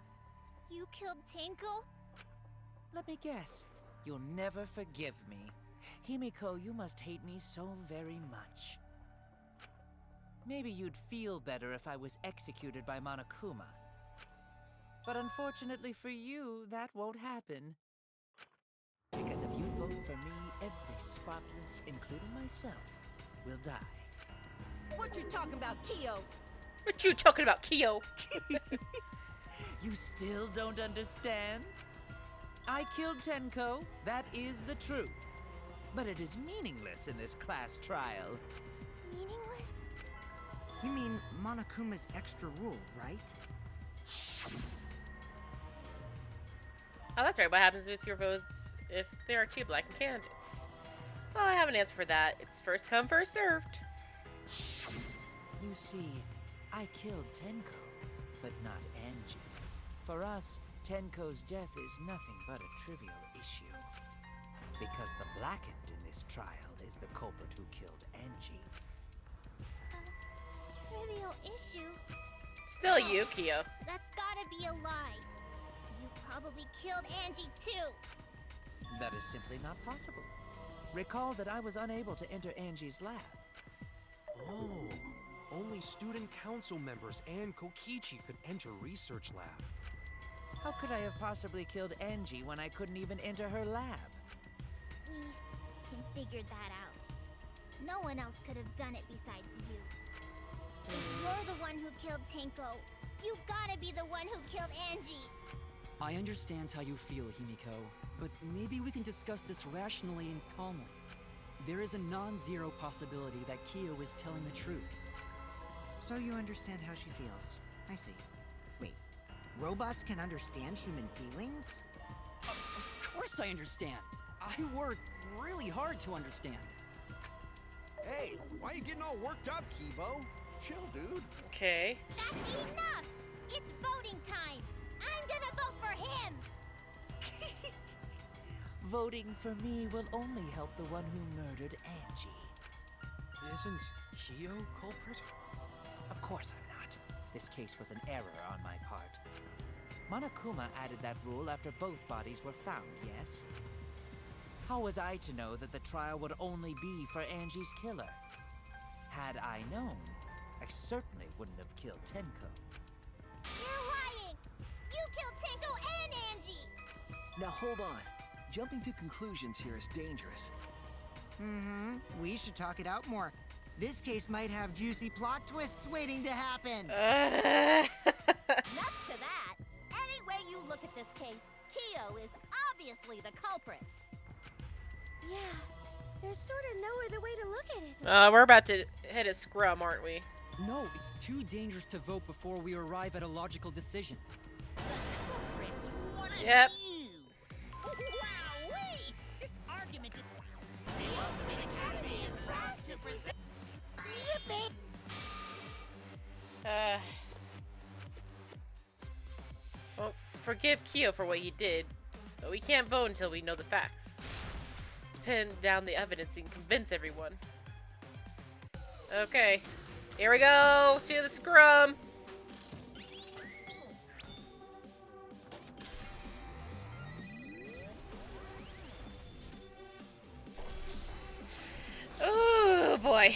S9: You killed Tenko?
S2: Let me guess. You'll never forgive me. Himiko, you must hate me so very much. Maybe you'd feel better if I was executed by Monokuma. But unfortunately for you, that won't happen. Because if you vote for me, every spotless, including myself, will die.
S15: What you talking about, Kyo?
S1: What you talking about, Kyo?
S2: You still don't understand? I killed Tenko, that is the truth. But it is meaningless in this class trial.
S9: Meaningless?
S7: You mean Monokuma's extra rule, right?
S1: Oh, that's right. What happens with your votes if there are two black candidates? Well, I have an answer for that. It's first come, first served.
S2: You see, I killed Tenko, but not Angie. For us, Tenko's death is nothing but a trivial issue. Because the blackened in this trial is the culprit who killed Angie.
S9: Trivial issue?
S1: Still you, Kyo.
S9: That's gotta be a lie. You probably killed Angie too.
S2: That is simply not possible. Recall that I was unable to enter Angie's lab.
S14: Oh, only student council members and Kokichi could enter research lab.
S2: How could I have possibly killed Angie when I couldn't even enter her lab?
S9: We can figure that out. No one else could have done it besides you. If you're the one who killed Tenko, you gotta be the one who killed Angie.
S12: I understand how you feel, Himiko, but maybe we can discuss this rationally and calmly. There is a non-zero possibility that Kyo is telling the truth.
S7: So you understand how she feels. I see. Wait, robots can understand human feelings?
S12: Of course I understand. I work really hard to understand.
S8: Hey, why are you getting all worked up, Kibo? Chill, dude.
S1: Okay.
S9: That's enough! It's voting time! I'm gonna vote for him!
S2: Voting for me will only help the one who murdered Angie.
S14: Isn't Kyo culprit?
S2: Of course I'm not. This case was an error on my part. Monokuma added that rule after both bodies were found, yes? How was I to know that the trial would only be for Angie's killer? Had I known, I certainly wouldn't have killed Tenko.
S9: You're lying! You killed Tenko and Angie!
S13: Now hold on. Jumping to conclusions here is dangerous.
S7: We should talk it out more. This case might have juicy plot twists waiting to happen.
S15: Nuts to that! Any way you look at this case, Kyo is obviously the culprit.
S10: Yeah, there's sort of no other way to look at it.
S1: We're about to hit a scrum, aren't we?
S12: No, it's too dangerous to vote before we arrive at a logical decision.
S10: Culprits, what a
S1: Yep.
S10: you! Wowee! This argument is... The Ultimate Academy is proud to present... Yippee!
S1: Well, forgive Kyo for what he did, but we can't vote until we know the facts. Pin down the evidence and convince everyone. Okay, here we go to the scrum. Oh boy.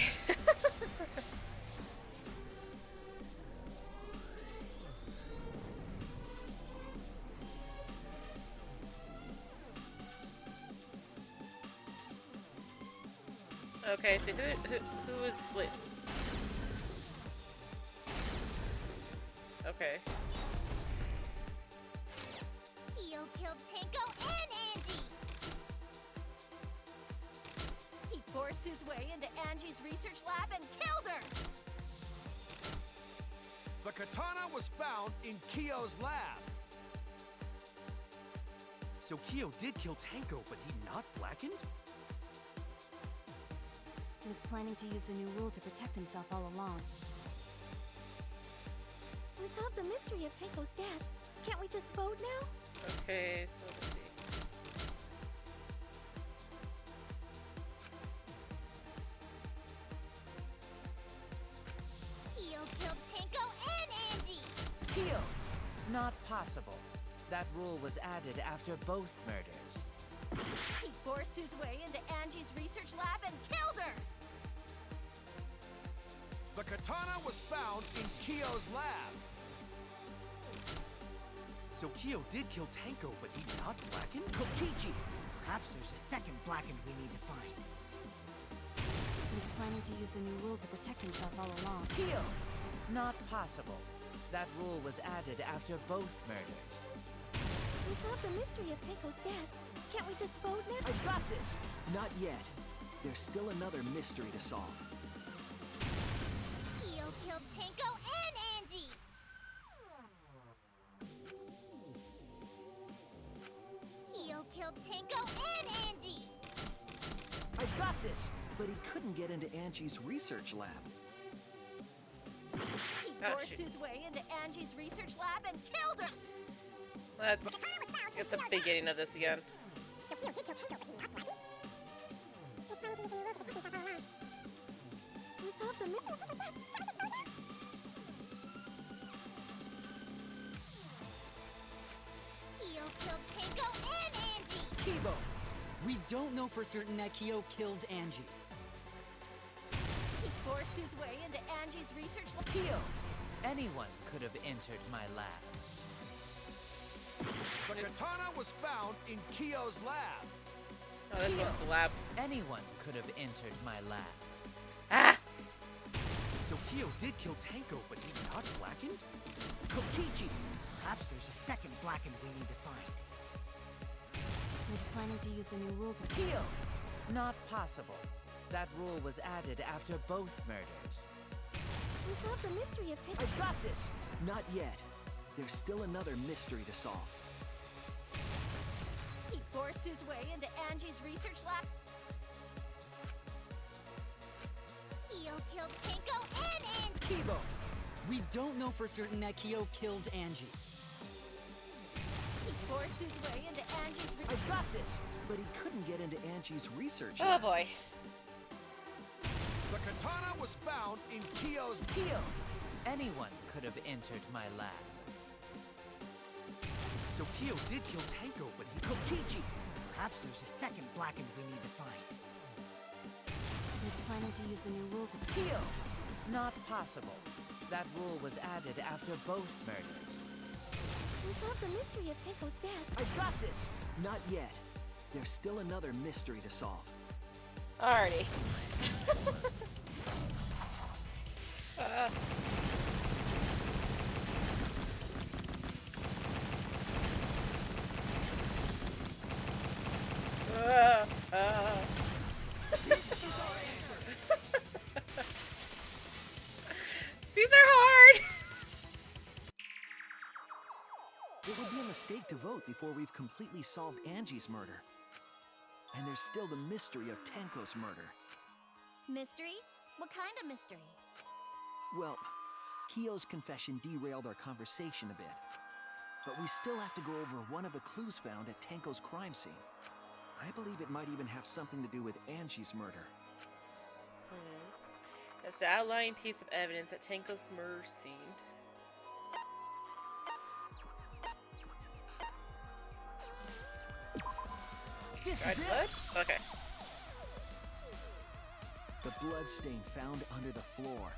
S1: Okay, so who is split? Okay.
S9: Kyo killed Tenko and Angie!
S15: He forced his way into Angie's research lab and killed her!
S8: The katana was found in Kyo's lab.
S14: So Kyo did kill Tenko, but he not blackened?
S6: He was planning to use the new rule to protect himself all along.
S10: We solved the mystery of Tenko's death. Can't we just vote now?
S1: Okay, so let's see.
S9: Kyo killed Tenko and Angie!
S2: Kyo! Not possible. That rule was added after both murders.
S15: He forced his way into Angie's research lab and killed her!
S8: The katana was found in Kyo's lab.
S14: So Kyo did kill Tenko, but he not blackened?
S7: Kokichi! Perhaps there's a second blackened we need to find.
S6: He's planning to use the new rule to protect himself all along.
S2: Kyo! Not possible. That rule was added after both murders.
S3: We solved the mystery of Tenko's death. Can't we just vote now?
S13: I got this! Not yet. There's still another mystery to solve.
S9: Kyo killed Tenko and Angie! Kyo killed Tenko and Angie!
S13: I got this! But he couldn't get into Angie's research lab.
S15: He forced his way into Angie's research lab and killed her!
S1: Let's get the beginning of this again.
S3: We solved the mystery.
S9: Kyo killed Tenko and Angie!
S12: Kibo! We don't know for certain that Kyo killed Angie.
S15: He forced his way into Angie's research lab.
S2: Kyo! Anyone could have entered my lab.
S8: The katana was found in Kyo's lab.
S1: Oh, this one's the lab.
S2: Anyone could have entered my lab.
S1: Ah!
S14: So Kyo did kill Tenko, but he not blackened?
S7: Kokichi! Perhaps there's a second blackened we need to find.
S6: He's planning to use the new rule to...
S2: Kyo! Not possible. That rule was added after both murders.
S3: We solved the mystery of
S13: I
S3: Tenko.
S13: got this! Not yet. There's still another mystery to solve.
S15: He forced his way into Angie's research lab.
S9: Kyo killed Tenko and Angie!
S12: Kibo! We don't know for certain that Kyo killed Angie.
S15: He forced his way into Angie's
S13: I got this! But he couldn't get into Angie's research
S1: Oh
S13: lab.
S1: boy.
S8: The katana was found in Kyo's...
S2: Kyo! Anyone could have entered my lab.
S14: So Kyo did kill Tenko, but he...
S7: Kokichi! Perhaps there's a second blackened we need to find.
S6: He's planning to use the new rule to...
S2: Kyo! Not possible. That rule was added after both murders.
S3: We solved the mystery of Tenko's death.
S13: I got this! Not yet. There's still another mystery to solve.
S1: Alrighty. These are hard.
S13: It would be a mistake to vote before we've completely solved Angie's murder. And there's still the mystery of Tenko's murder.
S15: Mystery? What kind of mystery?
S13: Well, Kyo's confession derailed our conversation a bit. But we still have to go over one of the clues found at Tenko's crime scene. I believe it might even have something to do with Angie's murder.
S1: That's the outlying piece of evidence at Tenko's murder scene.
S13: This
S1: Dried
S13: is
S1: blood?
S13: it!
S1: Okay.
S13: The blood stain found under the floor.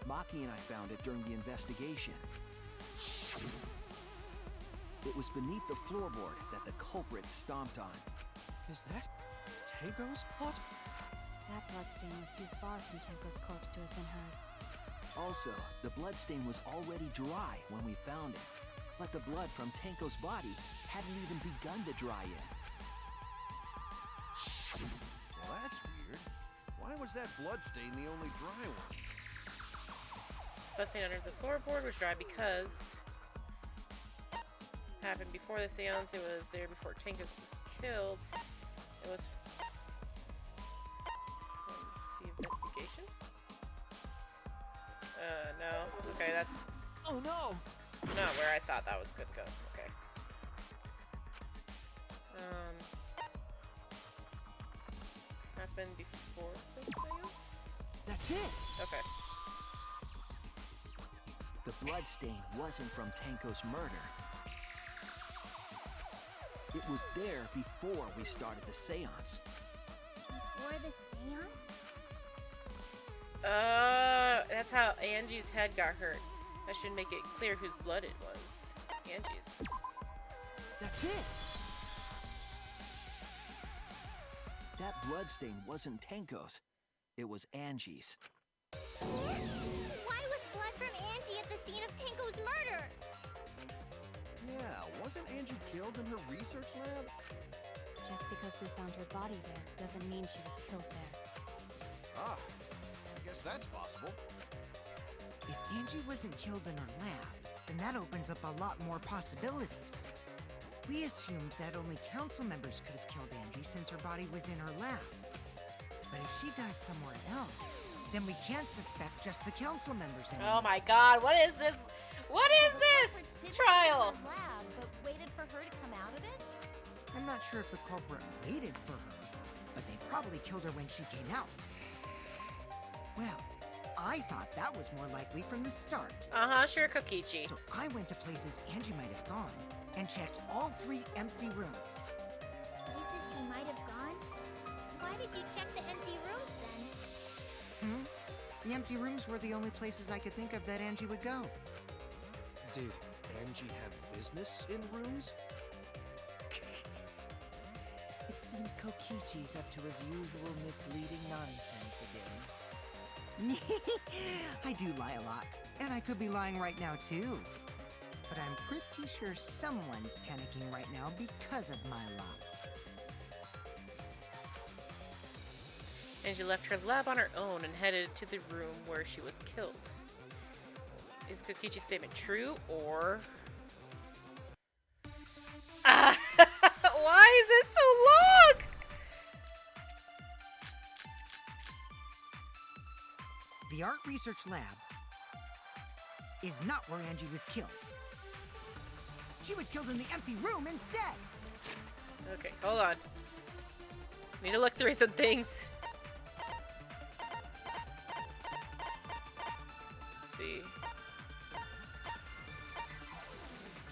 S13: Maki and I found it during the investigation. It was beneath the floorboard that the culprit stomped on.
S14: Is that Tenko's plot?
S6: That bloodstain was too far from Tenko's corpse to have been hers.
S13: Also, the bloodstain was already dry when we found it. But the blood from Tenko's body hadn't even begun to dry yet.
S8: Well, that's weird. Why was that bloodstain the only dry one?
S1: Bloodstain under the floorboard was dry because happened before the seance. It was there before Tenko was killed. It was from the investigation? No. Okay, that's
S12: Oh no!
S1: not where I thought that was gonna go. Okay. Happened before the seance?
S13: That's it!
S1: Okay.
S13: The bloodstain wasn't from Tenko's murder. It was there before we started the seance.
S9: Before the seance?
S1: That's how Angie's head got hurt. That should make it clear whose blood it was. Angie's.
S13: That's it! That bloodstain wasn't Tenko's. It was Angie's.
S9: Why was blood from Angie at the scene of Tenko's murder?
S8: Yeah, wasn't Angie killed in her research lab?
S6: Just because we found her body there doesn't mean she was killed there.
S8: Ah, I guess that's possible.
S7: If Angie wasn't killed in her lab, then that opens up a lot more possibilities. We assumed that only council members could have killed Angie since her body was in her lab. But if she died somewhere else, then we can't suspect just the council members anymore.
S1: Oh my god, what is this? What is this? Trial!
S15: Lab, but waited for her to come out of it?
S7: I'm not sure if the culprit waited for her, but they probably killed her when she came out. Well, I thought that was more likely from the start.
S1: Uh-huh, sure, Kokichi.
S7: So I went to places Angie might have gone and checked all 3 empty rooms.
S9: Places she might have gone? Why did you check the empty rooms then?
S7: The empty rooms were the only places I could think of that Angie would go.
S14: Did Angie have business in rooms?
S2: It seems Kokichi's up to his usual misleading nonsense again.
S7: I do lie a lot, and I could be lying right now too. But I'm pretty sure someone's panicking right now because of my lie.
S1: Angie left her lab on her own and headed to the room where she was killed. Is Kokichi's statement true, or... Why is this so long?
S7: The art research lab is not where Angie was killed. She was killed in the empty room instead.
S1: Okay, hold on. Need to look through some things. Let's see.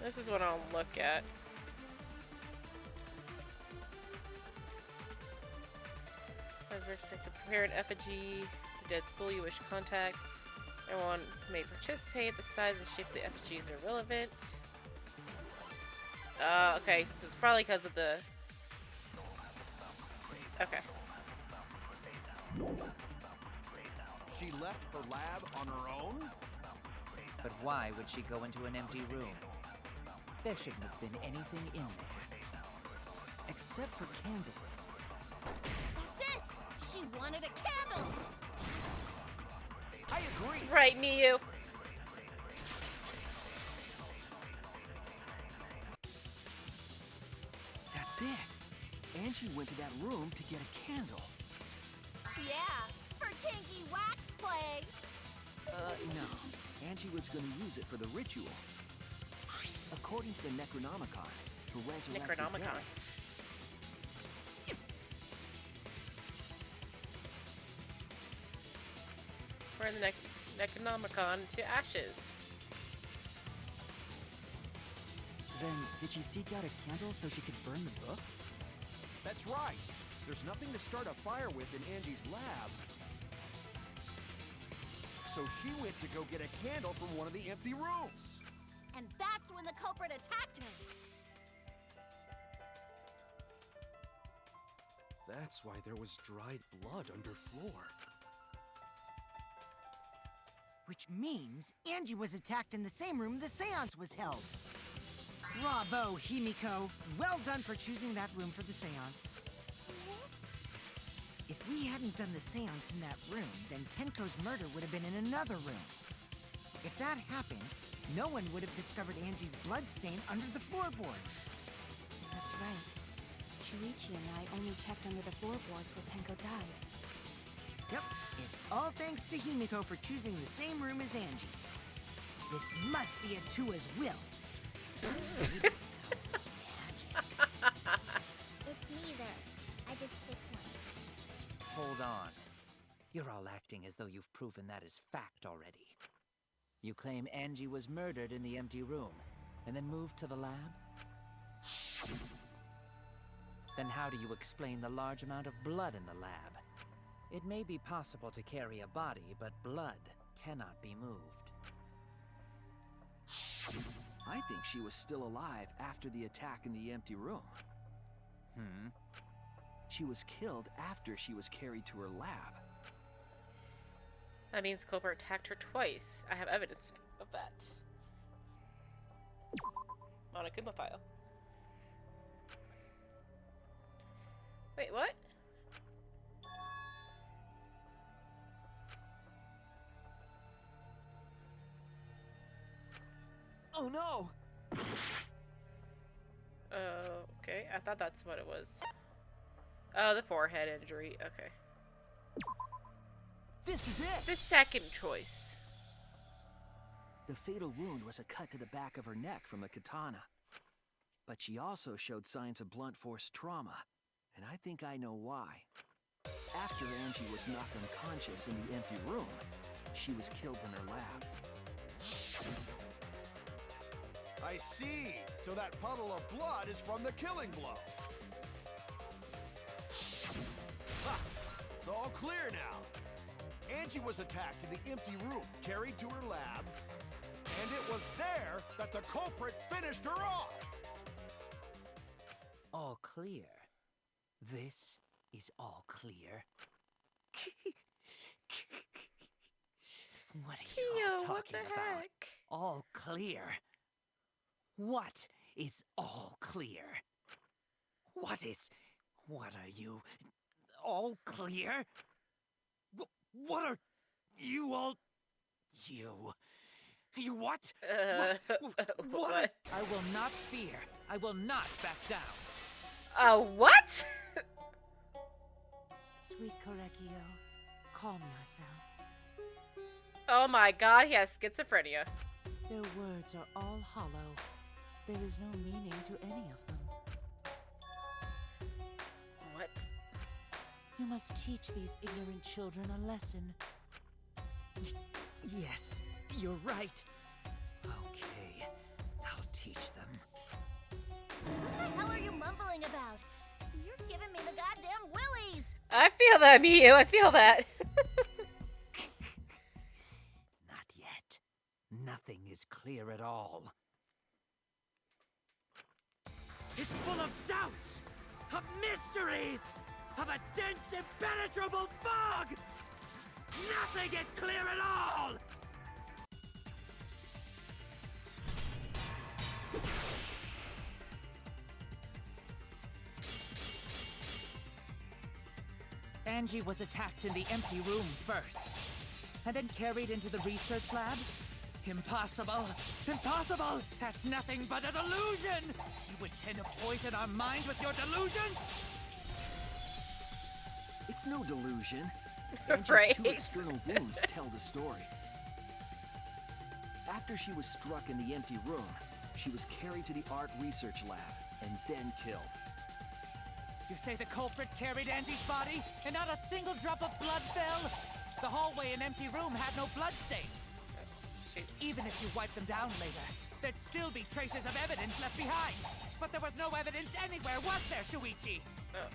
S1: This is what I'll look at. As we're expected to prepare an effigy, the dead soul you wish to contact. Everyone may participate. The size and shape of the effigies are relevant. Okay, so it's probably because of the... Okay.
S8: She left her lab on her own?
S2: But why would she go into an empty room? There shouldn't have been anything in there.
S12: Except for candles.
S15: That's it! She wanted a candle!
S8: I agree!
S1: That's right, Miyu.
S13: That's it. Angie went to that room to get a candle.
S15: Yeah, for kinky wax play!
S13: No. Angie was going to use it for the ritual. According to the Necronomicon, to resurrect the
S1: Necronomicon.
S13: dead.
S1: Burn the Necronomicon to ashes.
S12: Then, did she seek out a candle so she could burn the book?
S8: That's right. There's nothing to start a fire with in Angie's lab. So she went to go get a candle from one of the empty rooms.
S15: And that's when the culprit attacked her!
S14: That's why there was dried blood underfloor.
S7: Which means Angie was attacked in the same room the seance was held. Bravo, Himiko. Well done for choosing that room for the seance. If we hadn't done the seance in that room, then Tenko's murder would have been in another room. If that happened, no one would have discovered Angie's bloodstain under the floorboards.
S6: That's right. Shuichi and I only checked under the floorboards where Tenko died.
S7: Yep, it's all thanks to Himiko for choosing the same room as Angie. This must be Atua's will.
S9: It's neither. I just picked one.
S2: Hold on. You're all acting as though you've proven that as fact already. You claim Angie was murdered in the empty room, and then moved to the lab? Then how do you explain the large amount of blood in the lab? It may be possible to carry a body, but blood cannot be moved.
S13: I think she was still alive after the attack in the empty room. She was killed after she was carried to her lab.
S1: That means Culper attacked her twice. I have evidence of that. Monokuma file. Wait, what?
S13: Oh no!
S1: Okay. I thought that's what it was. Oh, the forehead injury. Okay.
S13: This is it!
S1: The second choice.
S13: The fatal wound was a cut to the back of her neck from a katana. But she also showed signs of blunt force trauma, and I think I know why. After Angie was knocked unconscious in the empty room, she was killed in her lab.
S8: I see. So that puddle of blood is from the killing blow. Ha! It's all clear now. Angie was attacked in the empty room, carried to her lab, and it was there that the culprit finished her off.
S2: All clear. This is all clear. What are you all talking
S1: what the
S2: about?
S1: heck?
S2: All clear. What is all clear? What are you? All clear? What are you all? You what? What? I will not fear. I will not back down.
S1: What?
S6: Sweet Korekio, calm yourself.
S1: Oh my god, he has schizophrenia.
S6: Their words are all hollow. There is no meaning to any of them.
S1: What?
S6: You must teach these ignorant children a lesson.
S2: Yes, you're right. Okay, I'll teach them.
S15: What the hell are you mumbling about? You're giving me the goddamn willies!
S1: I feel that, Miyu. I feel that.
S2: Not yet. Nothing is clear at all. It's full of doubts, of mysteries, of a dense, impenetrable fog! Nothing is clear at all! Angie was attacked in the empty room first, and then carried into the research lab? Impossible! Impossible! That's nothing but a delusion! You intend to poison our minds with your delusions?
S13: It's no delusion. Angie's
S1: Right.
S13: 2 external wounds tell the story. After she was struck in the empty room, she was carried to the art research lab and then killed.
S2: You say the culprit carried Angie's body, and not a single drop of blood fell? The hallway and empty room had no bloodstains. Even if you wiped them down later, there'd still be traces of evidence left behind. But there was no evidence anywhere, was there, Shuichi?
S1: Oh.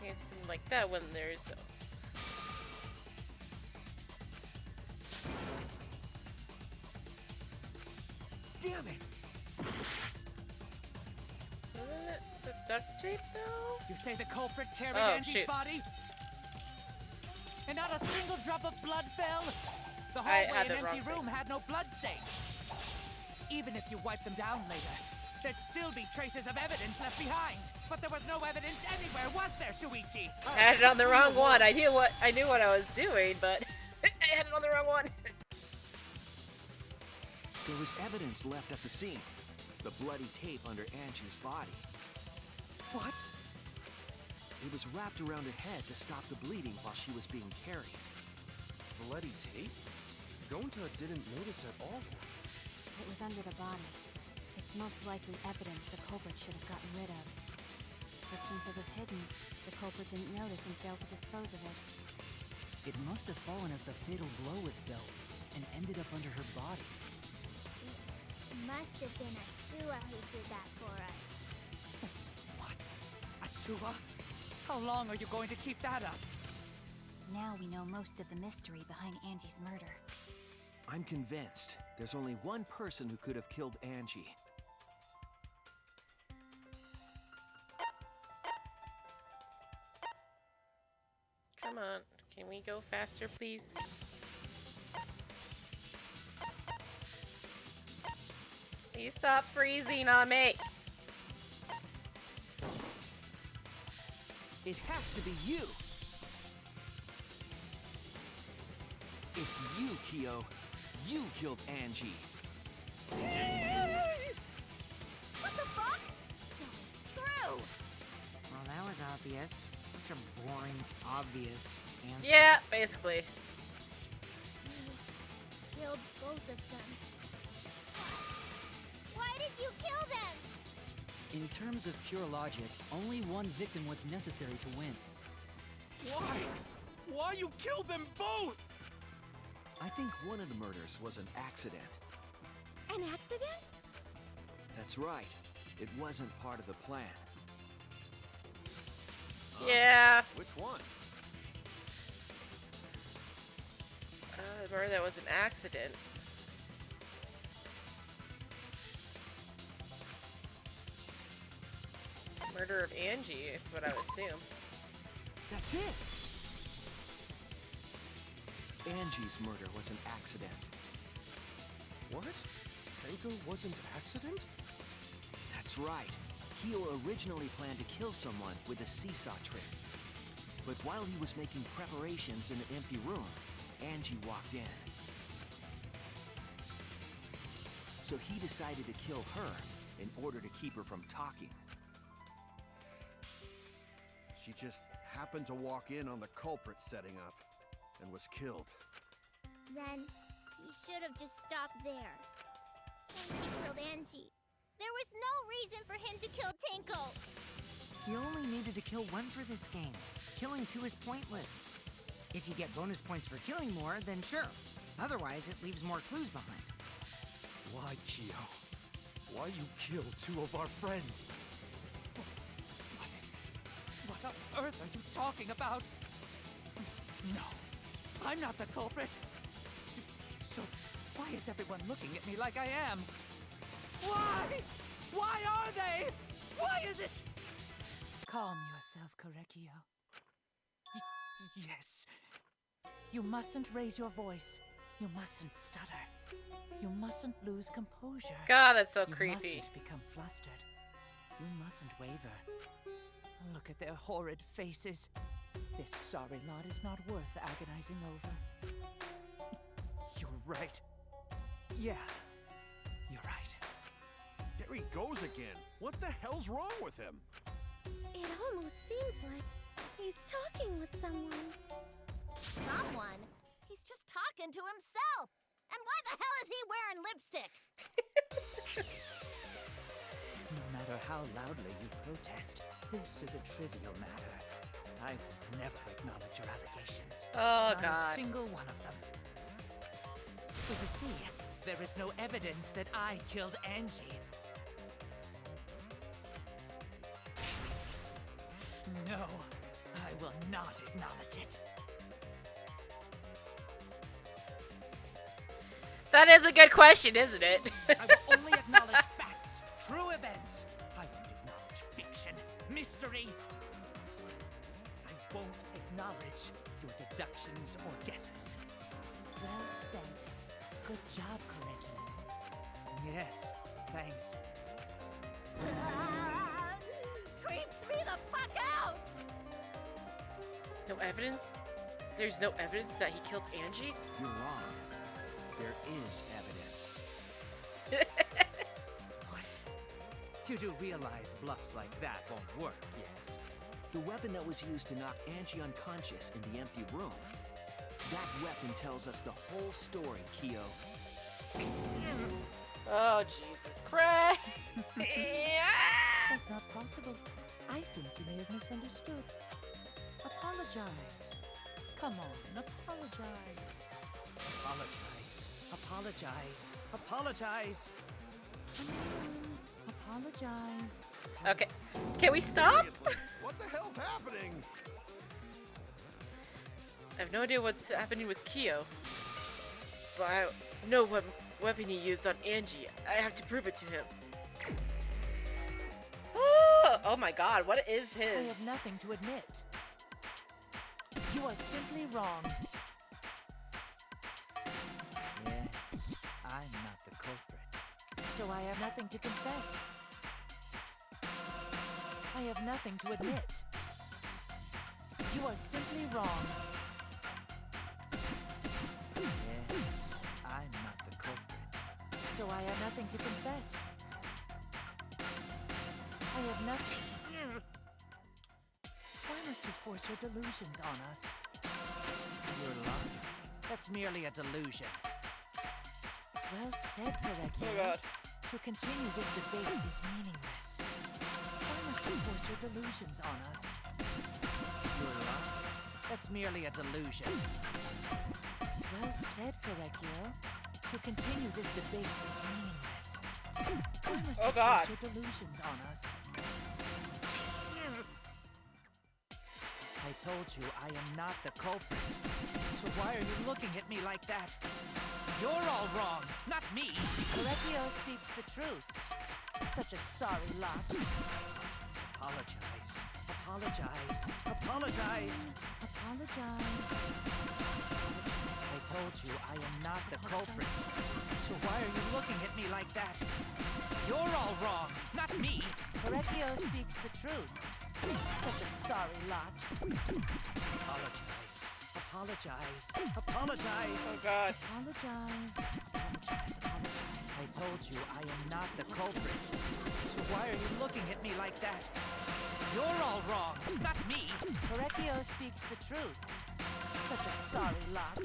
S1: It's something like that when there's...
S13: Damn it!
S1: Wasn't it the duct tape, though?
S2: You say the culprit carried
S1: Oh,
S2: Angie's
S1: shoot.
S2: body? And not a single drop of blood fell? The
S1: I
S2: hallway
S1: had
S2: and
S1: the
S2: empty
S1: wrong
S2: room had no bloodstains. Even if you wiped them down later, there'd still be traces of evidence left behind. But there was no evidence anywhere, was there, Shuichi?
S1: I had it on the wrong one. I knew what I was doing, but I had it on the wrong one.
S13: There was evidence left at the scene. The bloody tape under Angie's body.
S2: What?
S13: It was wrapped around her head to stop the bleeding while she was being carried.
S14: Bloody tape? Gonta didn't notice at all.
S6: It was under the body. It's most likely evidence the culprit should have gotten rid of. But since it was hidden, the culprit didn't notice and failed to dispose of it.
S12: It must have fallen as the fatal blow was dealt and ended up under her body.
S9: Must have been Atua who did that for us.
S2: What? Atua? How long are you going to keep that up?
S6: Now we know most of the mystery behind Angie's murder.
S13: I'm convinced there's only one person who could have killed Angie.
S1: Come on, can we go faster, please? Please stop freezing on me.
S13: It has to be you! It's you, Kyo. You killed Angie.
S3: What the fuck? So it's true.
S7: Well, that was obvious. Such a boring, obvious answer.
S1: Yeah, basically.
S9: You killed both of them. Why did you kill them?
S12: In terms of pure logic, only one victim was necessary to win.
S14: Why? Why you killed them both?
S13: I think one of the murders was an accident.
S3: An accident?
S13: That's right. It wasn't part of the plan.
S1: Yeah.
S8: Which one?
S1: Remember that was an accident. Murder of Angie is what I would assume.
S13: That's it! Angie's murder was an accident.
S14: What? Tango wasn't accident?
S13: That's right. Kyo originally planned to kill someone with a seesaw trick. But while he was making preparations in an empty room, Angie walked in. So he decided to kill her in order to keep her from talking.
S8: She just happened to walk in on the culprit setting up and was killed.
S9: Then he should have just stopped there. Once he killed Angie, there was no reason for him to kill Tenko.
S7: You only needed to kill one for this game. Killing two is pointless. If you get bonus points for killing more, then sure. Otherwise, it leaves more clues behind.
S14: Why, Kyo? Why you kill two of our friends?
S2: What is it? What on earth are you talking about? No, I'm not the culprit. So, why is everyone looking at me like I am? Why? Why are they? Why is it? Calm yourself, Korekio. Yes. You mustn't raise your voice. You mustn't stutter. You mustn't lose composure.
S1: God, that's so
S2: You
S1: creepy.
S2: mustn't become flustered. You mustn't waver. Look at their horrid faces. This sorry lot is not worth agonizing over. You're right. Yeah, you're right.
S8: There he goes again. What the hell's wrong with him?
S3: It almost seems like he's talking with someone.
S15: Someone? He's just talking to himself. And why the hell is he wearing lipstick?
S2: No matter how loudly you protest, this is a trivial matter. I will never acknowledge your allegations.
S1: Oh,
S2: Not
S1: God.
S2: a single one of them. So you see, there is no evidence that I killed Angie. No, I will not acknowledge it.
S1: That is a good question, isn't it?
S2: I will only acknowledge facts, true events. I won't acknowledge fiction, mystery. I won't acknowledge your deductions or guesses. Well said. Good job, Korekio. Yes, thanks.
S15: Creeps me the fuck out!
S1: No evidence? There's no evidence that he killed Angie?
S13: You're wrong. There is evidence.
S2: What? You do realize bluffs like that won't work, yes?
S13: The weapon that was used to knock Angie unconscious in the empty room. That weapon tells us the whole story, Kyo.
S1: Oh, Jesus Christ.
S2: That's not possible. I think you may have misunderstood. Apologize. Come on, apologize. Apologize. Apologize. Apologize. Apologize.
S1: Okay, can we stop?
S8: Seriously, what the hell's happening?
S1: I have no idea what's happening with Kyo.
S4: But no weapon he used on Angie. I have to prove it to him.
S1: Oh my god, what is his?
S10: I have nothing to admit. You are simply wrong.
S2: Yes, I'm not the culprit.
S10: So I have nothing to confess. I have nothing to admit. You are simply wrong.
S2: Yes, I'm not the culprit.
S10: So I have nothing to confess. I have nothing. Why must you force your delusions on us?
S2: Your logic. That's merely a delusion.
S10: Well said, Correcchio.
S1: Oh god.
S10: To continue this debate is meaningless. Why must you force your delusions on us?
S2: Your logic. That's merely a delusion.
S10: Well said, Correcchio. To continue this debate is meaningless. Why must
S1: Oh
S10: you
S1: god.
S10: force your delusions on us?
S2: I told you I am not the culprit. So why are you looking at me like that? You're all wrong, not me.
S10: Correcchio speaks the truth. Such a sorry lot.
S2: Apologize. Apologize. Apologize.
S10: Apologize.
S2: I told you I am not the culprit. So why are you looking at me like that? You're all wrong, not me.
S10: Correcchio speaks the truth. Such a sorry lot.
S2: Apologize. Apologize. Apologize.
S1: Oh god.
S10: Apologize.
S2: Apologize. Apologize. I told you I am not the culprit. So why are you looking at me like that? You're all wrong, not me.
S10: Correcchio speaks the truth. Such a sorry lot.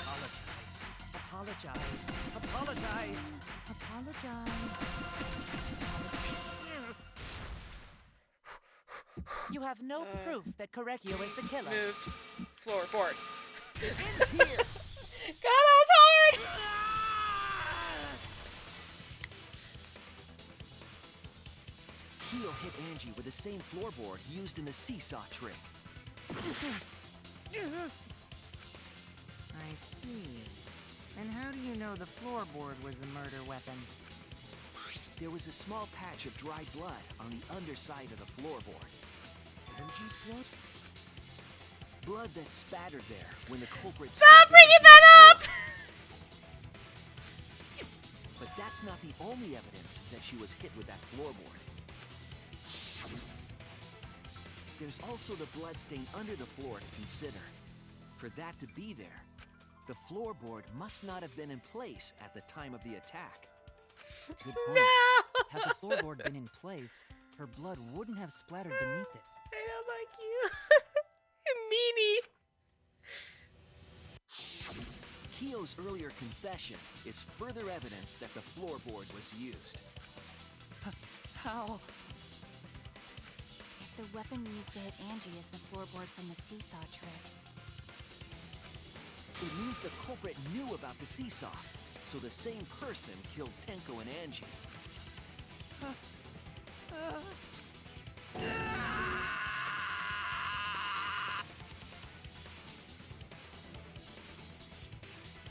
S2: Apologize. Apologize. Apologize.
S10: Apologize. You have no proof that Correcchio is the killer.
S1: Moved. Floorboard.
S2: It ends here.
S1: God, that was hard!
S13: Keo hit Angie with the same floorboard used in the seesaw trick.
S7: I see. And how do you know the floorboard was the murder weapon?
S13: There was a small patch of dried blood on the underside of the floorboard.
S14: Angie's blood?
S13: Blood that spattered there when the culprit...
S1: Stop bringing that up!
S13: But that's not the only evidence that she was hit with that floorboard. There's also the blood stain under the floor to consider. For that to be there, the floorboard must not have been in place at the time of the attack.
S12: Good point. Had the floorboard been in place, her blood wouldn't have splattered beneath it.
S1: I don't like you. Meanie.
S13: Keo's earlier confession is further evidence that the floorboard was used.
S2: How?
S6: If the weapon used to hit Angie is the floorboard from the seesaw trick,
S13: It means the culprit knew about the seesaw, so the same person killed Tenko and Angie.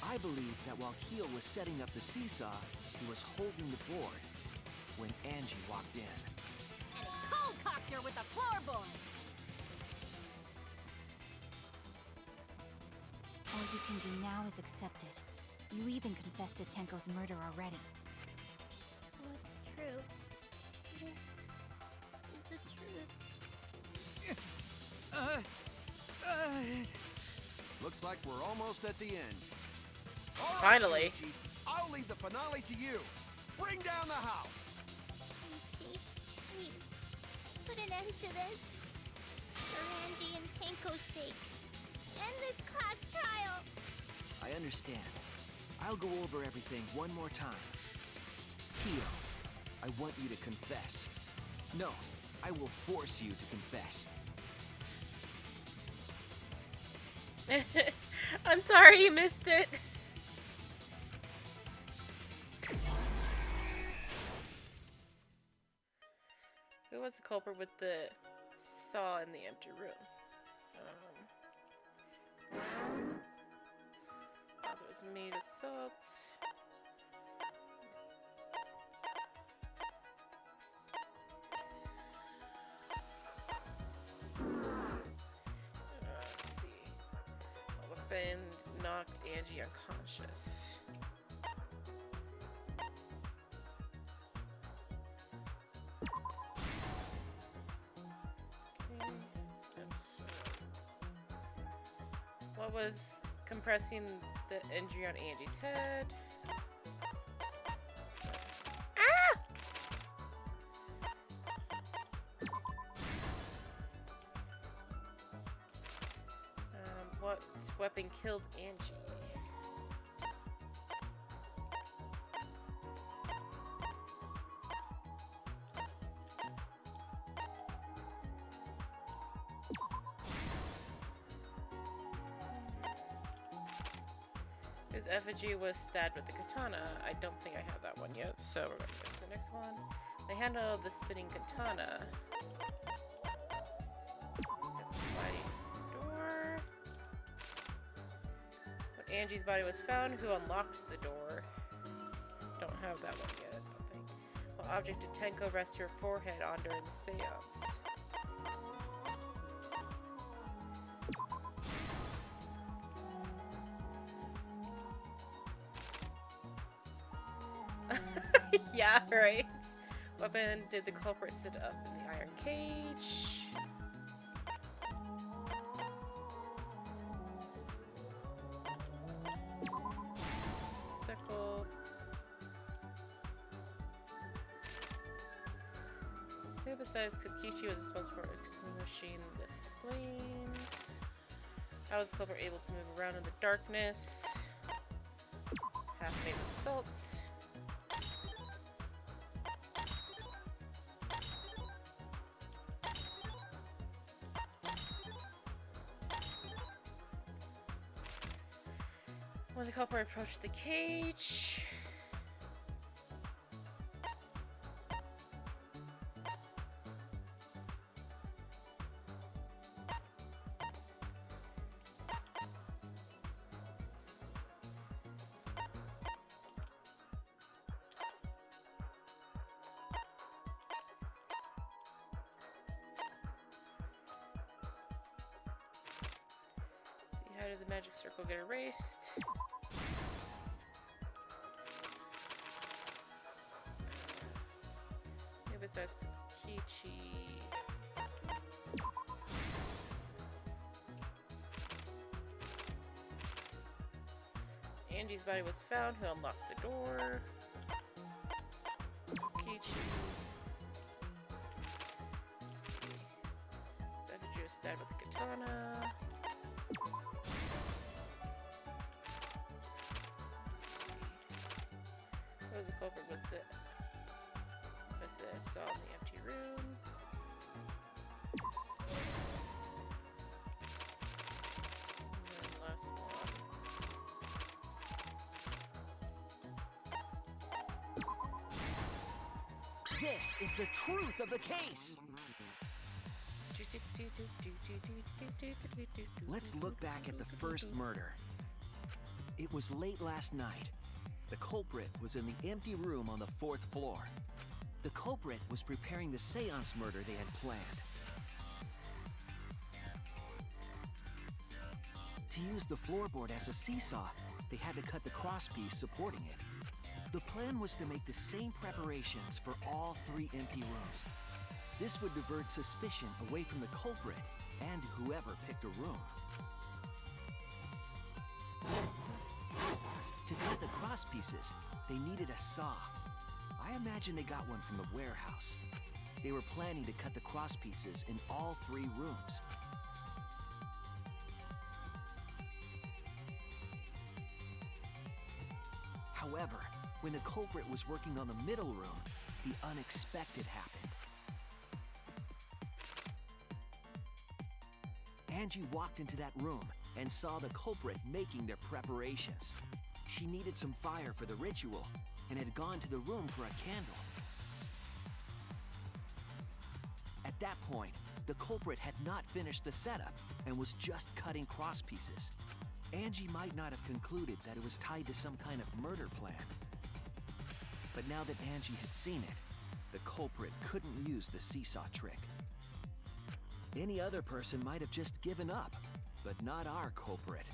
S13: I believe that while Keo was setting up the seesaw, he was holding the board when Angie walked in.
S15: And he cold-cocked her with the floorboard.
S6: all you can do now is accept it. You even confessed to Tenko's murder already.
S9: What's true? This is the truth.
S8: Looks like we're almost at the end. All right,
S1: Finally.
S8: Shuichi, I'll leave the finale to you. Bring down the house.
S9: Ichi, please, put an end to this. For Angie and Tenko's sake. End this class trial.
S13: I understand. I'll go over everything one more time. Keo, I want you to confess. No, I will force you to confess.
S1: I'm sorry you missed it. Who was the culprit with the saw in the empty room? I thought it was is made of salt. Let's see. A weapon knocked Angie unconscious. Okay. Oops. What was compressing the injury on Angie's head? Ah! What weapon killed Angie? Whose effigy was stabbed with the katana? I don't think I have that one yet, so we're going to go to the next one. The handle of the spinning katana. Got the sliding door. When Angie's body was found, who unlocked the door? Don't have that one yet, I don't think. What object did Tenko rest her forehead on during the seance? Yeah, right. Weapon did the culprit sit up in the iron cage? Sickle. Who besides Kokichi was responsible for extinguishing the flames? How was the culprit able to move around in the darkness? Half made with salt. When the culprit approached the cage... See, how did the magic circle get erased? Besides Kokichi. Angie's body was found. Who unlocked the door? Kokichi. Let's see. Savage was stabbed with the katana. Let's see. What was the culprit with the saw in the empty room? And then last one.
S13: This is the truth of the case! Let's look back at the first murder. It was late last night. The culprit was in the empty room on the 4th floor. The culprit was preparing the seance murder they had planned. To use the floorboard as a seesaw, they had to cut the crosspiece supporting it. The plan was to make the same preparations for all 3 empty rooms. This would divert suspicion away from the culprit and whoever picked a room. To cut the crosspieces, they needed a saw. I imagine they got one from the warehouse. They were planning to cut the crosspieces in all 3 rooms. However, when the culprit was working on the middle room, the unexpected happened. Angie walked into that room and saw the culprit making their preparations. She needed some fire for the ritual and had gone to the room for a candle. At that point, the culprit had not finished the setup and was just cutting crosspieces. Angie might not have concluded that it was tied to some kind of murder plan. But now that Angie had seen it, the culprit couldn't use the seesaw trick. Any other person might have just given up, but not our culprit.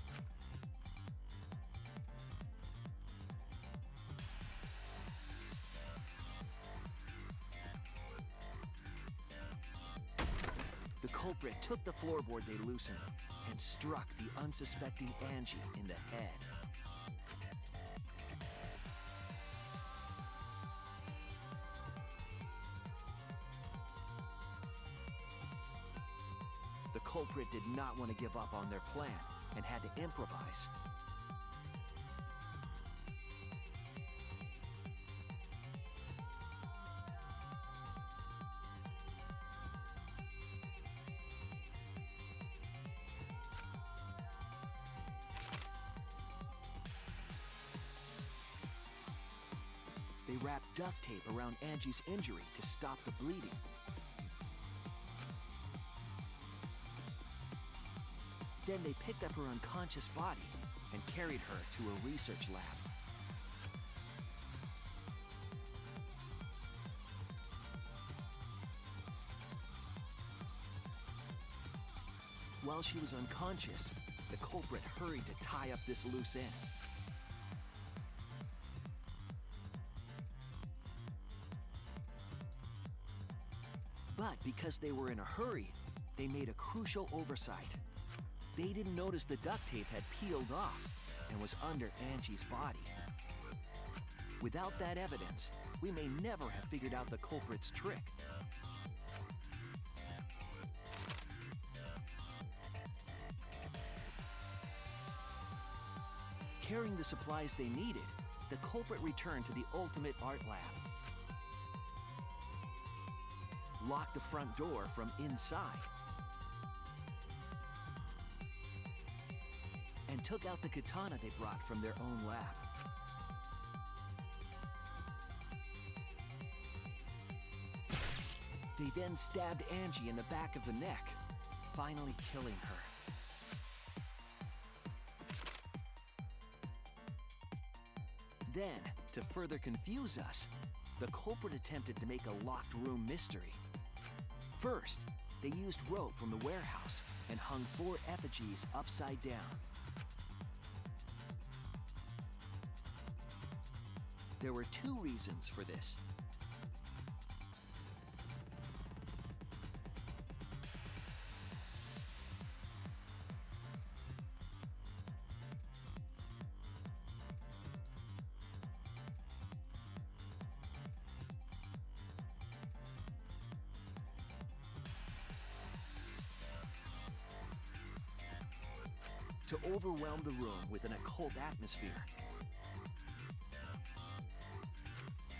S13: The culprit took the floorboard they loosened and struck the unsuspecting Angie in the head. The culprit did not want to give up on their plan and had to improvise. They wrapped duct tape around Angie's injury to stop the bleeding. Then they picked up her unconscious body and carried her to a research lab. While she was unconscious, the culprit hurried to tie up this loose end. But because they were in a hurry, they made a crucial oversight. They didn't notice the duct tape had peeled off and was under Angie's body. Without that evidence, we may never have figured out the culprit's trick. Carrying the supplies they needed, the culprit returned to the ultimate art lab. Locked the front door from inside. And took out the katana they brought from their own lab. They then stabbed Angie in the back of the neck, finally killing her. Then, to further confuse us, the culprit attempted to make a locked room mystery. First, they used rope from the warehouse and hung 4 effigies upside down. There were 2 reasons for this. To overwhelm the room with an occult atmosphere.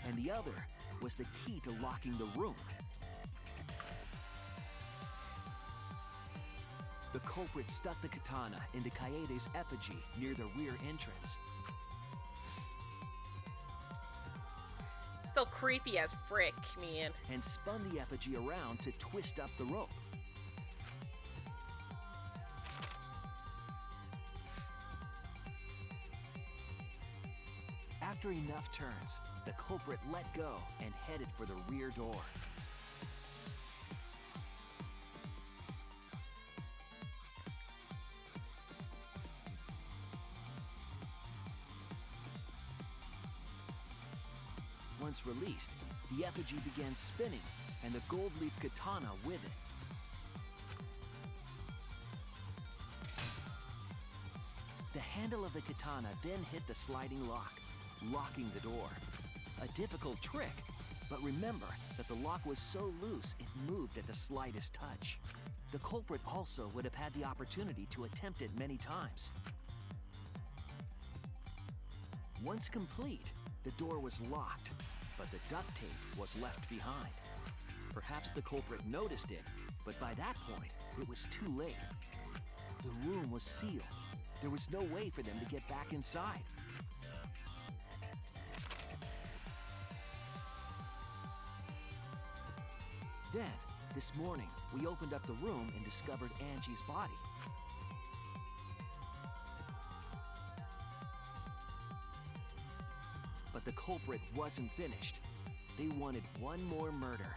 S13: And the other was the key to locking the room. The culprit stuck the katana into Kaede's effigy near the rear entrance.
S1: Still creepy as frick, man.
S13: And spun the effigy around to twist up the rope. After enough turns, the culprit let go and headed for the rear door. Once released, the effigy began spinning, and the gold leaf katana with it. The handle of the katana then hit the sliding lock, locking the door. A difficult trick, but remember that the lock was so loose it moved at the slightest touch. The culprit also would have had the opportunity to attempt it many times. Once complete, the door was locked, but the duct tape was left behind. Perhaps the culprit noticed it, but by that point, it was too late. The room was sealed. There was no way for them to get back inside. Then, this morning, we opened up the room and discovered Angie's body. But the culprit wasn't finished. They wanted one more murder.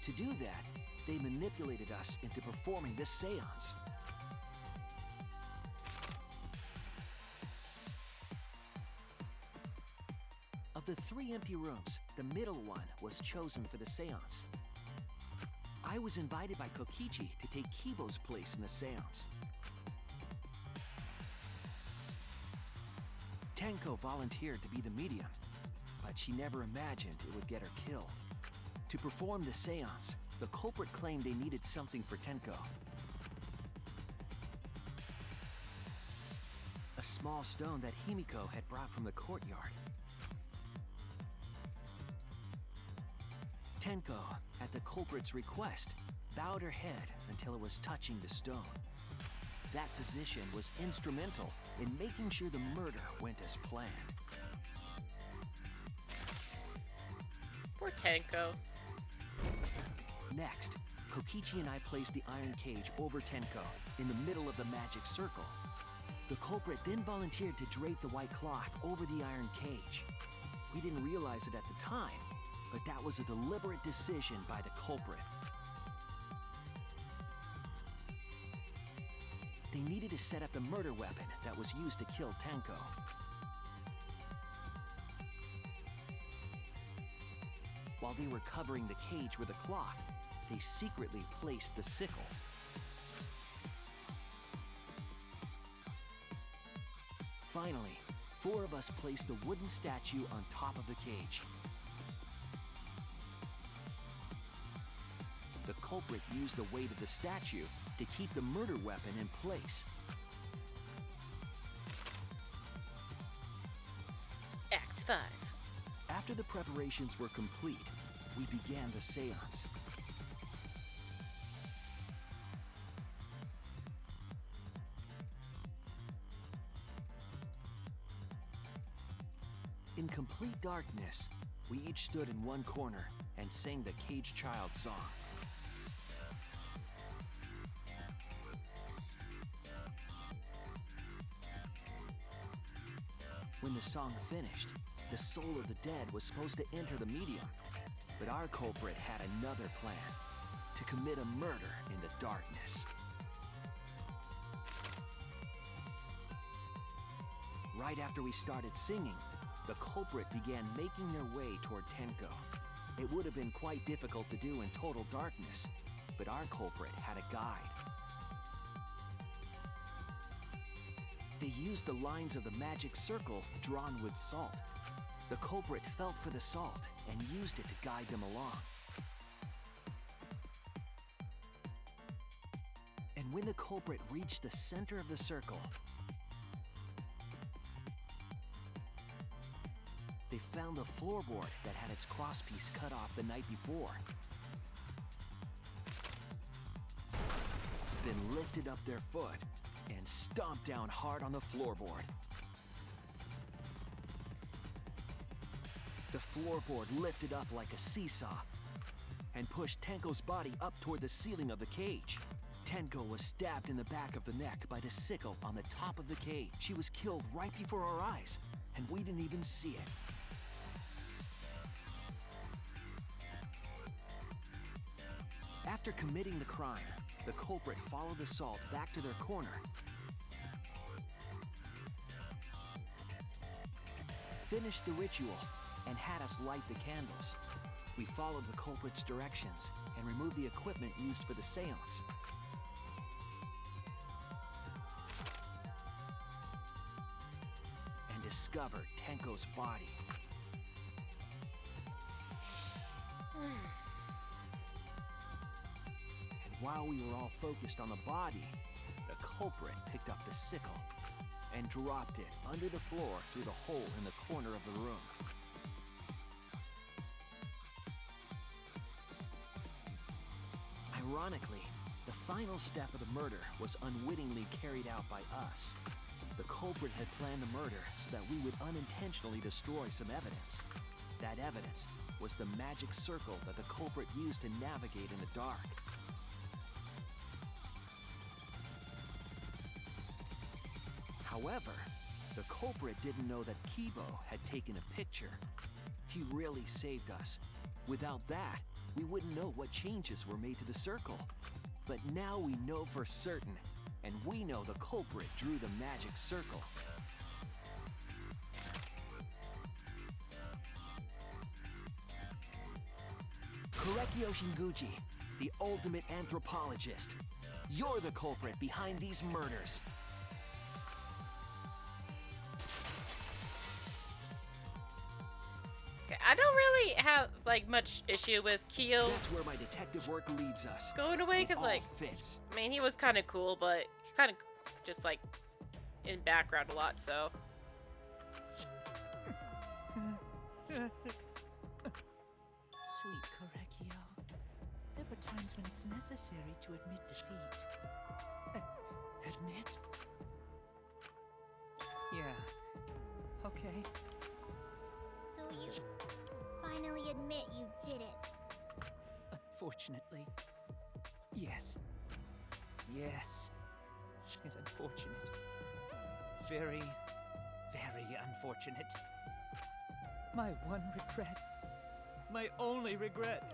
S13: To do that, they manipulated us into performing this seance. Of the 3 empty rooms, the middle one was chosen for the seance. I was invited by Kokichi to take Kibo's place in the seance. Tenko volunteered to be the medium, but she never imagined it would get her killed. To perform the seance, the culprit claimed they needed something for Tenko. A small stone that Himiko had brought from the courtyard. Tenko, at the culprit's request, bowed her head until it was touching the stone. That position was instrumental in making sure the murder went as planned.
S1: Poor Tenko.
S13: Next, Kokichi and I placed the iron cage over Tenko in the middle of the magic circle. The culprit then volunteered to drape the white cloth over the iron cage. We didn't realize it at the time, but that was a deliberate decision by the culprit. They needed to set up the murder weapon that was used to kill Tenko. While they were covering the cage with a cloth, they secretly placed the sickle. Finally, 4 of us placed the wooden statue on top of the cage. The culprit used the weight of the statue to keep the murder weapon in place.
S1: Act 5.
S13: After the preparations were complete, we began the seance. In complete darkness, we each stood in one corner and sang the Cage Child song. When the song finished, the soul of the dead was supposed to enter the medium, but our culprit had another plan: to commit a murder in the darkness. Right after we started singing, the culprit began making their way toward Tenko. It would have been quite difficult to do in total darkness, but our culprit had a guide. They used the lines of the magic circle drawn with salt. The culprit felt for the salt and used it to guide them along. And when the culprit reached the center of the circle, they found the floorboard that had its crosspiece cut off the night before. Then lifted up their foot and stomped down hard on the floorboard. The floorboard lifted up like a seesaw and pushed Tenko's body up toward the ceiling of the cage. Tenko was stabbed in the back of the neck by the sickle on the top of the cage. She was killed right before our eyes, and we didn't even see it. After committing the crime, the culprit followed the salt back to their corner, finished the ritual, and had us light the candles. We followed the culprit's directions and removed the equipment used for the seance. And discovered Tenko's body. While we were all focused on the body, the culprit picked up the sickle and dropped it under the floor through the hole in the corner of the room. Ironically, the final step of the murder was unwittingly carried out by us. The culprit had planned the murder so that we would unintentionally destroy some evidence. That evidence was the magic circle that the culprit used to navigate in the dark. However, The culprit didn't know that Kibo had taken a picture. He really saved us. Without that, we wouldn't know what changes were made to the circle. But now we know for certain, and we know the culprit drew the magic circle. Korekio Shinguji, the ultimate anthropologist. You're the culprit behind these murders.
S1: Okay, I don't really have like much issue with Kyo
S13: That's where my detective work leads us.
S1: going away,
S13: It
S1: because
S13: all
S1: like,
S13: fits.
S1: I mean, he was kind of cool, but he kind of just like in background a lot, so.
S2: Sweet Korekio. There were times when it's necessary to admit defeat. Admit? Yeah. Okay.
S9: So you finally admit you did it.
S2: Unfortunately. Yes. Yes. It's unfortunate. Very, very unfortunate. My one regret, my only regret,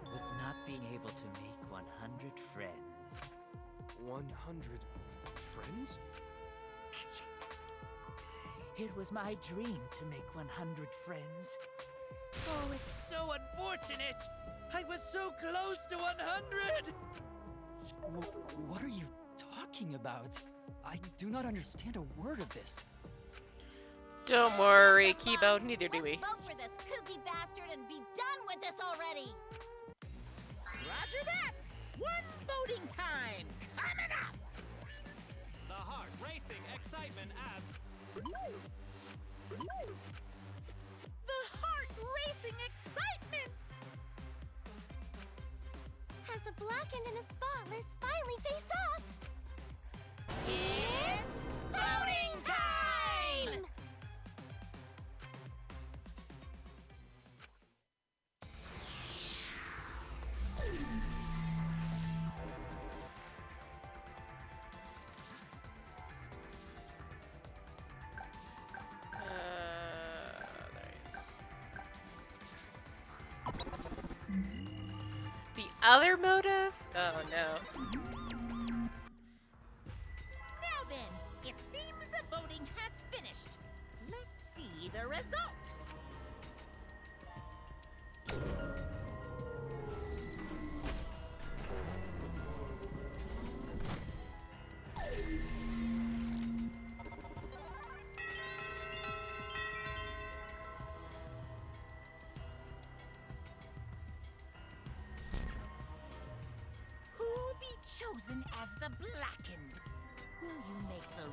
S2: was not being able to make 100 friends.
S14: 100 friends?
S2: It was my dream to make 100 friends. Oh, it's so unfortunate! I was so close to 100!
S12: What are you talking about? I do not understand a word of this.
S1: Don't worry, Kibo, neither do we.
S15: Let's vote for this kooky bastard and be done with this already!
S10: Roger that! One voting time! Coming up!
S14: The heart racing excitement as
S10: The heart racing excitement!
S9: As a blackened and a spotless finally face off,
S10: It's voting time!
S1: The other motive? Oh no.
S10: Now then, it seems the voting has finished. Let's see the result. Who'll be chosen as the blackened? Will you make the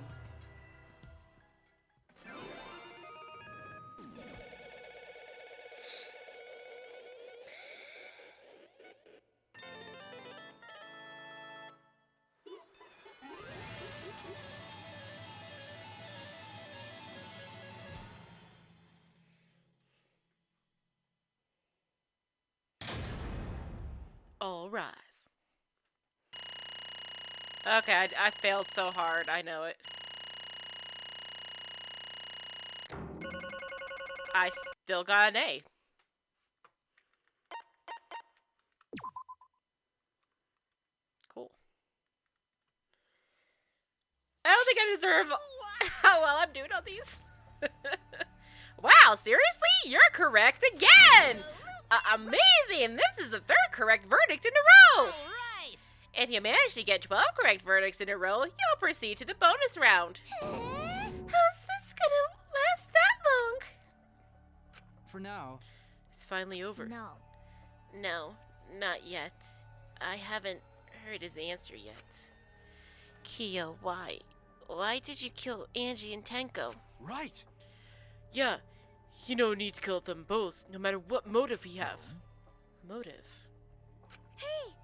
S1: All rise. Okay, I failed so hard. I know it. I still got an A. Cool. I don't think I deserve how well I'm doing on these. Wow, seriously? You're correct again! Amazing! This is the third correct verdict in a row!
S10: right?
S1: If you manage to get 12 correct verdicts in a row, you'll proceed to the bonus round. How's this gonna last that long?
S12: For now,
S1: It's finally over.
S9: no.
S1: No, not yet. I haven't heard his answer yet. Kyo, why? Why did you kill Angie and Tenko?
S14: right.
S5: Yeah, he no need to kill them both, no matter what motive he have.
S1: Motive? Hey!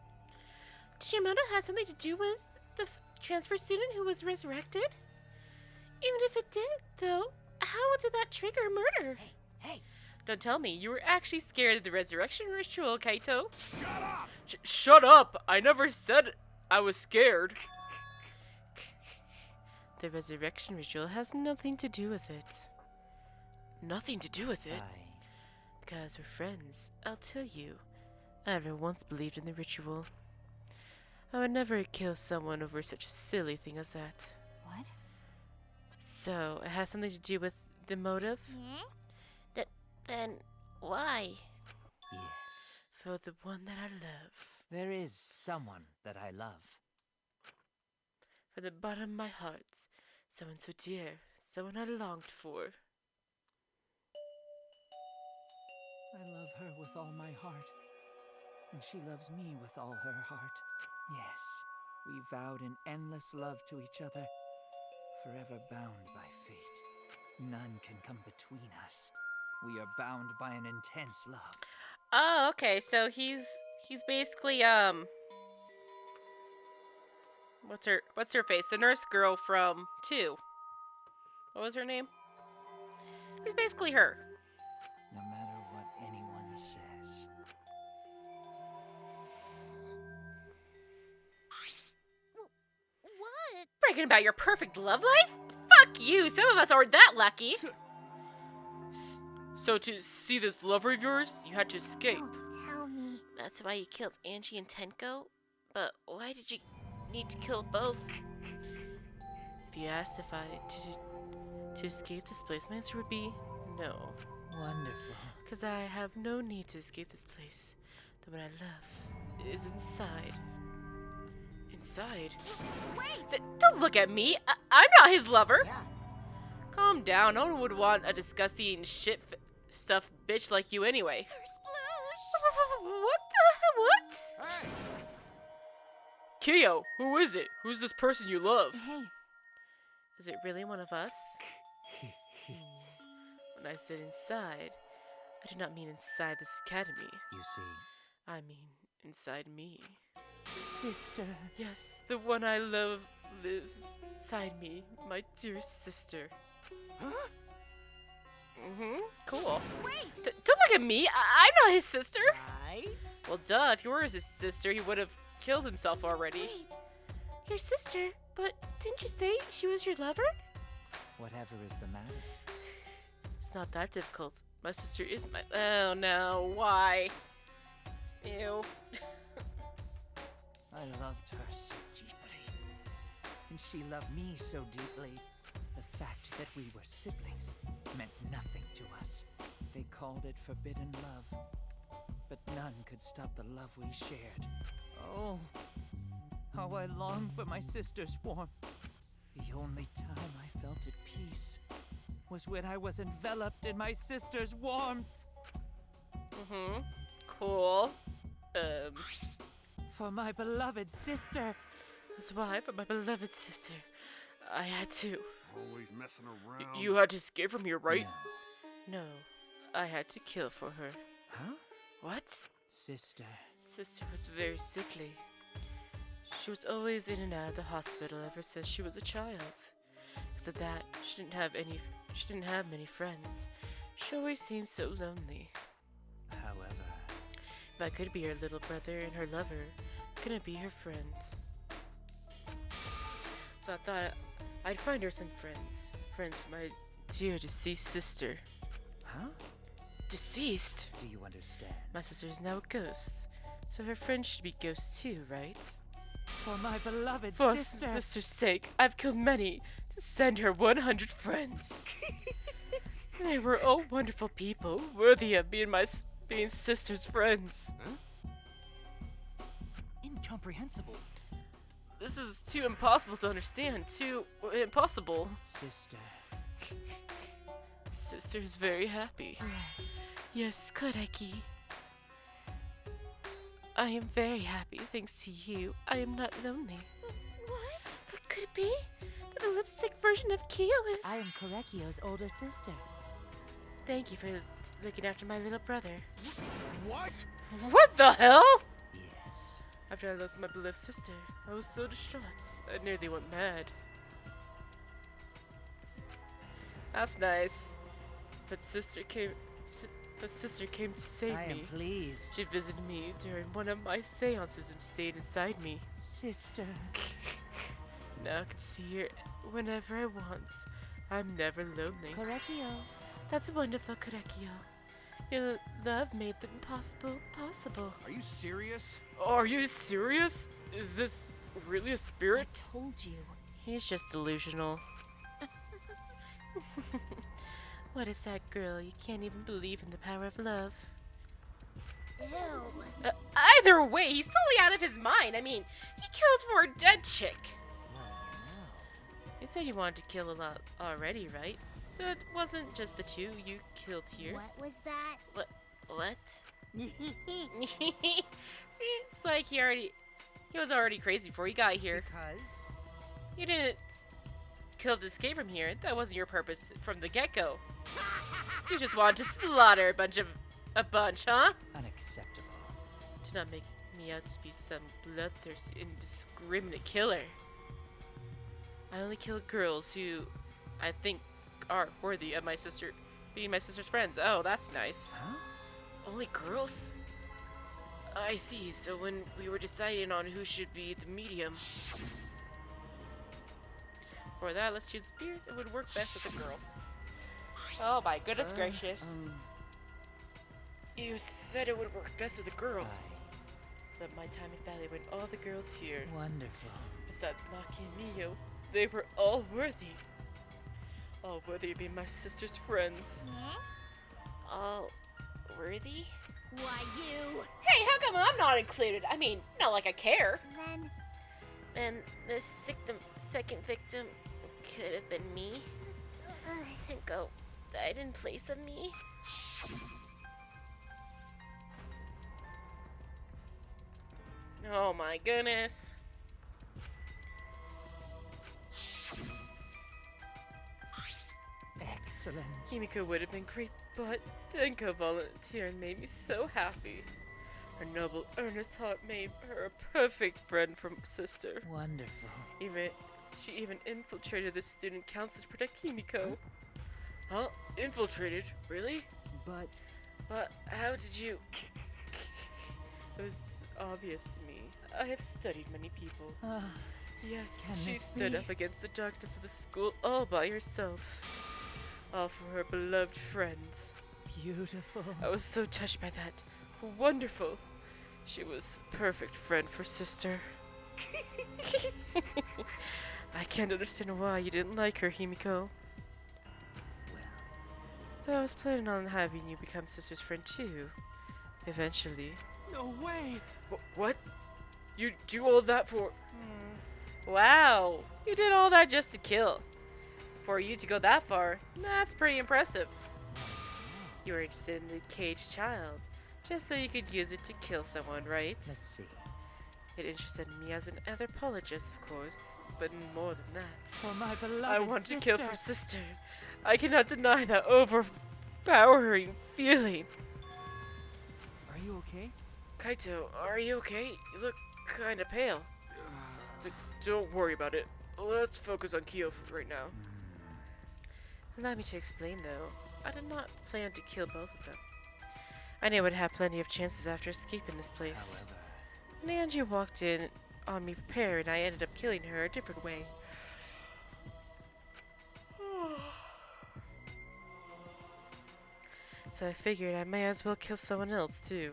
S1: Did your motive have something to do with the transfer student who was resurrected? Even if it did, though, how did that trigger murder?
S7: Hey!
S1: Don't tell me, you were actually scared of the resurrection ritual, Kaito.
S14: Shut up!
S5: Shut up! I never said I was scared.
S1: The resurrection ritual has nothing to do with it.
S4: Nothing to do with it.
S1: Because we're friends, I'll tell you. I never once believed in the ritual. I would never kill someone over such a silly thing as that.
S6: What?
S1: So, it has something to do with the motive? Then why?
S2: Yes.
S1: For the one that I love.
S2: There is someone that I love.
S1: From the bottom of my heart. Someone so dear. Someone I longed for.
S2: I love her with all my heart. And she loves me with all her heart. Yes, we vowed an endless love to each other. Forever bound by fate. None can come between us. We are bound by an intense love.
S1: Oh, okay. So he's basically what's her face? The nurse girl from 2. What was her name? He's basically her.
S2: No matter what anyone says.
S9: What?
S1: Bragging about your perfect love life? Fuck you! Some of us aren't that lucky.
S5: So to see this lover of yours, you had to escape.
S9: Don't tell me.
S1: That's why you killed Angie and Tenko? But why did you need to kill both? If you asked if I did to escape this place, my answer would be no.
S2: Wonderful.
S1: Because I have no need to escape this place. The one I love is inside. Inside?
S9: Wait!
S1: Don't look at me! I'm not his lover!
S7: Yeah.
S1: Calm down. No one would want a disgusting shit-stuffed bitch like you anyway. What the? What?
S7: Hey!
S5: Kyo, who is it? Who's this person you love?
S6: Hey,
S1: Is it really one of us? When I said inside, I did not mean inside this academy.
S2: You see,
S1: I mean inside me.
S2: sister.
S1: Yes, the one I love lives inside me, my dear sister.
S7: Huh?
S1: Cool.
S9: Wait!
S1: Don't look at me. I'm not his sister.
S7: Right?
S1: Well, duh. If you were his sister, he would have killed himself already.
S9: Wait!
S1: Your sister? But didn't you say she was your lover?
S2: Whatever is the matter.
S1: It's not that difficult. My sister is my. Oh no! Why? Ew.
S2: I loved her so deeply. And she loved me so deeply. The fact that we were siblings meant nothing to us. They called it forbidden love. But none could stop the love we shared. Oh, how I longed for my sister's warmth. The only time I felt at peace was when I was enveloped in my sister's warmth.
S1: Cool.
S2: For my beloved sister.
S1: That's why, for my beloved sister, I had to.
S8: Always messing around.
S5: You had to escape from here, right?
S2: No.
S1: No, I had to kill for her.
S2: Huh?
S1: What?
S2: Sister.
S1: Sister was very sickly. She was always in and out of the hospital ever since she was a child. Because of that, she didn't have many friends. She always seemed so lonely.
S2: However,
S1: If I could be her little brother and her lover, couldn't be her friend. So I thought I'd find her some friends. Friends for my dear deceased sister.
S2: huh?
S1: Deceased?
S2: Do you understand?
S1: My sister is now a ghost. So her friends should be ghosts too, right?
S2: For my beloved
S1: For
S2: sister.
S1: sister's sake, I've killed many to send her 100 friends. They were all wonderful people, worthy of being sister's friends.
S12: Incomprehensible.
S1: This is too impossible to understand. Too impossible.
S2: Sister.
S1: Sister is very happy. Yes, Koreki. I am very happy thanks to you. I am not lonely.
S9: What?
S1: Could it be that the lipstick version of Kyo is...
S2: I am Korekio's older sister.
S1: Thank you for looking after my little brother.
S8: What?
S1: What the hell?
S2: Yes.
S1: After I lost my beloved sister, I was so distraught. I nearly went mad. That's nice. But sister came to save
S2: I am
S1: me.
S2: pleased.
S1: She visited me during one of my seances and stayed inside me.
S2: Sister.
S1: Now I can see her
S4: whenever I want. I'm never lonely.
S2: Correcchio.
S4: That's wonderful, Correcchio. Your love made the impossible possible.
S8: Are you serious?
S5: Are you serious? Is this really a spirit?
S6: I told you.
S4: He's just delusional. What a sad girl. You can't even believe in the power of love.
S9: Ew.
S1: Either way, he's totally out of his mind. I mean, he killed for a dead chick.
S4: You said you wanted to kill a lot already, right? So it wasn't just the two you killed here.
S9: What was that?
S4: What? See, it's like he was already crazy before he got here.
S7: Because?
S4: You didn't kill to escape from here. That wasn't your purpose from the get-go. You just wanted to slaughter a bunch, huh?
S2: Unacceptable.
S4: Do not make me out to be some bloodthirsty, indiscriminate killer. I only kill girls who I think are worthy of being my sister's friends. Oh, that's nice.
S2: Huh?
S4: Only girls? I see. So when we were deciding on who should be the medium, for that, let's choose spirit. It would work best with a girl. Oh my goodness gracious. You said it would work best with a girl. Spent my time evaluating all the girls here.
S2: Wonderful.
S4: Besides Maki and Mio, they were all worthy. All worthy of being my sister's friends. All worthy?
S9: Why, you?
S1: Hey, how come I'm not included? I mean, not like I care.
S9: Then
S4: And the second victim could have been me. Tenko died in place of me. Oh my goodness.
S2: Excellent.
S4: Kimiko would have been great, but Tenko volunteered and made me so happy. Her noble, earnest heart made her a perfect friend from sister.
S2: Wonderful.
S4: She even infiltrated the student council to protect Kimiko. Huh? Infiltrated? Really? But how did you... It was obvious to me. I have studied many people. Yes,
S2: Can
S4: she
S2: this
S4: stood
S2: be?
S4: up against the darkness of the school all by herself. All for her beloved friend.
S2: Beautiful.
S4: I was so touched by that. Wonderful. She was perfect friend for sister. I can't understand why you didn't like her, Himiko. Though I was planning on having you become sister's friend too. Eventually.
S14: No way!
S5: What? You do all that for...
S1: Wow, you did all that just to kill. For you to go that far, that's pretty impressive.
S4: You were interested in the caged child, just so you could use it to kill someone, right?
S2: Let's see.
S4: It interested me as an anthropologist, of course, but more than that.
S2: For my beloved
S4: I want to
S2: sister.
S4: kill for sister. I cannot deny that overpowering feeling.
S13: Are you okay?
S4: Kaito, are you okay? You look kinda pale.
S5: Don't worry about it. Let's focus on Kyo for right now.
S4: Allow me to explain, though. I did not plan to kill both of them. I knew I would have plenty of chances after escaping this place.
S2: However,
S4: When Angie walked in on me prepared, I ended up killing her a different way. So I figured I may as well kill someone else, too.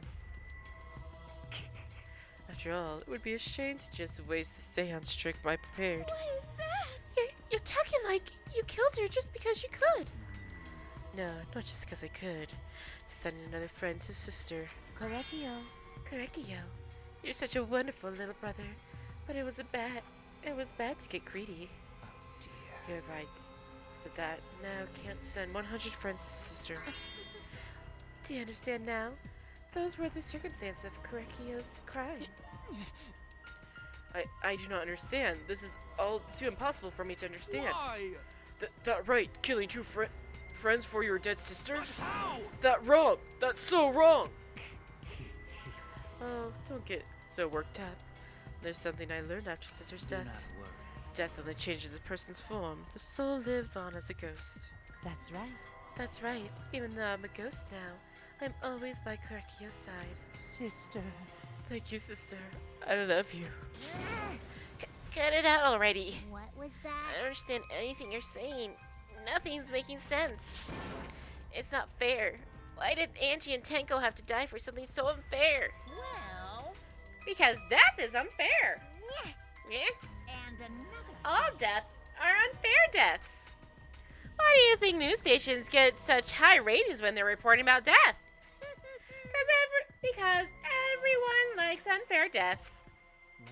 S4: After all, it would be a shame to just waste the seance trick I prepared.
S9: what is that?
S4: You're talking like you killed her just because you could. No, not just because I could. Sending another friend to sister.
S2: Correcchio.
S4: Correcchio. You're such a wonderful little brother. But it was bad to get greedy.
S2: Oh dear.
S4: You're right. So that now can't send 100 friends to sister. Do you understand now? Those were the circumstances of Correcchio's crime. I do not understand. This is all too impossible for me to understand.
S5: Why? That right, killing two friends for your dead sister?
S14: How?
S5: That wrong! That's so wrong!
S4: Oh, don't get so worked up. There's something I learned after sister's
S2: Do
S4: death.
S2: not worry.
S4: Death only changes a person's form. The soul lives on as a ghost.
S2: That's right.
S4: That's right. Even though I'm a ghost now, I'm always by Correcchio's side.
S2: Sister.
S4: Thank you, sister. I love you.
S1: Cut it out already.
S9: What was
S1: I
S9: that?
S1: don't understand anything you're saying. Nothing's making sense. It's not fair. Why did Angie and Tenko have to die for something so unfair?
S10: Well,
S1: Because death is unfair.
S10: yeah.
S1: Yeah?
S10: And another.
S1: All deaths are unfair deaths. Why do you think news stations get such high ratings when they're reporting about death? Because everyone likes unfair deaths.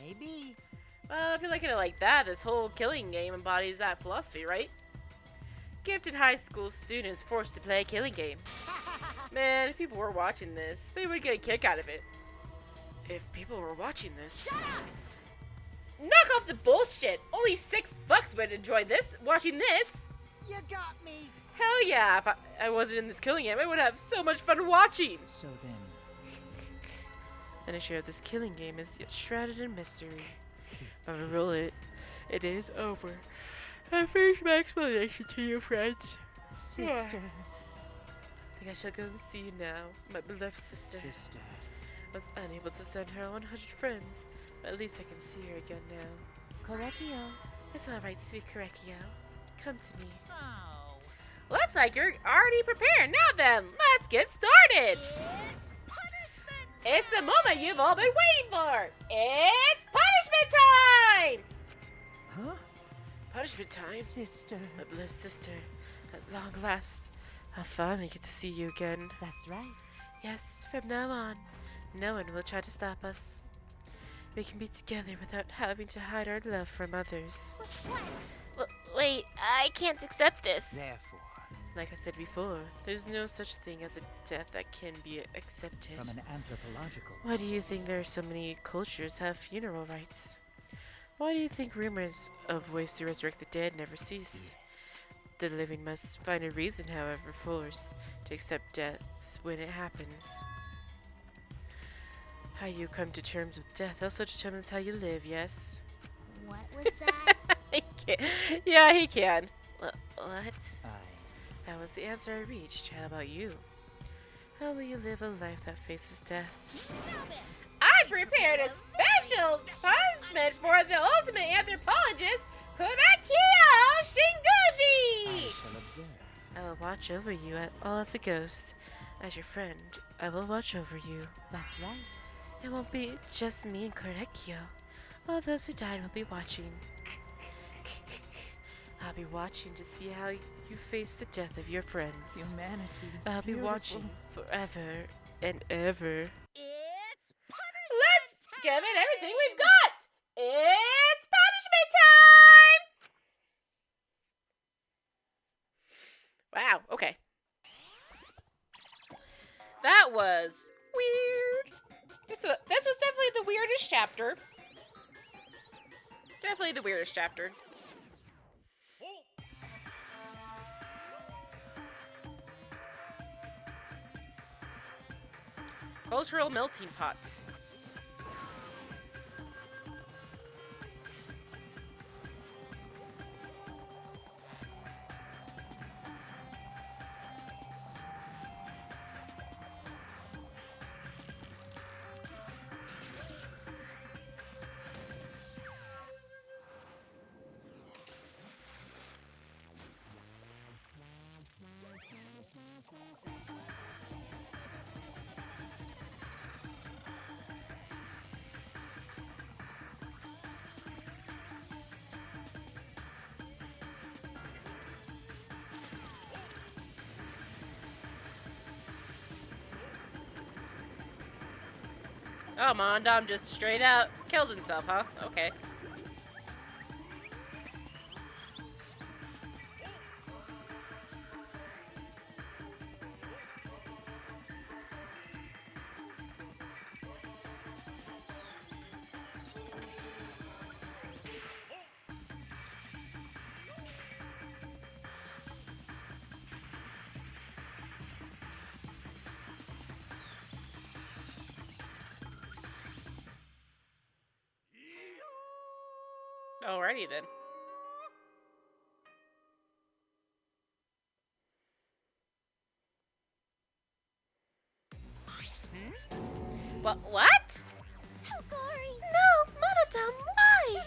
S7: Maybe.
S1: Well, if you look at it like that, this whole killing game embodies that philosophy, right? Gifted high school students forced to play a killing game. Man, if people were watching this, they would get a kick out of it.
S4: If people were watching this...
S1: Knock off the bullshit! Only sick fucks would enjoy this, watching this!
S7: You got me.
S1: Hell yeah, if I wasn't in this killing game, I would have so much fun watching!
S2: So then,
S1: An issue of this killing game is yet shrouded in mystery. Overrule it. It is over. I finished my explanation to you, friends.
S2: sister,
S1: I think I shall go and see you now, my beloved sister.
S2: sister.
S1: I was unable to send her 100 friends, but at least I can see her again now.
S2: Correcchio.
S1: It's alright, sweet Correcchio. Come to me.
S10: Oh.
S1: Looks like you're already prepared. Now then, let's get started!
S10: It's punishment!
S1: It's the moment you've all been waiting for! It's punishment time!
S2: Huh?
S4: Punishment time?
S2: Sister.
S1: My beloved sister, at long last, I'll finally get to see you again.
S2: That's right.
S1: Yes, from now on, no one will try to stop us. We can be together without having to hide our love from others. Wait, I can't accept this.
S2: Therefore,
S1: Like I said before, there's no such thing as a death that can be accepted.
S2: from an anthropological.
S1: Why do you think there are so many cultures have funeral rites? Why do you think rumors of ways to resurrect the dead never cease? The living must find a reason, however forced, to accept death when it happens. How you come to terms with death also determines how you live, yes?
S9: What was that?
S1: He can. Yeah, he can. What?
S2: I.
S1: That was the answer I reached. How about you? How will you live a life that faces death? I prepared a special punishment for the ultimate anthropologist, Kurakio Shinguji!
S2: I shall observe.
S1: I will watch over you all as a ghost. As your friend, I will watch over you.
S2: That's right.
S1: It won't be just me and Korekio. All those who died will be watching. I'll be watching to see how you face the death of your friends.
S2: Humanity is
S1: I'll be watching forever and ever.
S10: It's punishment!
S1: Let's give it everything we've got! It's punishment time! Wow, okay. That was weird. This was definitely the weirdest chapter. Definitely the weirdest chapter. Cultural melting pot. Oh, Mondom just straight out killed himself, huh? Okay. Alrighty then. What?
S9: Hokori!
S1: No, Monodon, why?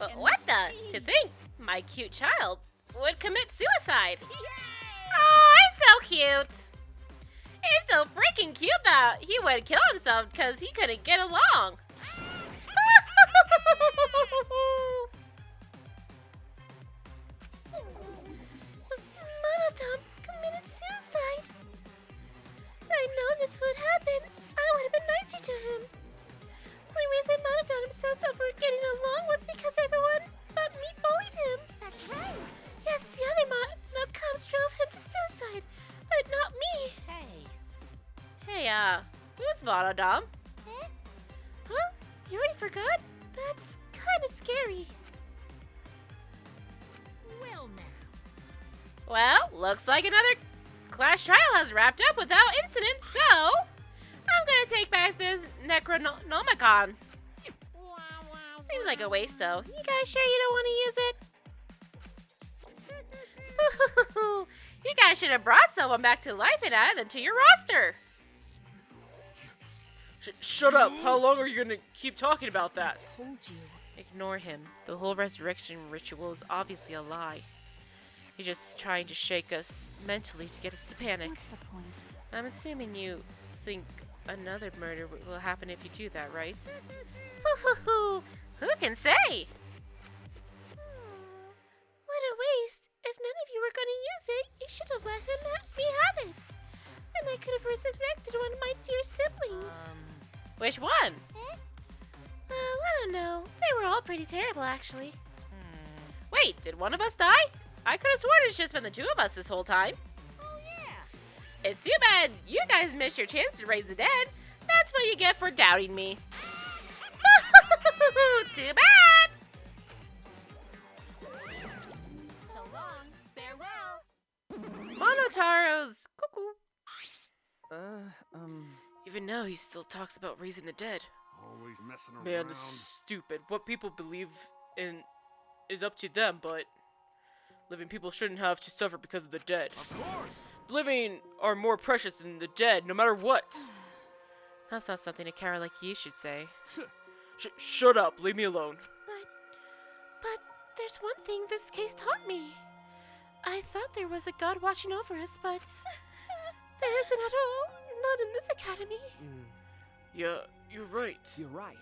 S1: But
S10: and
S1: what the?
S10: speed.
S1: To think my cute child would commit suicide. Oh, it's so cute. It's so freaking cute that he would kill himself because he couldn't get along.
S9: Monodam committed suicide. I know this would happen. I would have been nicer to him. The only reason Monodam himself over getting along was because everyone but me bullied him. That's right. Yes, the other Monodam cops drove him to suicide, but not me.
S1: Hey, who's Monodam?
S9: Eh? Huh? You already forgot? That's kind of scary.
S10: Well, now.
S1: Well, looks like another class trial has wrapped up without incident, so I'm gonna take back this Necronomicon. Seems like a waste, though. You guys sure you don't want to use it? You guys should have brought someone back to life and added them to your roster.
S5: Shut up! How long are you gonna keep talking about that?
S6: Told you.
S1: Ignore him. The whole resurrection ritual is obviously a lie. He's just trying to shake us mentally to get us to panic.
S6: What's the point?
S1: I'm assuming you think another murder will happen if you do that, right? Who can say?
S9: What a waste. If none of you were going to use it, you should have let me have it. And I could have resurrected one of my dear siblings.
S1: Which one?
S9: I don't know. They were all pretty terrible, actually.
S1: Wait, did one of us die? I could have sworn it's just been the two of us this whole time.
S10: Oh, yeah.
S1: It's too bad you guys missed your chance to raise the dead. That's what you get for doubting me. Too bad.
S10: So long. Farewell.
S1: Monotaro's cuckoo.
S4: Even now, he still talks about raising the dead.
S8: Always messing around.
S5: Man, this is stupid. What people believe in is up to them, but living people shouldn't have to suffer because of the dead.
S8: Of course.
S5: The living are more precious than the dead, no matter what.
S1: That's not something a coward like you should say.
S5: Shut up. Leave me alone.
S9: But there's one thing this case taught me. I thought there was a god watching over us, but there isn't at all. Not in this academy.
S5: Yeah, you're right.
S13: You're right.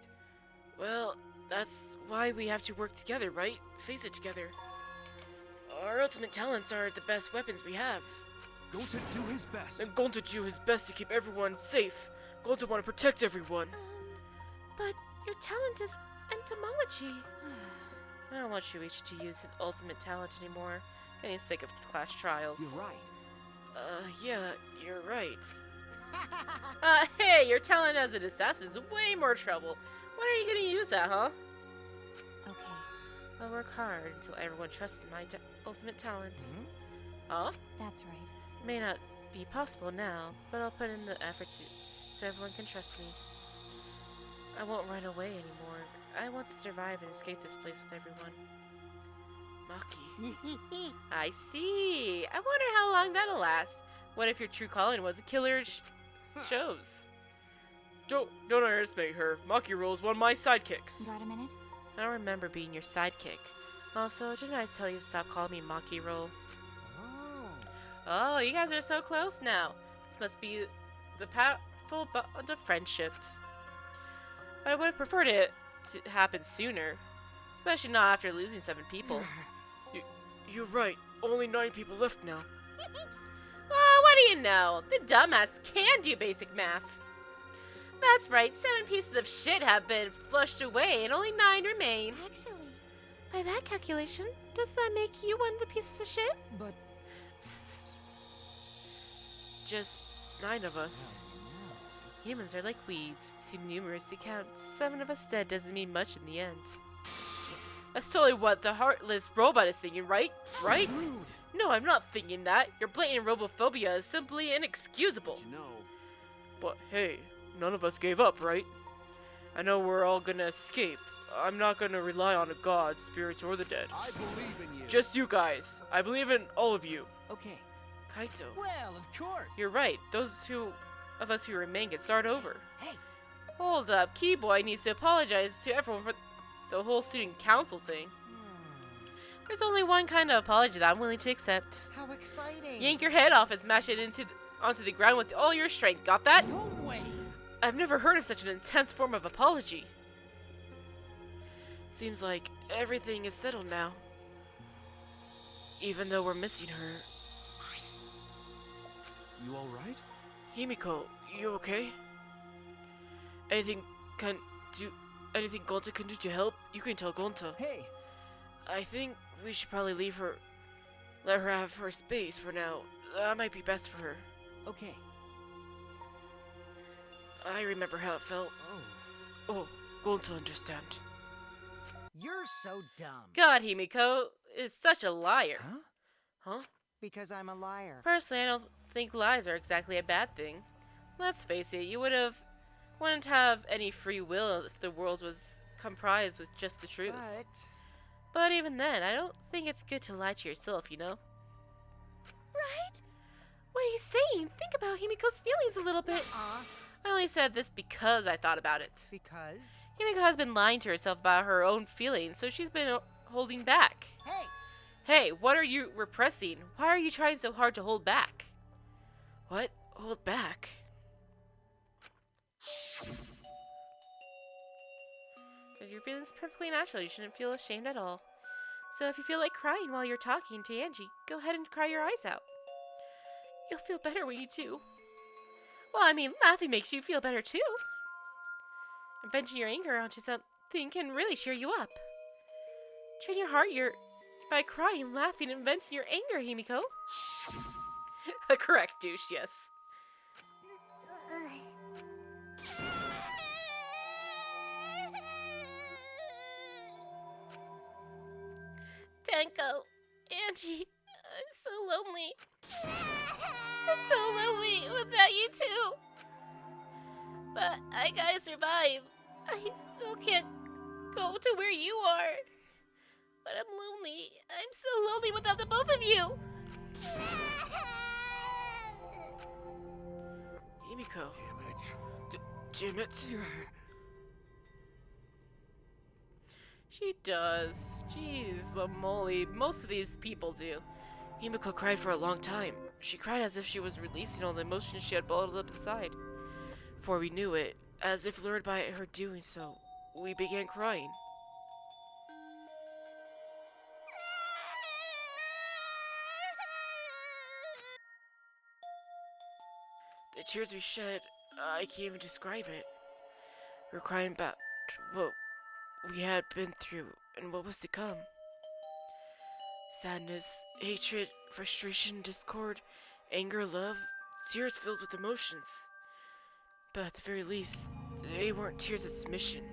S4: Well, that's why we have to work together, right? Face it together. Our ultimate talents are the best weapons we have.
S8: Going to do his best.
S5: And going to do his best to keep everyone safe. Going to want to protect everyone.
S9: But your talent is entomology.
S1: I don't want Shuichi to use his ultimate talent anymore. Getting sick of class trials.
S13: You're right.
S4: Yeah, you're right.
S1: Hey, your talent as an assassin is way more trouble. When are you gonna use that, huh?
S6: Okay.
S1: I'll work hard until everyone trusts my ultimate talent. Huh?
S6: That's right.
S1: May not be possible now, but I'll put in the effort so everyone can trust me. I won't run away anymore. I want to survive and escape this place with everyone.
S4: Maki.
S1: I see. I wonder how long that'll last. What if your true calling was a killer shows?
S5: Don't underestimate her. Maki rolls one of my sidekicks.
S6: Got a minute?
S1: I don't remember being your sidekick. Also, didn't I tell you to stop calling me Maki Roll? Oh, you guys are so close now. This must be the powerful bond of friendship. I would have preferred it to happen sooner. Especially not after losing 7 people.
S5: You're right. Only 9 people left now.
S1: Oh, what do you know? The dumbass can do basic math. That's right, 7 pieces of shit have been flushed away and only 9 remain.
S9: Actually, by that calculation, does that make you one of the pieces of shit?
S12: But
S1: Just 9 of us. Humans are like weeds, too numerous to count. 7 of us dead doesn't mean much in the end. That's totally what the heartless robot is thinking, right? Right?
S8: Rude.
S1: No, I'm not thinking that. Your blatant robophobia is simply inexcusable.
S8: You know.
S5: But hey, none of us gave up, right? I know we're all gonna escape. I'm not gonna rely on a god, spirits, or the dead.
S8: I believe in you.
S5: Just you guys. I believe in all of you.
S12: okay.
S1: Kaito,
S12: Well, of course.
S1: you're right. Those of us who remain can start over.
S12: Hey.
S1: Hold up. Keyboy needs to apologize to everyone for the whole student council thing. There's only one kind of apology that I'm willing to accept.
S7: How exciting!
S1: Yank your head off and smash it onto the ground with all your strength. Got that?
S7: No way!
S1: I've never heard of such an intense form of apology.
S4: Seems like everything is settled now. Even though we're missing her.
S14: You alright?
S4: Himiko, you okay? Anything Gonta can do to help? You can tell Gonta.
S13: Hey!
S4: I think we should probably let her have her space for now. That might be best for her.
S13: Okay.
S4: I remember how it felt. Oh, Gonta understand.
S7: You're so dumb.
S1: God, Himiko is such a liar.
S4: Huh?
S7: Because I'm a liar.
S1: Personally, I don't think lies are exactly a bad thing. Let's face it, you wouldn't have any free will if the world was comprised with just the truth. But even then, I don't think it's good to lie to yourself, you know? Right? What are you saying? Think about Himiko's feelings a little bit. I only said this because I thought about it.
S7: Because?
S1: Himiko has been lying to herself about her own feelings, so she's been holding back.
S7: Hey!
S1: Hey, what are you repressing? Why are you trying so hard to hold back?
S4: What? Hold back?
S1: Because your feelings are perfectly natural. You shouldn't feel ashamed at all. So if you feel like crying while you're talking to Angie, go ahead and cry your eyes out. You'll feel better when you do. Well, I mean, laughing makes you feel better too. And venting your anger onto something can really cheer you up. Train your heart by crying, laughing, and venting your anger, Himiko. The correct douche, yes. Tenko, Angie, I'm so lonely. I'm so lonely without you too. But I gotta survive. I still can't go to where you are. But I'm lonely. I'm so lonely without the both of you.
S4: Himiko.
S8: Damn it.
S4: Damn it.
S1: She does. Jeez, the moly. Most of these people do.
S4: Himiko cried for a long time. She cried as if she was releasing all the emotions she had bottled up inside. Before we knew it, as if lured by her doing so, we began crying. The tears we shed, I can't even describe it. We were crying about what we had been through and what was to come. Sadness, hatred, frustration, discord, anger, love, tears filled with emotions. But at the very least, they weren't tears of submission.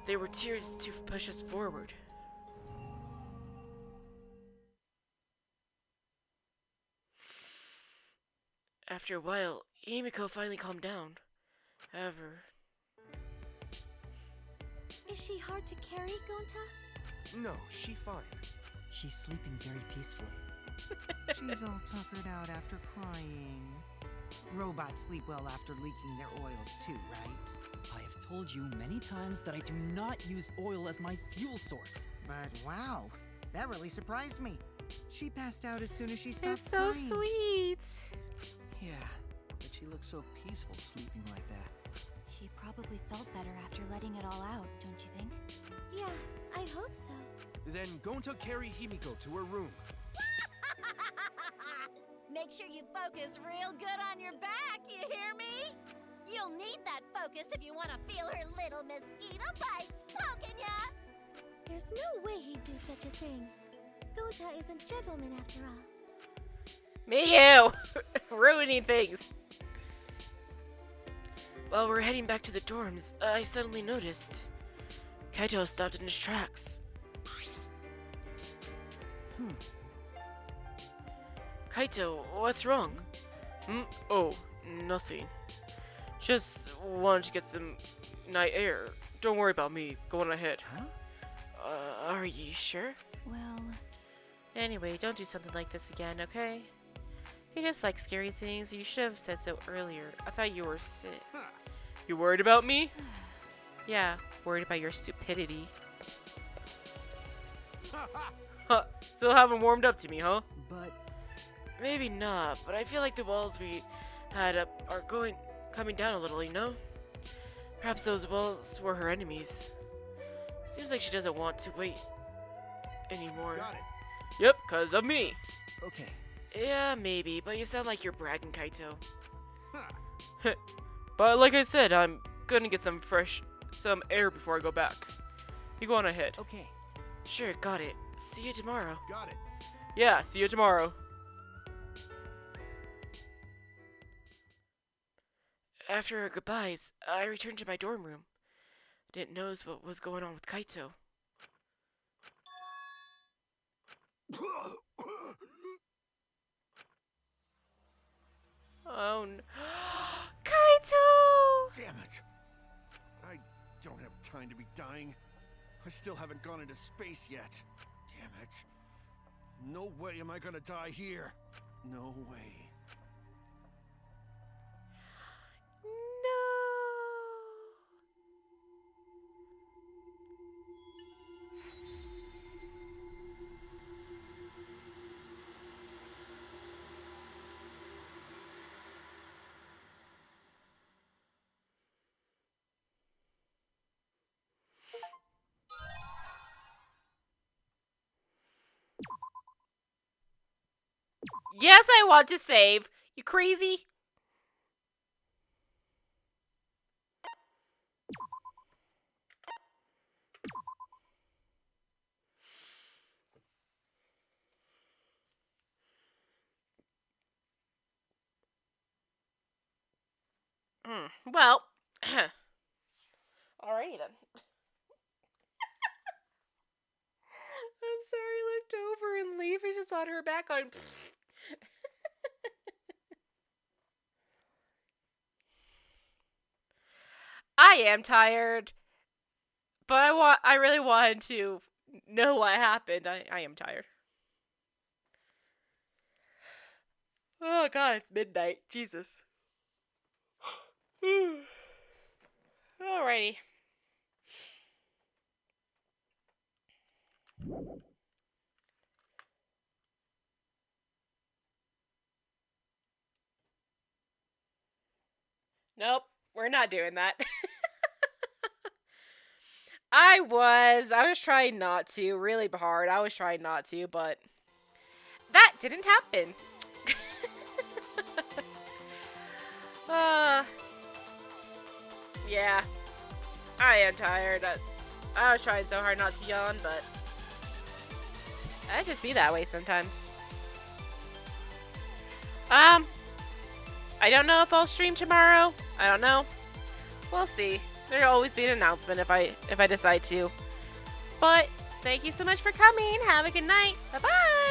S4: They were tears to push us forward. After a while, Himiko finally calmed down. However...
S3: Is she hard to carry, Gonta?
S14: No, she fine.
S12: She's sleeping very peacefully.
S7: She's all tuckered out after crying. Robots sleep well after leaking their oils too, right?
S12: I have told you many times that I do not use oil as my fuel source.
S7: But wow, that really surprised me. She passed out as soon as she stopped
S1: It's so
S7: crying.
S1: sweet.
S13: Yeah, but she looks so peaceful sleeping like that.
S6: She probably felt better after letting it all out, don't you think?
S3: Yeah, I hope so.
S14: Then Gonta carry Himiko to her room.
S15: Make sure you focus real good on your back, you hear me? You'll need that focus if you want to feel her little mosquito bites poking ya!
S3: There's no way he'd do such a thing. Gonta is a gentleman after all.
S1: Me, you! Ruining things.
S4: While we're heading back to the dorms, I suddenly noticed Kaito stopped in his tracks. Kaito, what's wrong? Oh, nothing. Just wanted to get some night air. Don't worry about me. Go on ahead.
S7: Huh?
S4: Are you sure?
S6: Well,
S1: Anyway, don't do something like this again, okay? You just like scary things. You should have said so earlier. I thought you were sick.
S14: You worried about me?
S1: Yeah, worried about your stupidity. Huh, still haven't warmed up to me, huh?
S13: But
S4: Maybe not, but I feel like the walls we had up are coming down a little, you know? Perhaps those walls were her enemies. Seems like she doesn't want to wait anymore.
S8: Got it.
S1: Yep, 'cause of me.
S13: okay.
S4: Yeah, maybe, but you sound like you're bragging, Kaito.
S1: But like I said, I'm gonna get some air before I go back. You go on ahead.
S13: Okay.
S4: Sure, got it. See you tomorrow.
S8: Got it.
S1: Yeah, see you tomorrow.
S4: After our goodbyes, I returned to my dorm room. Didn't notice what was going on with Kaito.
S1: Oh no. Kaito!
S8: Damn it. I don't have time to be dying. I still haven't gone into space yet. Damn it. No way am I gonna die here. No way.
S1: Yes, I want to save. You crazy? Well, alrighty then. I'm sorry, I looked over and Leaf is just on her back on. I am tired, but I really wanted to know what happened. I am tired. Oh god, it's midnight. Jesus. Alrighty. Nope, we're not doing that. I was trying not to, really hard. I was trying not to, but that didn't happen. Yeah, I am tired. I was trying so hard not to yawn, but I just be that way sometimes. I don't know if I'll stream tomorrow. I don't know. We'll see. There'll always be an announcement if I decide to. But thank you so much for coming. Have a good night. Bye-bye.